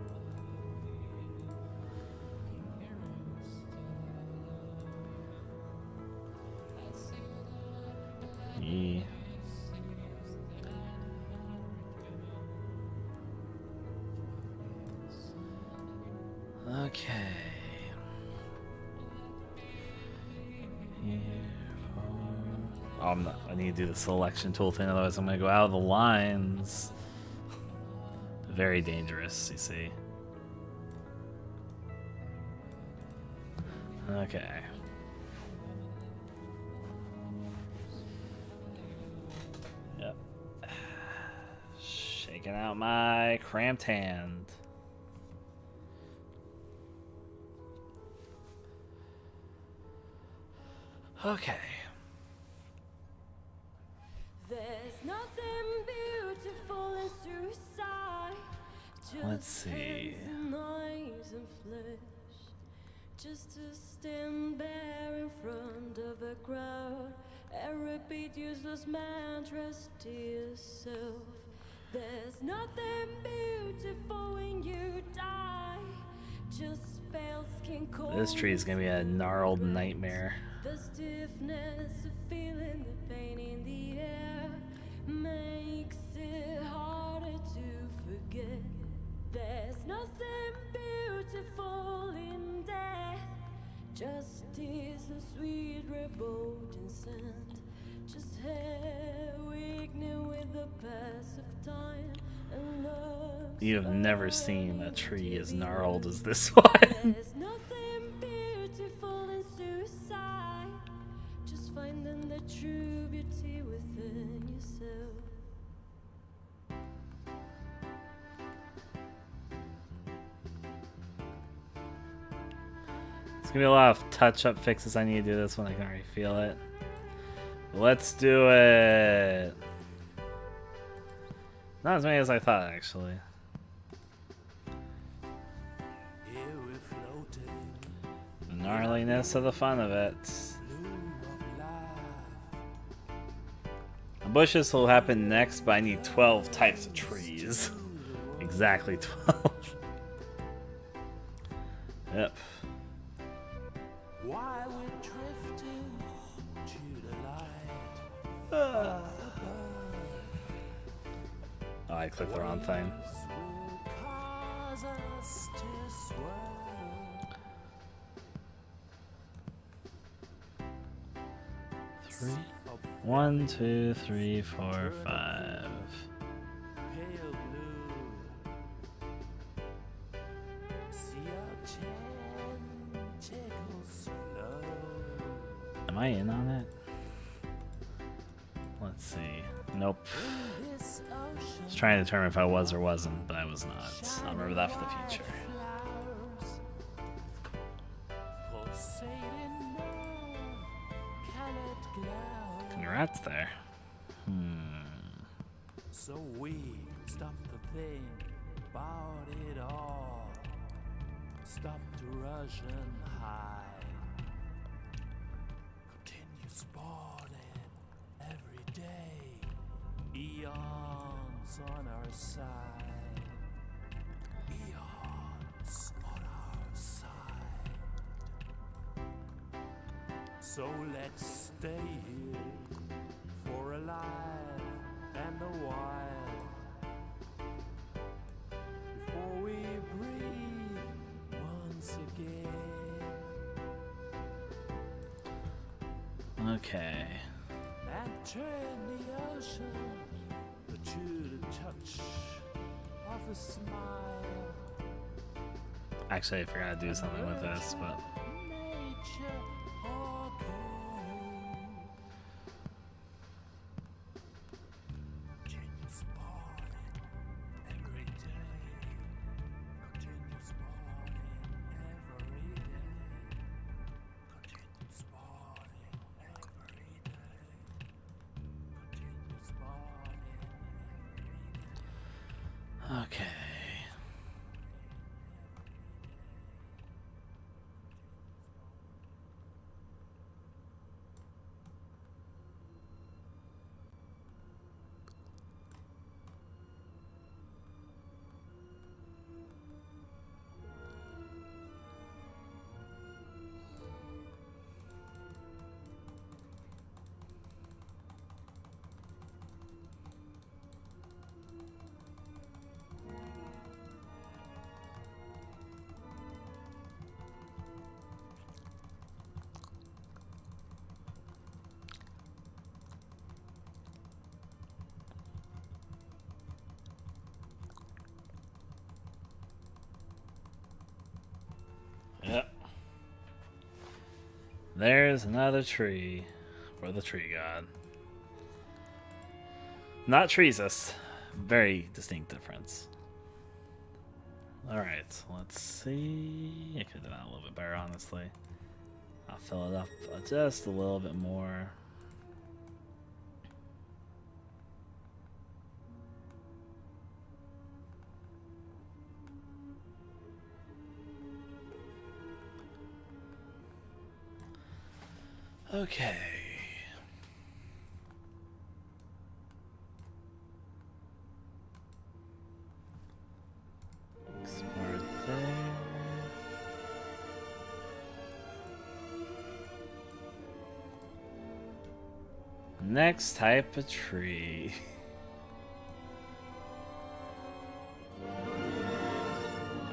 Yeah. Okay. Oh, I need to do the selection tool thing, otherwise I'm going to go out of the lines. Very dangerous, you see. Okay. Yep. Shaking out my cramped hand. Okay. There's nothing beautiful in suicide. Let's Just see. hands and eyes and flesh. Just to stand there in front of a crowd and repeat useless mantras to yourself. There's nothing beautiful when you die. Just pale skin cold. This tree is gonna be a gnarled nightmare. The stiffness of feeling the pain in the air makes it harder to forget. There's nothing beautiful in death. Justice and sweet revolting scent. Just hair weakening with the pass of time. And looks You have never seen a falling tree to as the gnarled earth. as this one. There's nothing beautiful in suicide. Just finding the true beauty within yourself. It's gonna be a lot of touch-up fixes I need to do this one. I can already feel it. Let's do it. Not as many as I thought, actually. Here we're floating, The gnarliness of the fun of it. bloom of life. The bushes will happen next, but I need 12 types of trees. Exactly 12. Yep. While we're drifting to the light, Oh, I clicked the wrong thing. waves will cause us to swirl. 3. 1, 2, 3, 4, 5. Pale blue. See our tentacles flow. Am I in on it? Let's see. Nope. In this I ocean was trying to determine if I was or wasn't, but I was not. I'll remember that for the future. pulsating love, colored glow. Congrats there. So we stop to think about it all. Stop to rush and hide. Continue spawning every day. Eons on our side. Eons on our side. So let's stay here for a life and a while before we breathe once again Okay. and turn the ocean to the touch of a smile. Actually, I forgot to do something with this, but Nature okay. Continue spawning every day. Continue spawning every day. Continue spawning every day. Continue spawning every day. okay. Yep. There's another tree for the tree god. Not Treesus. Very distinct difference. Alright, let's see. I could have done that a little bit better, honestly. I'll fill it up just a little bit more. Okay. Export there. Next type of tree.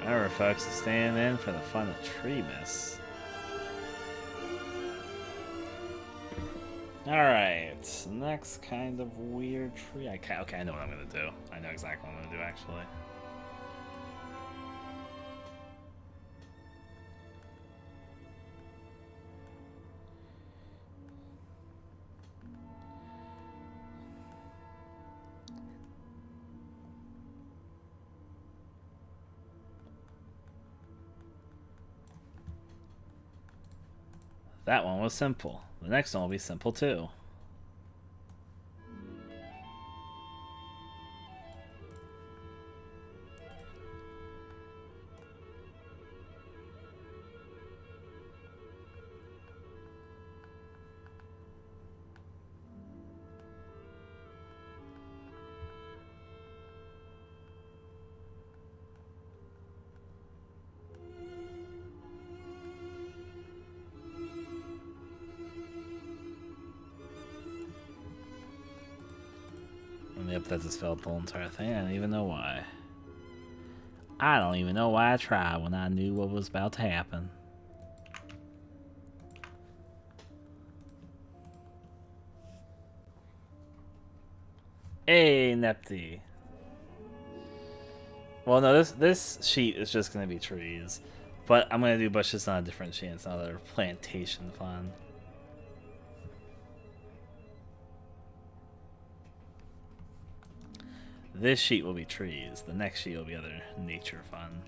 Remember, folks, to stand in for the fun of tree miss. Alright, next kind of weird tree. Okay, I know what I'm gonna do. I know exactly what I'm gonna do, actually. That one was simple. The next one will be simple too. Yep, that just filled the whole entire thing. I don't even know why. I don't even know why I tried when I knew what was about to happen. Hey, Nepti. Well, no, this sheet is just gonna be trees, but I'm gonna do bushes on a different sheet. It's another plantation fun. This sheet will be trees. The next sheet will be other nature fun.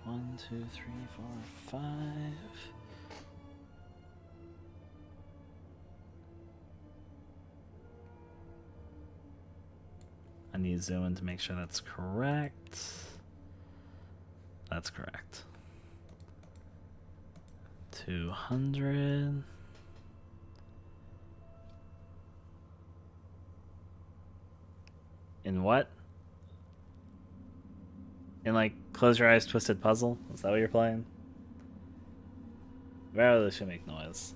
One, two, three, four, 5. I need to zoom in to make sure that's correct. That's correct. 200. In what? In like Close Your Eyes Twisted Puzzle? Is that what you're playing? Rarely should make noise.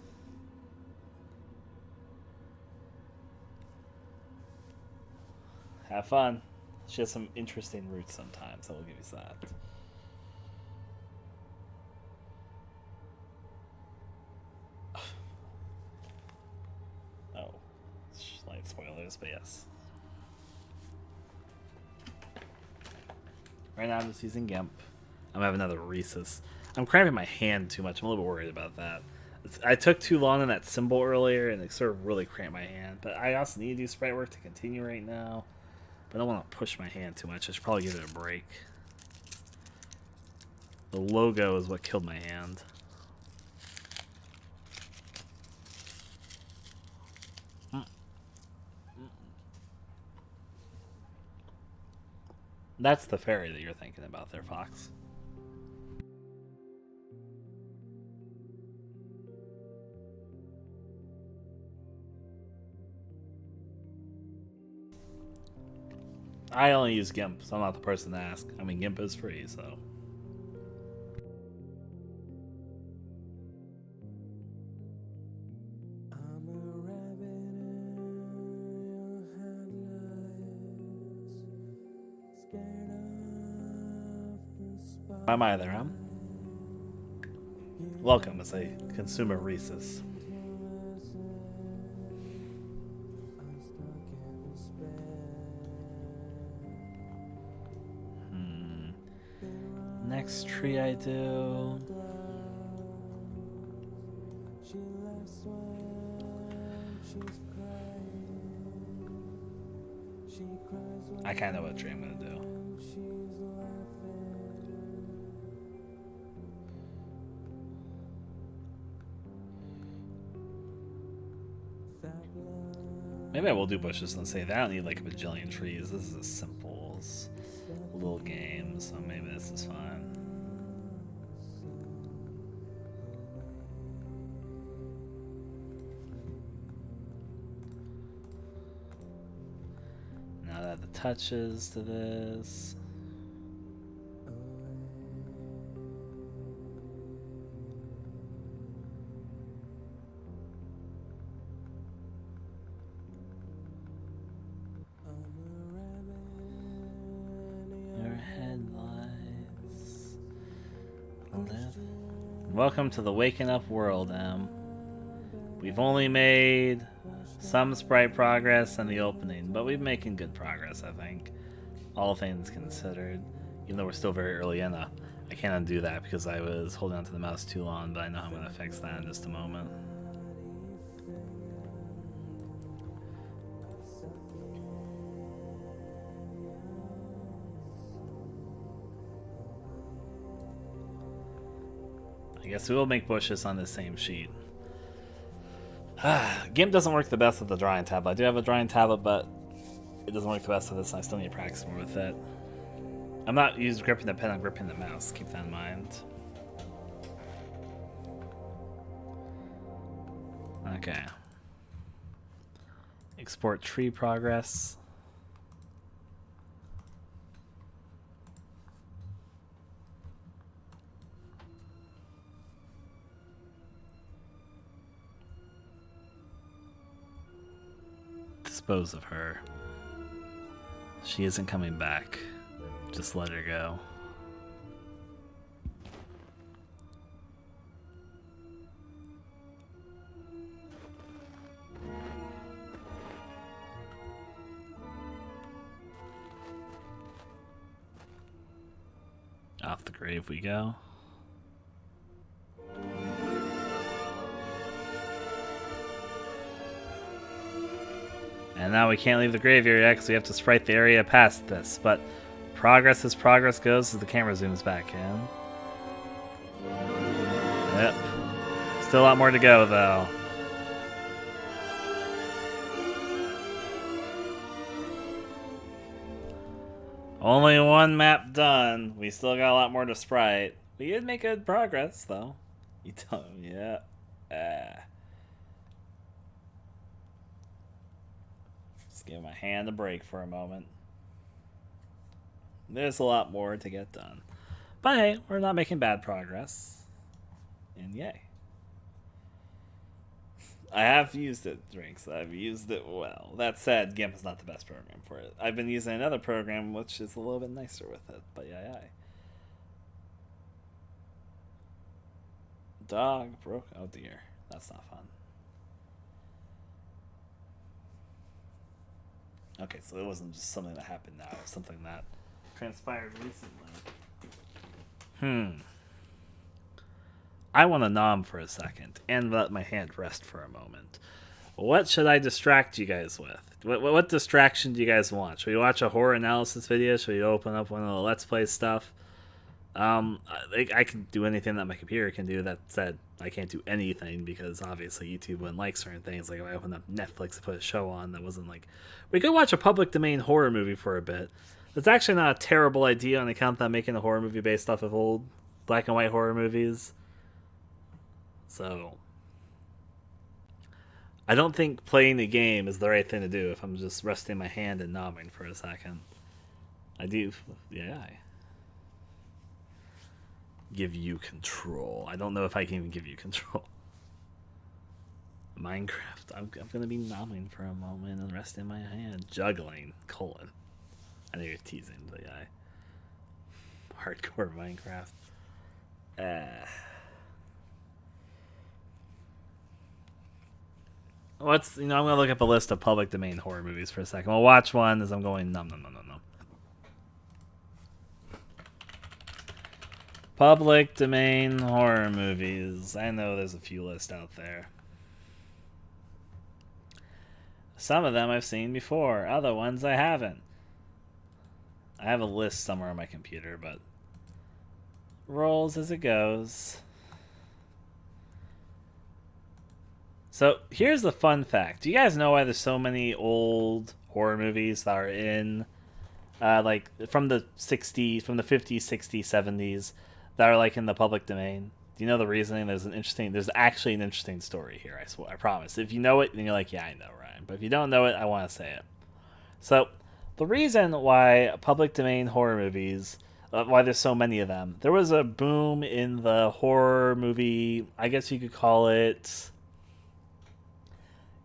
Have fun. She has some interesting roots sometimes, so we'll give you that. Oh. Slight spoilers, but yes. Right now I'm just using GIMP. I'm having another Reese's. I'm cramping my hand too much. I'm a little bit worried about that. I took too long on that symbol earlier, and it sort of really cramped my hand. But I also need to do sprite work to continue right now. But I don't want to push my hand too much. I should probably give it a break. The logo is what killed my hand. That's the fairy that you're thinking about there, Fox. I only use GIMP, so I'm not the person to ask. I mean, GIMP is free, so. I'm either, huh? Welcome as a consumer Reese's. Next tree I do. I kind of know what tree I'm gonna do. Maybe I will do bushes and say that I don't need like a bajillion trees. This is a simple little game, so maybe this is fine. Now that the touches to this. Your headlights. Welcome to the waking up world, Em. We've only made some sprite progress in the opening, but we're making good progress, I think. All things considered. Even though we're still very early in, I can't undo that because I was holding onto the mouse too long, but I know I'm going to fix that in just a moment. I guess we will make bushes on the same sheet. GIMP doesn't work the best with the drawing tablet. I do have a drawing tablet, but it doesn't work the best with this, and I still need to practice more with it. I'm not gripping the pen, I'm gripping the mouse. Keep that in mind. Okay. Export tree progress. Dispose of her. She isn't coming back. Just let her go. Off the grave we go. And now we can't leave the graveyard yet because we have to sprite the area past this, but progress as progress goes as the camera zooms back in. Yep. Still a lot more to go, though. Only one map done. We still got a lot more to sprite. We did make good progress, though. You tell me, yeah. Just give my hand a break for a moment. There's a lot more to get done. But hey, we're not making bad progress. And yay. I have used it, Drinks. I've used it well. That said, GIMP is not the best program for it. I've been using another program which is a little bit nicer with it. But yay. Dog broke. Oh dear. That's not fun. Okay, so it wasn't just something that happened now. It was something that transpired recently. I want to nom for a second and let my hand rest for a moment. What should I distract you guys with? What distraction do you guys want? Should we watch a horror analysis video? Should we open up one of the Let's Play stuff? I can do anything that my computer can do. That said, I can't do anything because obviously YouTube wouldn't like certain things. Like if I opened up Netflix to put a show on that wasn't like... We could watch a public domain horror movie for a bit. It's actually not a terrible idea on account that I'm making a horror movie based off of old black and white horror movies. So... I don't think playing the game is the right thing to do if I'm just resting my hand and nomming for a second. I do... Yeah, give you control. I don't know if I can even give you control. Minecraft. I'm gonna be nomming for a moment and resting my hand. Juggling. : I know you're teasing, but yeah. Hardcore Minecraft. I'm gonna look up a list of public domain horror movies for a second. We'll watch one as I'm going nom. Public domain horror movies. I know there's a few lists out there. Some of them I've seen before. Other ones I haven't. I have a list somewhere on my computer, but rolls as it goes. So here's the fun fact. Do you guys know why there's so many old horror movies that are in, like from the 60s, from the 50s, 60s, 70s, that are like in the public domain? Do you know the reasoning? There's actually an interesting story here. I promise. If you know it, then you're like, yeah, I know, Ryan. But if you don't know it, I want to say it. So the reason why public domain horror movies, why there's so many of them, there was a boom in the horror movie. I guess you could call it.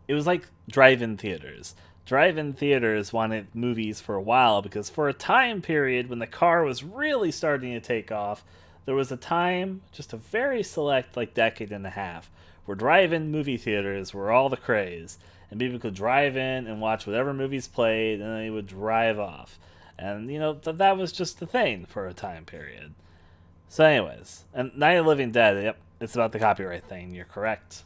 It was like drive-in theaters. Drive-in theaters wanted movies for a while because for a time period when the car was really starting to take off, there was a time, just a very select like decade and a half, where drive-in movie theaters were all the craze, and people could drive in and watch whatever movies played, and then they would drive off. And that was just the thing for a time period. So, anyways, and Night of the Living Dead. Yep, it's about the copyright thing. You're correct.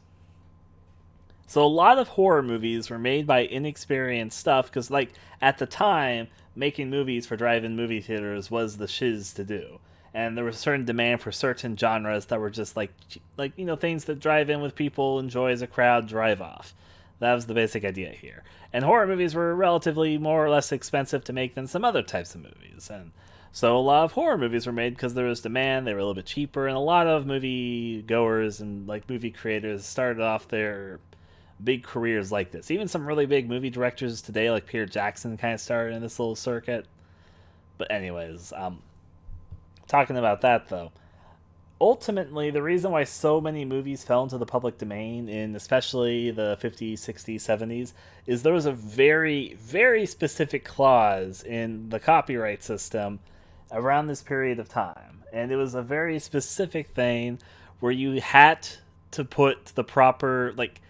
So a lot of horror movies were made by inexperienced stuff because, like, at the time, making movies for drive-in movie theaters was the shiz to do. And there was a certain demand for certain genres that were just like things that drive in with people, enjoy as a crowd, drive off. That was the basic idea here. And horror movies were relatively more or less expensive to make than some other types of movies. And so a lot of horror movies were made because there was demand, they were a little bit cheaper, and a lot of movie goers and like movie creators started off their big careers like this. Even some really big movie directors today, like Peter Jackson, kind of started in this little circuit. But anyways, talking about that though, ultimately the reason why so many movies fell into the public domain in especially the 50s, 60s, 70s is there was a very, very specific clause in the copyright system around this period of time. And it was a very specific thing where you had to put the proper, like,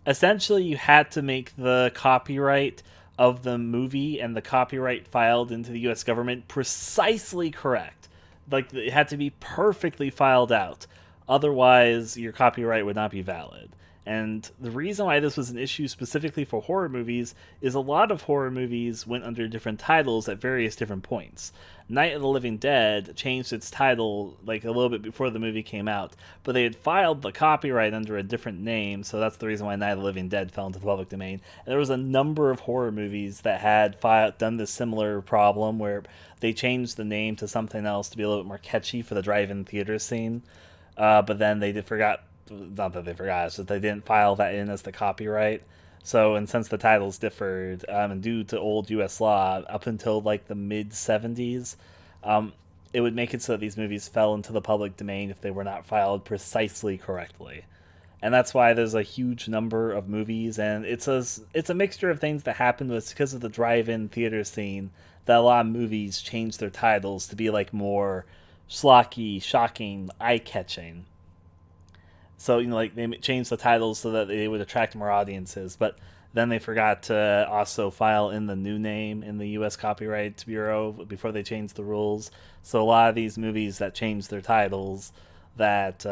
essentially you had to make the copyright of the movie and the copyright filed into the US government precisely correct. Like, it had to be perfectly filed out. Otherwise, your copyright would not be valid. And the reason why this was an issue specifically for horror movies is a lot of horror movies went under different titles at various different points. Night of the Living Dead changed its title like a little bit before the movie came out, but they had filed the copyright under a different name, so that's the reason why Night of the Living Dead fell into the public domain. And there was a number of horror movies that had done this similar problem where they changed the name to something else to be a little bit more catchy for the drive-in theater scene, but then they forgot, not that they forgot, it's just they didn't file that in as the copyright. So, and since the titles differed, and due to old U.S. law, up until like the mid-70s, it would make it so that these movies fell into the public domain if they were not filed precisely correctly. And that's why there's a huge number of movies, and it's a mixture of things that happened. It's because of the drive-in theater scene that a lot of movies changed their titles to be like more schlocky, shocking, eye-catching. So, like, they changed the titles so that they would attract more audiences, but then they forgot to also file in the new name in the U.S. Copyright Bureau before they changed the rules. So a lot of these movies that changed their titles that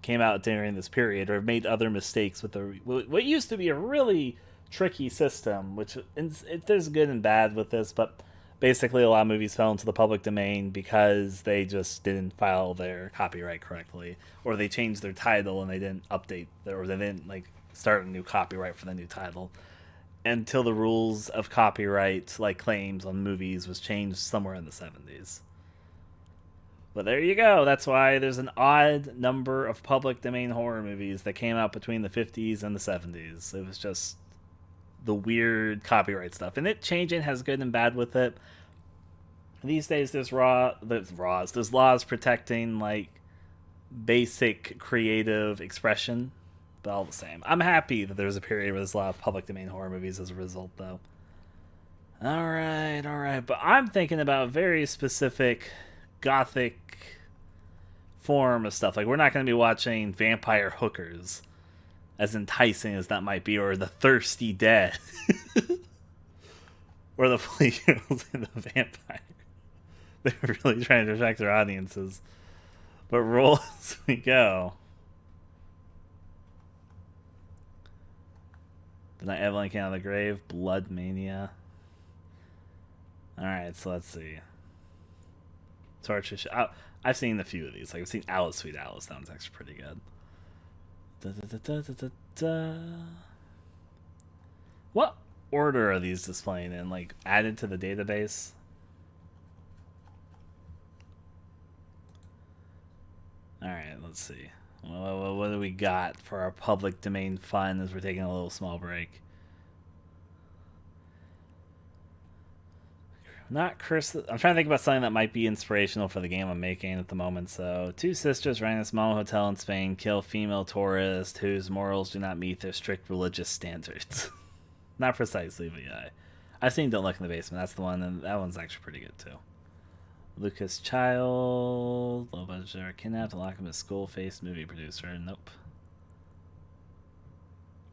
came out during this period or made other mistakes with what used to be a really tricky system, which there's good and bad with this, but basically a lot of movies fell into the public domain because they just didn't file their copyright correctly, or they changed their title and they didn't update or they didn't like start a new copyright for the new title until the rules of copyright like claims on movies was changed somewhere in the 70s. But there you go. That's why there's an odd number of public domain horror movies that came out between the 50s and the 70s. It was just the weird copyright stuff, and it changing has good and bad with it. These days there's laws protecting like basic creative expression, but all the same, I'm happy that there's a period where there's a lot of public domain horror movies as a result, though. All right, but I'm thinking about very specific gothic form of stuff. Like, we're not going to be watching vampire hookers, as enticing as that might be, or the thirsty dead, or the police and the vampire. They're really trying to attract their audiences. But roll as we go. The Night Evelyn came out of the grave. Blood Mania. Alright, so let's see. Torture Ship. I've seen a few of these. Like I've seen Alice, Sweet Alice. That one's actually pretty good. What order are these displaying in? Like added to the database? Alright, let's see. What do we got for our public domain fun as we're taking a little small break? Not curse. I'm trying to think about something that might be inspirational for the game I'm making at the moment. So, two sisters run a small hotel in Spain, kill female tourist whose morals do not meet their strict religious standards. Not precisely, but yeah. I've seen Don't Look in the Basement. That's the one, and that one's actually pretty good too. Lucas Child, low budget, kidnapped and locked him as school-faced movie producer. Nope.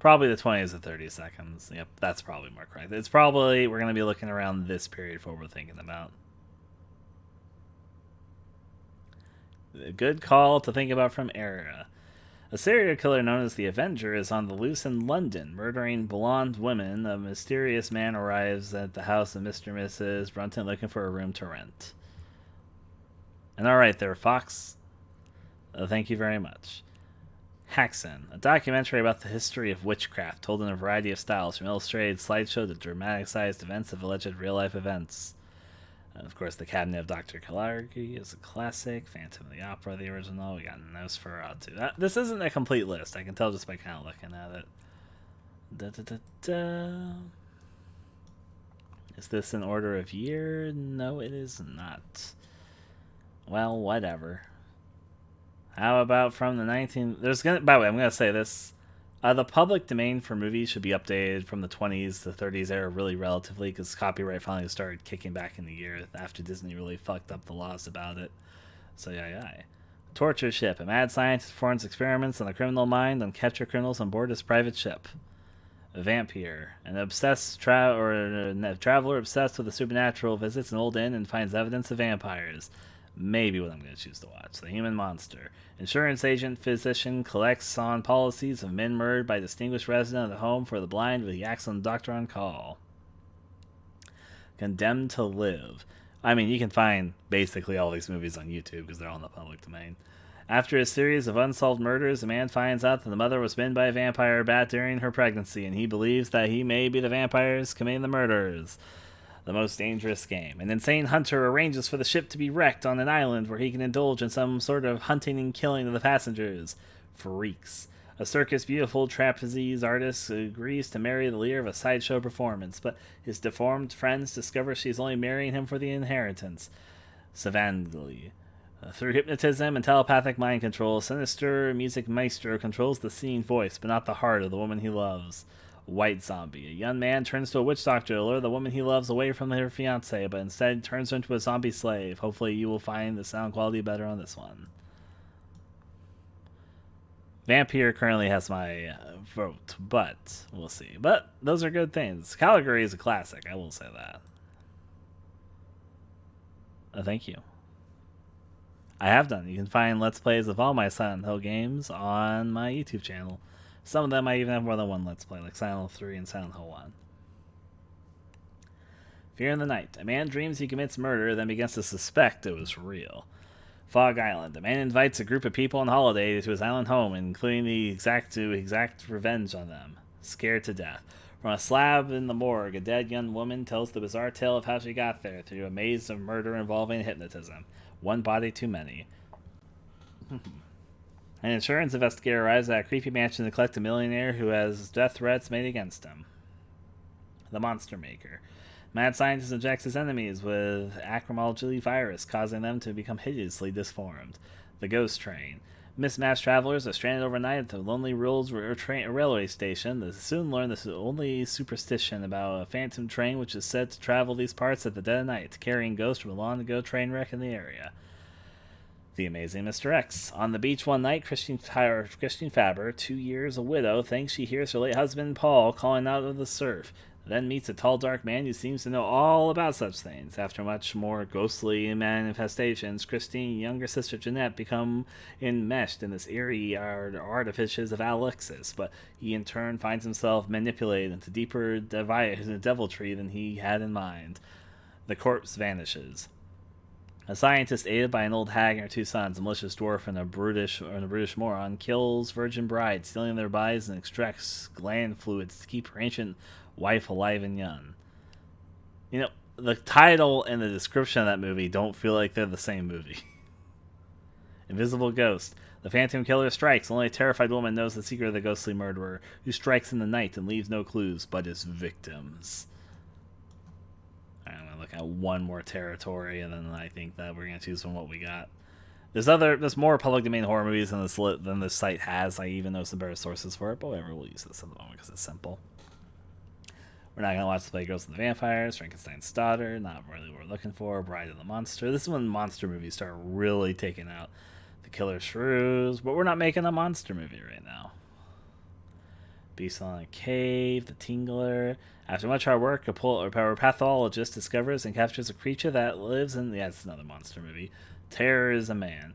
Probably the 20s to 30 seconds. Yep, that's probably more correct. It's probably, we're going to be looking around this period for what we're thinking about. A good call to think about from Era. A serial killer known as the Avenger is on the loose in London, murdering blonde women. A mysterious man arrives at the house of Mr. and Mrs. Brunton looking for a room to rent. And alright there, Fox. Thank you very much. Haxan, a documentary about the history of witchcraft, told in a variety of styles, from illustrated slideshow to dramatic-sized events of alleged real-life events. And of course, The Cabinet of Dr. Caligari is a classic. Phantom of the Opera, the original. We got Nosferatu. This isn't a complete list. I can tell just by kind of looking at it. Is this in order of year? No, it is not. Well, whatever. How about from the 19... By the way, I'm going to say this. The public domain for movies should be updated from the 20s to 30s era really relatively, because copyright finally started kicking back in the year after Disney really fucked up the laws about it. So, yeah. Torture Ship. A mad scientist performs experiments on the criminal mind and capture criminals on board his private ship. Vampire. An obsessed traveler obsessed with the supernatural visits an old inn and finds evidence of vampires. Maybe what I'm going to choose to watch. The Human Monster. Insurance agent physician collects on policies of men murdered by distinguished resident of the home for the blind with the accident doctor on call. Condemned to Live. I mean, you can find basically all these movies on YouTube because they're all in the public domain. After a series of unsolved murders, a man finds out that the mother was bitten by a vampire bat during her pregnancy, and he believes that he may be the vampires committing the murders. The most dangerous game. An insane hunter arranges for the ship to be wrecked on an island where he can indulge in some sort of hunting and killing of the passengers. Freaks. A circus beautiful trapeze artist agrees to marry the leader of a sideshow performance, but his deformed friends discover she's only marrying him for the inheritance. Savangli. Through hypnotism and telepathic mind control, a sinister music maestro controls the singing voice, but not the heart of the woman he loves. White Zombie. A young man turns to a witch doctor to lure the woman he loves away from her fiancé, but instead turns her into a zombie slave. Hopefully you will find the sound quality better on this one. Vampire currently has my vote, but we'll see. But those are good things. Caligari is a classic, I will say that. Thank you. I have done. You can find Let's Plays of all my Silent Hill games on my YouTube channel. Some of them I even have more than one Let's Play, like Silent Hill 3 and Silent Hill 1. Fear in the Night. A man dreams he commits murder, then begins to suspect it was real. Fog Island. A man invites a group of people on holiday to his island home, including the exact revenge on them. Scared to death. From a slab in the morgue, a dead young woman tells the bizarre tale of how she got there through a maze of murder involving hypnotism. One body too many. An insurance investigator arrives at a creepy mansion to collect a millionaire who has death threats made against him. The Monster Maker. Mad scientist injects his enemies with acromegaly virus, causing them to become hideously disformed. The Ghost Train. Mismatched travelers are stranded overnight at the Lonely Rules railway station. They soon learn the only superstition about a phantom train which is said to travel these parts at the dead of night, carrying ghosts from a long-ago train wreck in the area. The Amazing Mr. X. On the beach one night, Christine Faber, 2 years a widow, thinks she hears her late husband Paul calling out of the surf, then meets a tall dark man who seems to know all about such things. After much more ghostly manifestations, Christine's younger sister Jeanette become enmeshed in this eerie artifices of Alexis, but he in turn finds himself manipulated into deeper deviltry than he had in mind. The corpse vanishes. A scientist aided by an old hag and her two sons, a malicious dwarf and a brutish moron, kills virgin brides, stealing their bodies and extracts gland fluids to keep her ancient wife alive and young. You know, the title and the description of that movie don't feel like they're the same movie. Invisible Ghost. The Phantom Killer strikes. Only a terrified woman knows the secret of the ghostly murderer, who strikes in the night and leaves no clues but his victims. I'm going to look at one more territory, and then I think that we're going to choose from what we got. There's more public domain horror movies than this site has. I even know some better sources for it, but whatever, we'll use this at the moment because it's simple. We're not going to watch The Playgirls and the Vampires, Frankenstein's Daughter, not really what we're looking for, Bride of the Monster. This is when monster movies start really taking out The Killer Shrews, but we're not making a monster movie right now. Beast in a Cave, The Tingler. After much hard work, a pathologist discovers and captures a creature that lives in... Yeah, it's another monster movie. Terror is a Man.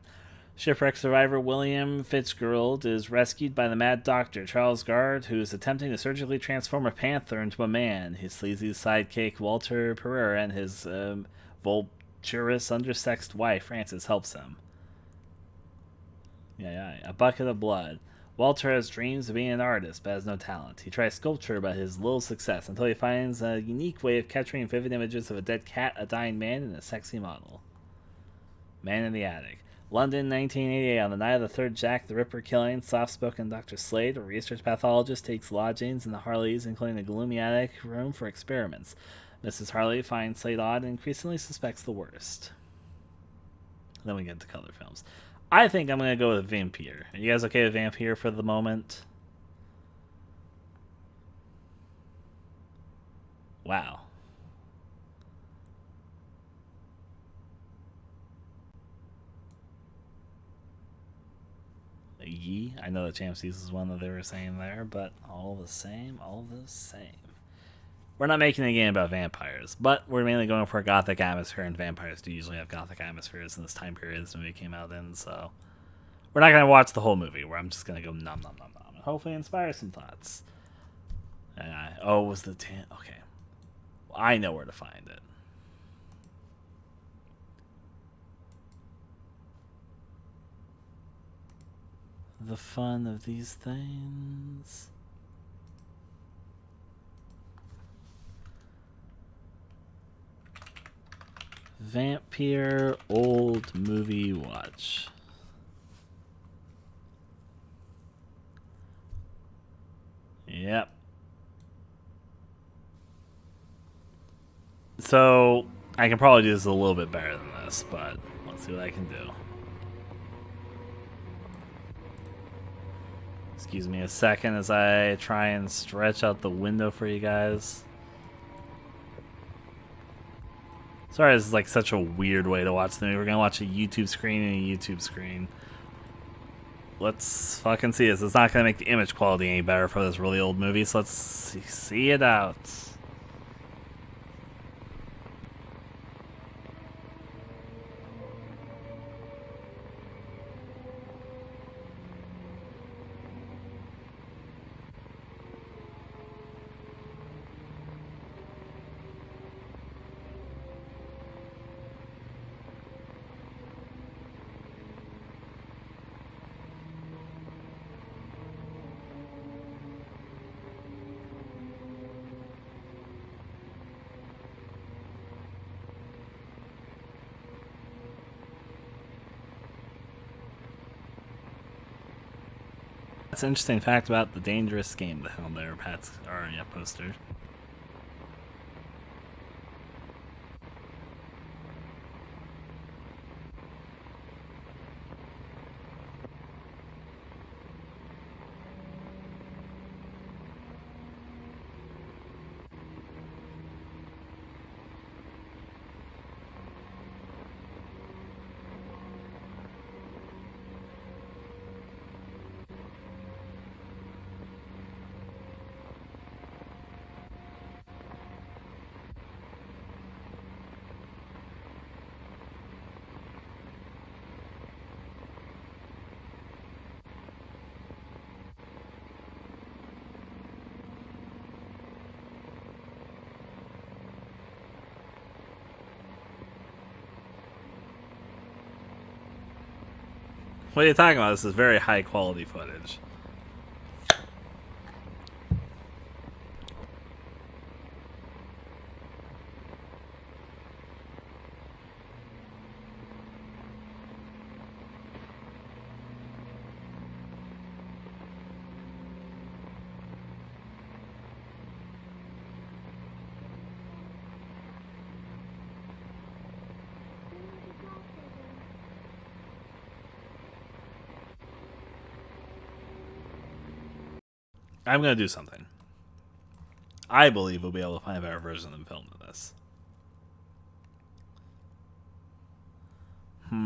Shipwreck survivor William Fitzgerald is rescued by the mad doctor Charles Gard, who is attempting to surgically transform a panther into a man. His sleazy sidekick Walter Pereira and his vulturous, undersexed wife Frances helps him. A Bucket of Blood. Walter has dreams of being an artist, but has no talent. He tries sculpture, but has little success until he finds a unique way of capturing vivid images of a dead cat, a dying man, and a sexy model. Man in the Attic. London, 1988. On the night of the third Jack the Ripper killing, soft-spoken Dr. Slade, a research pathologist, takes lodgings in the Harleys, including a gloomy attic room for experiments. Mrs. Harley finds Slade odd and increasingly suspects the worst. Then we get to color films. I think I'm going to go with Vampire. Are you guys okay with Vampire for the moment? Wow. Yee. I know that Champs is one that they were saying there, but all the same. We're not making a game about vampires, but we're mainly going for a gothic atmosphere, and vampires do usually have gothic atmospheres in this time period this movie came out in, so we're not going to watch the whole movie, where I'm just going to go nom nom nom nom, and hopefully inspire some thoughts. Oh, it was the okay. Well, I know where to find it. The fun of these things. Vampire old movie watch. Yep. So I can probably do this a little bit better than this, but let's see what I can do. Excuse me a second as I try and stretch out the window for you guys. Sorry, this is like such a weird way to watch the movie. We're gonna watch a YouTube screen and a YouTube screen. Let's fucking see this. It's not gonna make the image quality any better for this really old movie, so let's see it out. That's an interesting fact about the Dangerous Game, the hell there, Pat's, or yeah, poster. What are you talking about? This is very high quality footage. I'm gonna do something. I believe we'll be able to find a better version of film than this. The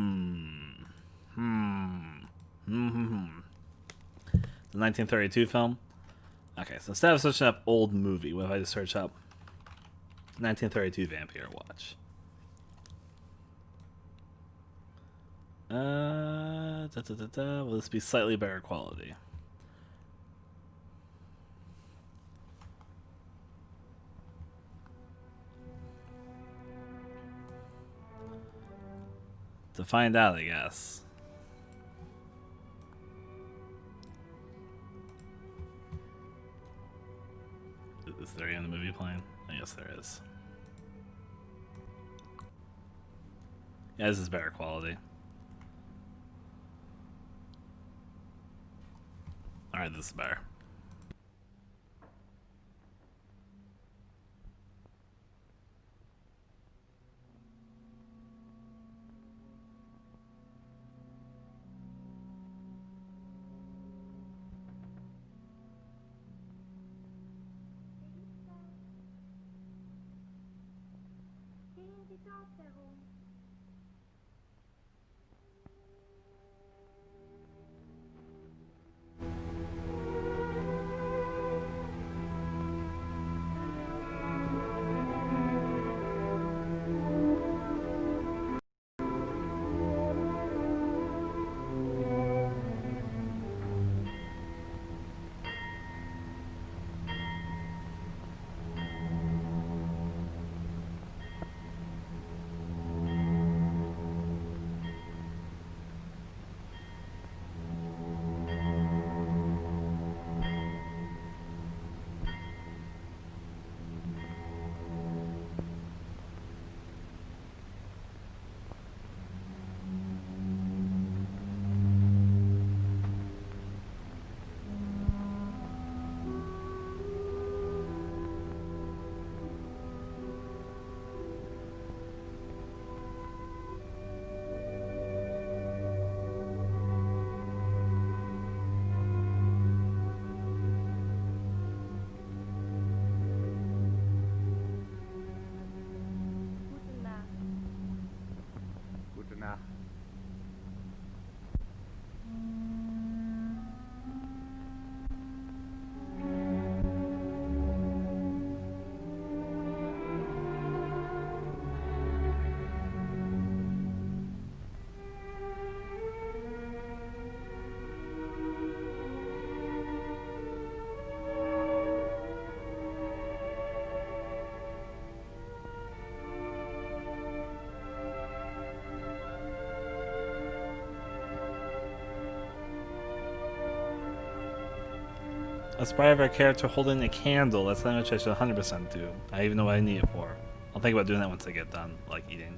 1932 film. Okay, so instead of searching up old movie, what if I just search up 1932 Vampire Watch? Will this be slightly better quality? To find out, I guess. Is there any movie playing? I guess there is. Yeah, this is better quality. Alright, this is better. A spy of our character holding a candle. That's something which I should 100% do. I even know what I need it for. I'll think about doing that once I get done, like eating.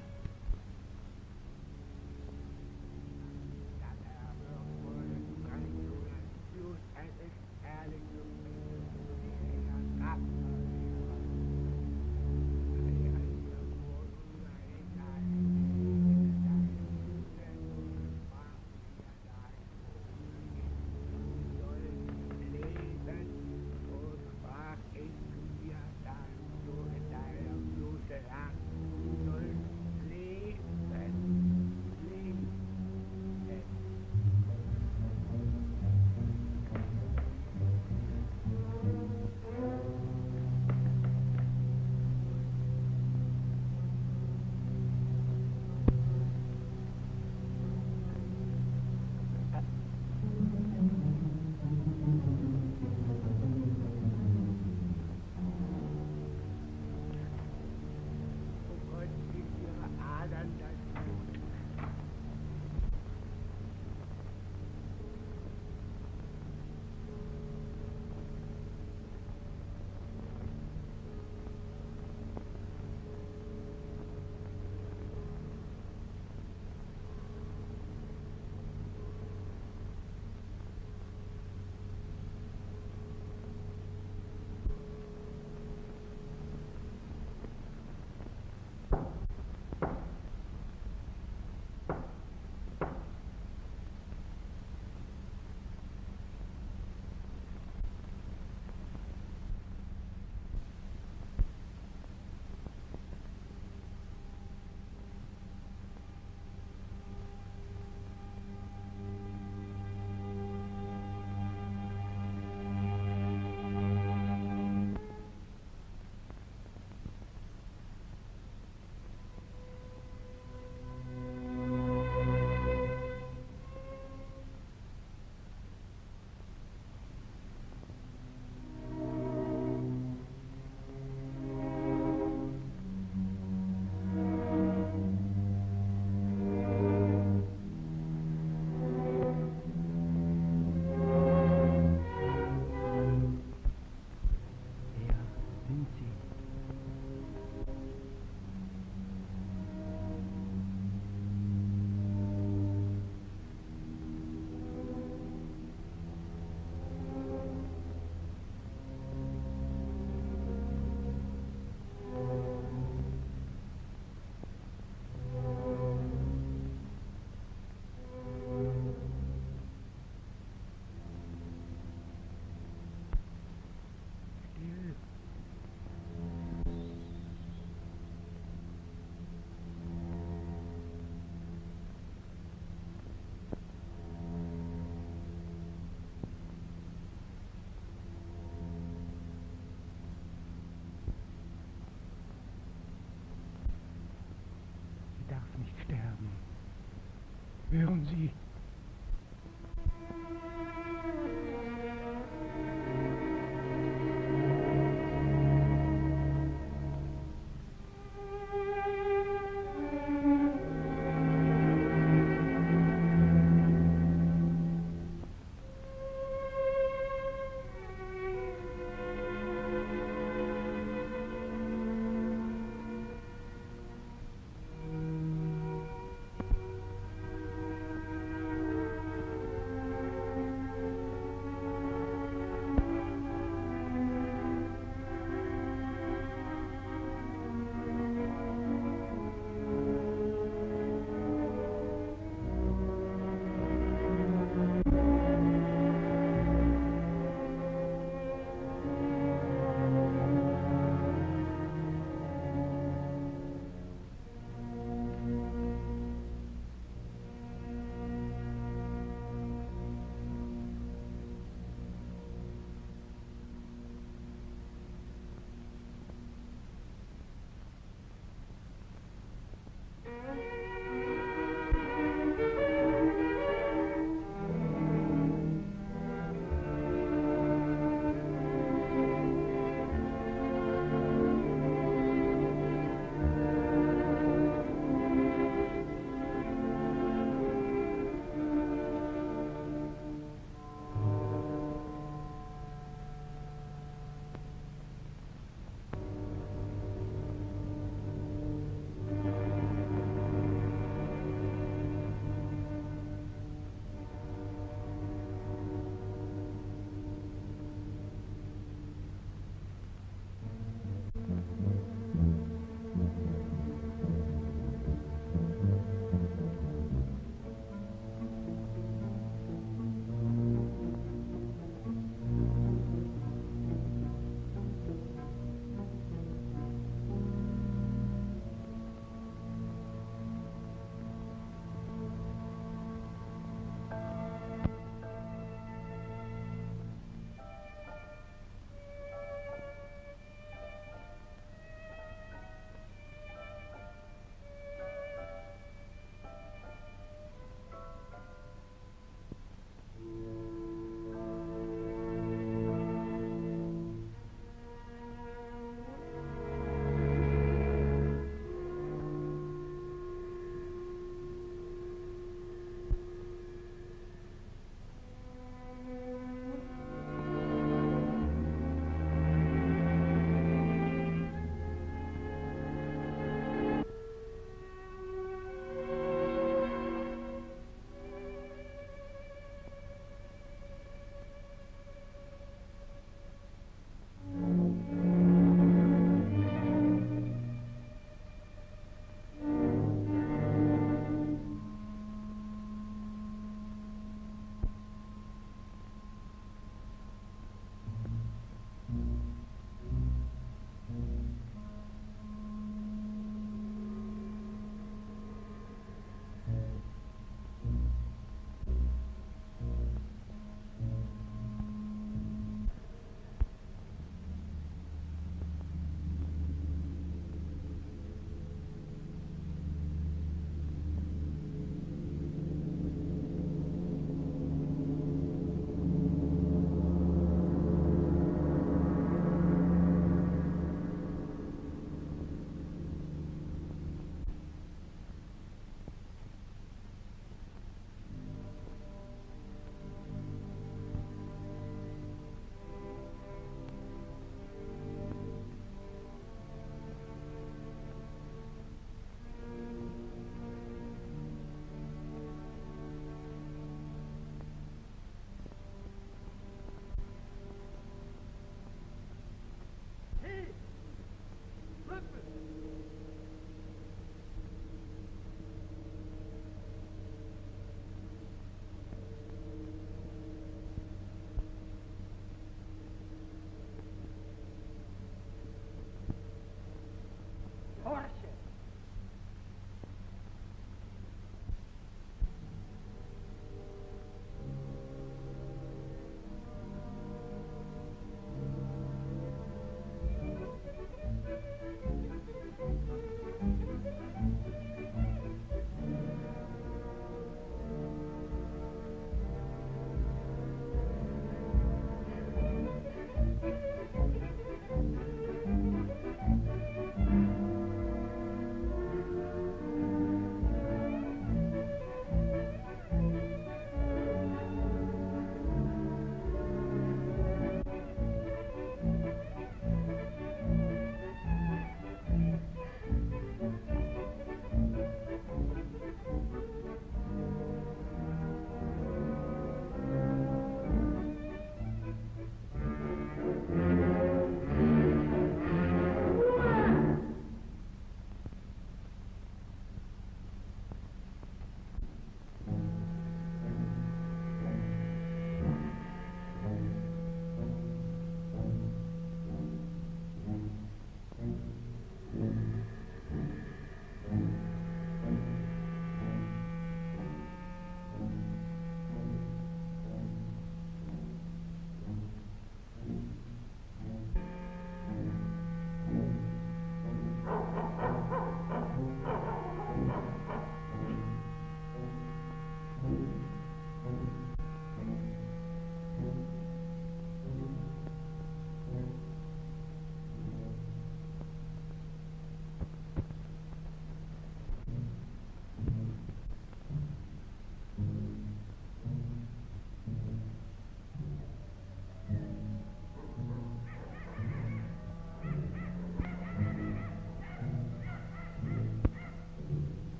不用急。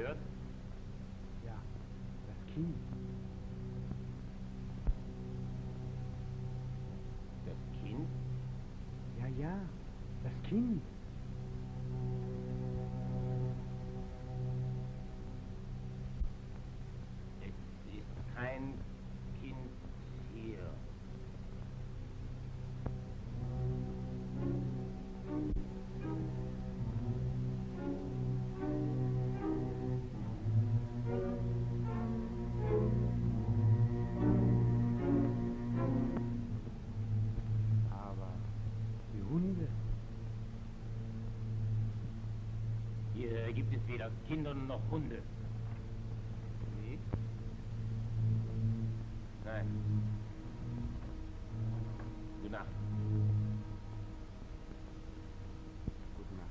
hört? Ja, das Kind. Das Kind? Ja, das Kind. Es ist kein Kind hier. Aber die Hunde. Hier gibt es weder Kinder noch Hunde. Sie? Nein. Gute Nacht. Gute Nacht.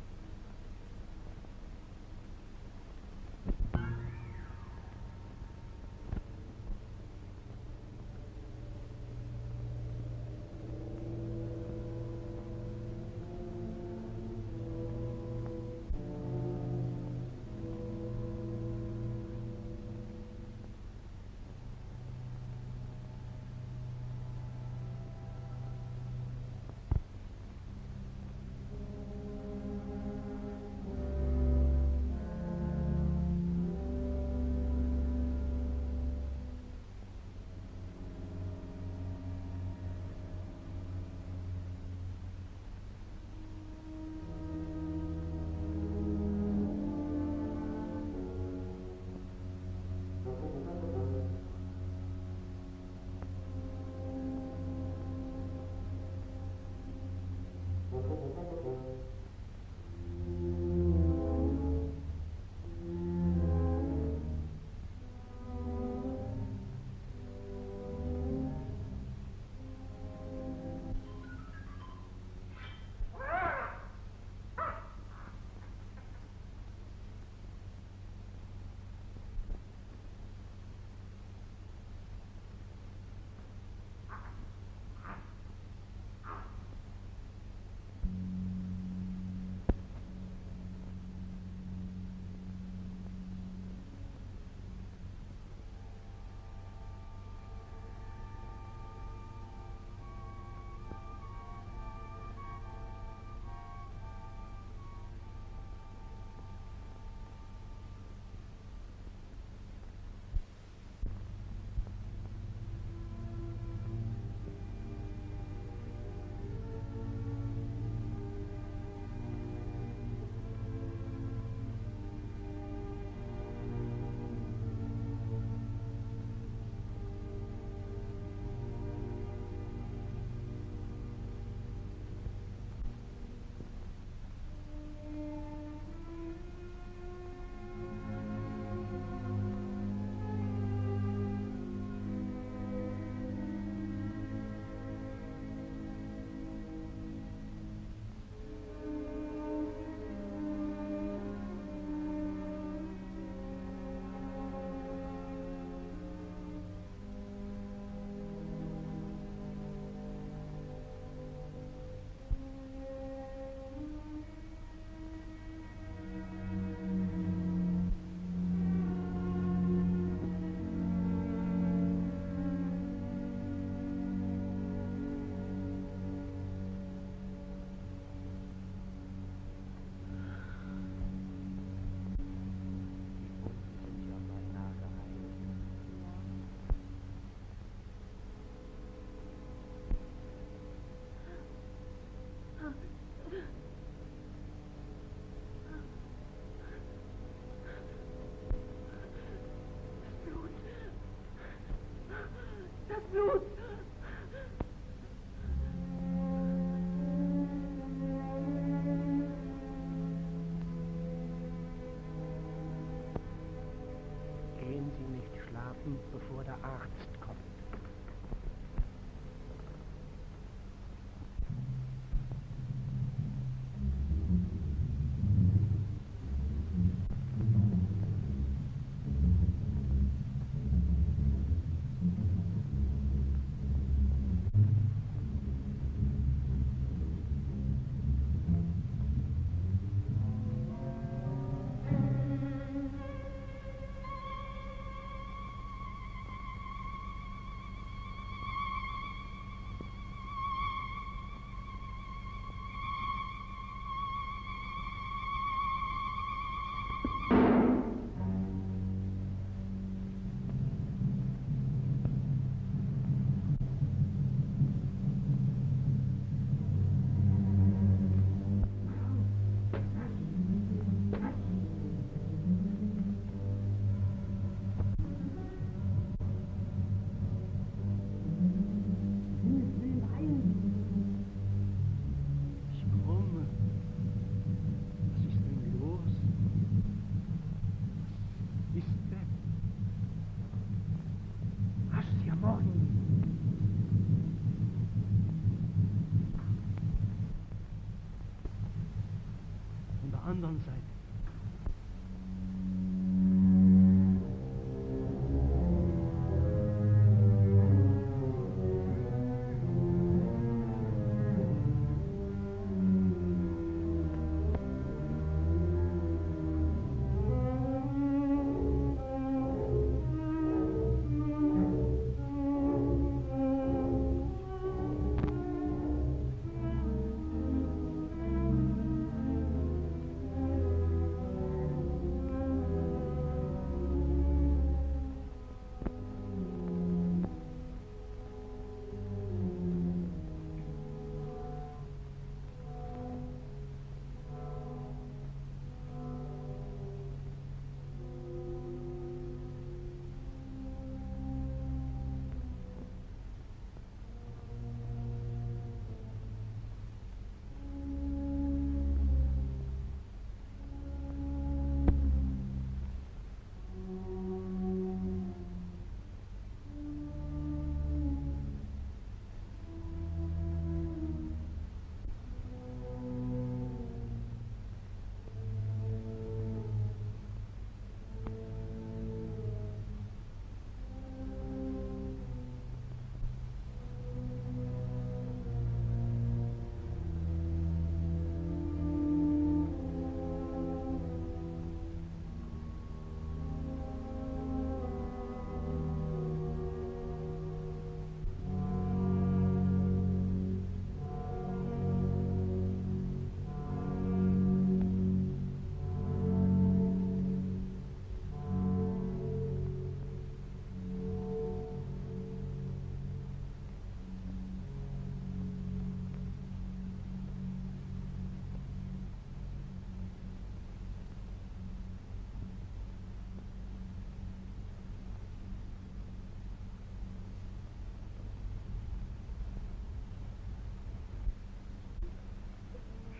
Gehen Sie nicht schlafen, bevor der Arzt kommt.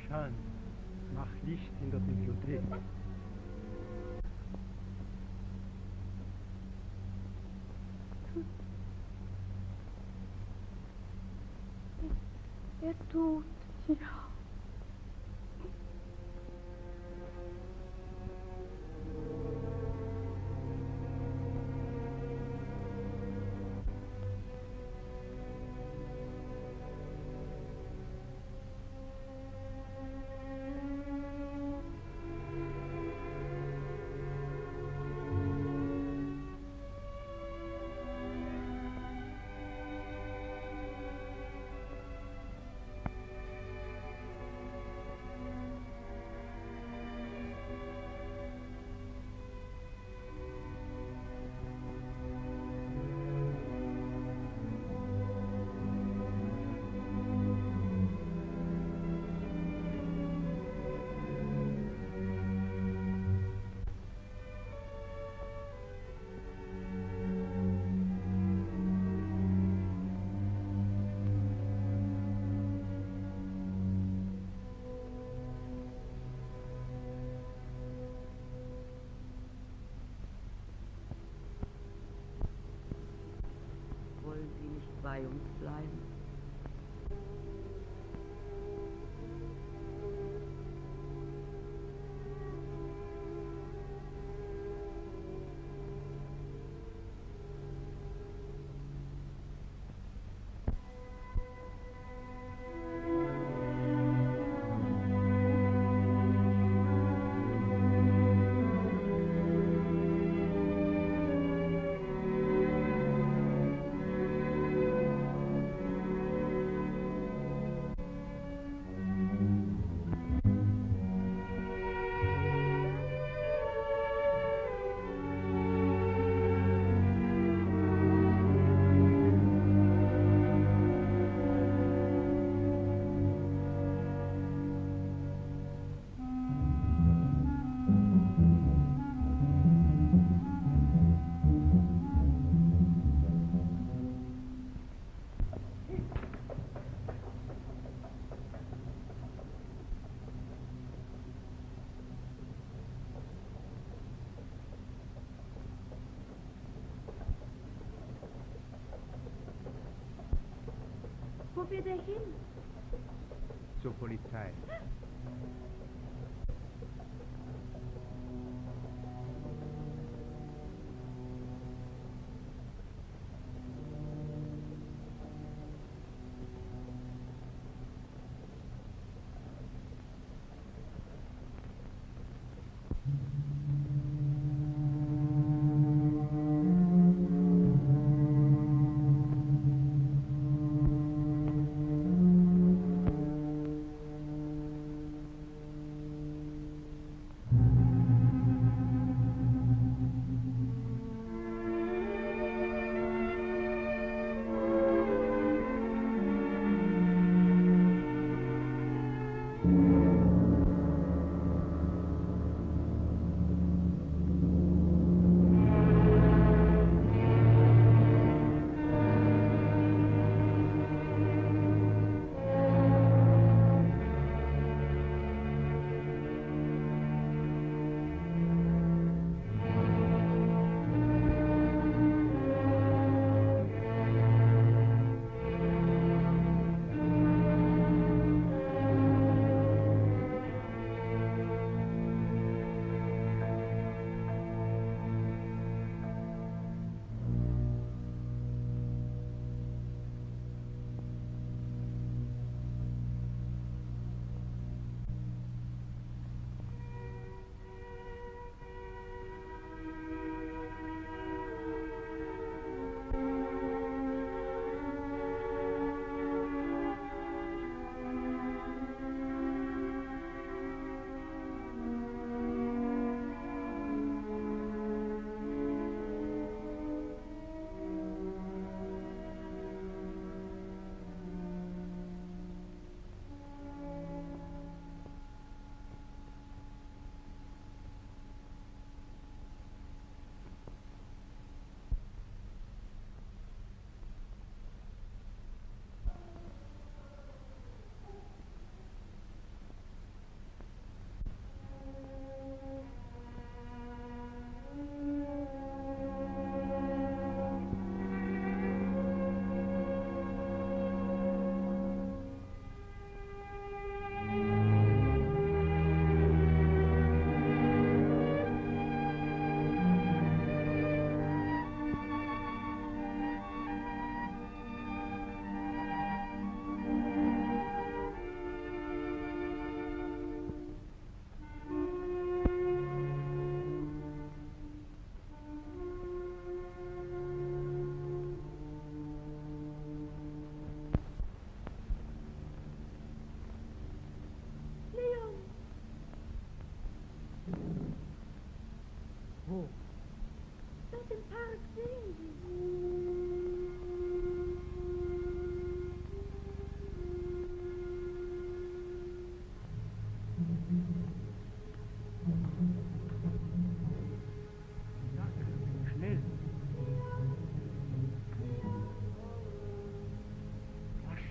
Chan, mach Licht in der Bibliothek. Er tut, ja. Wollen Sie nicht bei uns bleiben? Wo wird er hin? Zur Polizei. Wo? Dort im Park sehen Sie. Schnell. Rasch.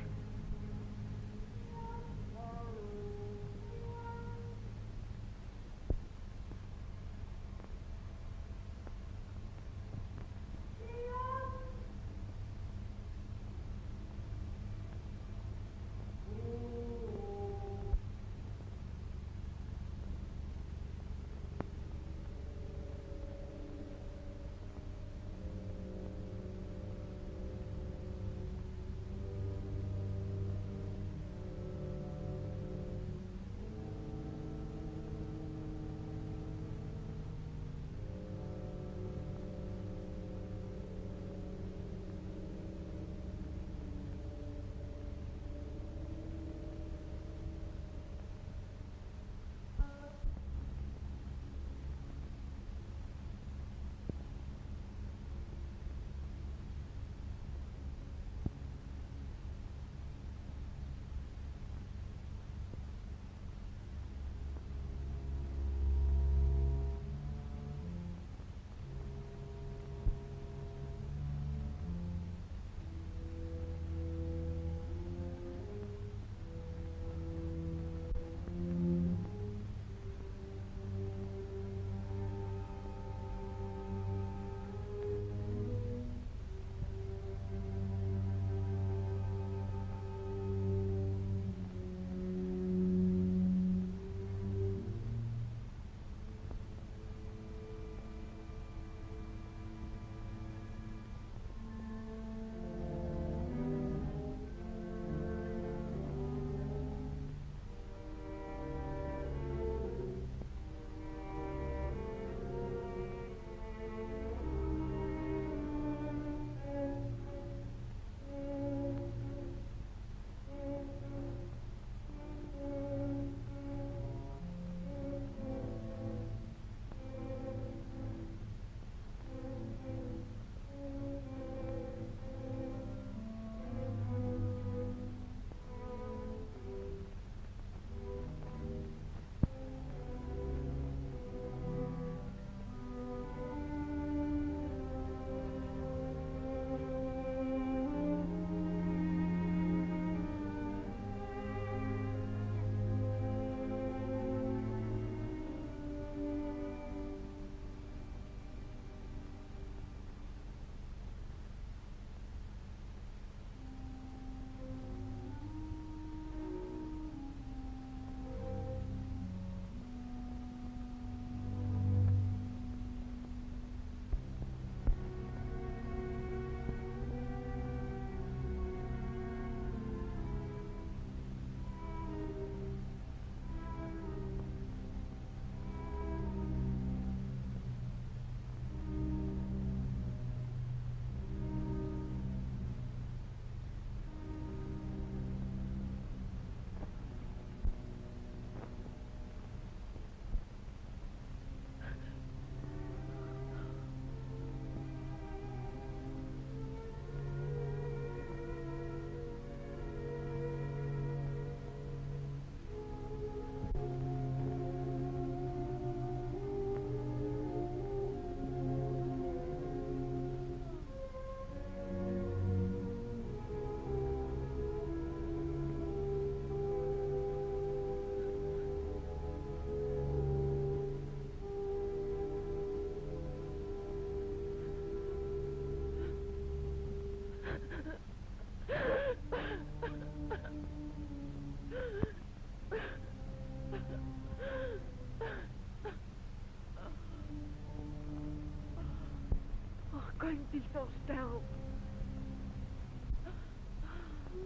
Könnt ich doch sterben.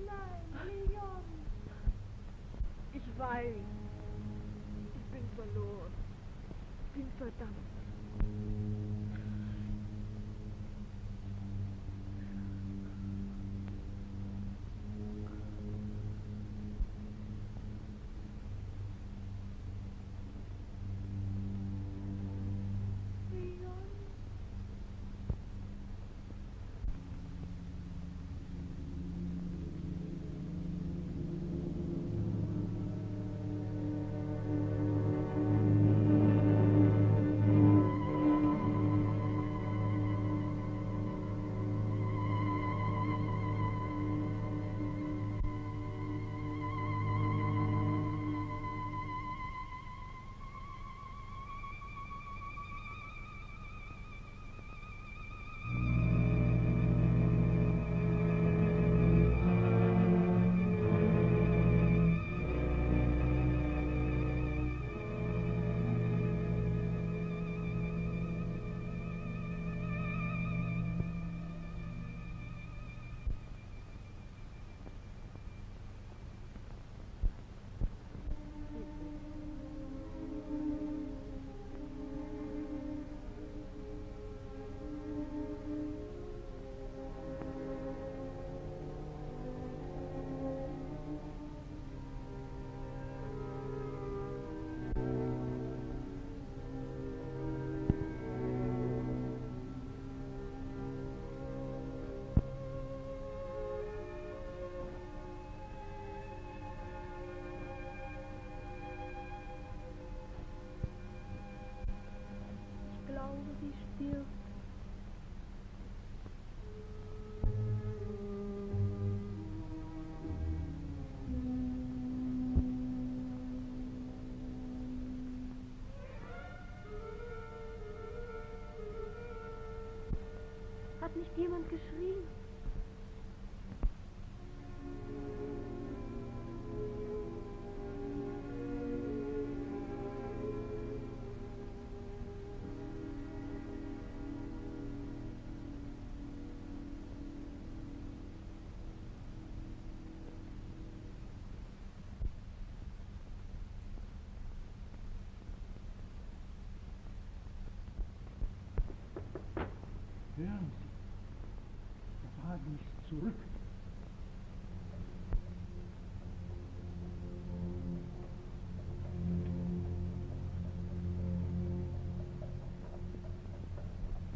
Nein, Leon. Ich weiß. Ich bin verloren. Bin verdammt. Leon. Hat nicht jemand geschrien? Hören Sie, der Wagen ist zurück.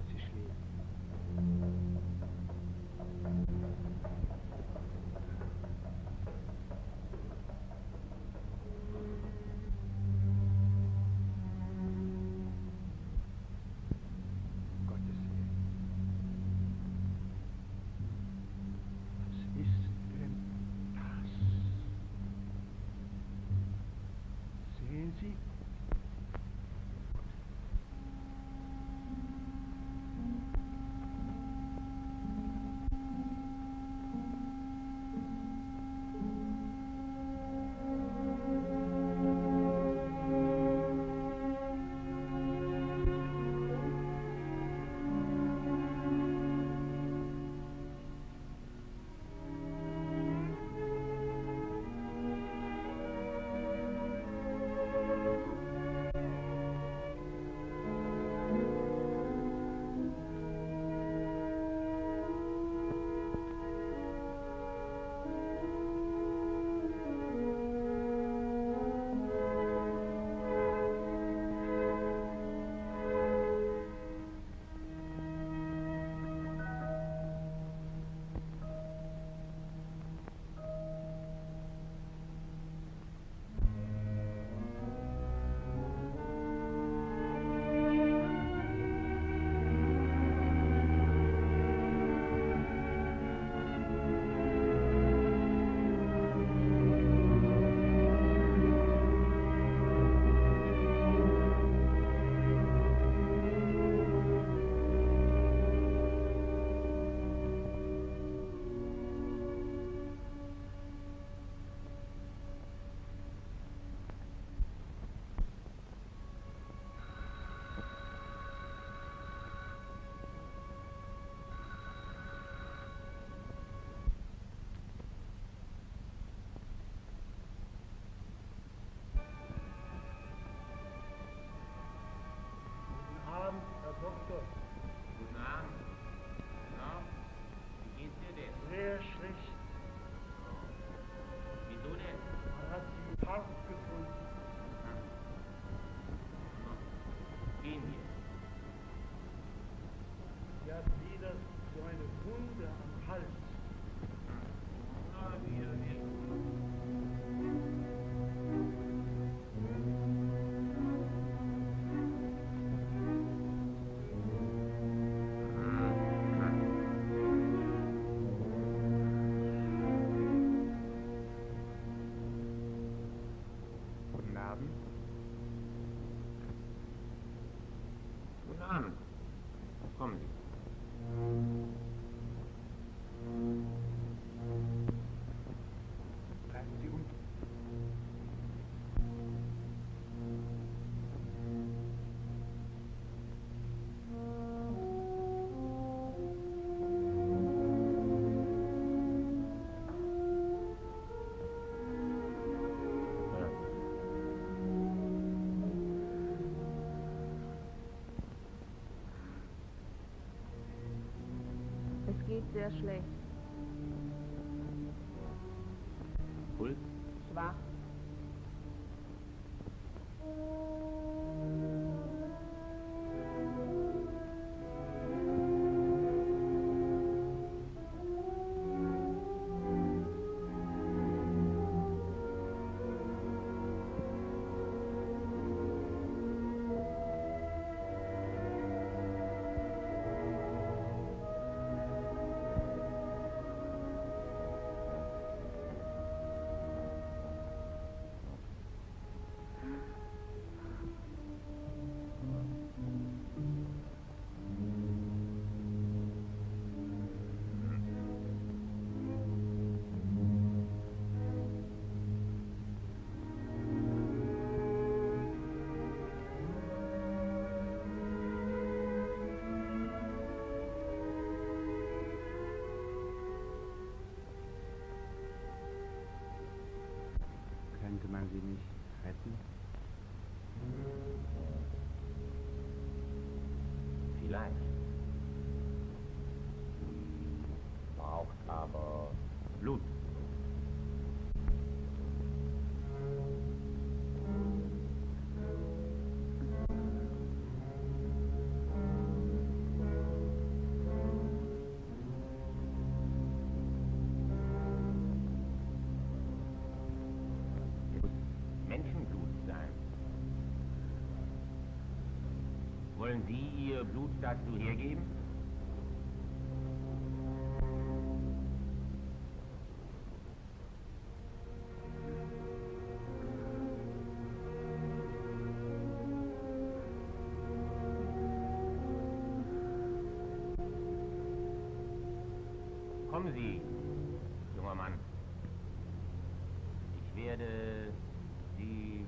Sie schläft. Gottes Willen. Was ist denn das? Sehen Sie? Doktor. Guten Abend. Na, wie geht's dir denn? Sehr schlecht. Wieso denn? Man hat sie im Park gefunden. Gehen wir. Sie hat wieder so eine Wunde am Hals. Na, wir. Guten Abend. Guten Abend. Kommen Sie. Bleiben Sie unten. Es geht sehr schlecht. Puls? Schwach. gleich. Braucht aber Blut. Menschenblut sein. Wollen Sie Ihr Blut dazu hergeben? Kommen Sie, junger Mann. Ich werde Sie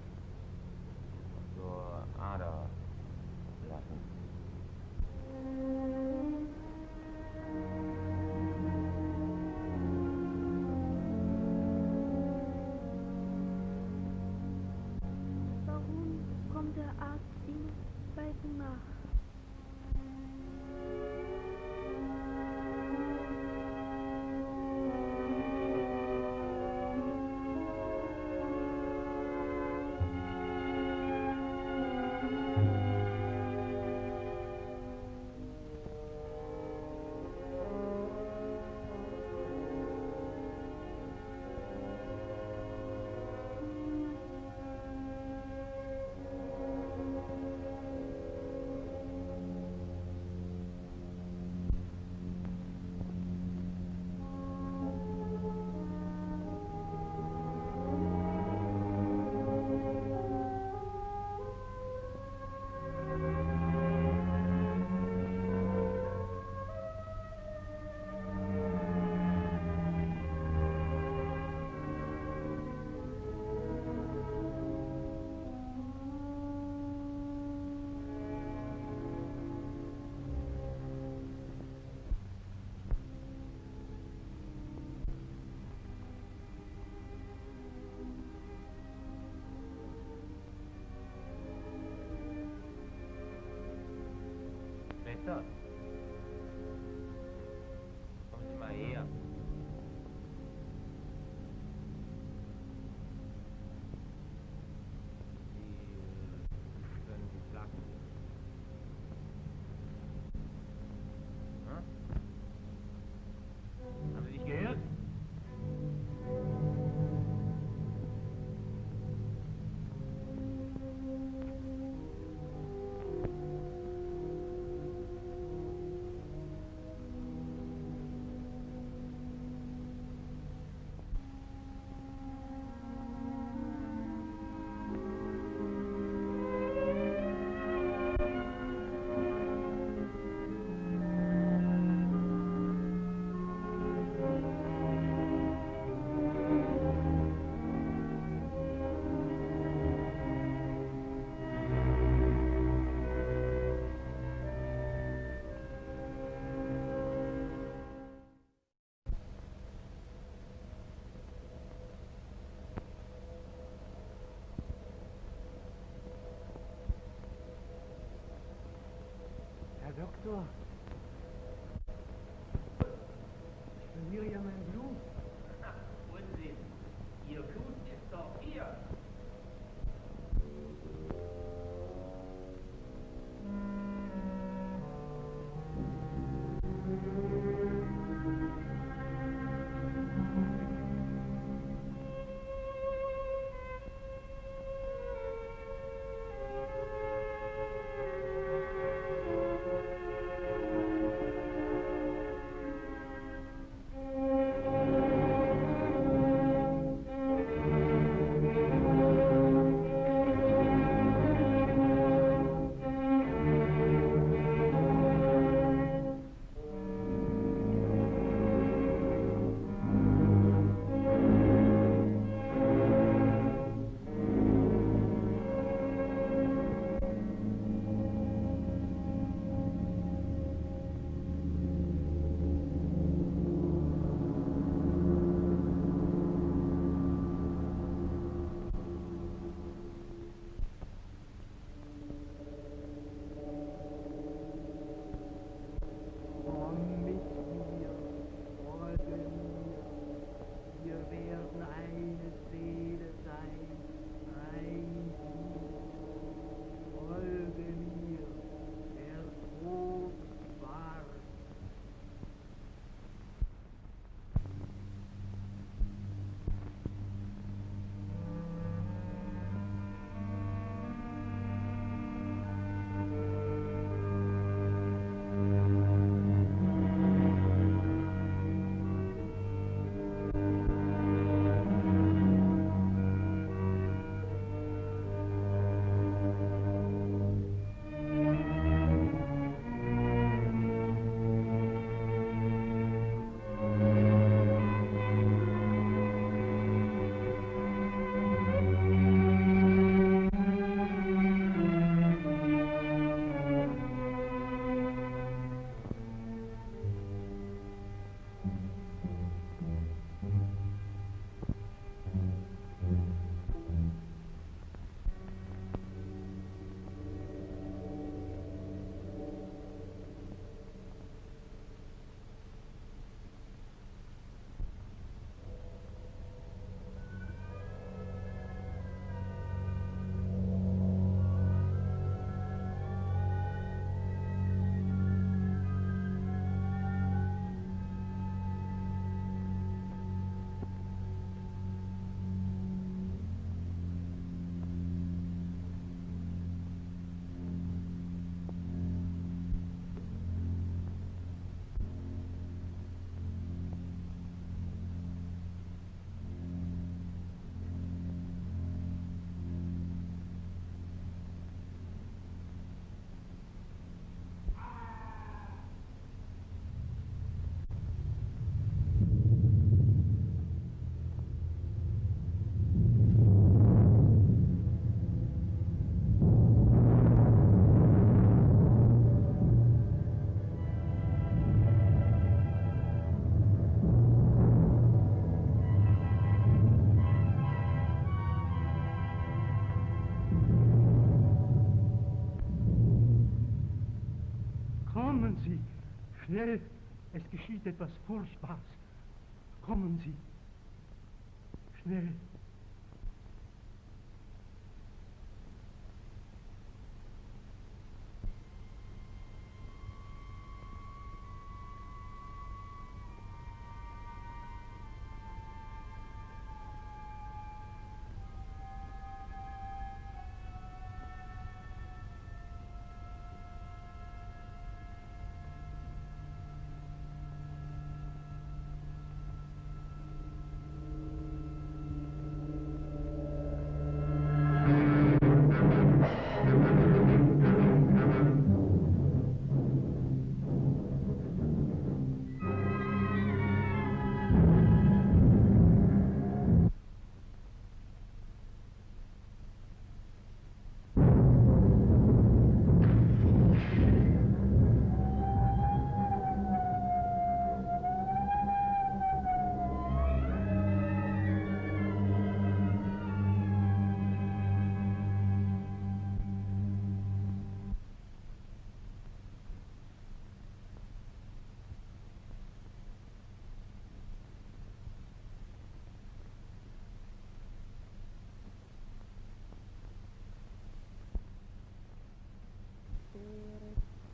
zur Ader lassen. Warum kommt der Arzt Ihnen weiter nach? Schwester, kommen Sie mal her. Sie können die Platten. Hm? Haben Sie sich gehört? Herr Doktor, ich verliere ja mein Blut. Unsinn. Ihr Blut ist doch hier. Schnell, es geschieht etwas Furchtbares. Kommen Sie. Schnell.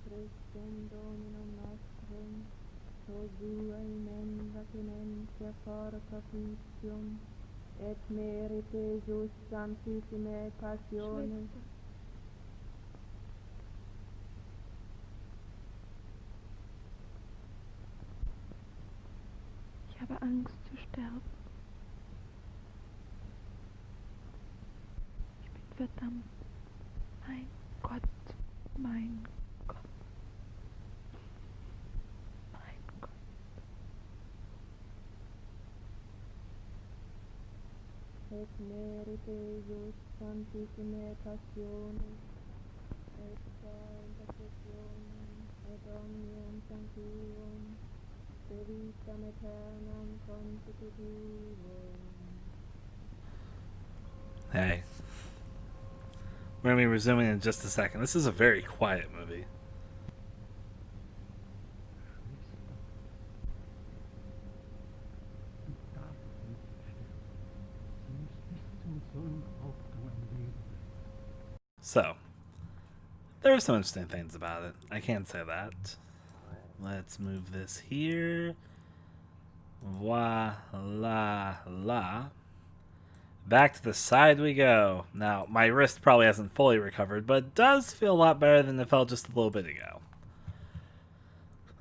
Christum Dominum nostrum, Josue emenda tenentia fortafitium, et merite jus sanctissime passiones. Ich habe Angst zu sterben. Ich bin verdammt. Mein Gott, mein Gott. Mein Gott. Et merite jus sanctissime passiones, et qua intercessionem, et omnium sanctuum, de vitam aeternam consecutivum. Hey. We're going to be resuming in just a second. This is a very quiet movie. Du darfst nicht sterben. Sie muss bis zum Sonnenaufgang am Leben bleiben. So, there are some interesting things about it. I can't say that. Let's move this here. Voila la. Back to the side we go. Now, my wrist probably hasn't fully recovered, but it does feel a lot better than it felt just a little bit ago.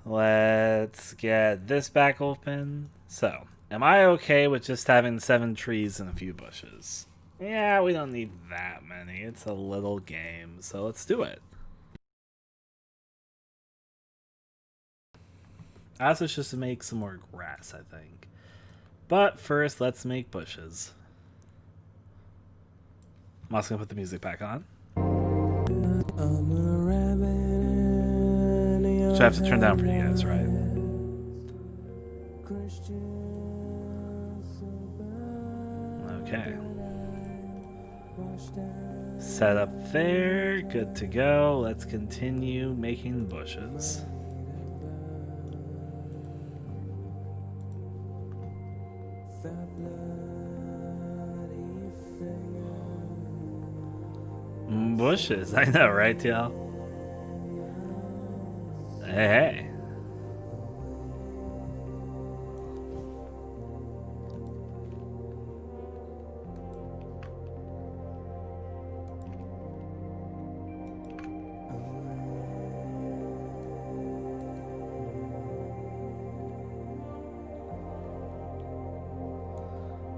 Let's get this back open. So, am I okay with just having 7 trees and a few bushes? Yeah, we don't need that many. It's a little game, so let's do it. I also just make some more grass, I think. But first, let's make bushes. I'm also gonna put the music back on. Which I have to turn down for you guys, right? Okay. Set up there. Good to go. Let's continue making bushes. Bushes, I know, right, y'all? Hey.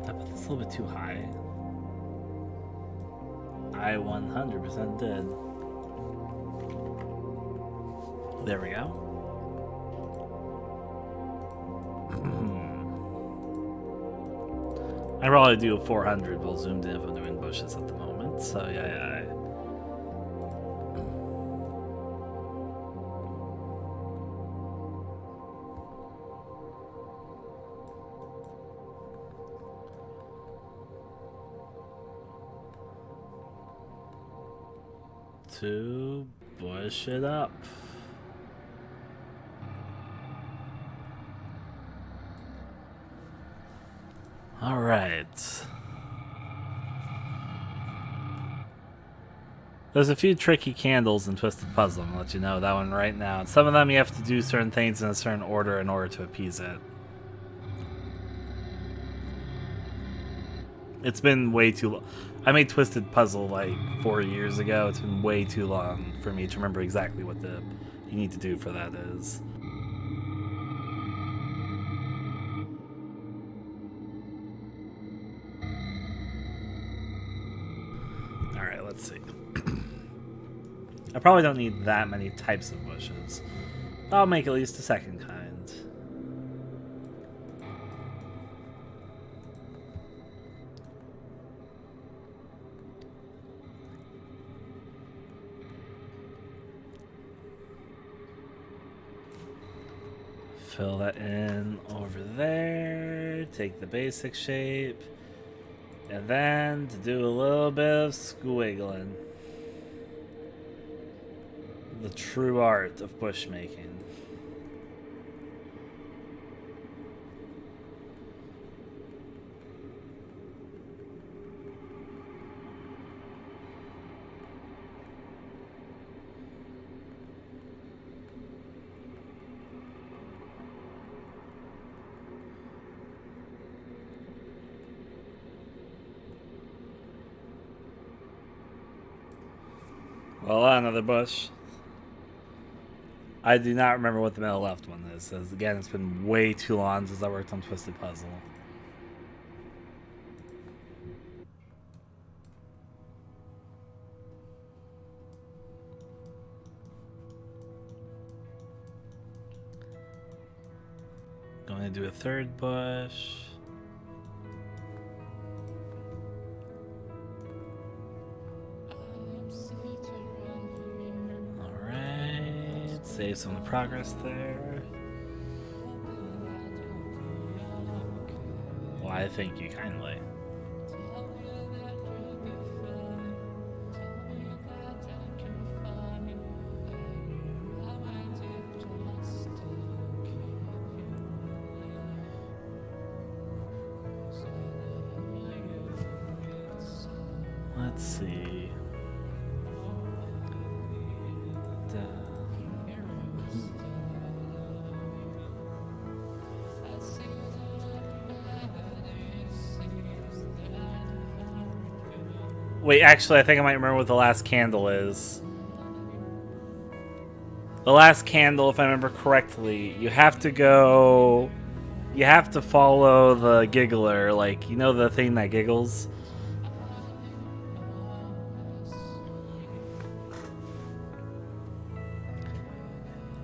I put this a little bit too high. I 100% did. There we go. I probably do 400 while zoomed in if I'm doing bushes at the moment, so yeah. To bush it up. All right. There's a few tricky candles in Twisted Puzzle. I'm gonna let you know that one right now. And some of them you have to do certain things in a certain order in order to appease it. It's been way too long. I made Twisted Puzzle like 4 years ago. It's been way too long for me to remember exactly what you need to do for that is. Alright, let's see. I probably don't need that many types of bushes. I'll make at least a second kind. Fill that in over there. Take the basic shape. And then to do a little bit of squiggling. The true art of bush making. Well, another bush. I do not remember what the middle left one is. As again, it's been way too long since I worked on Twisted Puzzle. Going to do a third bush. Save some of the progress there. Why, thank you kindly. Let's see. Wait, actually, I think I might remember what the last candle is. The last candle, if I remember correctly, you have to go... You have to follow the giggler, like, you know the thing that giggles?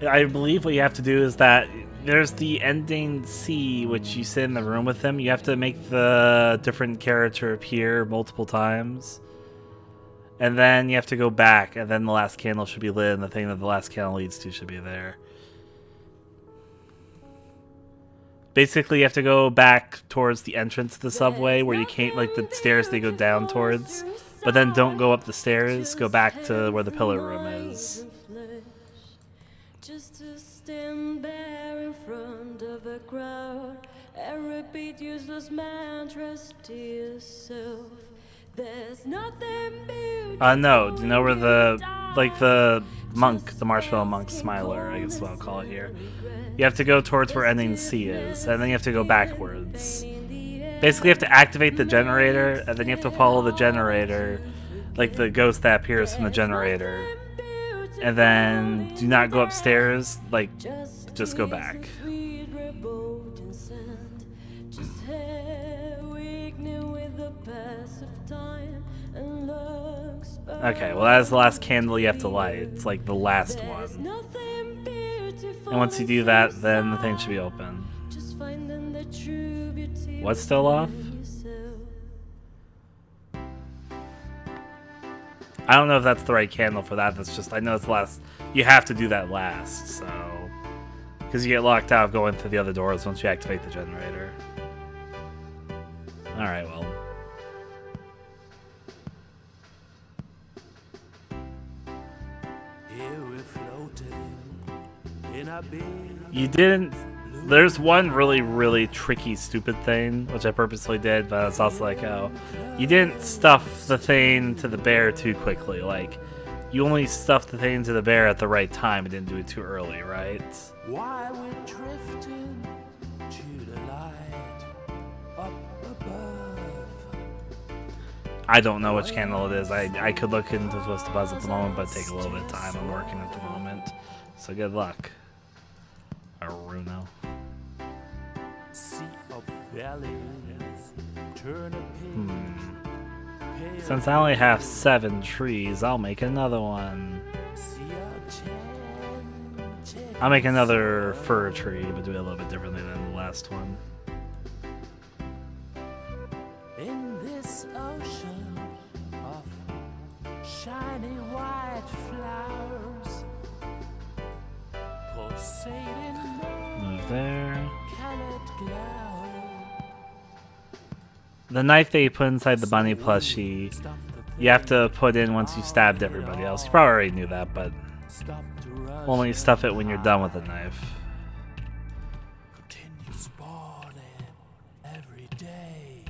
I believe what you have to do is that there's the ending C, which you sit in the room with him. You have to make the different character appear multiple times. And then you have to go back, and then the last candle should be lit, and the thing that the last candle leads to should be there. Basically, you have to go back towards the entrance to the subway, where you can't, like, the stairs they go down towards. But then don't go up the stairs, go back to where the pillar room is. Just to stand there in front of a crowd and repeat useless mantras to yourself. There's nothing beautiful. No. Do you know where the monk, the marshmallow monk smiler, I guess what I'll call it here. You have to go towards where ending C is, and then you have to go backwards. Basically, you have to activate the generator, and then you have to follow the generator, like the ghost that appears from the generator. And then do not go upstairs, like, just go back. Okay, well, that is the last candle you have to light. It's like the last one. And once you do that, then the thing should be open. What's still off? I don't know if that's the right candle for that. That's just, I know it's the last. You have to do that last, so. Because you get locked out of going through the other doors once you activate the generator. Alright, well. You didn't. There's one really tricky stupid thing, which I purposely did, but it's also like, oh, you didn't stuff the thing to the bear too quickly. Like, you only stuffed the thing to the bear at the right time and didn't do it too early, right? Why we're drifting to the light up above. I don't know which candle it is. I could look into what's the buzz at the moment, but take a little bit of time. I'm working at the moment. So good luck. Aruno. Sea of bellies, turn a page. Since I only have 7 trees, I'll make another one. I'll make another fir tree, but do it a little bit differently than the last one. In this ocean of shiny white flowers, pulsating Move there. colored glow. The knife that you put inside the bunny plushie, you have to put in once you stabbed everybody else. You probably already knew that, but Stop to rush. only stuff it when you're done with the knife. Continue spawning every day.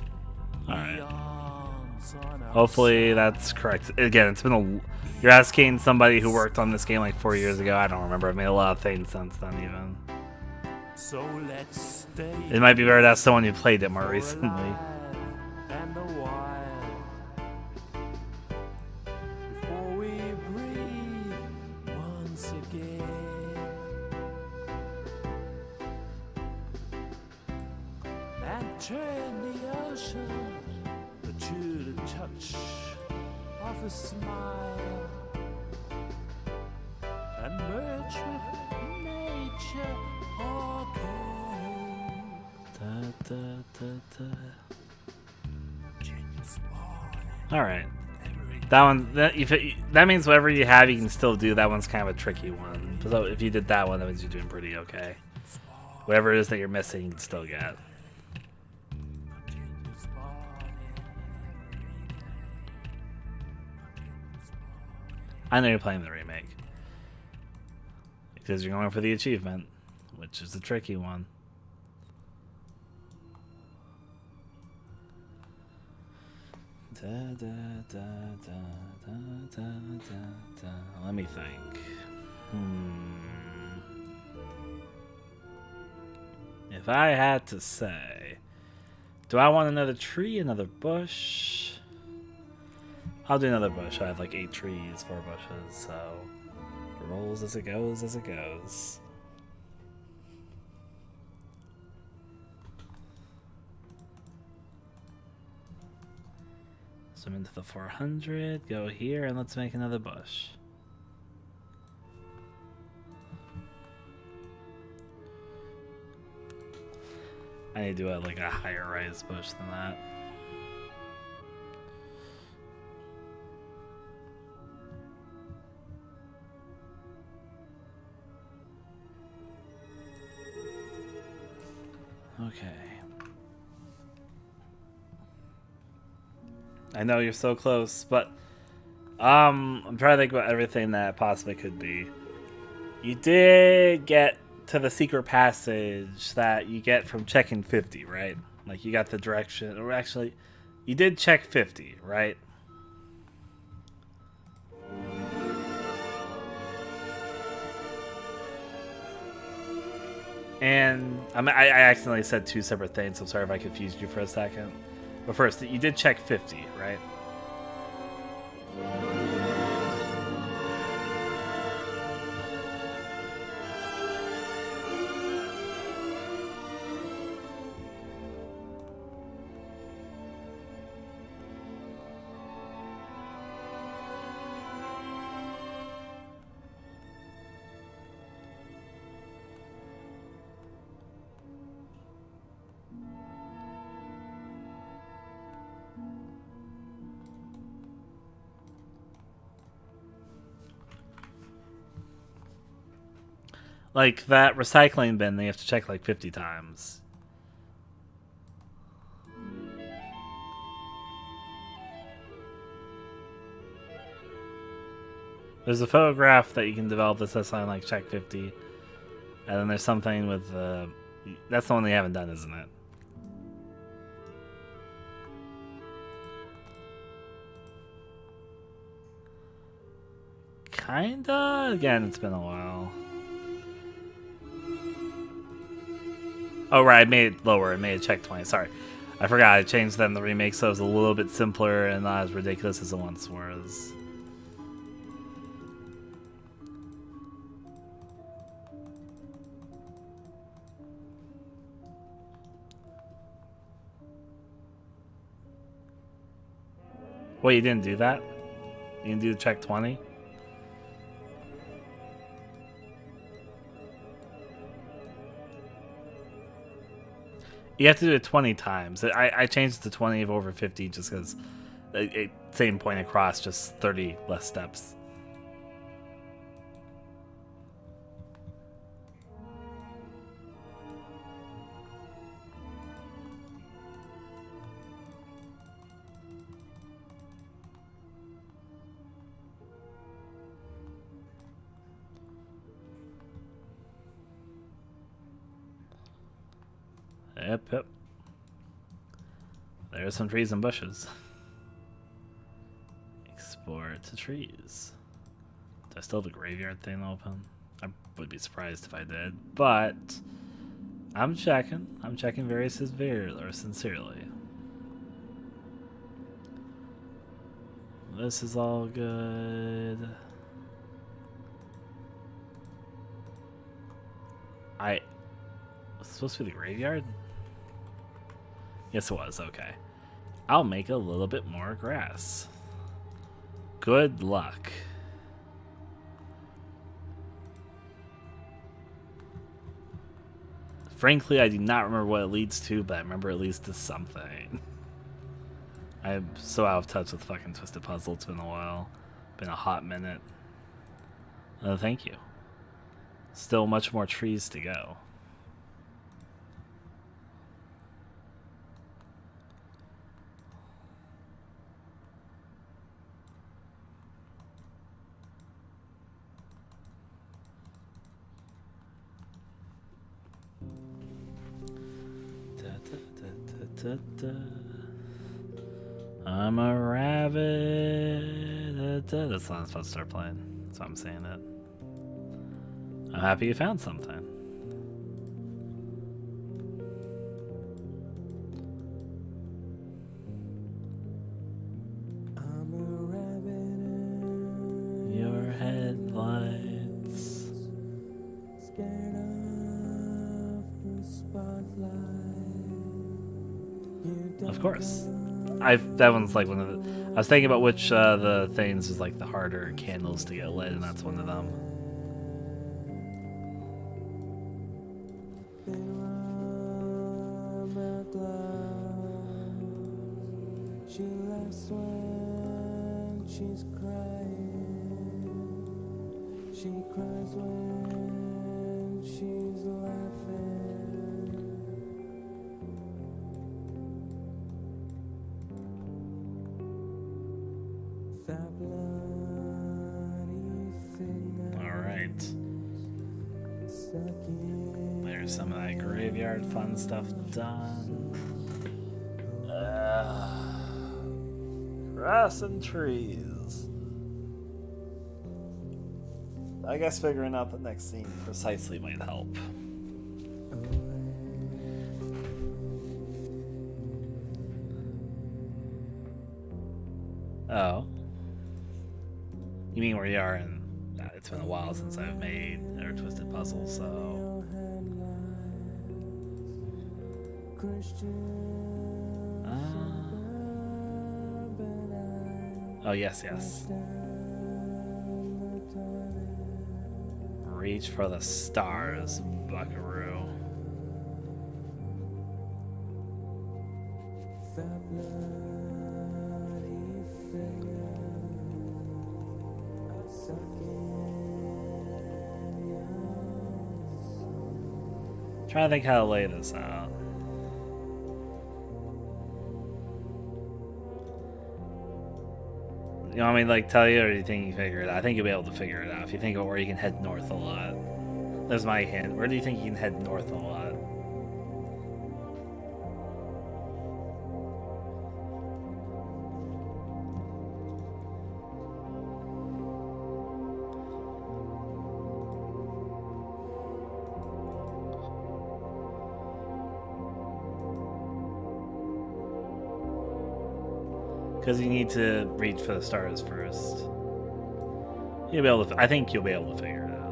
Alright. Eons on our Hopefully that's correct. Again, it's been a... You're asking somebody who worked on this game like 4 years ago. I don't remember. I've made a lot of things since then, even. So let's stay It might be better to ask someone who played it more recently. alive and a while before we breathe once again and turn the ocean to the touch of a smile and merge with nature again. Da, da, da, da. Continue spawning Alright. every That one, that means whatever you have, you can still do. That one's kind of a tricky one. So if you did that one, that means you're doing pretty okay. Whatever it is that you're missing, you can still get. continue spawning every day. I know you're playing the remake. Because you're going for the achievement, which is the tricky one. Da, da, da, da, da, da, da, da. Let me think. If I had to say, do I want another tree, another bush? I'll do another bush. I have like 8 trees, 4 bushes, so it rolls as it goes, as it goes. Zoom into the 400, go here, and let's make another bush. I need to do like a higher rise bush than that. Okay. I know you're so close, but I'm trying to think about everything that possibly could be. You did get to the secret passage that you get from checking 50, right? Like you got the direction, or actually, you did check 50, right? And I accidentally said 2 separate things, so I'm sorry if I confused you for a second. But first, you did check 50, right? Like that recycling bin, they have to check like 50 times. There's a photograph that you can develop that says something like check 50. And then there's something with That's the one they haven't done, isn't it? Kinda. Again, it's been a while. Oh, right. I made it lower. I made it check 20. Sorry. I forgot. I changed them. The remake so it was a little bit simpler and not as ridiculous as it once was. Wait, you didn't do that? You didn't do the check 20? You have to do it 20 times. I changed it to 20 of over 50 just because same point across, just 30 less steps. Yep. There's some trees and bushes. Explore to trees. Do I still have the graveyard thing open? I would be surprised if I did, but I'm checking. I'm checking very sincerely. This is all good. Was it supposed to be the graveyard? Yes, it was. Okay. I'll make a little bit more grass. Good luck. Frankly, I do not remember what it leads to, but I remember it leads to something. I'm so out of touch with fucking Twisted Puzzle. It's been a while. Been a hot minute. Thank you. Still much more trees to go. I'm a rabbit. That's not supposed to start playing. That's why I'm saying it. I'm happy you found something. I'm a rabbit in Your headlights. scared of the spotlight. You Of course. That one's like one of the. I was thinking about which the things is like the harder candles to get lit, and that's one of them. She laughs when she's crying. She cries when she's laughing. That bloody finger All right. stuck in There's some of that graveyard fun stuff done. Grass and trees. I guess figuring out the next scene precisely might help. Oh. You mean where you are in... it's been a while since I've made a Twisted Puzzle, so... Oh, yes. Reach for the stars, buckaroo. Trying to think how to lay this out. You want me to like tell you, or do you think you figure it out? I think you'll be able to figure it out if you think of where you can head north a lot. There's my hint. Where do you think you can head north a lot? Because you need to reach for the stars first. You'll be able to. I think you'll be able to figure it out.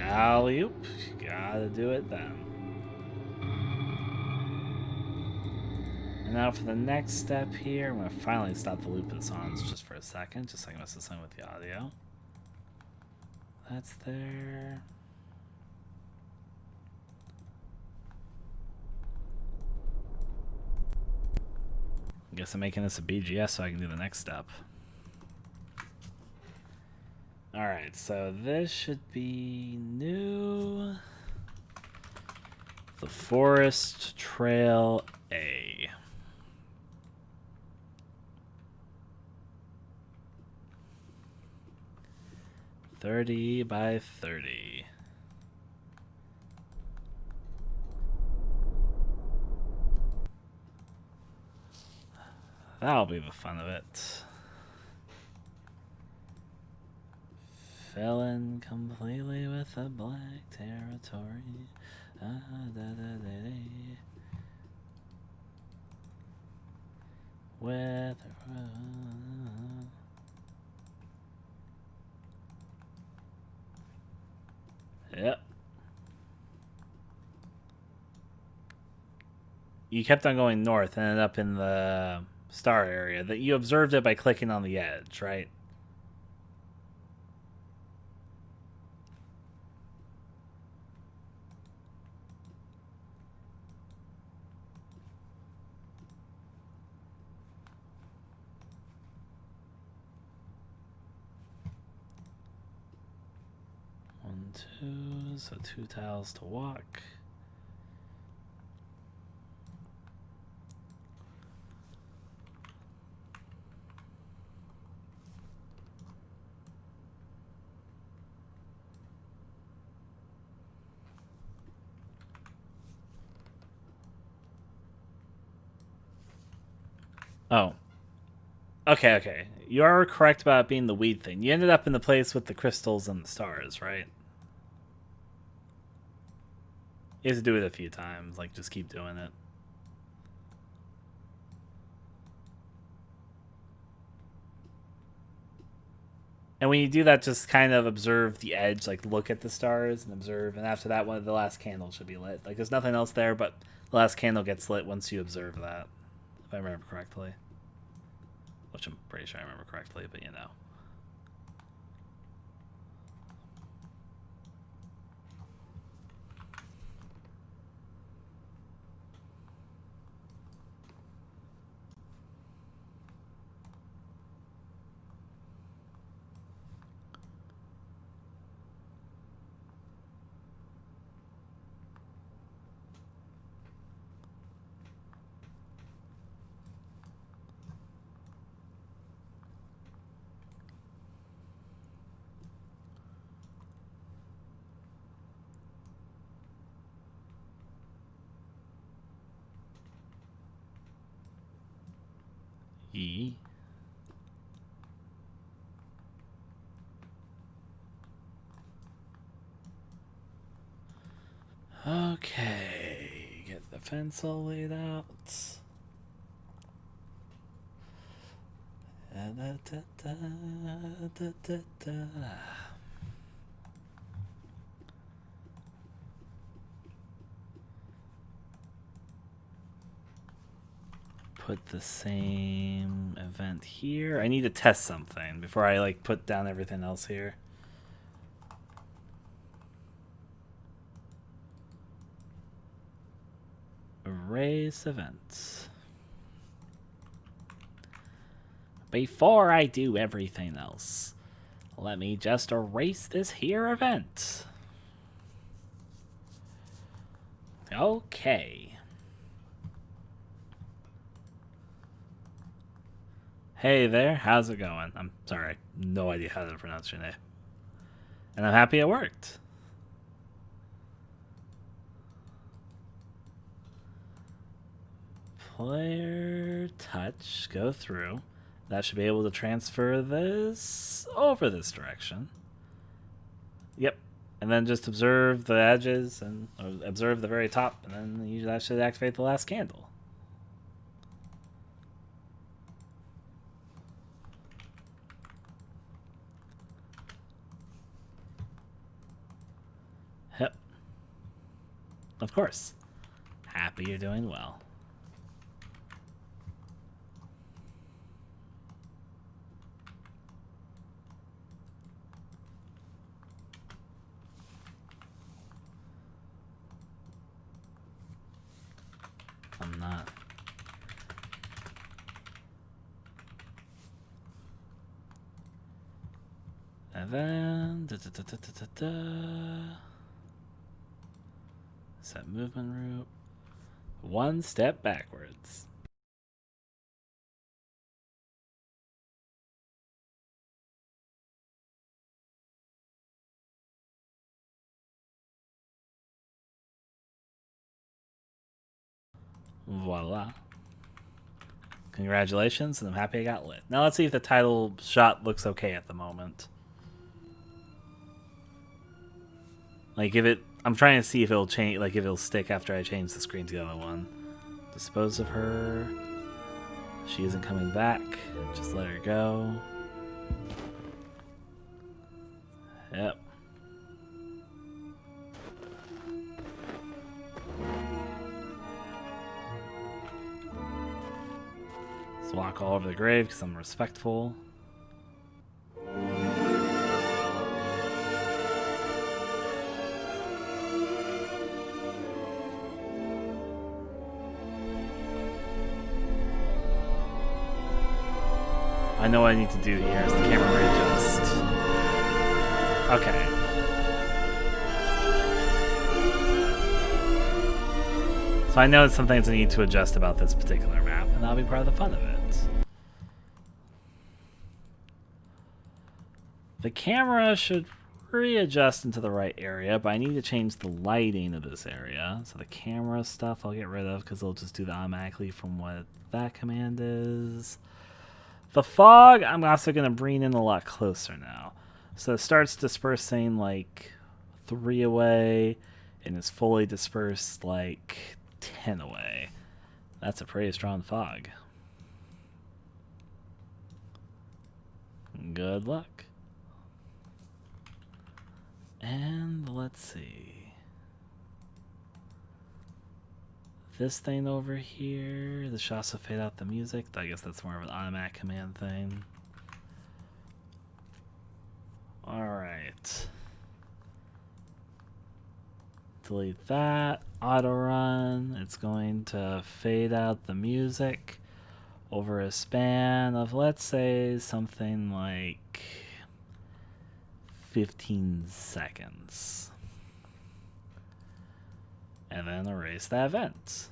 Alley-oop. You gotta do it then. And now for the next step here, I'm gonna finally stop the loop of the songs just for a second, just so I can mess this in with the audio. That's there. I guess I'm making this a BGS so I can do the next step. Alright, so this should be new. The Forest Trail A. $30 by $30. That'll be the fun of it. Fill in completely with a black territory. With yep. You kept on going north and ended up in the star area. That you observed it by clicking on the edge, right? One, two, so 2 tiles to walk. Oh. Okay. You are correct about it being the weed thing. You ended up in the place with the crystals and the stars, right? You have to do it a few times. Like, just keep doing it. And when you do that, just kind of observe the edge. Like, look at the stars and observe. And after that one, the last candle should be lit. Like, there's nothing else there, but the last candle gets lit once you observe that. If I remember correctly. Which I'm pretty sure I remember correctly, but you know. E. Okay, get the fence all laid out. Put the same event here. I need to test something before I like put down everything else here. Erase events. Before I do everything else, let me just erase this here event. Okay. Hey there, how's it going? I'm sorry, no idea how to pronounce your name. And I'm happy it worked. Player touch, go through. That should be able to transfer this over this direction. Yep. And then just observe the edges and observe the very top, and then that should activate the last candle. Yep. Of course. Happy you're doing well. I'm not. And then set movement route. One step backwards. Voila. Congratulations, and I'm happy I got lit. Now let's see if the title shot looks okay at the moment. Like if it, I'm trying to see if it'll change, like if it'll stick after I change the screen to the other one. Dispose of her. She isn't coming back. Just let her go. Yep. Let's walk all over the grave because I'm respectful. I know what I need to do here is the camera readjust. Okay. So I know some things I need to adjust about this particular map, and that'll be part of the fun of it. The camera should readjust into the right area, but I need to change the lighting of this area. So the camera stuff I'll get rid of because it'll just do that automatically from what that command is. The fog, I'm also going to bring in a lot closer now. So it starts dispersing like 3 away and is fully dispersed like 10 away. That's a pretty strong fog. Good luck. And let's see. This thing over here, this should also fade out the music. I guess that's more of an automatic command thing. Alright. Delete that. Auto run. It's going to fade out the music over a span of, let's say, something like 15 seconds. And then erase that event.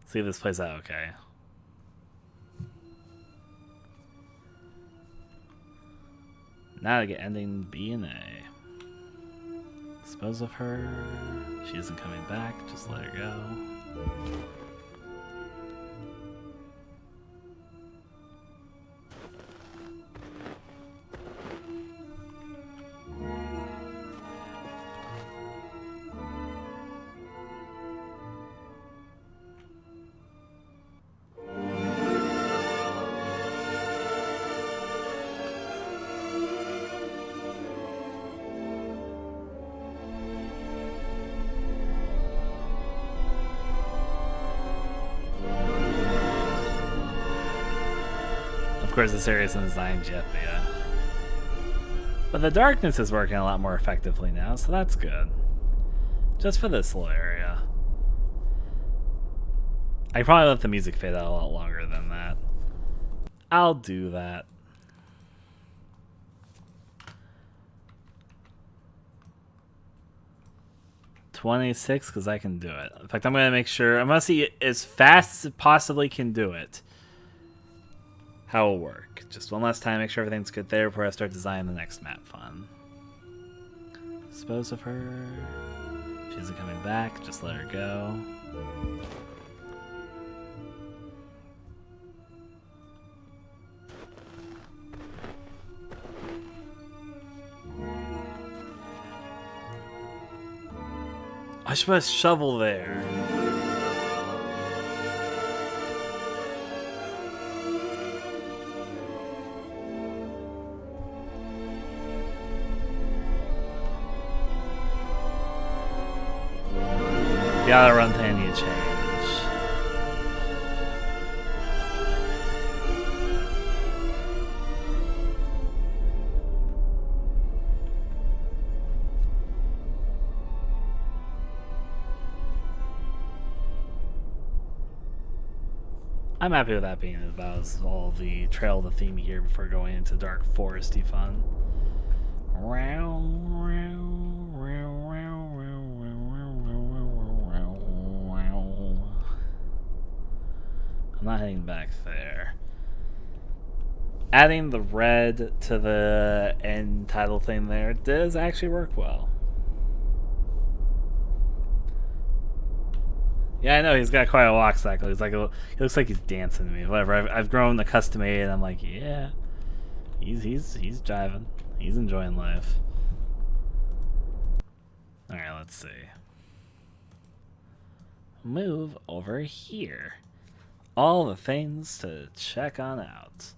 See if this plays out okay. Now I get ending B and A. Dispose of her. She isn't coming back. Just let her go. Of course, this area isn't designed yet, but yeah. But the darkness is working a lot more effectively now, so that's good. Just for this little area. I probably let the music fade out a lot longer than that. I'll do that. 26 because I can do it. In fact, I'm going to make sure. I'm going to see as fast as it possibly can do it. How it'll work. Just one last time, make sure everything's good there before I start designing the next map fun. Dispose of her. She isn't coming back. Just let her go. I should put a shovel there. Gotta run to any change. I'm happy with that being about all the trail of the theme here before going into dark foresty fun. I'm not heading back there. Adding the red to the end title thing there does actually work well. Yeah, I know he's got quite a walk cycle. He's like he looks like he's dancing to me. Whatever. I've grown accustomed to it, and I'm like, yeah, he's driving. He's enjoying life. All right, let's see. Move over here. All the things to check on out.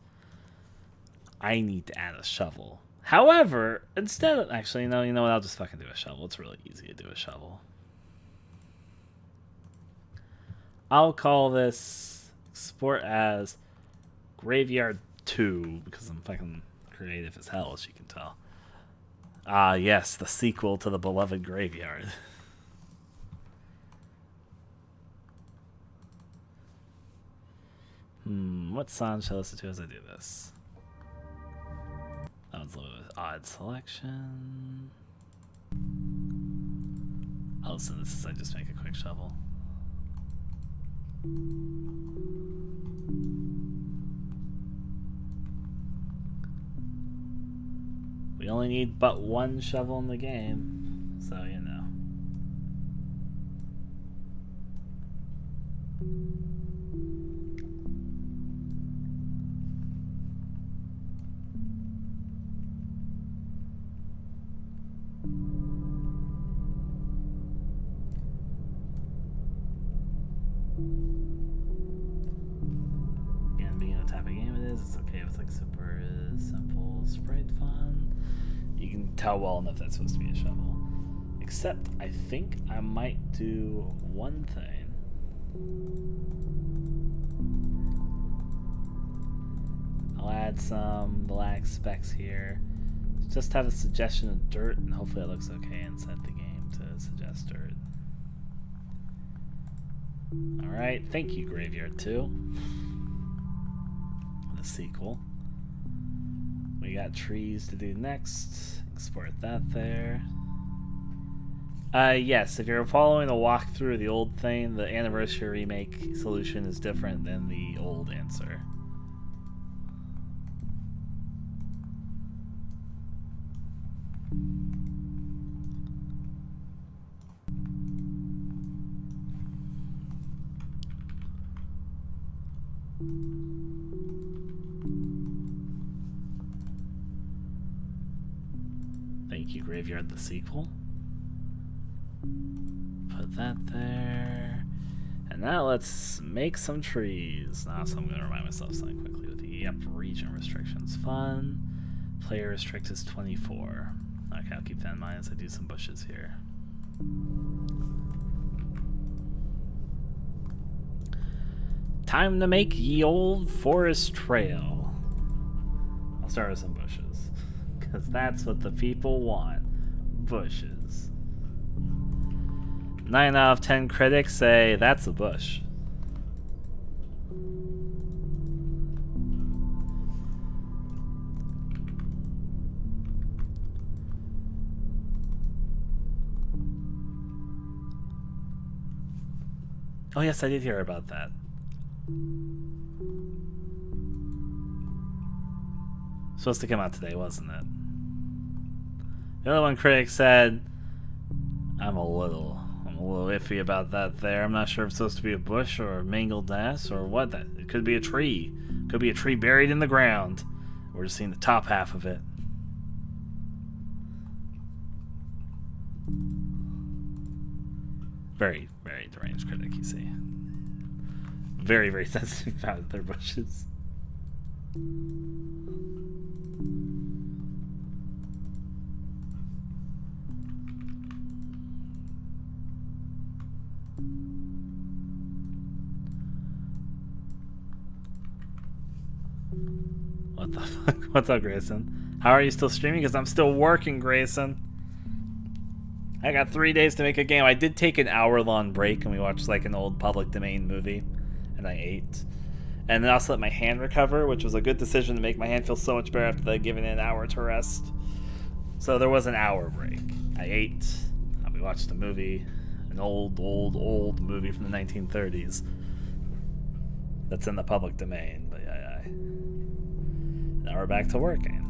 I need to add a shovel. However, instead of actually, no, you know what? I'll just fucking do a shovel. It's really easy to do a shovel. I'll call this export as Graveyard 2 because I'm fucking creative as hell, as you can tell. Ah, yes, the sequel to the beloved Graveyard. What song shall I listen to as I do this? That one's a little bit odd selection. I'll listen to this as I just make a quick shovel. We only need but one shovel in the game, so you know. It's okay if it's like super simple sprite fun. You can tell well enough that's supposed to be a shovel. Except I think I might do one thing. I'll add some black specks here. Just have a suggestion of dirt, and hopefully it looks okay inside the game to suggest dirt. Alright, thank you, Graveyard 2. The sequel. We got trees to do next. Export that there. Yes, if you're following the walkthrough of the old thing, the anniversary remake solution is different than the old answer. Thank you, Graveyard, the sequel. Put that there. And now let's make some trees. Now, so I'm going to remind myself something quickly with the region restrictions. Fun. Player restrict is 24. Okay, I'll keep that in mind as I do some bushes here. Time to make ye old forest trail. I'll start with some bushes. Because that's what the people want. Bushes. 9 out of 10 critics say that's a bush. Oh yes, I did hear about that. Supposed to come out today, wasn't it? The other one critic said, I'm a little iffy about that there. I'm not sure if it's supposed to be a bush or a mangled ass or what. That it could be a tree. Could be a tree buried in the ground. We're just seeing the top half of it. Very, very deranged critic, you see. Very, very sensitive about their bushes. What the fuck? What's up, Grayson? How are you still streaming? Because I'm still working, Grayson. I got 3 days to make a game. I did take an hour-long break and we watched like an old public domain movie. And I ate. And then I also let my hand recover, which was a good decision to make my hand feel so much better after giving it an hour to rest. So there was an hour break. I ate. We watched a movie. An old movie from the 1930s. That's in the public domain. But yeah. Now we're back to working.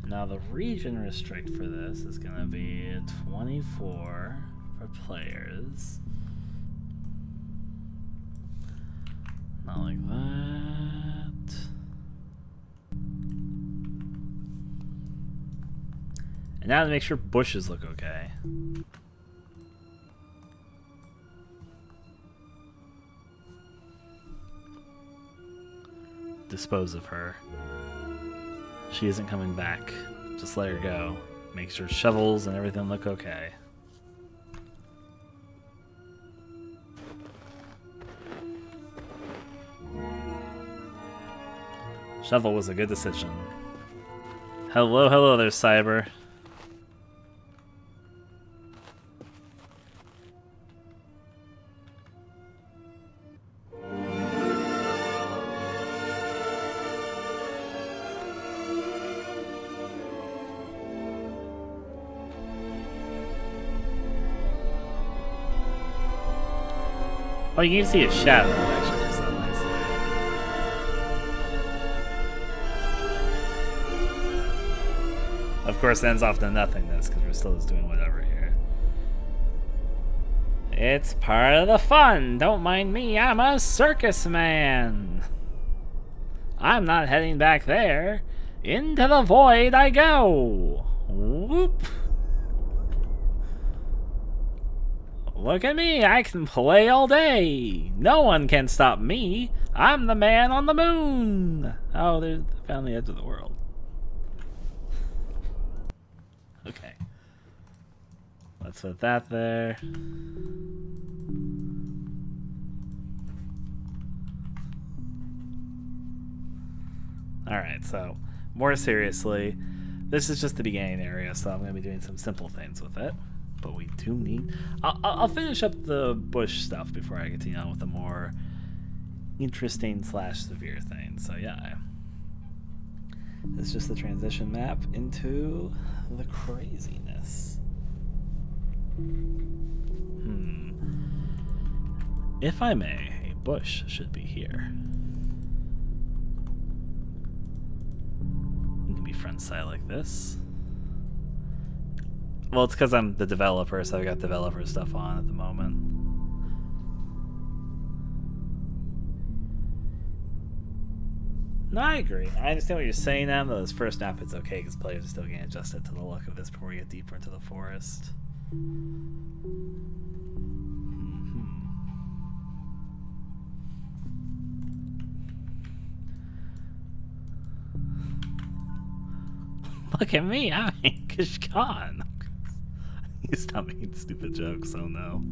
Now the region restrict for this is going to be 24 for players. Not like that. And now to make sure bushes look okay. Dispose of her. She isn't coming back. Just let her go. Make sure shovels and everything look okay. Shovel was a good decision. Hello there, Cyber. Oh, you can even see a shadow, actually. It's not nice. Of course, it ends off to nothingness because we're still just doing whatever here. It's part of the fun. Don't mind me. I'm a circus man. I'm not heading back there. Into the void I go. Whoop. Look at me, I can play all day. No one can stop me. I'm the man on the moon. Oh, they found the edge of the world. Okay. Let's put that there. Alright, so more seriously, this is just the beginning area, so I'm going to be doing some simple things with it. But we do need... I'll finish up the bush stuff before I continue on with the more interesting / severe things. So yeah, it's just the transition map into the craziness. If I may, a bush should be here. It can be front side like this. Well, it's because I'm the developer, so I've got developer stuff on at the moment. No, I agree. I understand what you're saying now, though this first map it's okay because players are still getting adjusted to the look of this before we get deeper into the forest. Look at me, I'm Kish Khan. You stop making stupid jokes, oh no.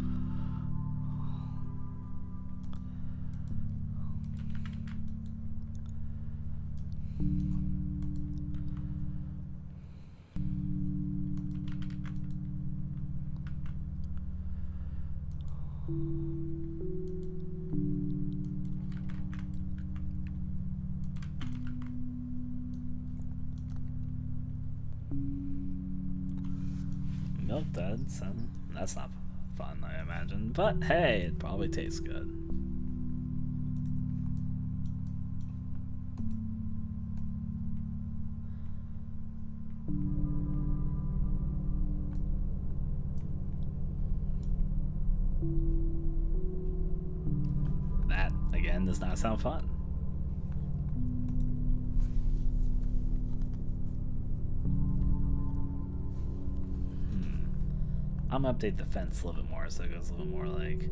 Milk duds, and that's not fun, I imagine. But hey, it probably tastes good. That, again, does not sound fun. I'm gonna update the fence a little bit more so it goes a little bit more like...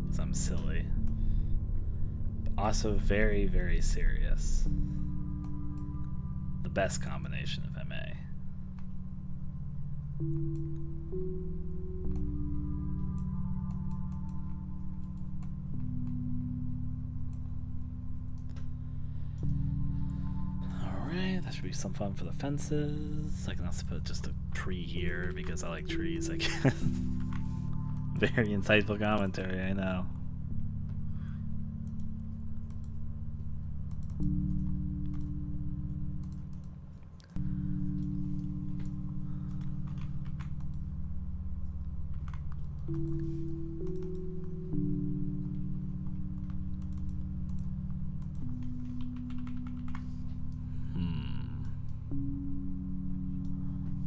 Because I'm silly. But also very, very serious. The best combination of MA. Alright, that should be some fun for the fences. I can also put just a tree here because I like trees, I guess. Very insightful commentary, I know.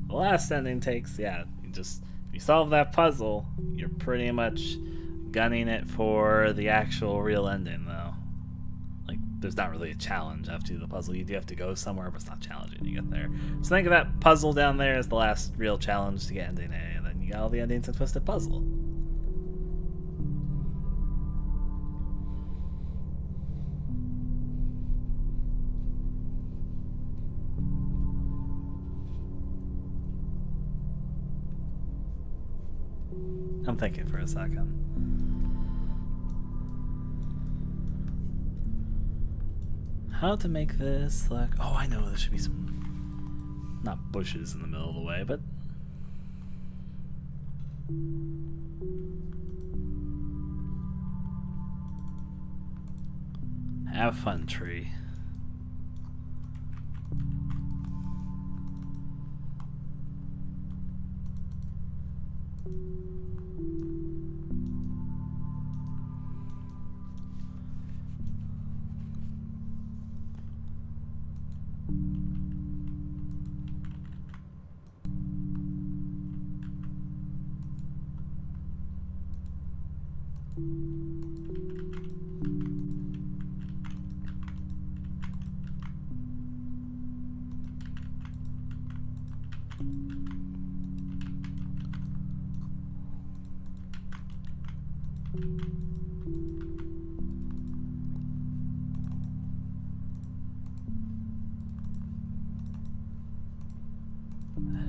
The last ending takes, yeah, if you solve that puzzle, you're pretty much gunning it for the actual real ending, though. Like, there's not really a challenge after the puzzle. You do have to go somewhere, but it's not challenging to get there. So think of that puzzle down there as the last real challenge to get ending A, and then you got all the endings in Twisted Puzzle. I'm thinking for a second. How to make this look... Oh, I know, there should be some... Not bushes in the middle of the way, but... Have fun, tree.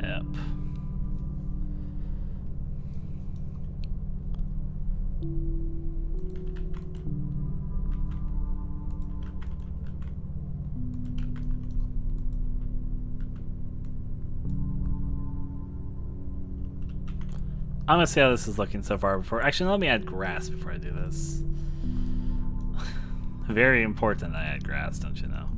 Yep. I'm gonna see how this is looking so far before. Actually, let me add grass before I do this. Very important I add grass, don't you know?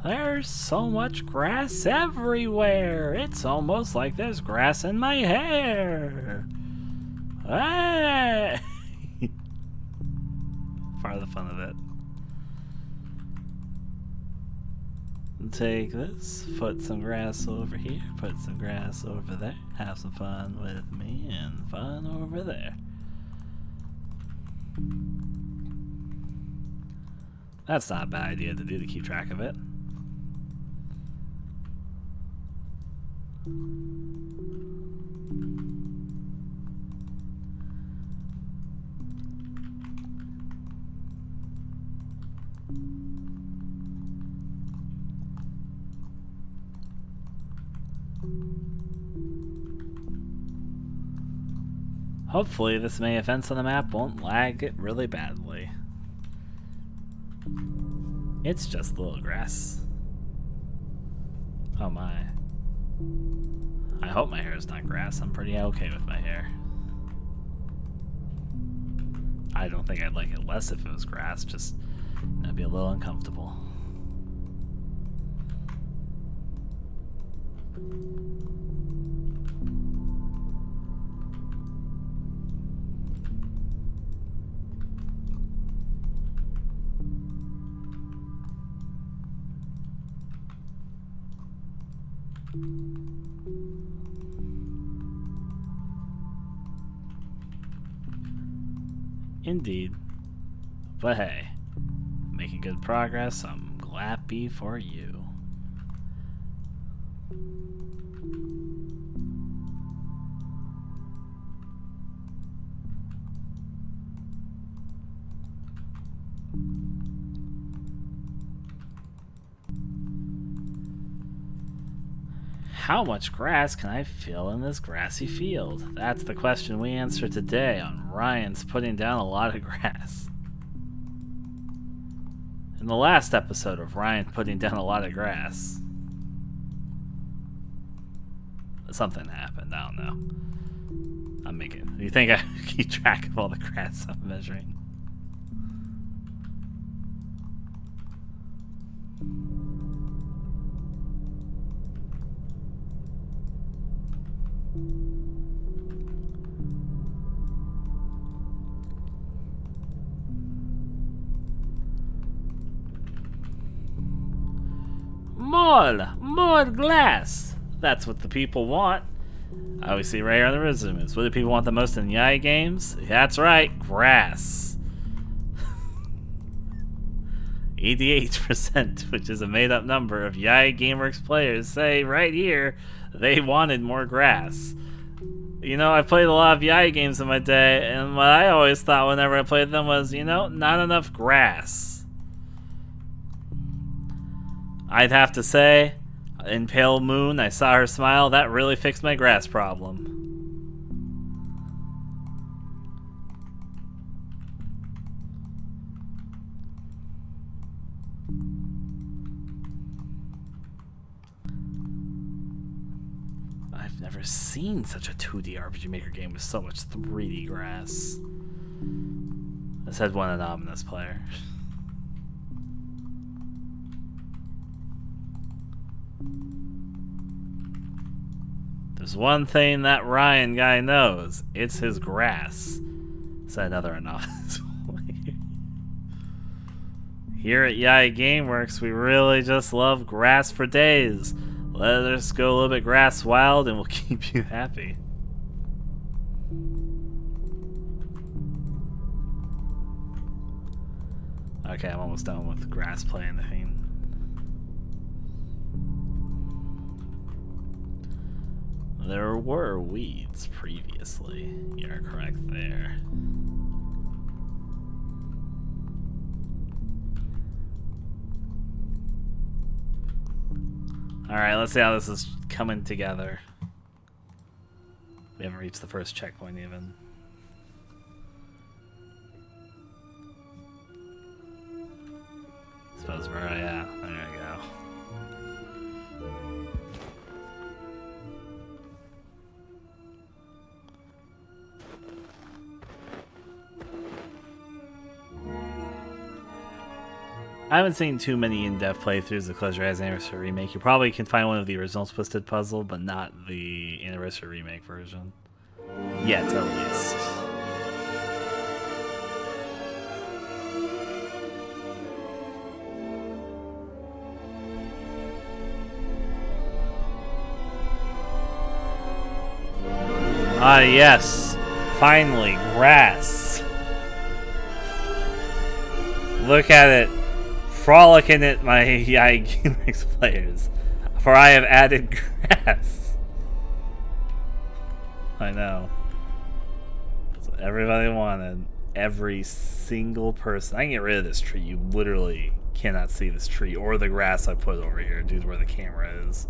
There's so much grass everywhere. It's almost like there's grass in my hair. Hey! Part of the fun of it. Take this, put some grass over here, put some grass over there, have some fun with me and fun over there. That's not a bad idea to do to keep track of it. Hopefully this main events on the map won't lag it really badly. It's just little grass. Oh my. I hope my hair is not grass. I'm pretty okay with my hair. I don't think I'd like it less if it was grass, just I'd be a little uncomfortable. Indeed. But hey, making good progress, I'm happy for you. How much grass can I fill in this grassy field? That's the question we answer today on Ryan's Putting Down a Lot of Grass. In the last episode of Ryan Putting Down a Lot of Grass, something happened, I don't know. I'm making... You think I keep track of all the grass I'm measuring? More glass. That's what the people want. I always see right here on the resumes. What do people want the most in Yai games? That's right, grass. 88%, which is a made-up number of Yai GameWorks players, say right here they wanted more grass. You know, I played a lot of Yai games in my day, and what I always thought whenever I played them was, you know, not enough grass. I'd have to say, in Pale Moon, I saw her smile. That really fixed my grass problem. I've never seen such a 2D RPG Maker game with so much 3D grass. This had one anonymous player. There's one thing that Ryan guy knows. It's his grass. Said another anonymous player. Here at Yai GameWorks, we really just love grass for days. Let us go a little bit grass wild and we'll keep you happy. Okay, I'm almost done with grass playing the theme. There were weeds previously. You're correct there. Alright, let's see how this is coming together. We haven't reached the first checkpoint even. Suppose we're, yeah, there we go. I haven't seen too many in-depth playthroughs of Closure Anniversary Remake. You probably can find one of the original Twisted Puzzle, but not the Anniversary Remake version. Yet, at least. Ah, yes. Finally, grass. Look at it. Frolicking at my Yai GameWorks players, for I have added grass. I know. That's what everybody wanted. Every single person. I can get rid of this tree. You literally cannot see this tree or the grass I put over here due to where the camera is.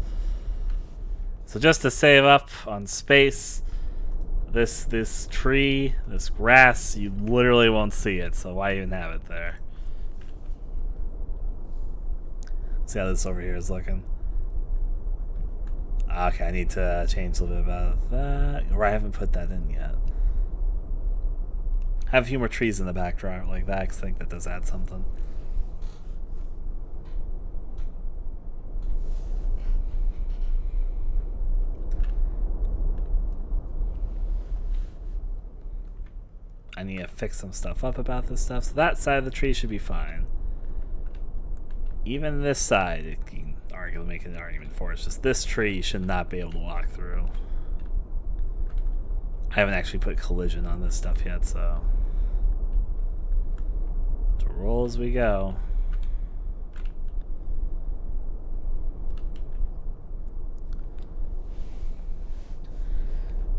So just to save up on space, this tree, this grass, you literally won't see it. So why even have it there? See how this over here is looking. Okay, I need to change a little bit about that. Or I haven't put that in yet. Have a few more trees in the backdrop like that, because I think that does add something. I need to fix some stuff up about this stuff, so that side of the tree should be fine. Even this side, it can make an argument for. It's just this tree you should not be able to walk through. I haven't actually put collision on this stuff yet, so to roll as we go.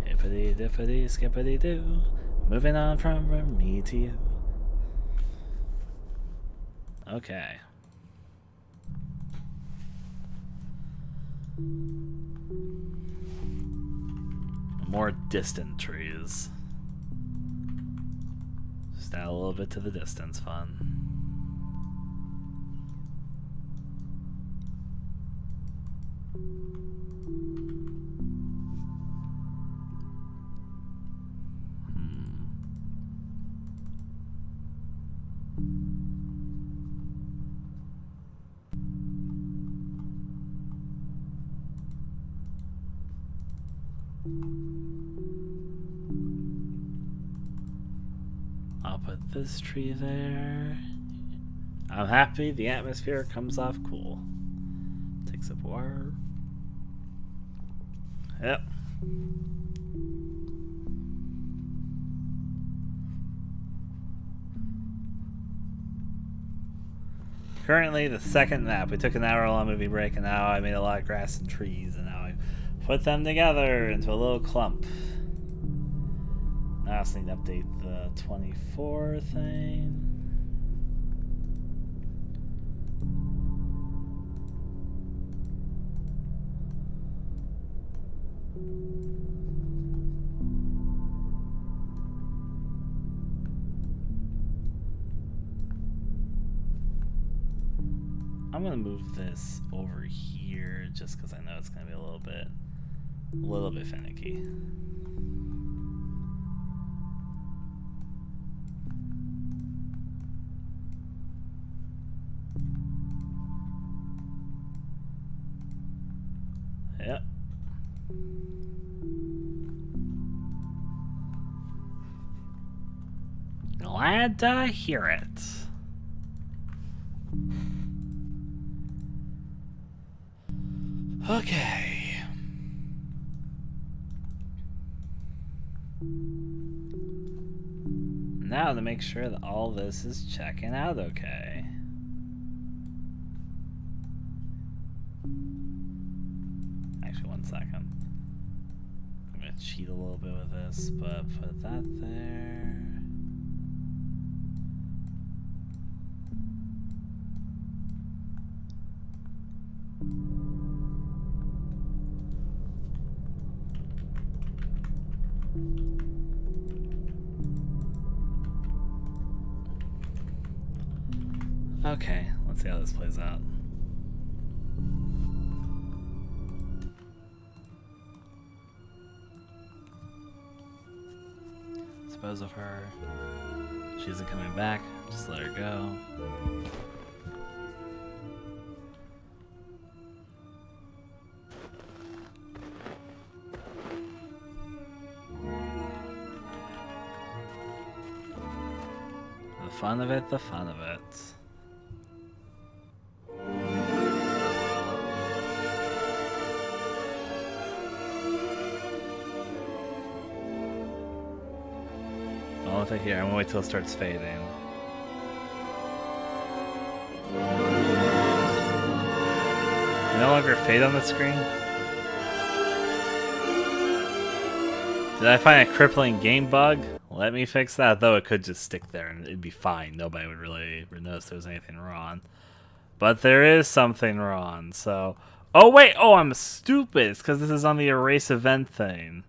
Hippity dippity skippity doo. Moving on from me to you. Okay. More distant trees. Just add a little bit to the distance fun. I'll put this tree there. I'm happy the atmosphere comes off cool. Takes up water. Yep. Currently the second nap. We took an hour-long movie break, and now I made a lot of grass and trees, and now I put them together into a little clump. Now I also need to update the 24 thing. I'm gonna move this over here just because I know it's gonna be a little bit finicky. Yep. Glad to hear it. Okay. Now to make sure that all this is checking out okay. Actually, 1 second. I'm gonna cheat a little bit with this, but put that there. Okay, let's see how this plays out. Suppose of her. She isn't coming back. Just let her go. The fun of it, the fun of it. I'll take here. I'm gonna wait till it starts fading. No longer fade on the screen? Did I find a crippling game bug? Let me fix that, though it could just stick there and it'd be fine. Nobody would really notice there was anything wrong. But there is something wrong, so... Oh, wait! Oh, I'm stupid! It's because this is on the erase event thing.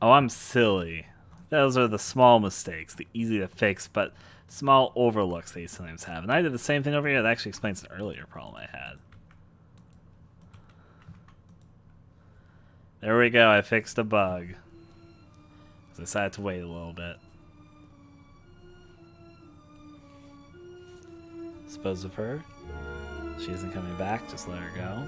Oh, I'm silly. Those are the small mistakes, the easy to fix, but small overlooks that you sometimes have. And I did the same thing over here. That actually explains an earlier problem I had. There we go, I fixed a bug. I decided to wait a little bit. Dispose of her. She isn't coming back, just let her go.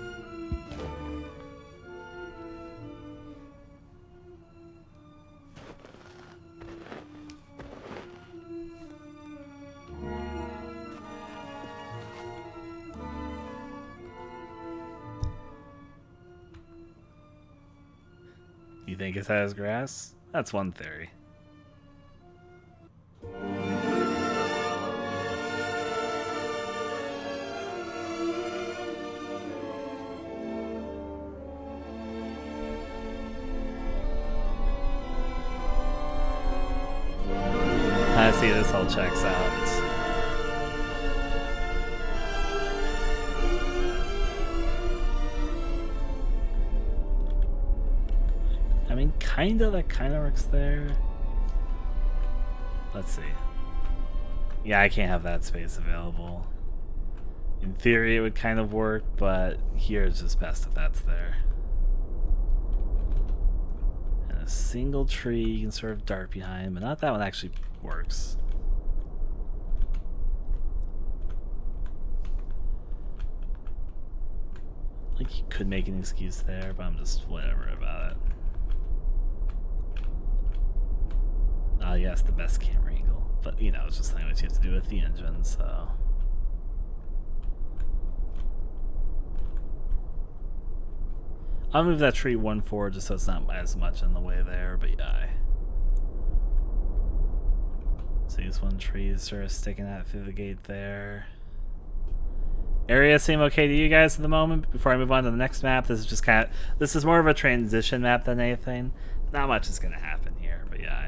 You think it has grass? That's one theory. I see this all checks out. I mean, that kind of works there. Let's see. Yeah, I can't have that space available. In theory, it would kind of work, but here it's just best if that's there. And a single tree you can sort of dart behind, but not that one actually works. Like, you could make an excuse there, but I'm just whatever about it. Yes, the best camera angle. But, you know, it's just something what you have to do with the engine, so... I'll move that tree one forward just so it's not as much in the way there, but yeah. See, this one tree is sort of sticking out through the gate there. Area seem okay to you guys at the moment? Before I move on to the next map, this is just kind of... This is more of a transition map than anything. Not much is going to happen here, but yeah.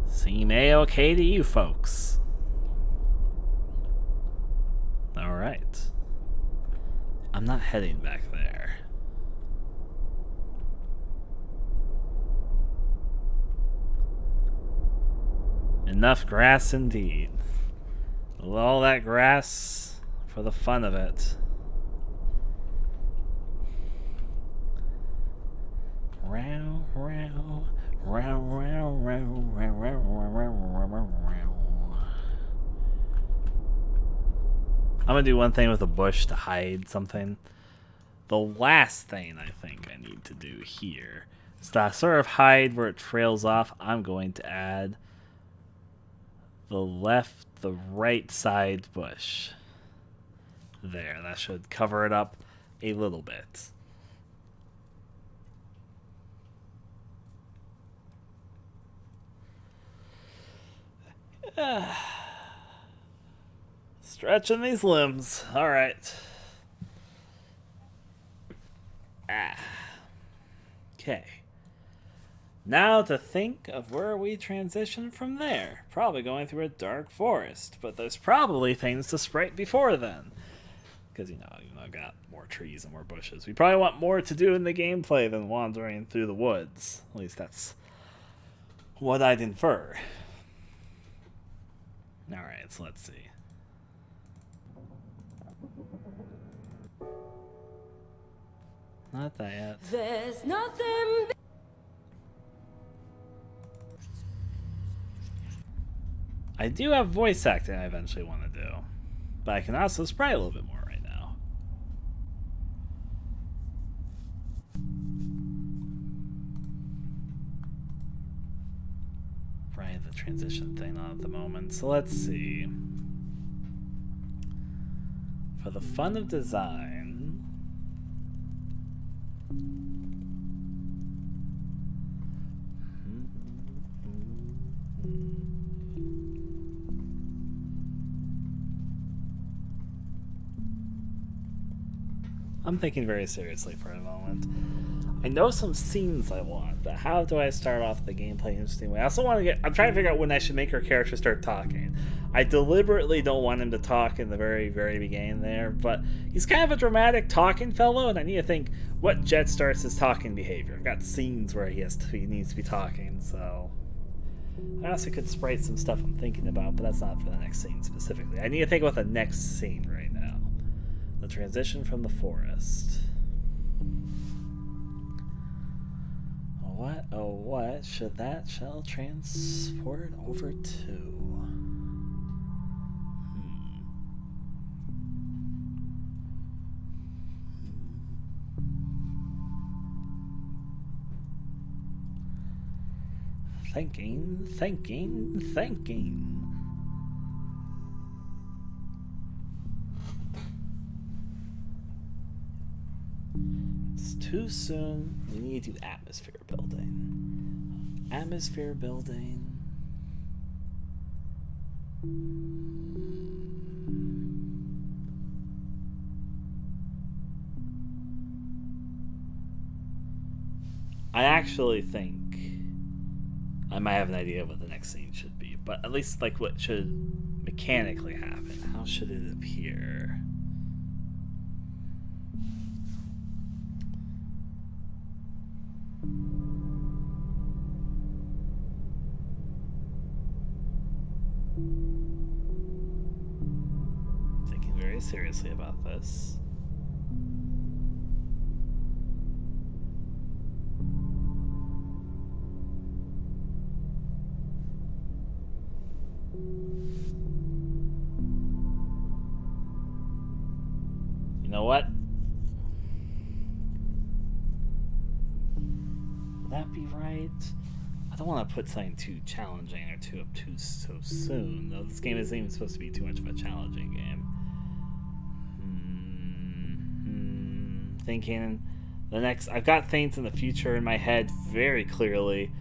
Seem a-okay to you folks. Alright. I'm not heading back there. Enough grass indeed. All that grass for the fun of it. Row, row, row, row, row, row, row, row, row, row. I'm gonna do one thing with a bush to hide something. The last thing I think I need to do here is to sort of hide where it trails off. I'm going to add the right side bush. There, that should cover it up a little bit. Stretching these limbs. All right. Okay. Now to think of where we transition from there. Probably going through a dark forest, but there's probably things to sprite before then. Because, you know, I've got more trees and more bushes. We probably want more to do in the gameplay than wandering through the woods. At least that's what I'd infer. Alright, so let's see. Not that yet. There's nothing. I do have voice acting I eventually want to do, but I can also sprite a little bit more right now. Right, the transition thing on at the moment. So let's see. For the fun of design, I'm thinking very seriously for a moment. I know some scenes I want, but how do I start off the gameplay in an interesting way? I also want to I'm trying to figure out when I should make our character start talking. I deliberately don't want him to talk in the very, very beginning there, but he's kind of a dramatic talking fellow, and I need to think what jet starts his talking behavior. I've got scenes where he needs to be talking, so... I also could sprite some stuff I'm thinking about, but that's not for the next scene specifically. I need to think about the next scene right now. The transition from the forest. What, oh what should that shell transport over to? Thinking. It's too soon. We need to do atmosphere building. Atmosphere building. I actually think I might have an idea of what the next scene should be, but at least like what should mechanically happen. How should it appear? Thinking very seriously about this. You know what? Will that be right? I don't want to put something too challenging or too obtuse so soon. Though this game isn't even supposed to be too much of a challenging game. Thinking the next. I've got things in the future in my head very clearly,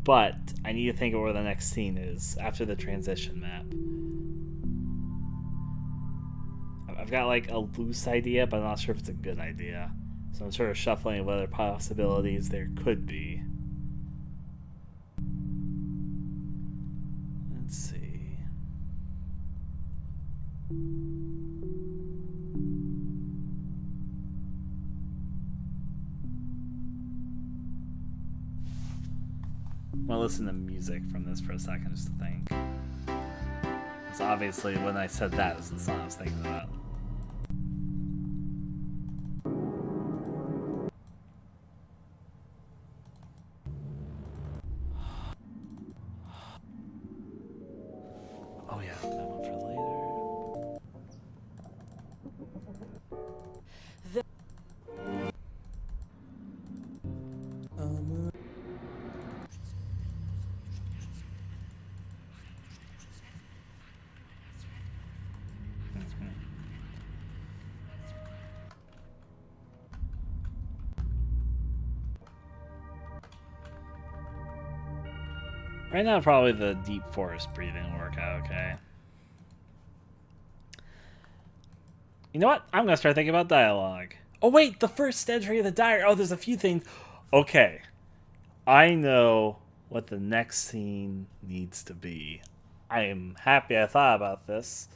but I need to think of where the next scene is after the transition map. I've got like a loose idea, but I'm not sure if it's a good idea. So I'm sort of shuffling what other possibilities there could be. Let's see. I'm gonna listen to music from this for a second just to think. Because obviously when I said that is the song I was thinking about. Oh yeah, that one for later. Right now, probably the deep forest breathing will work out okay. You know what? I'm going to start thinking about dialogue. Oh, wait, the first entry of the diary. Oh, there's a few things. Okay. I know what the next scene needs to be. I am happy I thought about this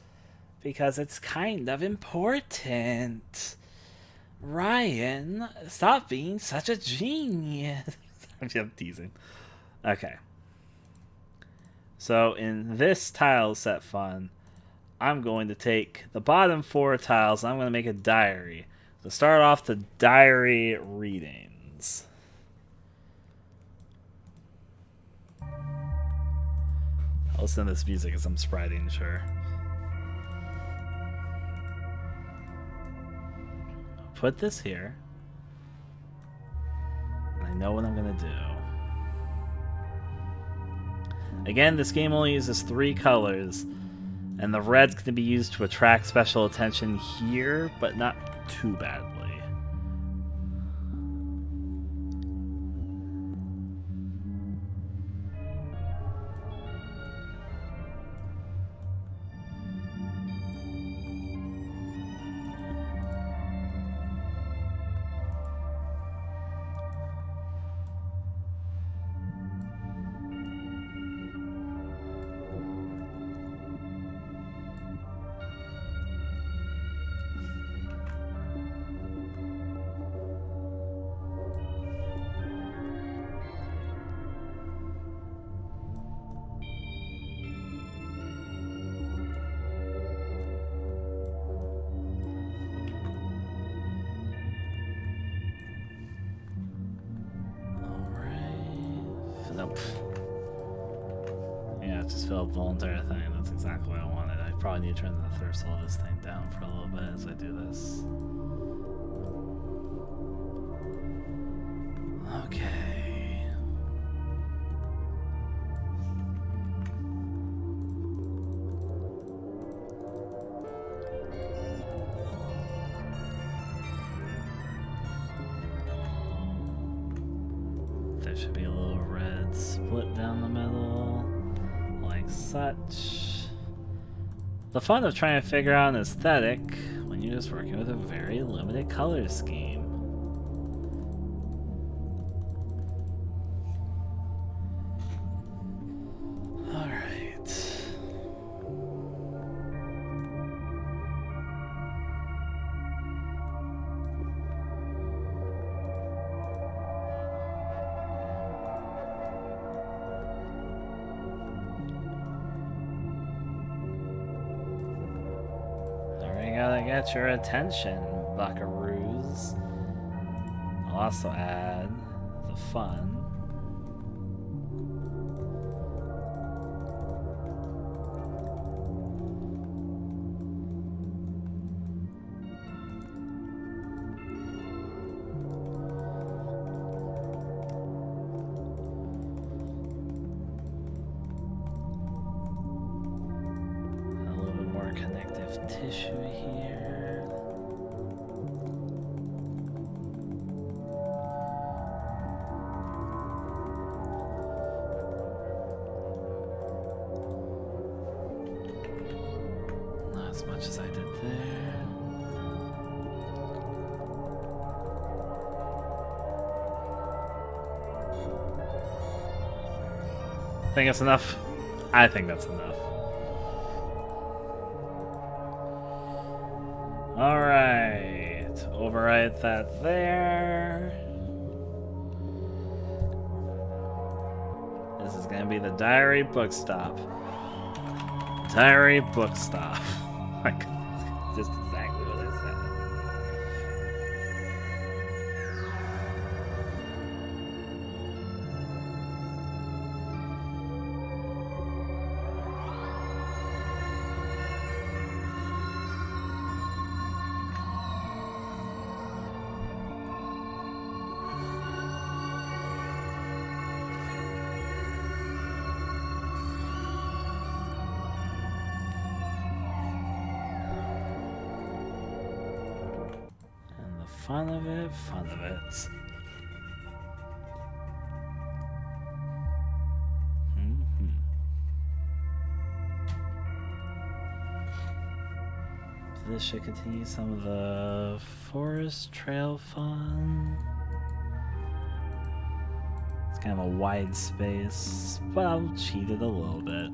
because it's kind of important. Ryan, stop being such a genius. I'm teasing. Okay. So in this tile set fun, I'm going to take the bottom 4 tiles and I'm going to make a diary. So start off the diary readings. I'll listen to this music as I'm spriting, sure. Put this here. And I know what I'm going to do. Again, this game only uses 3 colors, and the red's going to be used to attract special attention here, but not too badly. Nope. Yeah, just fill up the whole entire thing. That's exactly what I wanted. I probably need to turn the threshold of this thing down for a little bit as I do this. Okay. There should be a little red split down the middle, like such. The fun of trying to figure out an aesthetic when you're just working with a very limited color scheme. Alright. Alright, gotta get your attention, buckaroos. I'll also add the fun. A little bit more connective tissue here. Not as much as I did there. Think that's enough? I think that's enough. Alright. Overwrite that there. This is gonna be the diary book stop. Diary book stop. Like, just exactly what I said. And the fun of it, fun of it. This should continue some of the forest trail fun. It's kind of a wide space, but I'll cheat it a little bit.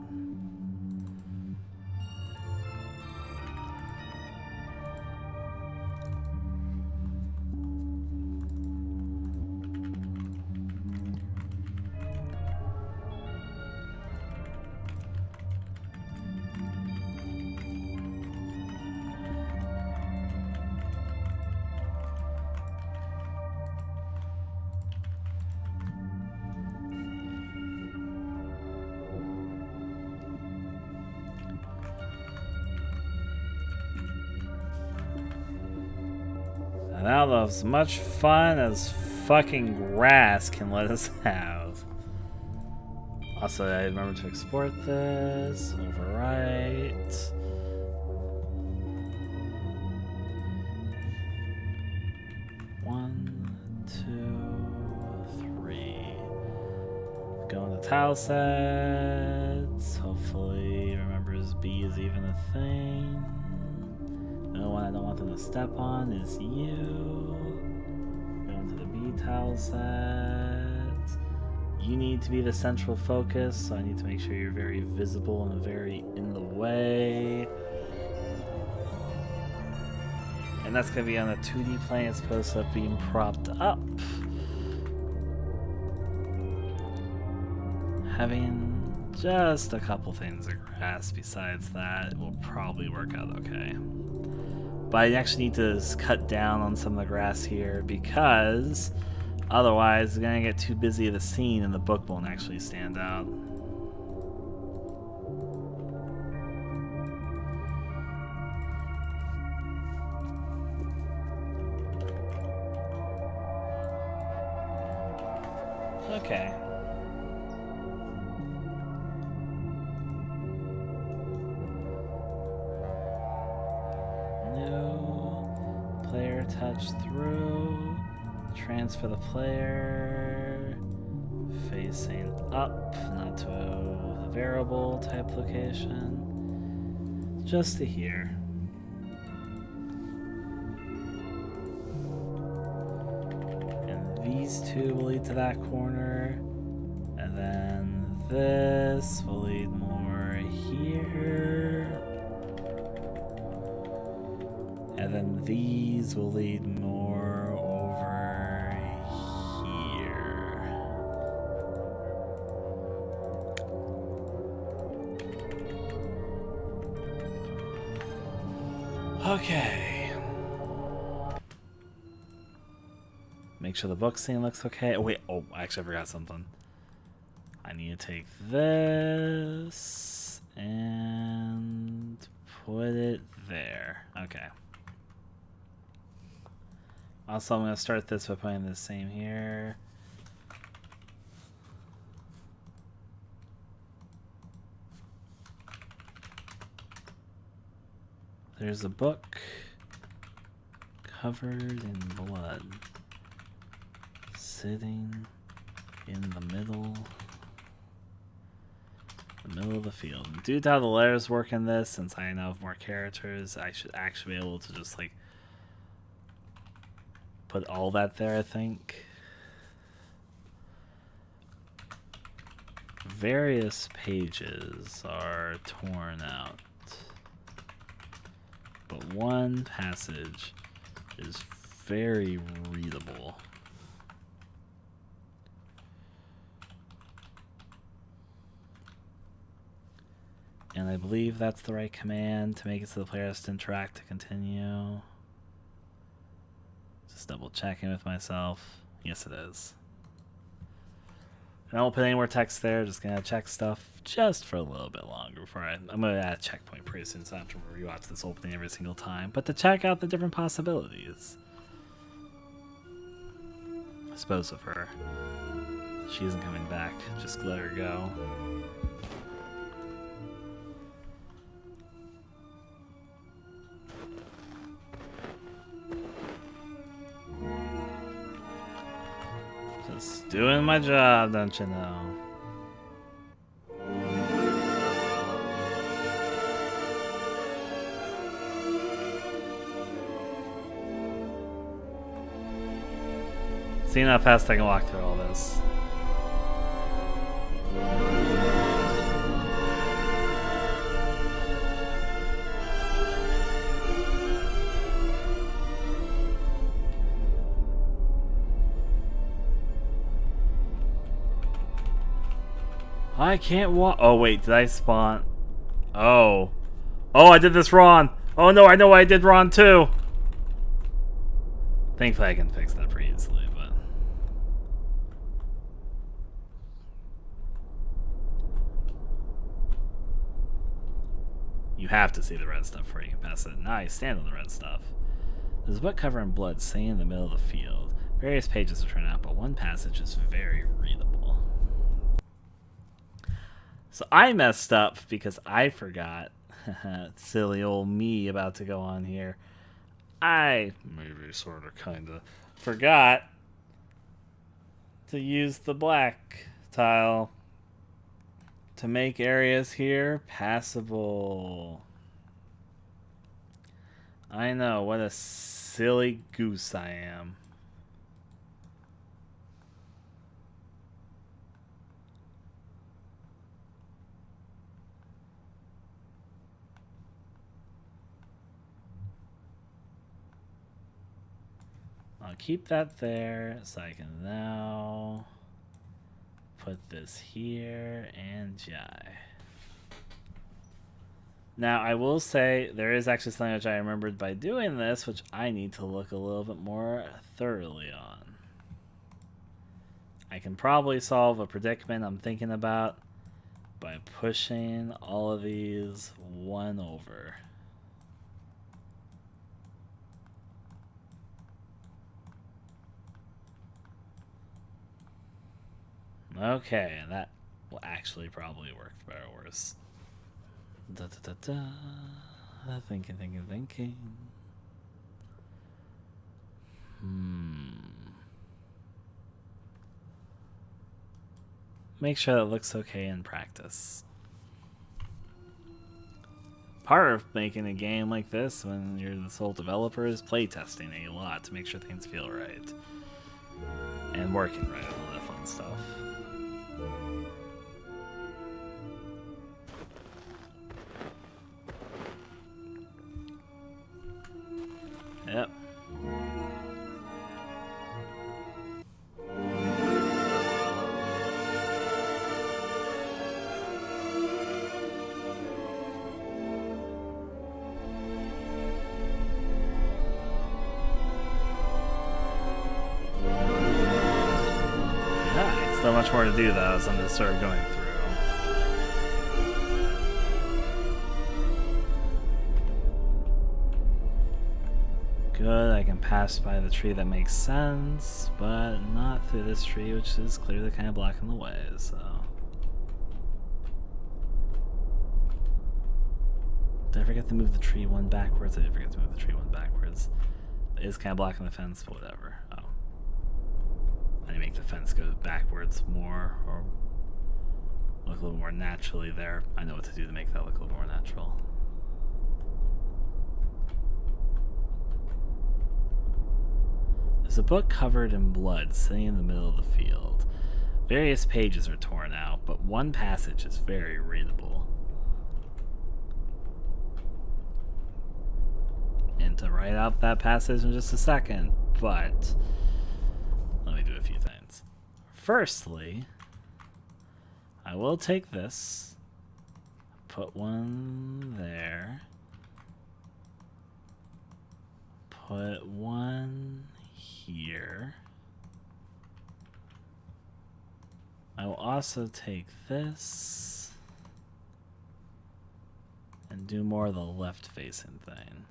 Now as much fun as fucking grass can let us have. Also, I remember to export this, overwrite. One, two, three. Go into tile sets. Hopefully remembers B is even a thing. The one I don't want them to step on is you. Go into the B tile set. You need to be the central focus, so I need to make sure you're very visible and very in the way. And that's going to be on a 2D plane as opposed to being propped up. Having just a couple things of grass besides that will probably work out okay. But I actually need to cut down on some of the grass here because Otherwise, it's gonna get too busy of the scene and the book won't actually stand out. Okay. No. Player touch through. Transfer the player. Facing up, not to a variable type location. Just to here. And these two will lead to that corner. And then this will lead more here. And then these will lead more over here. Okay. Make sure the book scene looks okay. Oh, wait. Oh, actually, I forgot something. I need to take this and put it there. Okay. Also, I'm going to start this by putting the same here. There's a book covered in blood, sitting in the middle of the field. Due to how the letters work in this, since I know of more characters, I should actually be able to just like put all that there, I think. Various pages are torn out, but one passage is very readable. And I believe that's the right command to make it so the player has to interact to continue. Just double checking with myself. Yes, it is. I won't put any more text there. Just gonna check stuff just for a little bit longer before I'm gonna add a checkpoint pretty soon, so I don't have to rewatch this opening every single time. But to check out the different possibilities. Dispose of her. She isn't coming back. Just let her go. Just doing my job, don't you know? Seeing how fast I can walk through all this. I can't walk. Oh, wait, did I spawn? Oh. Oh, I did this wrong. Oh, no, I know what I did wrong, too. Thankfully, I can fix that pretty easily, but... You have to see the red stuff before you can pass it. Now I stand on the red stuff. There's a book covered in blood sitting in the middle of the field. Various pages are turned out, but one passage is very readable. So I messed up because I forgot. Silly old me about to go on here. I maybe sort of kind of forgot to use the black tile to make areas here passable. I know, what a silly goose I am. I'll keep that there so I can now put this here and jai. Now I will say there is actually something which I remembered by doing this, which I need to look a little bit more thoroughly on. I can probably solve a predicament I'm thinking about by pushing all of these one over. Okay, and that will actually probably work for better or worse. Da da da da. Thinking. Make sure that looks okay in practice. Part of making a game like this when you're the sole developer is playtesting a lot to make sure things feel right. And working right, all that fun stuff. Yep. Yeah, still much more to do though, as I'm just sort of going through. Good, I can pass by the tree that makes sense, but not through this tree, which is clearly kind of blocking the way, so... Did I forget to move the tree one backwards? I did forget to move the tree one backwards. It is kind of blocking the fence, but whatever. Oh. I need to make the fence go backwards more, or look a little more naturally there. I know what to do to make that look a little more natural. There's a book covered in blood sitting in the middle of the field. Various pages are torn out, but one passage is very readable. And to write out that passage in just a second, but let me do a few things. Firstly, I will take this, put one there, put one here. I will also take this and do more of the left facing thing.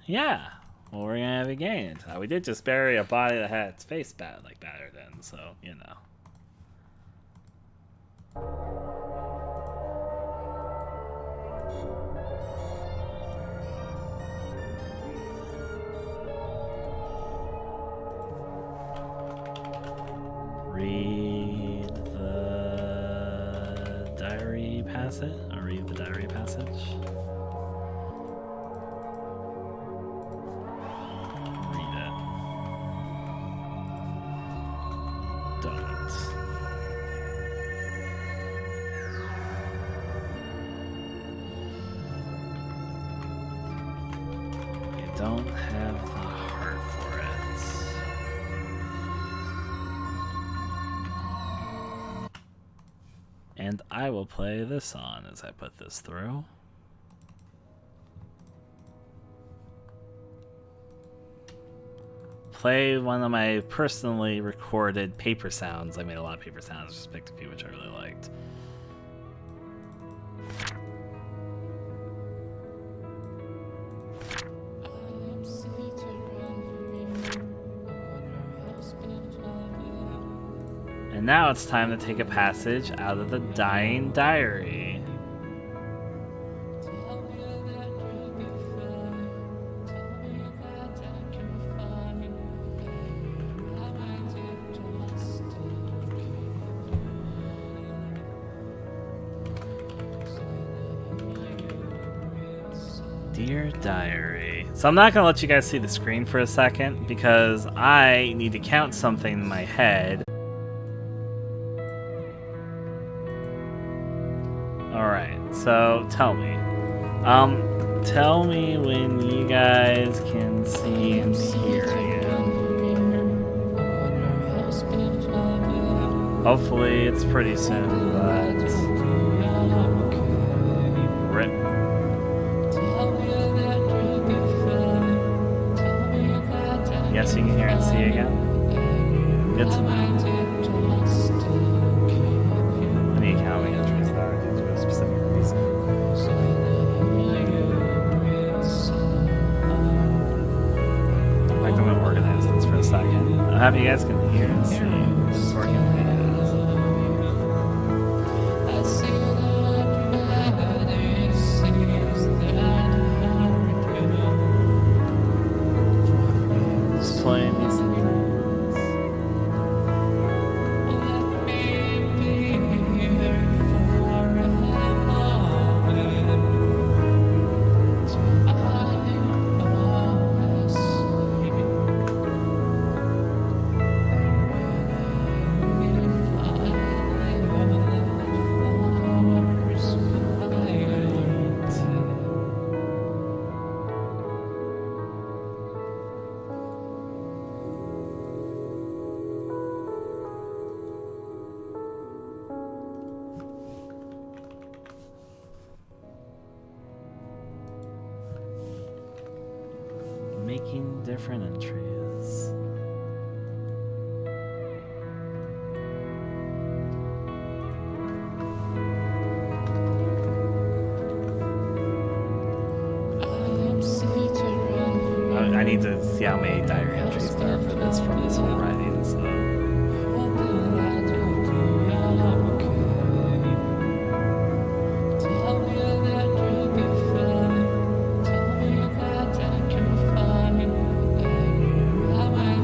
Yeah, well, we're gonna have a game. We did just bury a body that had its face battered in, so you know. Read the diary passage, or read the diary passage. Read it. Don't. You don't have the heart for it. And I will play this on as I put this through. Play one of my personally recorded paper sounds. I made a lot of paper sounds, just picked a few which I really liked. And now it's time to take a passage out of the dying diary. Dear Diary. So I'm not going to let you guys see the screen for a second because I need to count something in my head. Alright, so tell me. Tell me when you guys can see and hear again. Hopefully it's pretty soon, but... Rip. Yes, you can hear and see again? Good to know. hope you guys can hear and see. It's working for you guys. Just playing these things. Making different entries. I need to see how many diary entries there are for this from this whole writing. So.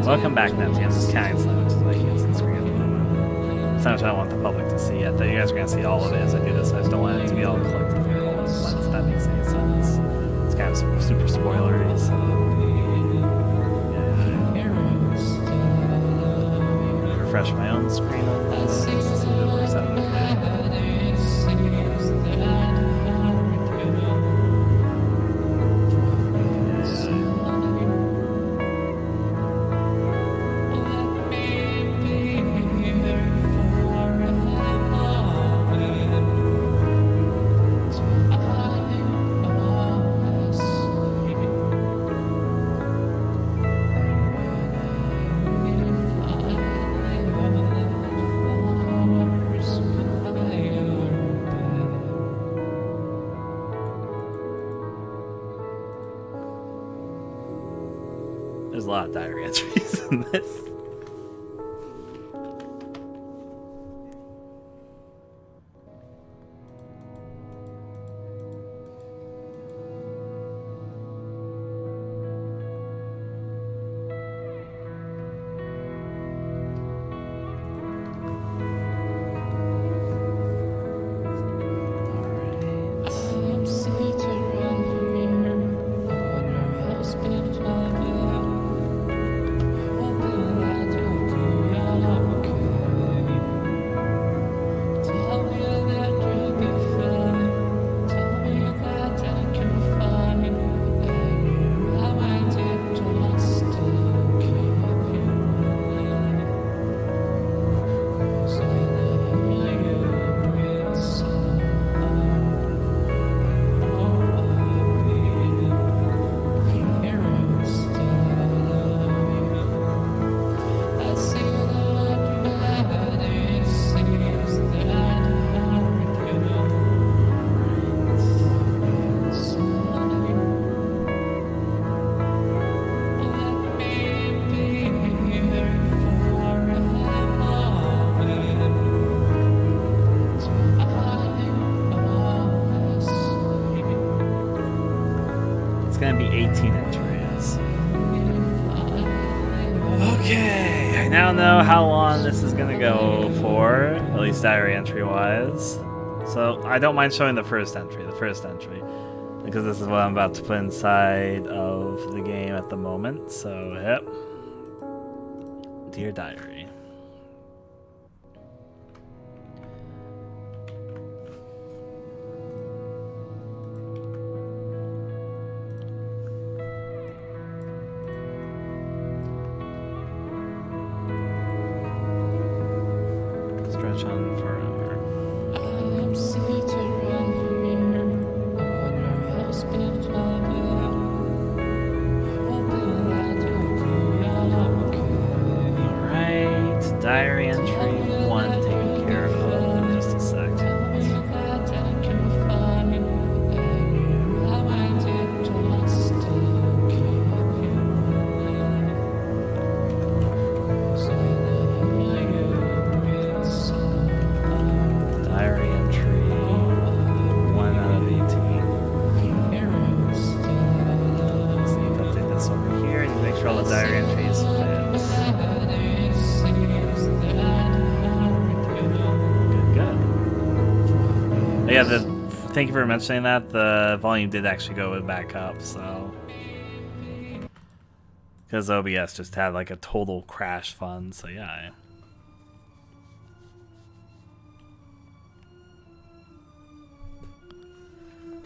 Welcome back, Nancy. I'm just counting so much as I can see the screen at the moment. It's not much I don't want the public to see yet. Though you guys are going to see all of it as I do this. I just don't want it to be all collective here all at once. If that makes any sense. It's kind of super spoilery. So. Yeah. Refresh my own screen on this. See if it works out okay. There's a lot of diary entries in this. It's gonna be 18 entries. Okay, I now know how long this is gonna go for, at least diary entry wise. So I don't mind showing the first entry, because this is what I'm about to put inside of the game at the moment. So, yep. Dear Diary. Stretch on forever. Alright. Yeah, thank you for mentioning that. The volume did actually go back up, so. Because OBS just had like a total crash fun, so yeah.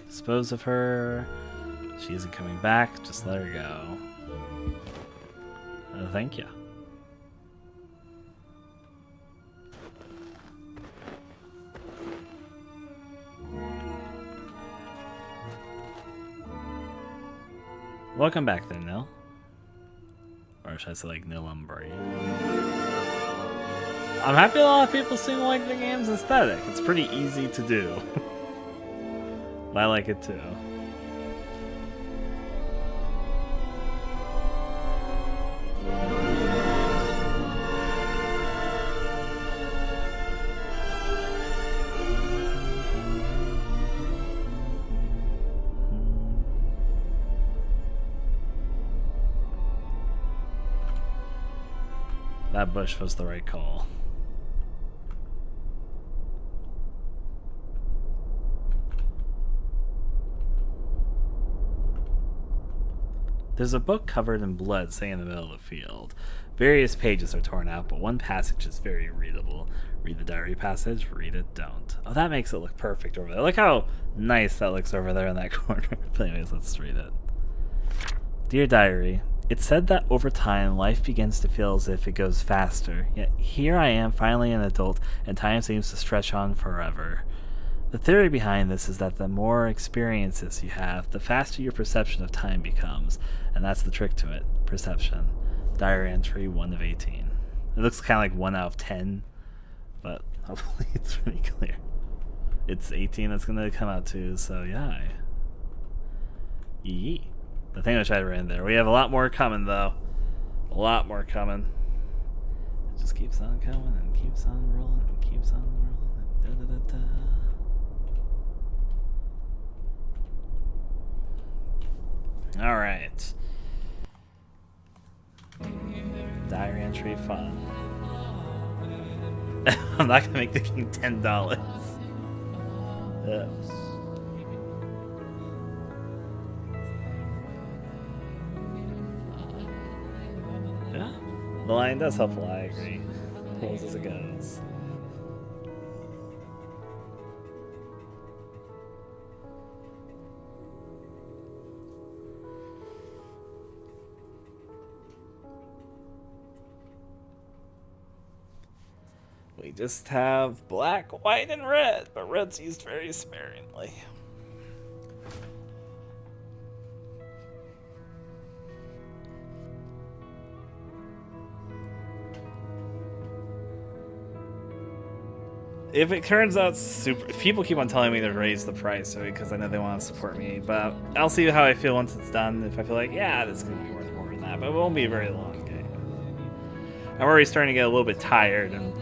Dispose of her. She isn't coming back, just let her go. Thank you. Welcome back then, Nil. Or should I say like Nil Umbri? I'm happy a lot of people seem to like the game's aesthetic. It's pretty easy to do. I like it too. That bush was the right call. There's a book covered in blood sitting in the middle of the field. Various pages are torn out, but one passage is very readable. Read the diary passage, read it, don't. Oh, that makes it look perfect over there. Look how nice that looks over there in that corner. But anyways, let's read it. Dear diary, it's said that over time, life begins to feel as if it goes faster. Yet here I am, finally an adult, and time seems to stretch on forever. The theory behind this is that the more experiences you have, the faster your perception of time becomes. And that's the trick to it. Perception. Diary entry 1 of 18. It looks kind of like 1 out of 10, but hopefully it's pretty clear. It's 18 that's going to come out too, so yeah. Yee. The thing which I ran there. We have a lot more coming, though. A lot more coming. It just keeps on coming and keeps on rolling and keeps on rolling. And da-da-da-da. All right. Diary entry fun. I'm not gonna make the king $10. Yeah, the line does help a lot. I agree. Rolls as it goes. We just have black, white, and red, but red's used very sparingly. If it turns out super... People keep on telling me to raise the price because I know they want to support me, but I'll see how I feel once it's done. If I feel like, yeah, this is going to be worth more than that, but it won't be a very long game. I'm already starting to get a little bit tired, and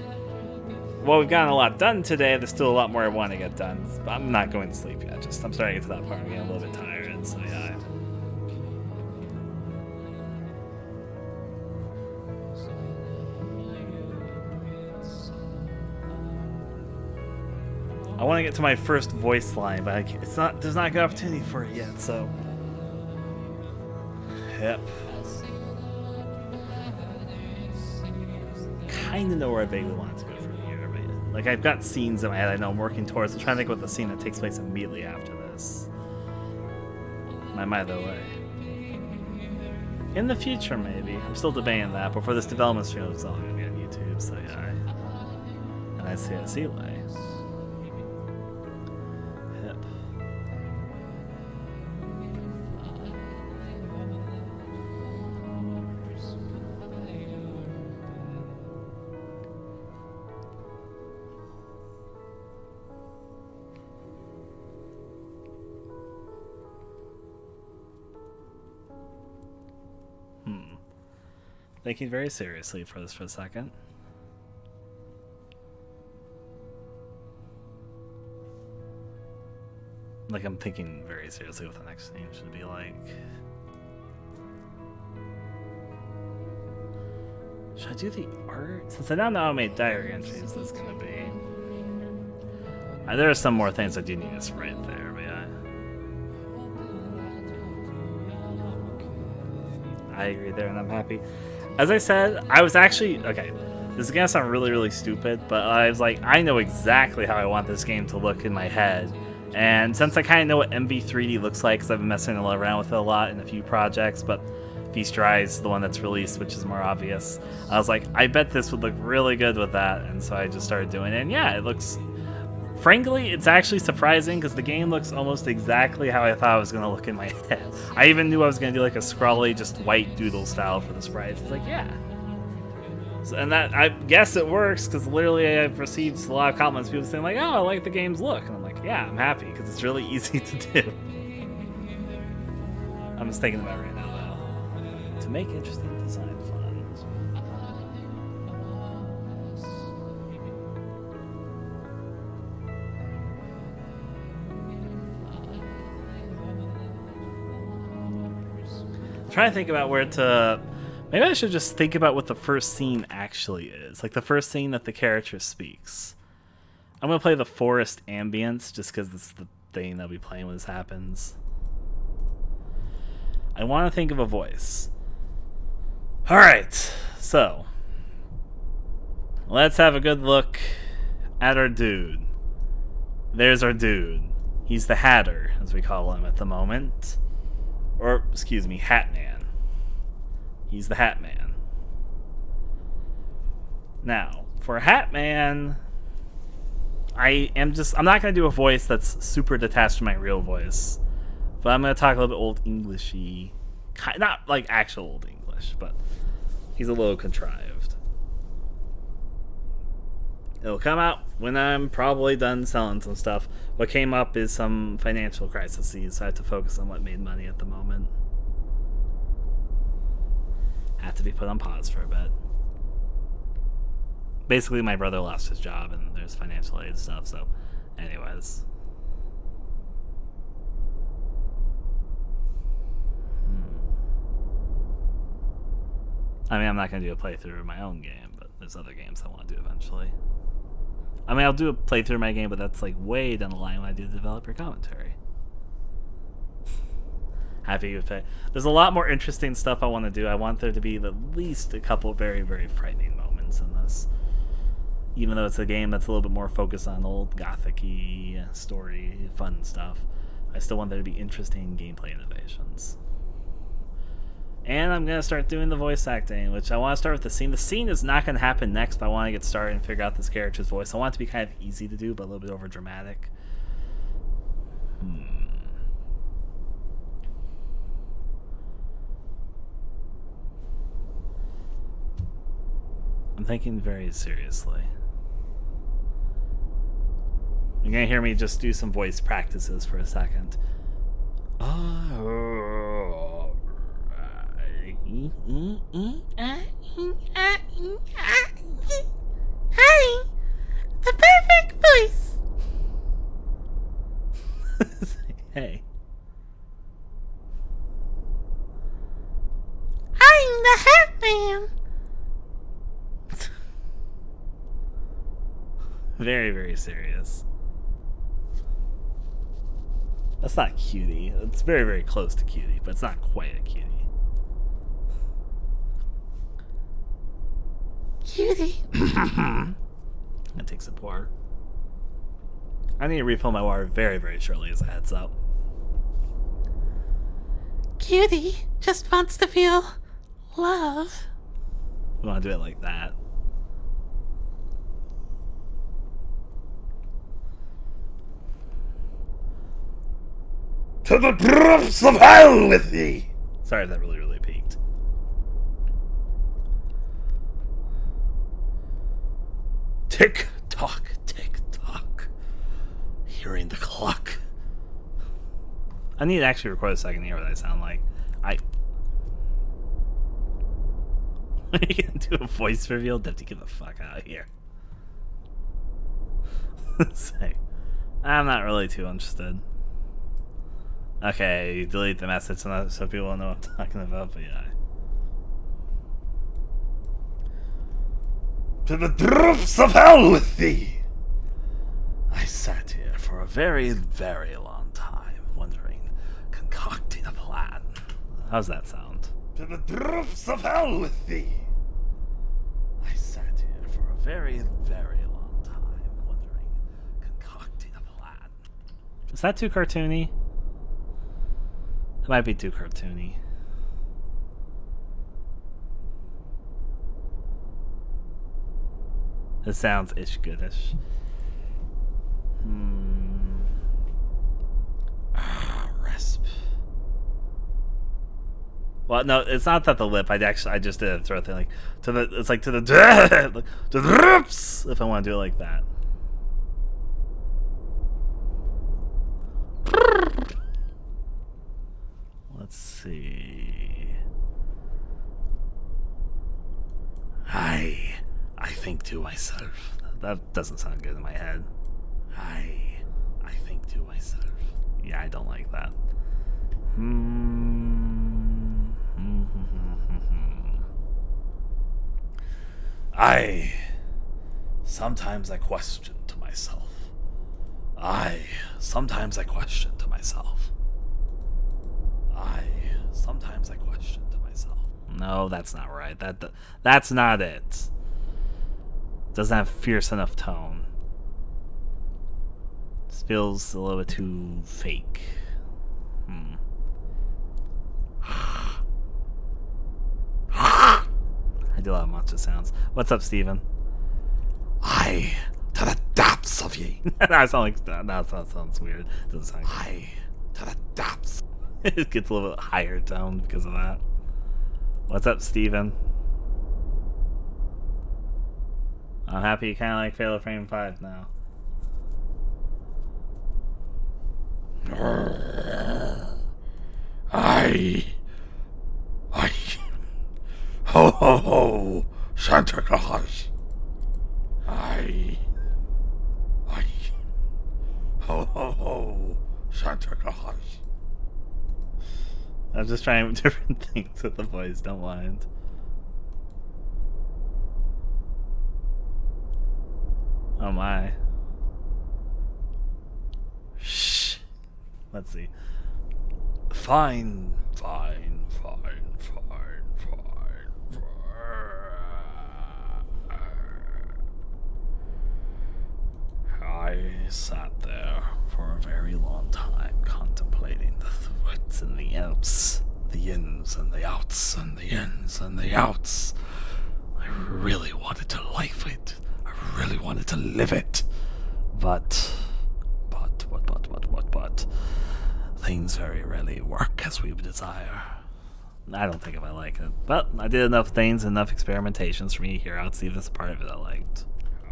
while we've gotten a lot done today, there's still a lot more I want to get done. I'm not going to sleep yet. I'm starting to get to that part. I'm getting a little bit tired, so yeah. I want to get to my first voice line, but there's not a good opportunity for it yet, so. Yep. Kind of know where I vaguely want it to go from here, but like I've got scenes in my head I know I'm working towards. I'm trying to think about the scene that takes place immediately after this. I might either way. In the future, maybe. I'm still debating that, but for this development stream, it's all going to be on YouTube, so yeah. And I see way. Thinking very seriously for this for a second. Like I'm thinking very seriously what the next scene should be like. Should I do the art? Since I don't know how many diary entries this is gonna be. There are some more things I do need to spray there, but yeah. I agree there, and I'm happy. As I said, I was actually... Okay, this is gonna sound really, really stupid, but I was like, I know exactly how I want this game to look in my head. And since I kind of know what MV3D looks like, because I've been messing around with it a lot in a few projects, but Feast Rise, the one that's released, which is more obvious, I was like, I bet this would look really good with that, and so I just started doing it, and yeah, it looks... Frankly, it's actually surprising because the game looks almost exactly how I thought it was going to look in my head. I even knew I was going to do like a scrawly, just white doodle style for the sprites. It's like, yeah. So, and that, I guess it works because literally I've received a lot of comments, people saying like, oh, I like the game's look. And I'm like, yeah, I'm happy because it's really easy to do. I'm just thinking about it right now, though. To make interesting design fun. Trying to think about where to... Maybe I should just think about what the first scene actually is. Like the first scene that the character speaks. I'm going to play the forest ambience just because it's the thing I'll be playing when this happens. I want to think of a voice. Alright, so. Let's have a good look at our dude. There's our dude. He's the Hatter, as we call him at the moment. Or, excuse me, Hat Man. He's the Hat Man. Now, for Hat Man, I'm not going to do a voice that's super detached from my real voice. But I'm going to talk a little bit Old Englishy. Not like actual Old English, but he's a little contrived. It'll come out when I'm probably done selling some stuff. What came up is some financial crises, so I have to focus on what made money at the moment. Have to be put on pause for a bit. Basically, my brother lost his job, and there's financial aid stuff, so anyways. I mean, I'm not going to do a playthrough of my own game, but there's other games I want to do eventually. I mean, I'll do a playthrough of my game, but that's like way down the line when I do the developer commentary. Happy with it. There's a lot more interesting stuff I want to do. I want there to be at least a couple very, very frightening moments in this. Even though it's a game that's a little bit more focused on old gothic-y story, fun stuff, I still want there to be interesting gameplay innovations. And I'm going to start doing the voice acting, which I want to start with the scene. The scene is not going to happen next, but I want to get started and figure out this character's voice. I want it to be kind of easy to do, but a little bit over dramatic. I'm thinking very seriously. You're going to hear me just do some voice practices for a second. Hi, the perfect voice. Hey. I'm the Hat Man. Very, very serious. That's not cutie. It's very, very close to cutie, but it's not quite a cutie. Cutie. That takes a pour. I need to refill my water very, very shortly as a heads up. Cutie just wants to feel love. We want to do it like that. To the depths of hell with thee! Sorry if that really, really peaked. Tick tock, tick tock. Hearing the clock. I need to actually record a second to hear what I sound like. Are you gonna do a voice reveal? Have to get the fuck out of here. Say, I'm not really too interested. Okay, delete the message so people will know what I'm talking about, but yeah. To the depths of hell with thee! I sat sat here for a very, very long time, wondering, concocting a plan. How's that sound? To the depths of hell with thee! I sat here for a very, very long time, wondering, concocting a plan. Is that too cartoony? It might be too cartoony. It sounds ish-goodish. Rasp. Well, no, it's not that the lip. I just did a throat thing, like to the. It's like to the to the rips. If I want to do it like that. Let's see. I think to myself. That doesn't sound good in my head. I think to myself. Yeah, I don't like that. Sometimes I question to myself. Sometimes I question to myself. Sometimes I question to myself. No, that's not right. That's not it. Doesn't have fierce enough tone. This feels a little bit too fake. I do a lot of matcha sounds. What's up, Steven? To the depths of ye. That sounds weird. Doesn't sound good. To the depths. It gets a little bit higher tone because of that. What's up, Steven? I'm happy you kind of like Fatal Frame 5 now. Ho ho ho, Santa Claus. Ho ho ho, Santa Claus. I'm just trying different things with the voice, don't mind. Oh my. Shh. Let's see. Fine. I sat there for a very long time contemplating the thwits and the outs, the ins and the outs, and the ins and the outs. I really wanted to life it. I really wanted to live it. But things very rarely work as we desire. I don't think if I like it. But I did enough things, enough experimentations for me to hear out, see if this part of it I liked.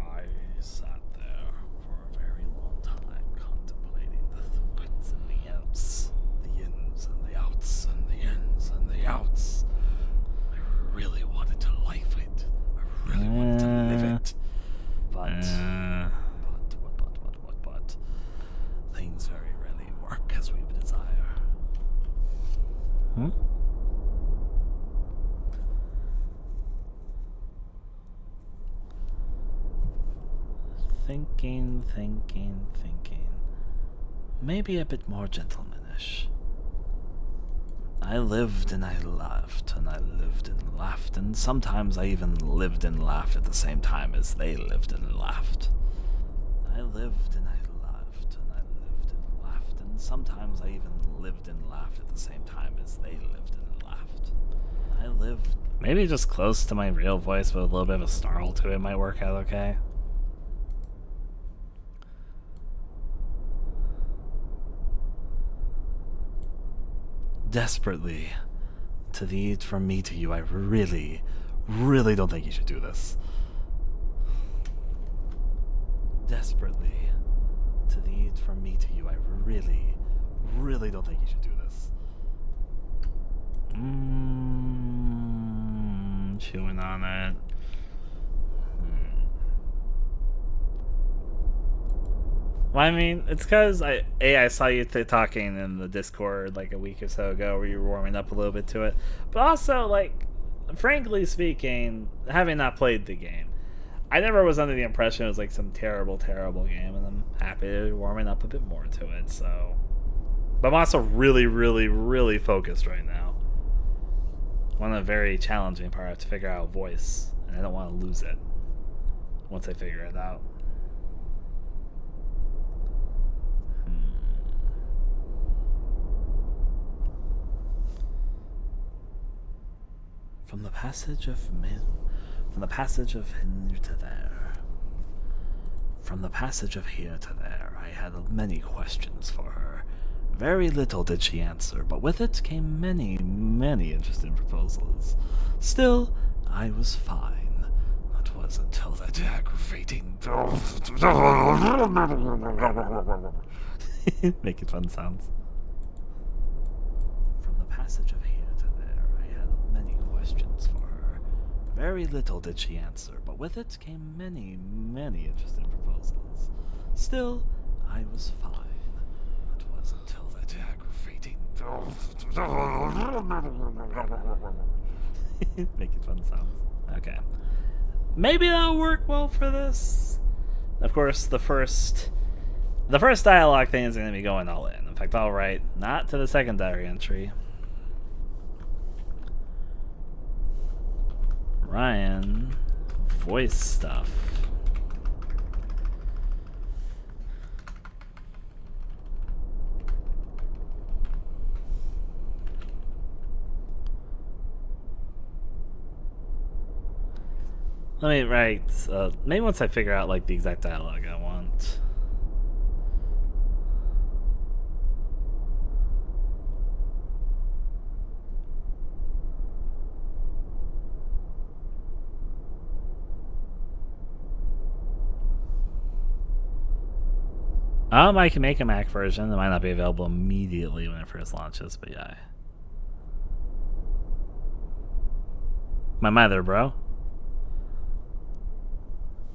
I sat there for a very long time contemplating the thwits and the outs, the ins and the outs, and the ins and the outs. I really wanted to life it. I really wanted to live it. But things very rarely work as we desire. Thinking. Maybe a bit more gentlemanish. I lived and I laughed, and I lived and laughed, and sometimes I even lived and laughed at the same time as they lived and laughed. I lived and I laughed, and I lived and laughed, and sometimes I even lived and laughed at the same time as they lived and laughed. I lived... Maybe just close to my real voice, but a little bit of a snarl to it might work out okay. Desperately, to thee, from me to you, I really don't think you should do this. Desperately, to thee, from me to you, I really don't think you should do this. Chewing on it. Well, I mean, it's because I saw you talking in the Discord like a week or so ago where you were warming up a little bit to it. But also, like, frankly speaking, having not played the game, I never was under the impression it was like some terrible, terrible game, and I'm happy to be warming up a bit more to it. So, but I'm also really, really, really focused right now. One of the very challenging part, I have to figure out voice, and I don't want to lose it once I figure it out. From the passage of here to there. From the passage of here to there, I had many questions for her. Very little did she answer, but with it came many, many interesting proposals. Still, I was fine. It was until that aggravating... Making fun sounds. From the passage of here to there, I had many questions for her. Very little did she answer, but with it came many, many interesting proposals. Still, I was fine. It was until that aggravating... Making fun sounds. Okay. Maybe that'll work well for this. Of course, the first dialogue thing is going to be going all in. In fact, I'll write not to the secondary entry. Ryan, voice stuff. Let me write, maybe once I figure out like the exact dialogue I want. I can make a Mac version. It might not be available immediately when it first launches, but yeah. My mother, bro.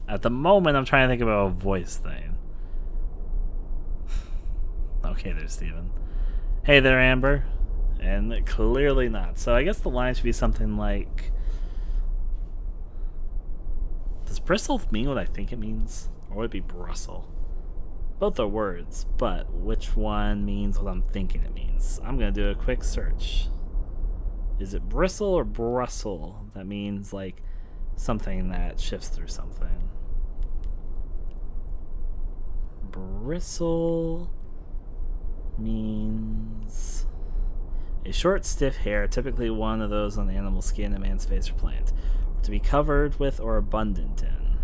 At the moment, I'm trying to think about a voice thing. Okay, there's Steven. Hey there, Amber. And clearly not. So I guess the line should be something like... Does bristle mean what I think it means? Or would it be bristle? Both are words, but which one means what I'm thinking it means? I'm going to do a quick search. Is it bristle or brussel? That means like something that shifts through something. Bristle means a short, stiff hair, typically one of those on the animal skin, a man's face or plant, to be covered with or abundant in.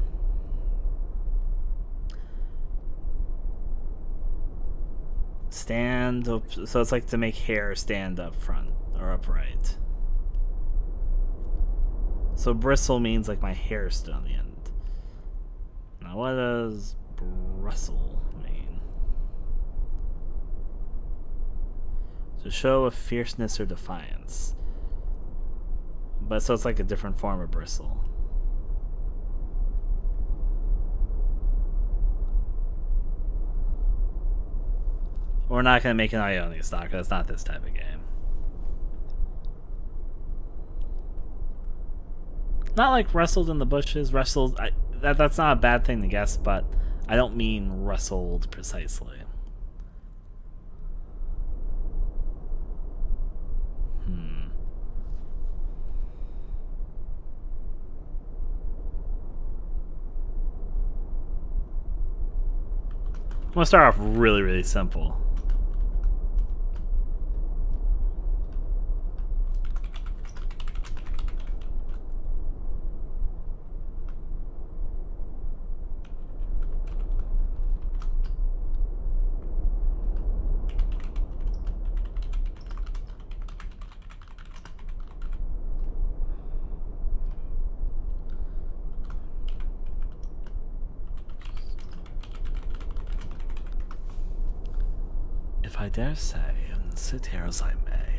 Stand up, so it's like to make hair stand up front or upright. So bristle means like my hair stood on the end. Now what does bristle mean? To show a fierceness or defiance. But so it's like a different form of bristle. We're not going to make an Ione stock, because it's not this type of game. Not like wrestled in the bushes. Wrestled, that's not a bad thing to guess, but I don't mean wrestled precisely. I'm going to start off really, really simple. If I dare say, and sit here as I may.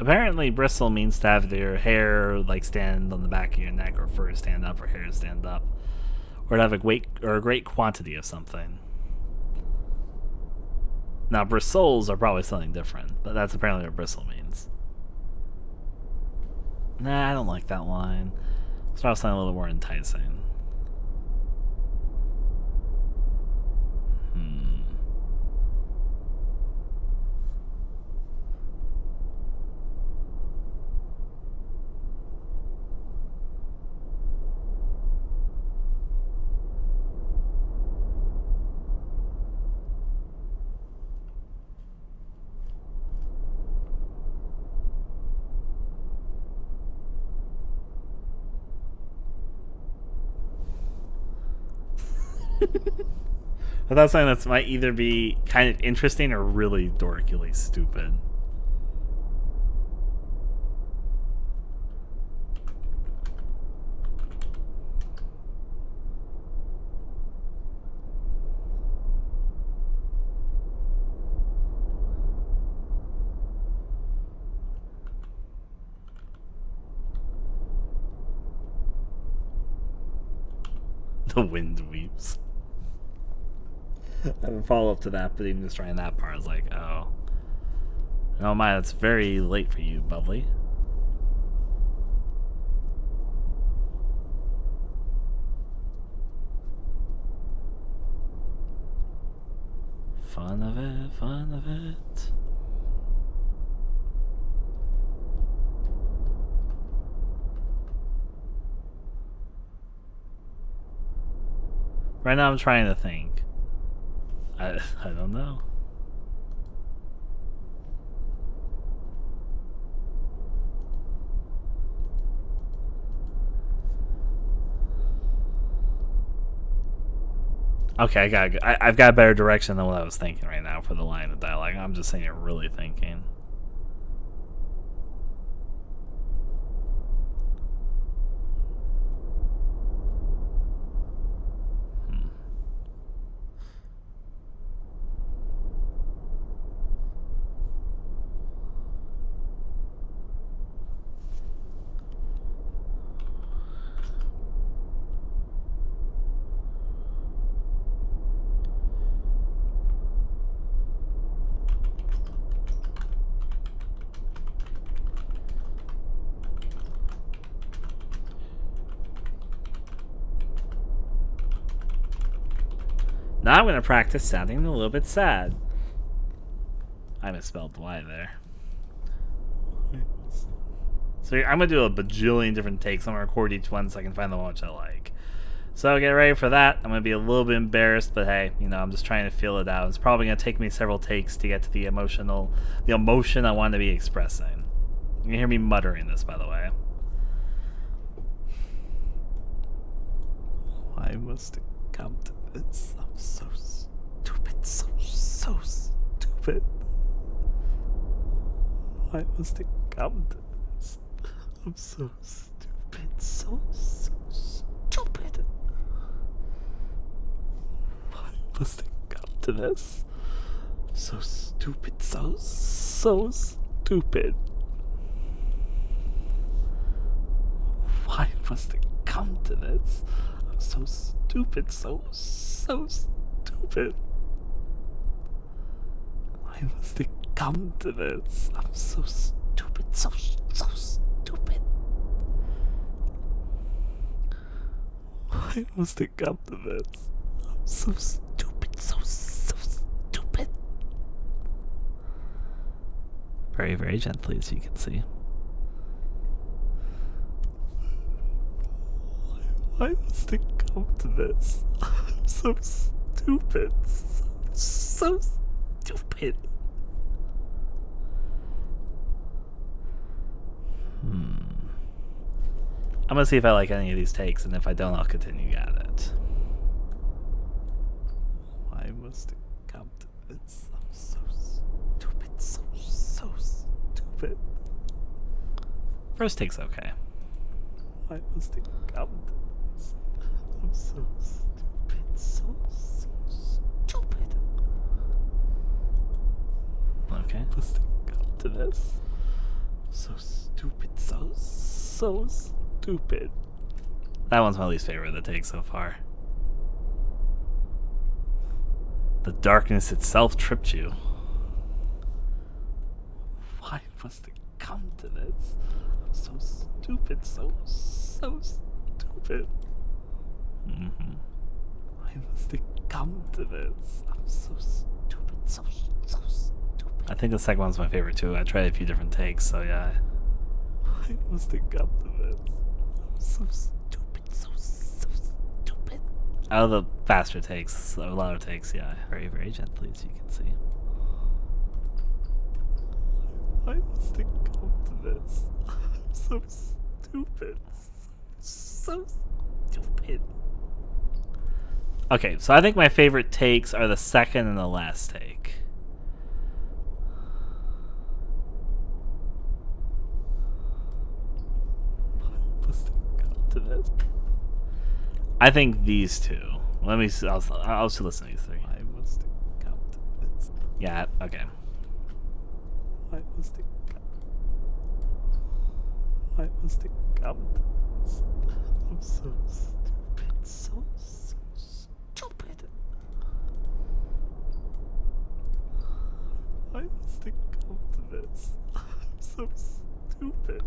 Apparently, bristle means to have your hair like stand on the back of your neck, or fur stand up, or hair stand up, or to have a great quantity of something. Now, bristles are probably something different, but that's apparently what bristle means. Nah, I don't like that line. Let's try something a little more enticing. I thought something that might either be kind of interesting or really dorkily stupid. The wind weeps. I have a follow-up to that, but even just trying that part, I was like, oh. Oh my, that's very late for you, Bubbly. Fun of it, fun of it. Right now I'm trying to think. I don't know. Okay, I've got a better direction than what I was thinking right now for the line of dialogue. I'm just saying, really thinking. Now I'm going to practice sounding a little bit sad. I misspelled the Y there. So I'm going to do a bajillion different takes. I'm going to record each one so I can find the one which I like. So get ready for that. I'm going to be a little bit embarrassed, but hey, you know, I'm just trying to feel it out. It's probably going to take me several takes to get to the emotion I want to be expressing. You can hear me muttering this, by the way. Why must it come to this? I'm so stupid, so stupid. Why must it come to this? I'm so stupid, so stupid. Why must it come to this? I'm so stupid, so stupid. Why must it come to this? I'm so stupid, so stupid. Why must it come to this? I'm so stupid, so stupid. Why must it come to this? I'm so stupid, so stupid. Very, very gently, as you can see. Why must it come to this? I'm so stupid. So stupid. I'm gonna see if I like any of these takes, and if I don't, I'll continue at it. Why must it come to this? I'm so stupid. So stupid. First take's okay. Why must it come to this? I'm so stupid, so stupid. Okay, must it come to this? So stupid, so stupid. That one's my least favorite of the take so far. The darkness itself tripped you. must it come to this? I'm so stupid, so stupid. Why must it come to this? I'm so stupid, so stupid. I think the second one's my favorite too. I tried a few different takes, so yeah. Why must it come to this? I'm so stupid, so stupid. Out of the faster takes, a lot of takes, yeah. Very, very gently, as you can see. Why must it come to this? I'm so stupid. So stupid. Okay, so I think my favorite takes are the second and the last take. Why must it come to this? I think these two. Let me see. I'll still listen to these three. Why must it come to this? Yeah, okay. Why must it come? Why must it come to this? I'm so stupid. So stupid. Why must it come to this? I'm so stupid.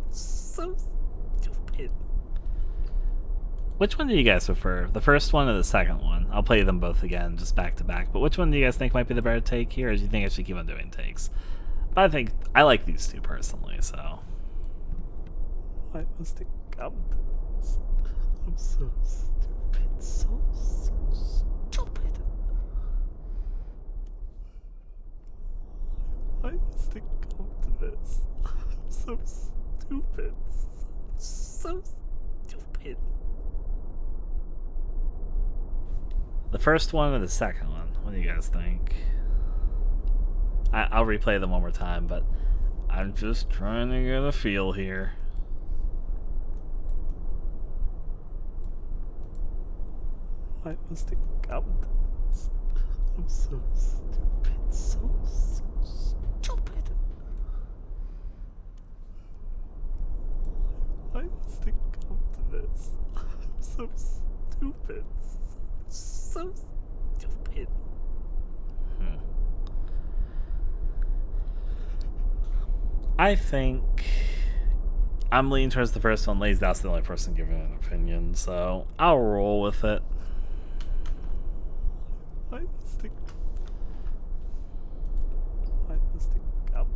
So stupid. Which one do you guys prefer? The first one or the second one? I'll play them both again, just back to back. But which one do you guys think might be the better take here, or do you think I should keep on doing takes? But I think I like these two personally, so. Why must it come to this? I'm so stupid. So stupid. Why must it come to this? I'm so stupid. So stupid. The first one or the second one? What do you guys think? I'll replay them one more time, but I'm just trying to get a feel here. Why must it come to this? I'm so stupid. So stupid. Why must it come to this? I'm so stupid. So stupid. I think I'm leaning towards the first one. Lazy Dow's the only person giving an opinion, so I'll roll with it. Why must it come? Why must it come?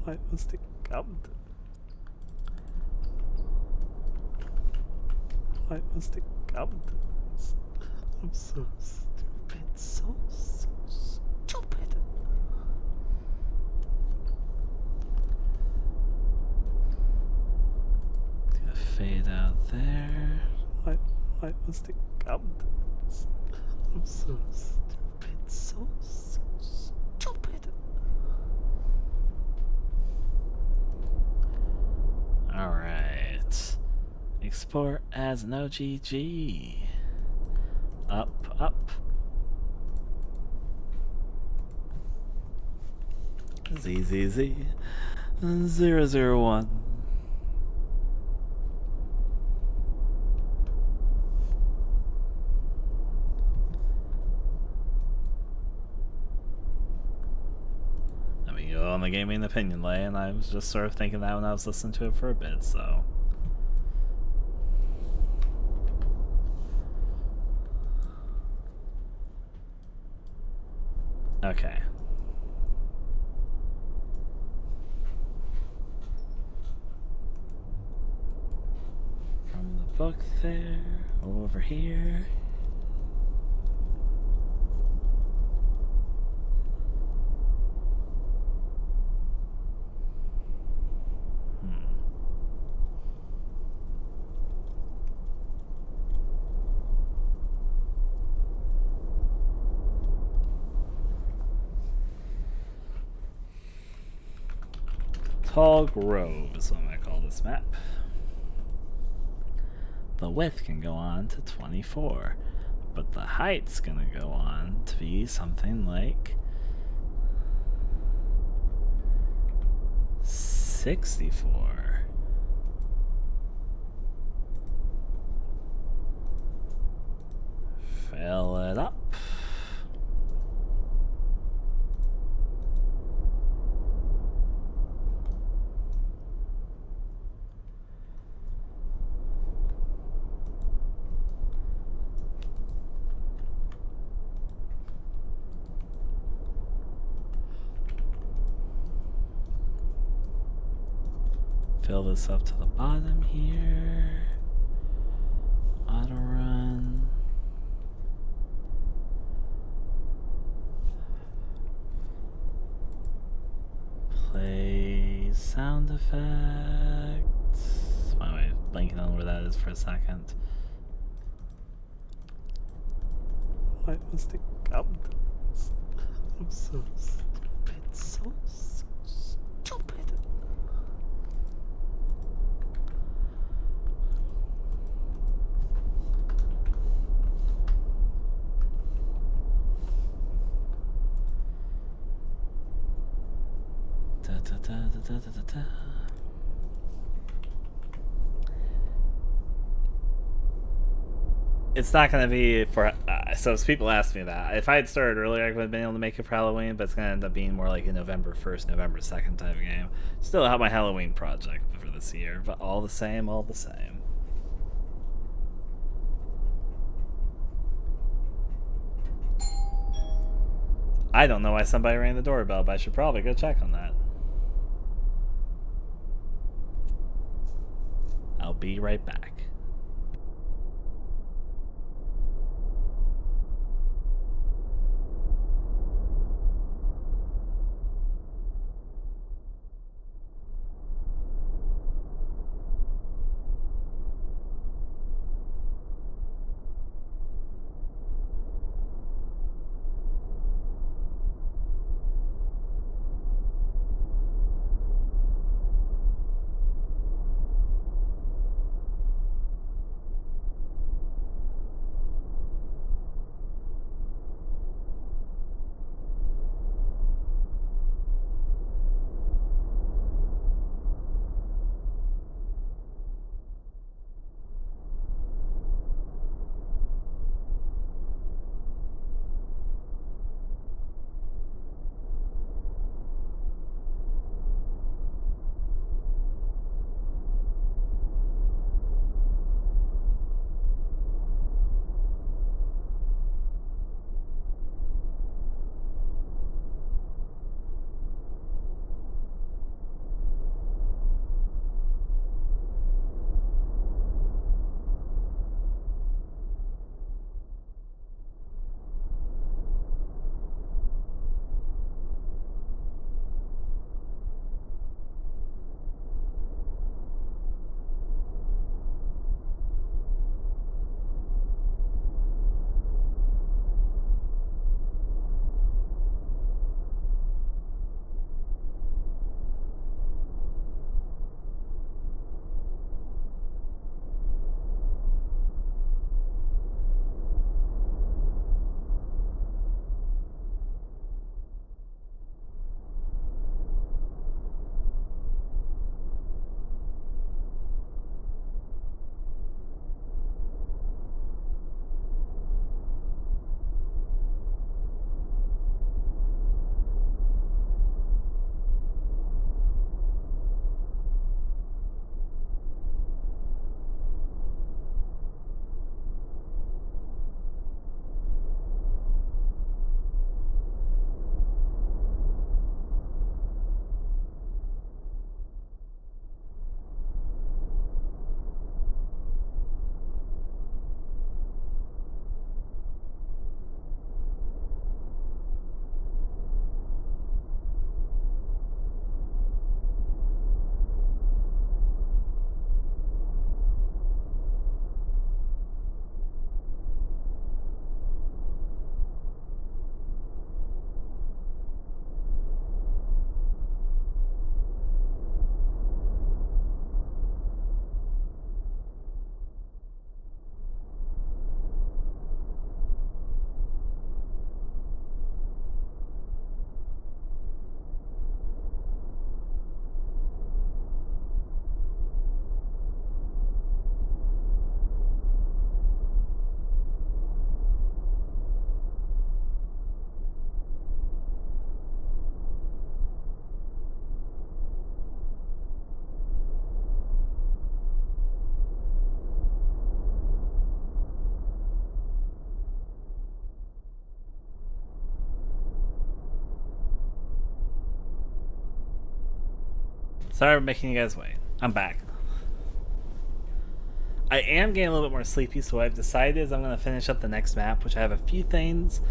Why must it come to this? I'm so stupid. So stupid. Gonna fade out there. Why must it come to this? I'm so stupid. So stupid. Alright. Export as an OGG. Up, up. ZZZ 001. I mean, you're on the gaming opinion lay, and I was just sort of thinking that when I was listening to it for a bit, so. Okay. From the book there, over here. Tall Grove is what I call this map. The width can go on to 24, but the height's gonna go on to be something like 64. Fill it up. Fill this up to the bottom here. Auto run. Play sound effects. Why am I blanking on where that is for a second? Why must it come to this? I'm so stupid. So stupid. Da, da, da, da, da, da, da. It's not going to be for... so people ask me that. If I had started earlier, I would have been able to make it for Halloween, but it's going to end up being more like a November 1st, November 2nd type of game. Still have my Halloween project for this year, but all the same, all the same. I don't know why somebody rang the doorbell, but I should probably go check on that. I'll be right back. Sorry for making you guys wait. I'm back. I am getting a little bit more sleepy, so what I've decided is I'm going to finish up the next map, which I have a few things.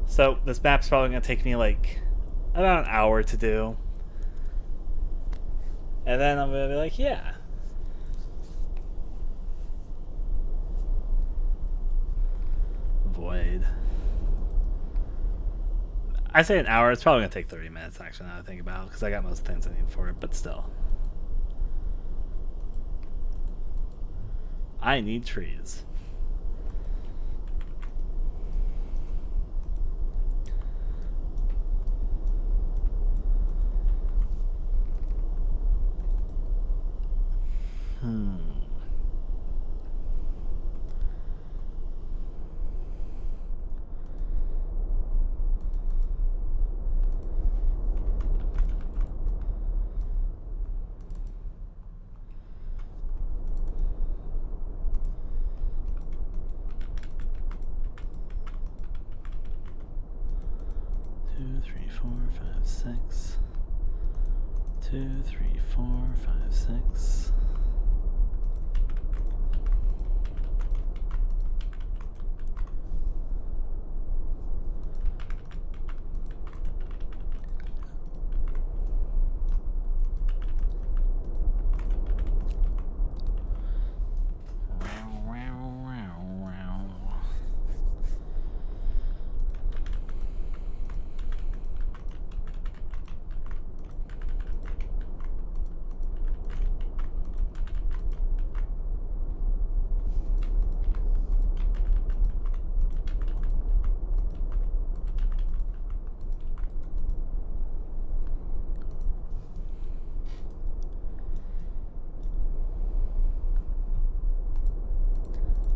So this map's probably going to take me like about an hour to do. And then I'm going to be like, yeah. Void. I say an hour, it's probably going to take 30 minutes actually now that I think about it, because I got most things I need for it, but still. I need trees. Hmm. 2, 3, 4, 5, 6. 2, 3, 4, 5, 6.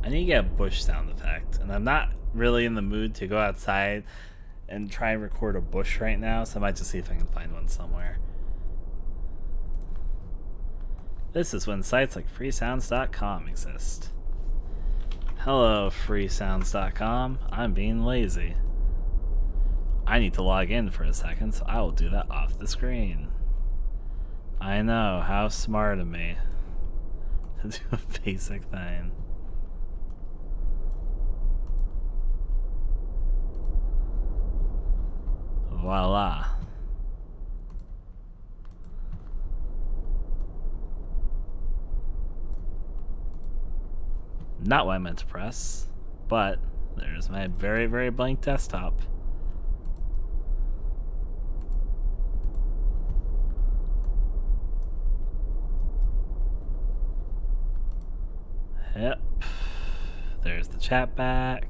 I need to get a bush sound effect, and I'm not really in the mood to go outside and try and record a bush right now, so I might just see if I can find one somewhere. This is when sites like freesounds.com exist. Hello, freesounds.com. I'm being lazy. I need to log in for a second, so I will do that off the screen. I know, how smart of me to do a basic thing. Voila. Not what I meant to press, but there's my very, very blank desktop. Yep. There's the chat back.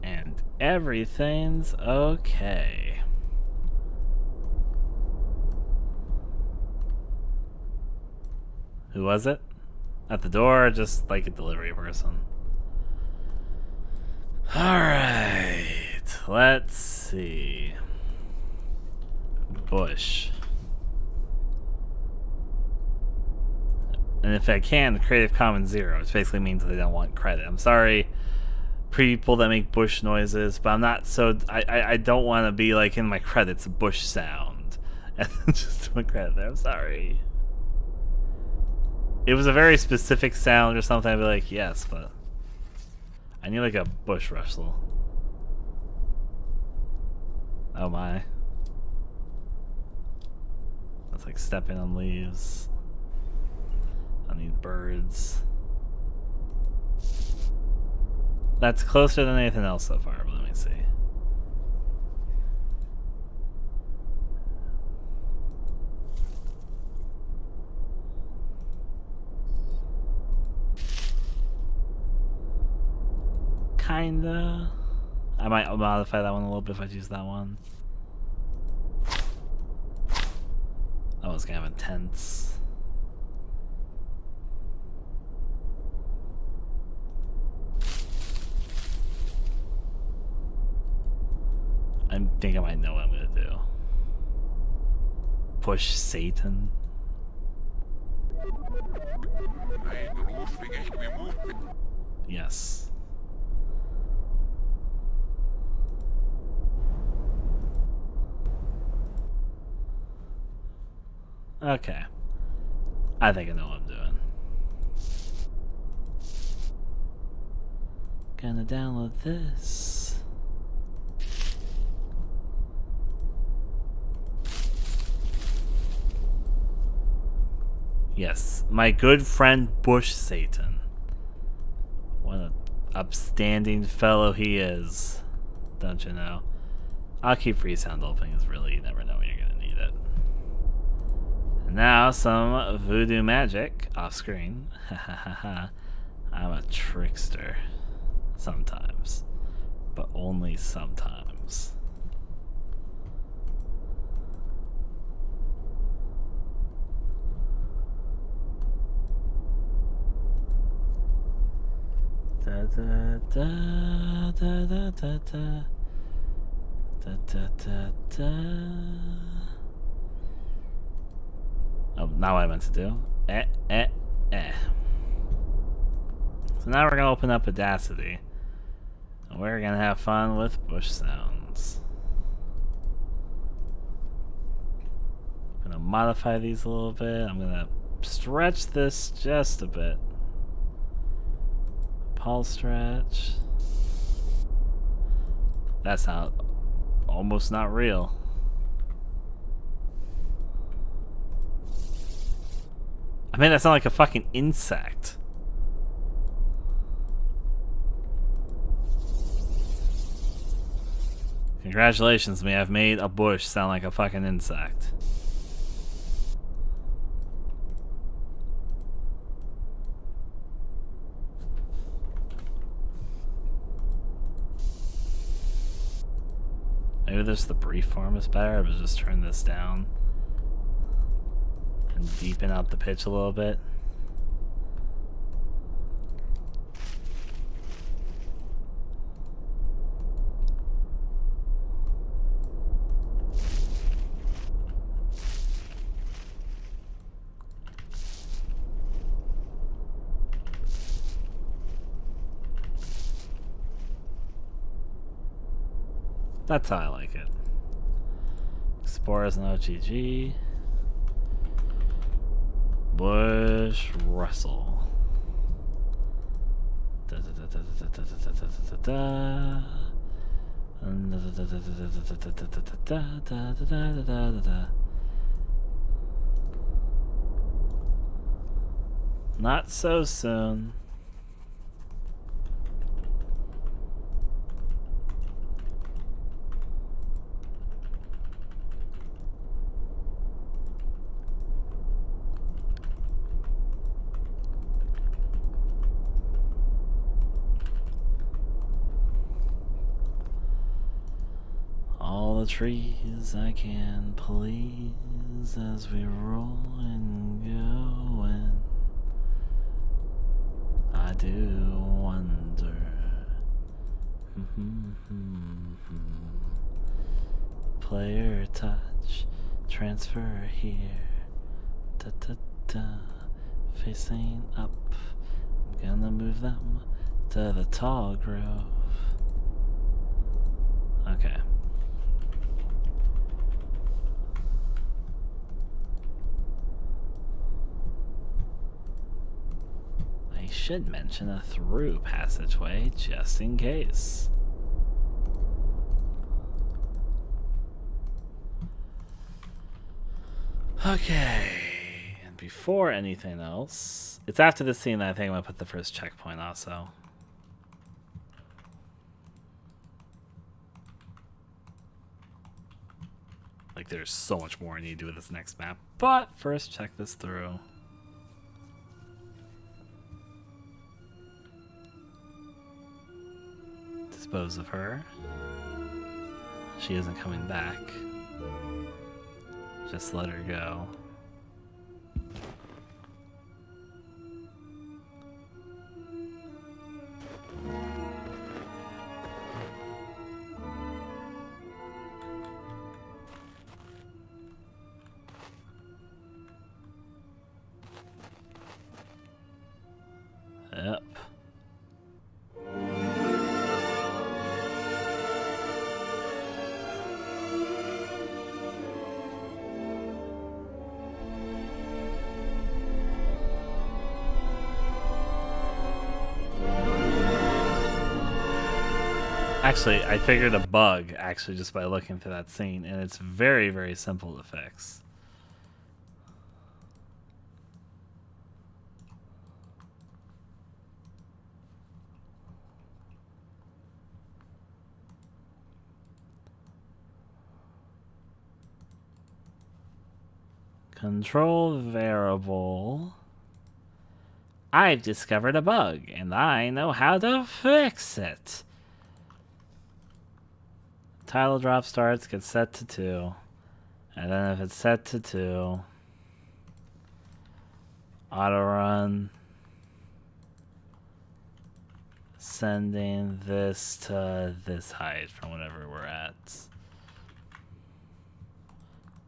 And everything's okay. Who was it? At the door, just like a delivery person. Alright, let's see. Bush. And if I can, Creative Commons 0, which basically means they don't want credit. I'm sorry, people that make bush noises, but I'm not so... I don't want to be like in my credits, bush sound. And then just put credit there, I'm sorry. It was a very specific sound or something, I'd be like, yes, but... I need like a bush rustle. Oh my. That's like stepping on leaves. I need birds. That's closer than anything else so far, but let me see. Kinda. I might modify that one a little bit if I use that one. That was kind of intense. I think I might know what I'm gonna do. Push Satan. Yes. Okay. I think I know what I'm doing. Gonna download this. Yes, my good friend Bush Satan. What an upstanding fellow he is. Don't you know? I'll keep free sound open because really you never know when you're going to need it. And now some voodoo magic off screen. I'm a trickster. Sometimes. But only sometimes. Da da da da da da da. Da, da, da, da. Oh, not what I meant to do. So now we're gonna open up Audacity, and we're gonna have fun with bush sounds. I'm gonna modify these a little bit. I'm gonna stretch this just a bit. Pulse stretch. That's not. Almost not real. I made that sound like a fucking insect. Congratulations me, I've made a bush sound like a fucking insect. Maybe this the brief form is better, but just turn this down and deepen out the pitch a little bit. That's how I like it. Explorers and OGG. Bush Russell. Da da da da da da da da da da da da. Not so soon. All the trees I can please as we roll and go, and I do wonder. Player touch, transfer here. Da da da. Facing up. I'm gonna move them to the tall grove. Okay. I should mention a through passageway just in case. Okay, and before anything else, it's after this scene that I think I'm gonna put the first checkpoint also. Like there's so much more I need to do with this next map, but first check this through. Dispose of her. She isn't coming back. Just let her go. Yep. Actually, I figured a bug, actually, just by looking through that scene, and it's very, very simple to fix. Control variable. I've discovered a bug, and I know how to fix it. Title drop starts, gets set to 2. And then if it's set to 2, auto run, sending this to this height from whatever we're at.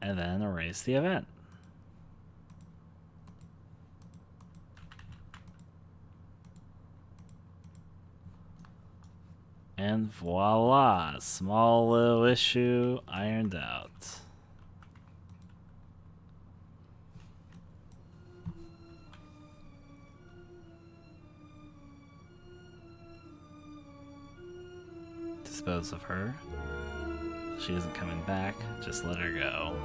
And then erase the event. And voila, small little issue ironed out. Dispose of her. She isn't coming back, just let her go.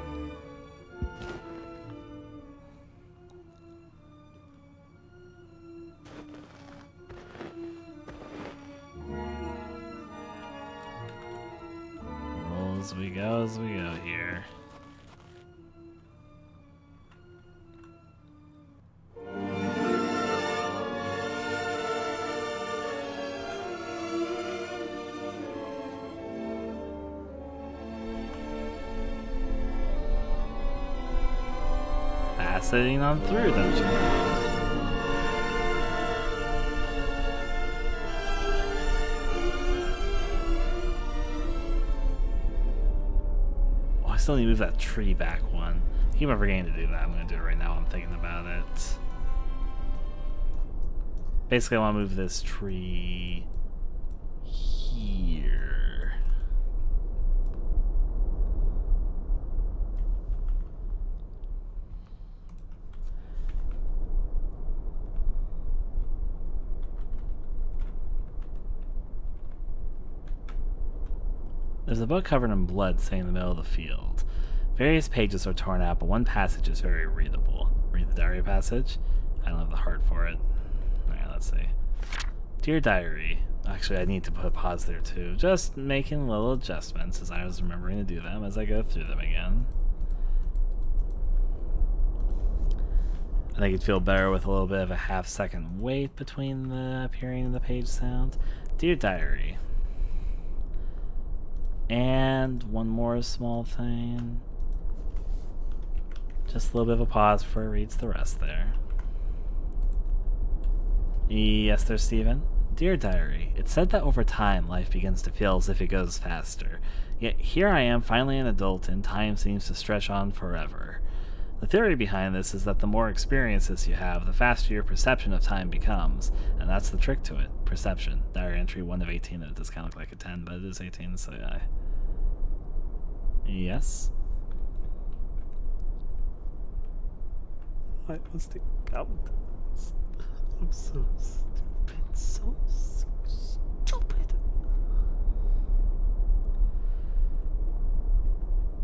As we go here. Passing on through, don't you know? I still need to move that tree back one. I keep on forgetting to do that. I'm going to do it right now. I'm thinking about it. Basically, I want to move this tree here. There's a book covered in blood sitting in the middle of the field. Various pages are torn out, but one passage is very readable. Read the diary passage? I don't have the heart for it. Alright, let's see. Dear Diary. Actually, I need to put a pause there too. Just making little adjustments as I was remembering to do them as I go through them again. I think it'd feel better with a little bit of a half-second wait between the appearing and the page sound. Dear Diary. And one more small thing. Just a little bit of a pause before it reads the rest there. Yes, there, Stephen. Dear Diary, it's said that over time life begins to feel as if it goes faster. Yet here I am, finally an adult, and time seems to stretch on forever. The theory behind this is that the more experiences you have, the faster your perception of time becomes. And that's the trick to it. Perception. Diary entry 1 of 18. It does kind of look like a 10, but it is 18, so yeah. Yes? Why must it come to this? I'm so stupid. So stupid.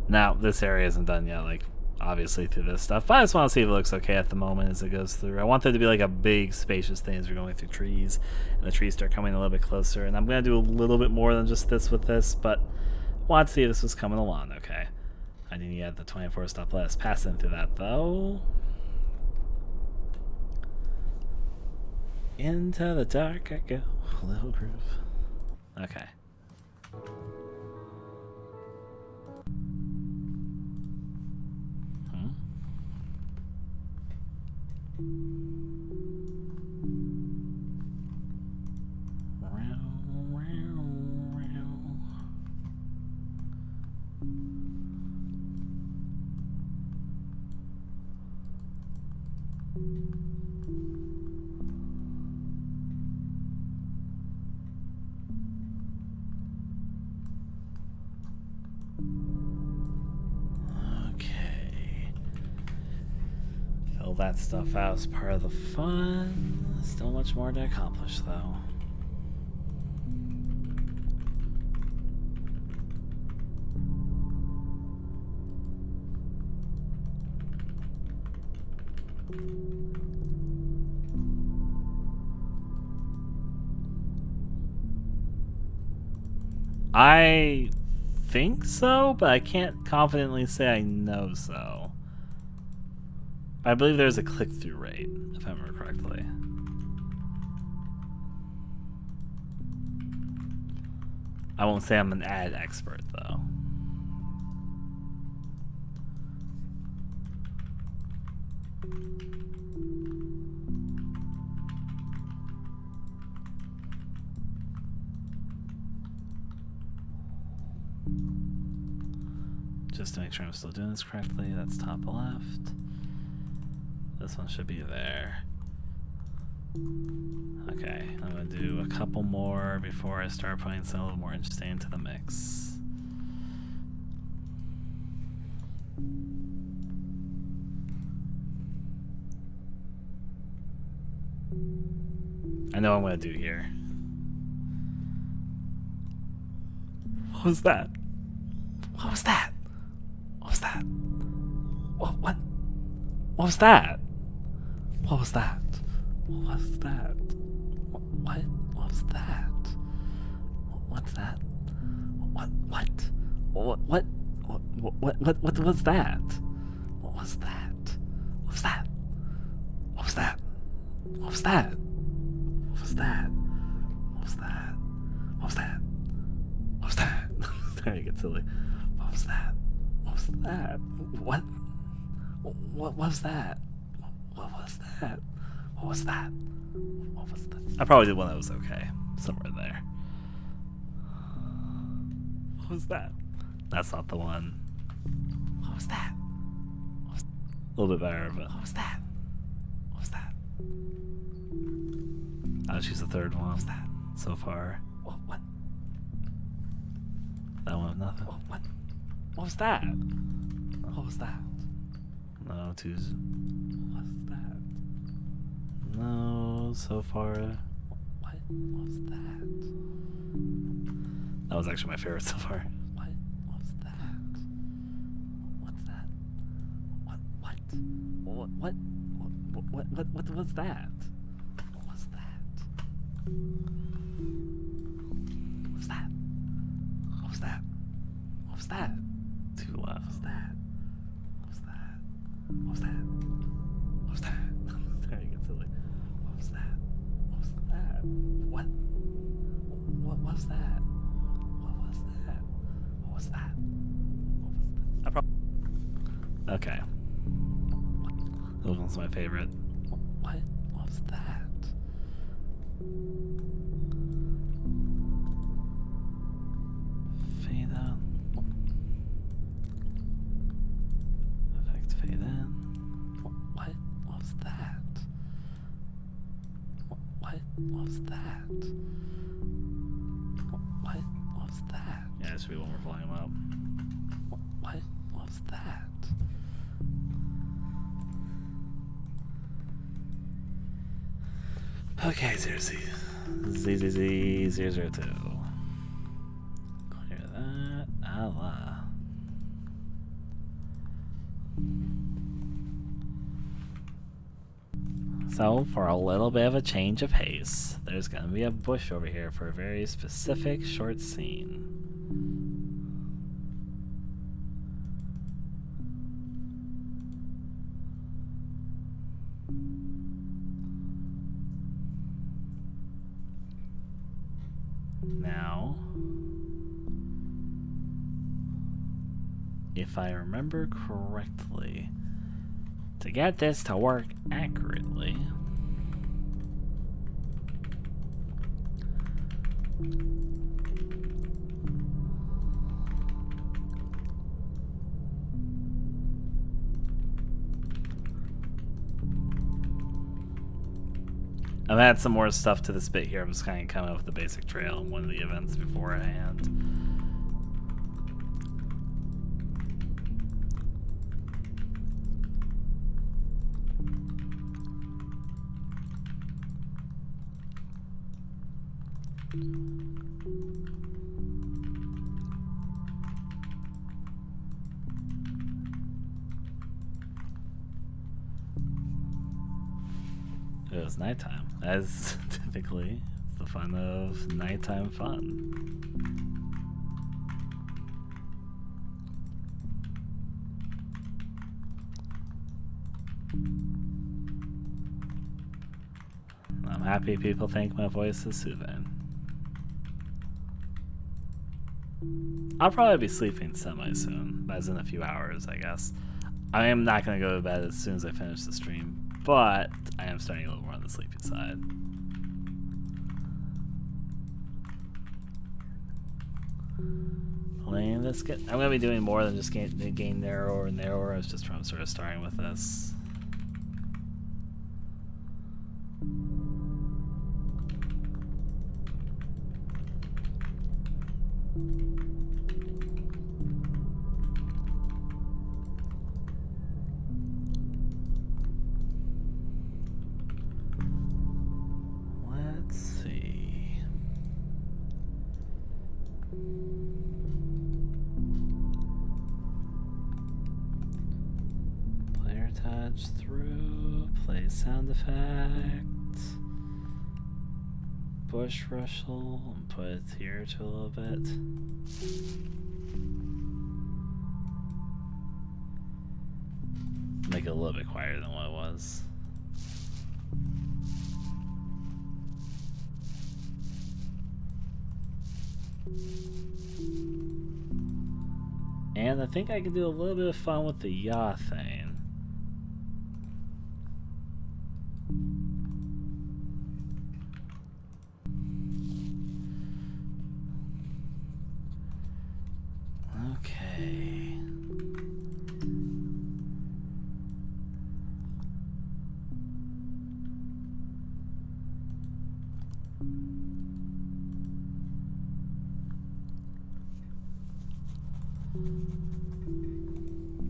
Now, this area isn't done yet, like, obviously through this stuff, but I just want to see if it looks okay at the moment as it goes through. I want there to be like a big spacious thing as we're going through trees, and the trees start coming a little bit closer, and I'm going to do a little bit more than just this with this, but I want to see if this was coming along okay. I didn't yet the 24 stop list. Passing through that though. Into the dark I go, little groove. Okay. That stuff out as part of the fun. Still much more to accomplish though. I think so, but I can't confidently say I know so. I believe there's a click-through rate, if I remember correctly. I won't say I'm an ad expert, though. Just to make sure I'm still doing this correctly, that's top left. This one should be there. Okay, I'm gonna do a couple more before I start putting something a little more interesting into the mix. I know what I'm gonna do here. What was that? What was that? What was that? What? What was that? What was that? What was that? What was that? What's that? What was that? What was that? What was that? What was that? What was that? What was that? What was that? What was that? What was that? Sorry, I get silly. What was that? What was that? What was that? What was that? What was that? What was that? I probably did one that was okay. Somewhere in there. What was that? That's not the one. What was that? What was... A little bit better, but... What was that? What was that? I'll choose the third one. What was that? So far. What? That one, nothing. What was that? What was that? No, twos. What was that? No, so far. What was that? That was actually my favorite so far. What was that? What's that? What was that? What was that? What was that? What was that? What was that? Too loud. What was that? What was that? What was that? What was that? Sorry, I get silly. What was that? What was that? What was that? What was that? What was that? What was that? I probably... Okay. Those one's my favorite. What was that? Fade out. Effect fade in. What was that? What was that? What was that? Yeah, it should be one more volume up. What was that? Okay, ZZZ002. Clear that. Allah. So, for a little bit of a change of pace, there's gonna be a bush over here for a very specific short scene. Now, if I remember correctly, to get this to work accurately, I've added some more stuff to this bit here. I'm just kind of coming up with the basic trail in one of the events beforehand. It was nighttime, as typically the fun of nighttime fun. I'm happy people think my voice is soothing. I'll probably be sleeping semi-soon, as in a few hours, I guess. I am not going to go to bed as soon as I finish the stream, but I am starting a little more on the sleepy side. Playing this, I'm going to be doing more than just getting narrower and narrower. I was just sort of starting with this. Let's see. Player touch through, play sound effect, bush rustle, and put it here to a little bit. Make it a little bit quieter than what it was. And I think I can do a little bit of fun with the yaw thing. Okay.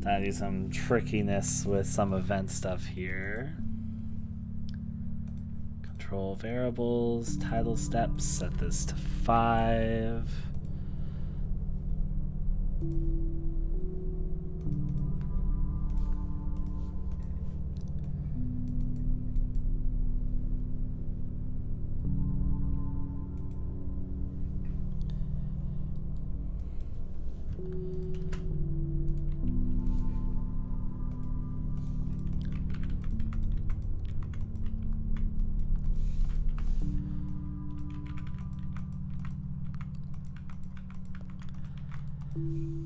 Gotta do some trickiness with some event stuff here. Control variables, title steps, set this to 5.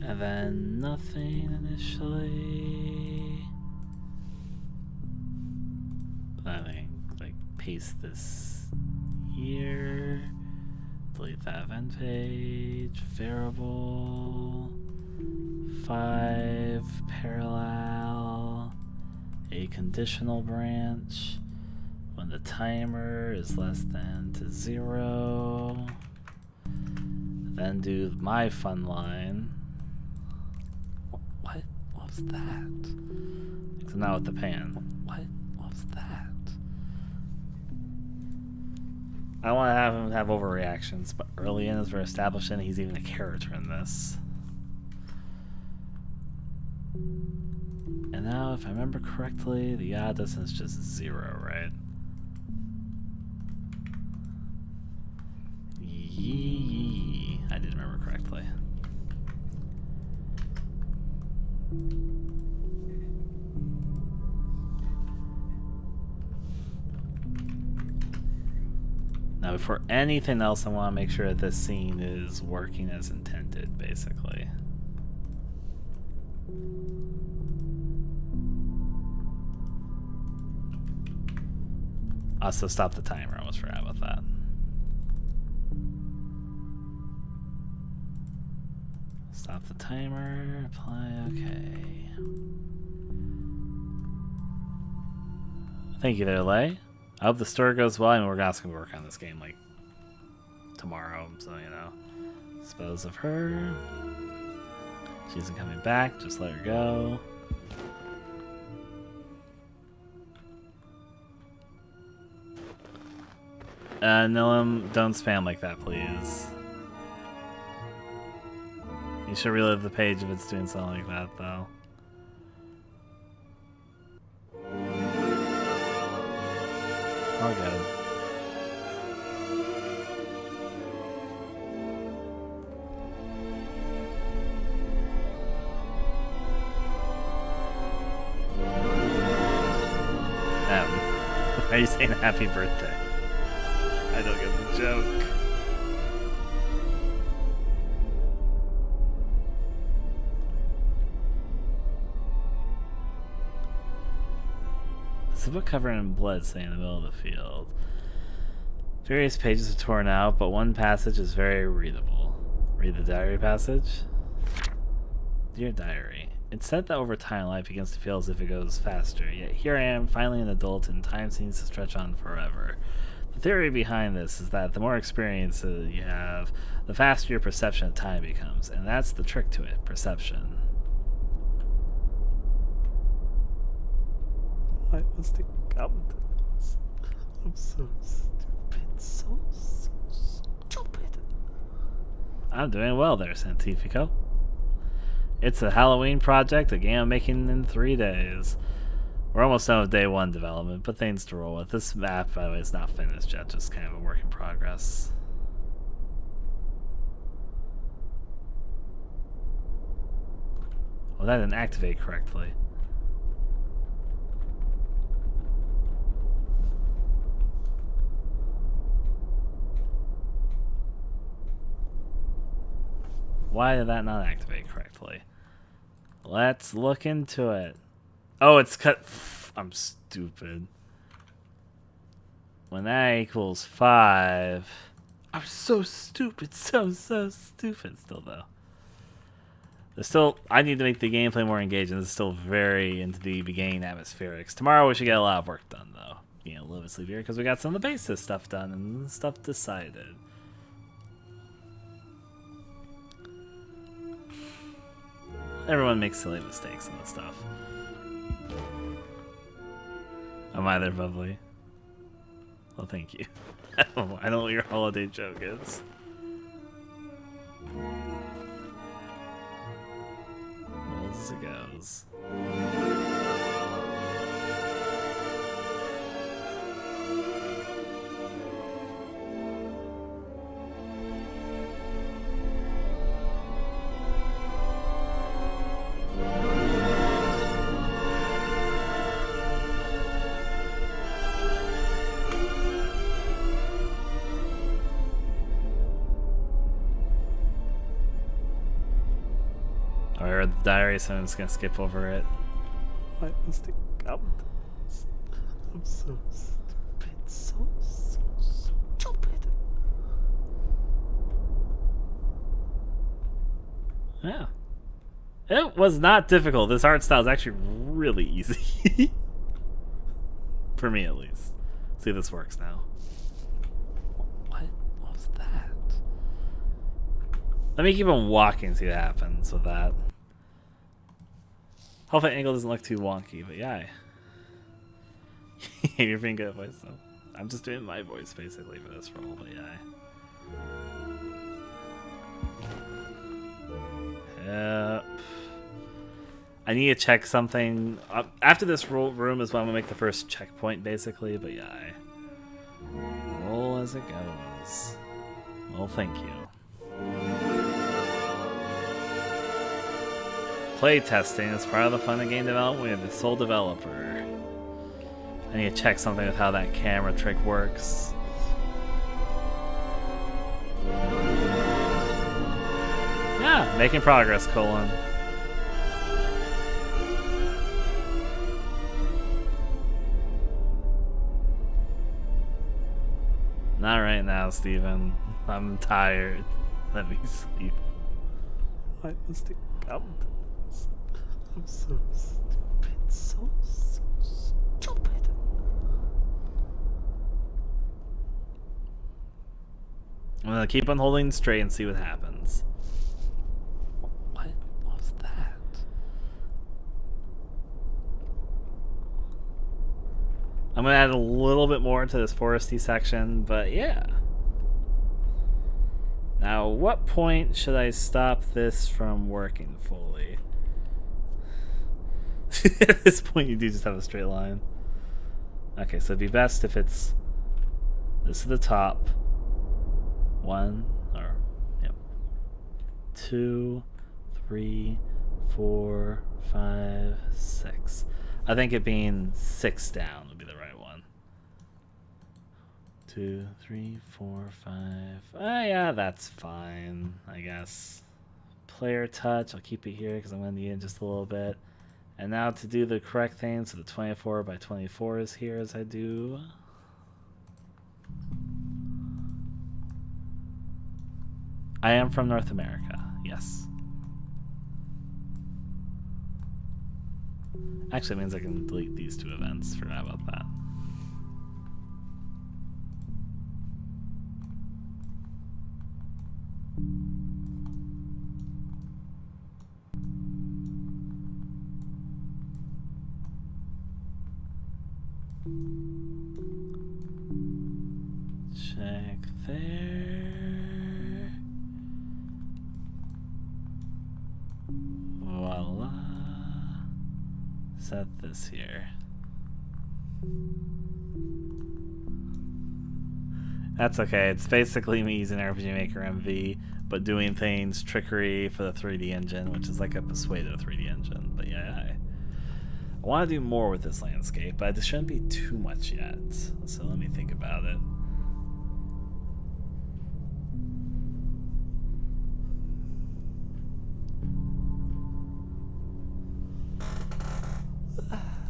And then nothing initially. I think, like, paste this here. Delete that event page. Variable. 5 parallel. A conditional branch. When the timer is less than to 0. Then do my fun line. What was that? So now with the pan. What was that? I don't want to have him have overreactions, but early in as we're establishing he's even a character in this. And now, if I remember correctly, the yaw distance is just 0, right? Yee. I did remember correctly. Now, before anything else, I want to make sure that this scene is working as intended, basically. Also, stop the timer. I almost forgot about that. Stop the timer, apply, okay. Thank you there, Lay. I hope the store goes well. I mean, we're also going to work on this game, like, tomorrow, so, you know. Dispose of her. She isn't coming back, just let her go. Nilum, don't spam like that, please. You should relive the page if it's doing something like that, though. All good. Why are you saying happy birthday? I don't get the joke. It's a book covered in blood, say, in the middle of the field. Various pages are torn out, but one passage is very readable. Read the diary passage. Dear diary, it's said that over time life begins to feel as if it goes faster, yet here I am, finally an adult, and time seems to stretch on forever. The theory behind this is that the more experience you have, the faster your perception of time becomes, and that's the trick to it, perception. Why must it come to this? I'm so stupid, so stupid. I'm doing well there, Santifico. It's a Halloween project, a game I'm making in 3 days. We're almost done with day 1 development, but things to roll with. This map, by the way, is not finished yet, just kind of a work in progress. Well, that didn't activate correctly. Why did that not activate correctly? Let's look into it. Oh, it's cut. I'm stupid. When that equals 5. I'm so stupid. So stupid still, though. There's still, I need to make the gameplay more engaging. This is still very into the beginning atmospherics. Tomorrow we should get a lot of work done, though. Being a little bit sleepier because we got some of the basis stuff done and stuff decided. Everyone makes silly mistakes in this stuff. Am I there, bubbly? Well, thank you. I don't know what your holiday joke is. Rolls as it goes. I read the diary, so I'm just gonna skip over it. Why must it come to this? I'm so stupid, so stupid. Yeah. It was not difficult. This art style is actually really easy. For me, at least. See if this works now. What was that? Let me keep on walking and see what happens with that. Hopefully angle doesn't look too wonky, but yeah. You're being good at voice, though. I'm just doing my voice, basically, for this role, but yeah. Yep. I need to check something. After this room is when I'm going to make the first checkpoint, basically, but yeah. Roll as it goes. Well, thank you. Play testing is part of the fun of game development. We have the sole developer. I need to check something with how that camera trick works. Yeah, making progress, colon. Not right now, Steven. I'm tired. Let me sleep. Why must it come to this? I'm so stupid. So stupid. I'm gonna keep on holding straight and see what happens. What was that? I'm gonna add a little bit more to this foresty section, but yeah. Now, what point should I stop this from working fully? At this point, you do just have a straight line. Okay, so it'd be best if it's This is the top. 1, or, yep. 2, 3, 4, 5, 6. I think it being 6 down would be the right one. 2, 3, 4, 5. Yeah, that's fine, I guess. Player touch, I'll keep it here because I'm going to need it just a little bit. And now to do the correct thing, so the 24 by 24 is here as I do. I am from North America, yes. Actually, it means I can delete these 2 events. Forgot about that. Check there. Voila. Set this here. That's okay. It's basically me using RPG Maker MV, but doing things trickery for the 3D engine, which is like a Persuader 3D engine. But yeah, I want to do more with this landscape, but it shouldn't be too much yet. So let me think about it.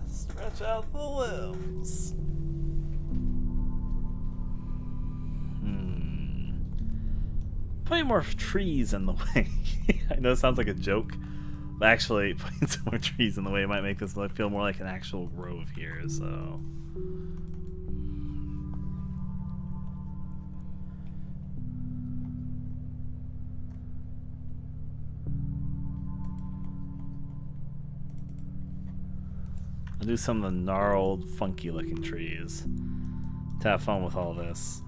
Stretch out the limbs. Putting more trees in the way. I know it sounds like a joke, but actually putting some more trees in the way might make this feel more like an actual grove here, so. I'll do some of the gnarled, funky looking trees to have fun with all this.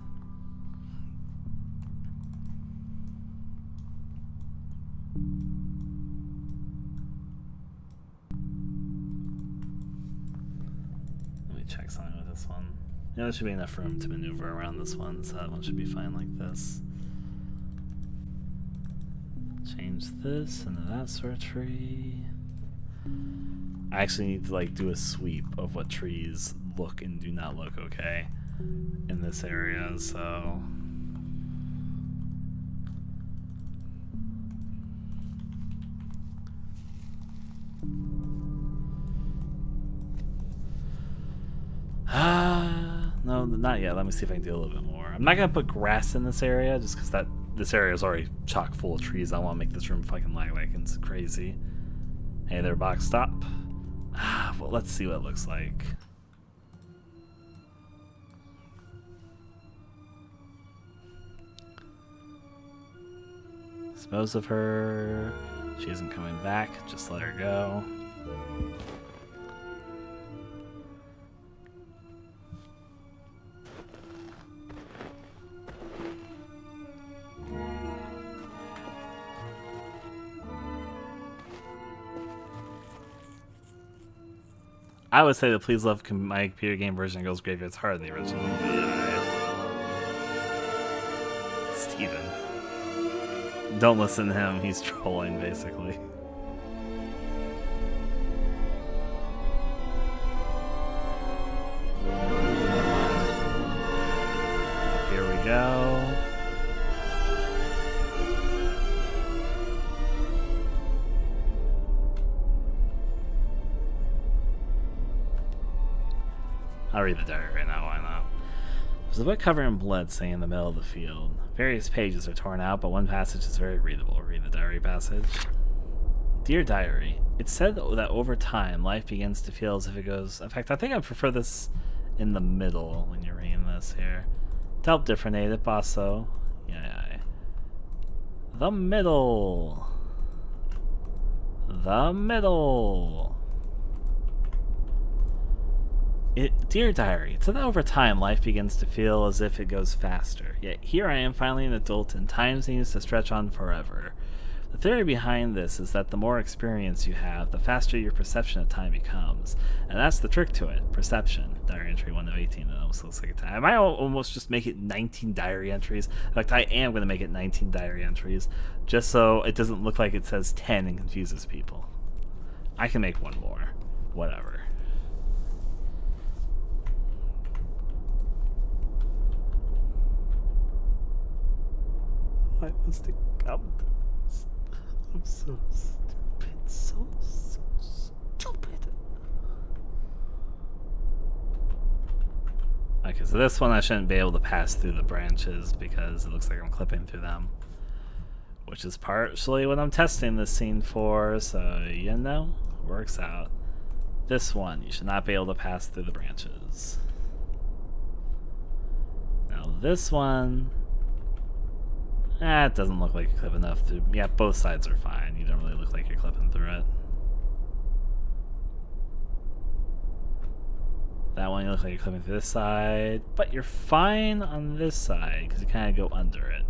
Check something with this one. Yeah, there should be enough room to maneuver around this one, so that one should be fine like this. Change this into that sort of tree. I actually need to like do a sweep of what trees look and do not look okay in this area, so. No, not yet. Let me see if I can do a little bit more. I'm not gonna put grass in this area just because this area is already chock full of trees. I want to make this room fucking lag like it's crazy. Hey there, box stop. Well, let's see what it looks like. Dispose of her. She isn't coming back. Just let her go. I would say that Please Love my computer game version goes graveyards hard in the original. Steven. Don't listen to him, he's trolling basically. Here we go. I'll read the diary right now, why not? There's a book covered in blood saying in the middle of the field. Various pages are torn out, but one passage is very readable. Read the diary passage. Dear Diary, it's said that over time, life begins to feel as if it goes... In fact, I think I prefer this in the middle when you're reading this here. To help differentiate it, basso. Yeah. The middle. The middle. Dear Diary, it's that over time life begins to feel as if it goes faster. Yet here I am finally an adult and time seems to stretch on forever. The theory behind this is that the more experience you have, the faster your perception of time becomes. And that's the trick to it, perception. Diary entry 1 of 18, it almost looks like a time. I might almost just make it 19 diary entries. In fact, I am going to make it 19 diary entries, just so it doesn't look like it says 10 and confuses people. I can make one more. Whatever. Why must it come to this? I'm so stupid. So stupid. Okay, so this one I shouldn't be able to pass through the branches because it looks like I'm clipping through them. Which is partially what I'm testing this scene for, so you know, works out. This one, you should not be able to pass through the branches. Now this one, it doesn't look like you clip enough through. Yeah, both sides are fine. You don't really look like you're clipping through it. That one, you look like you're clipping through this side, but you're fine on this side because you kind of go under it.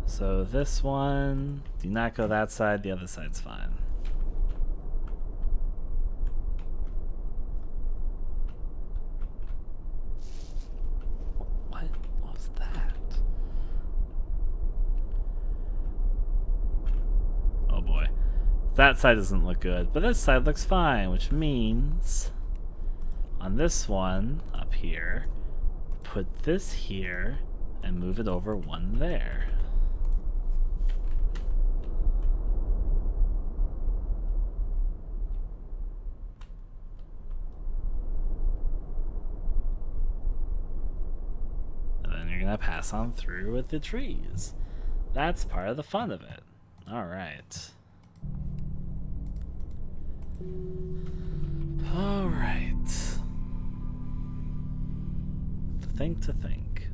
So this one, do not go that side, the other side's fine. What was that? Oh boy. That side doesn't look good, but this side looks fine, which means on this one up here, put this here and move it over one there. Gonna pass on through with the trees. That's part of the fun of it. Alright. Alright. To think.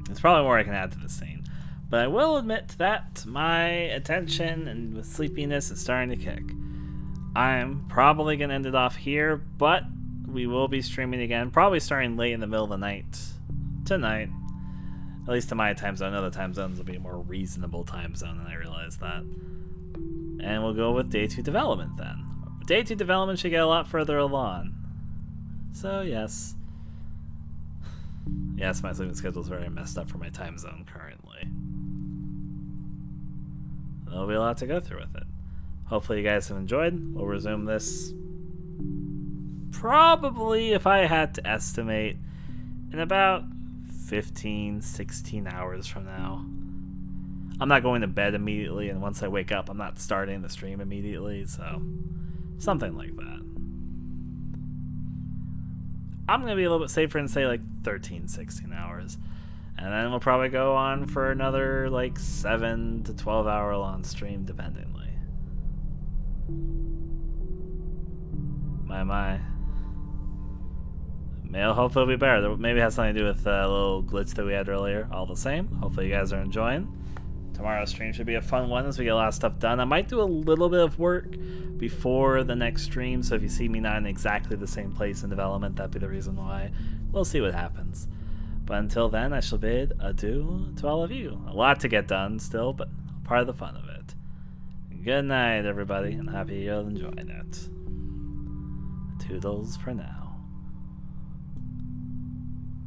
There's probably more I can add to this scene. But I will admit that my attention and with sleepiness is starting to kick. I'm probably gonna end it off here, but we will be streaming again, probably starting late in the middle of the night tonight. At least to my time zone. Other time zones will be a more reasonable time zone, and I realize that. And we'll go with Day 2 development then. Day 2 development should get a lot further along. So yes. Yes, my sleeping schedule is very messed up for my time zone currently. There'll be a lot to go through with it. Hopefully you guys have enjoyed. We'll resume this probably, if I had to estimate, in about 15, 16 hours from now. I'm not going to bed immediately, and once I wake up, I'm not starting the stream immediately, so something like that. I'm going to be a little bit safer and say like 13, 16 hours. And then we'll probably go on for another like 7 to 12 hour long stream, dependingly. My. Mail hopefully will be better. Maybe it has something to do with a little glitch that we had earlier. All the same, hopefully you guys are enjoying. Tomorrow's stream should be a fun one as we get a lot of stuff done. I might do a little bit of work before the next stream, so if you see me not in exactly the same place in development, that'd be the reason why. We'll see what happens. But until then, I shall bid adieu to all of you. A lot to get done still, but part of the fun of it. Good night, everybody, and happy you're enjoying it. Toodles for now.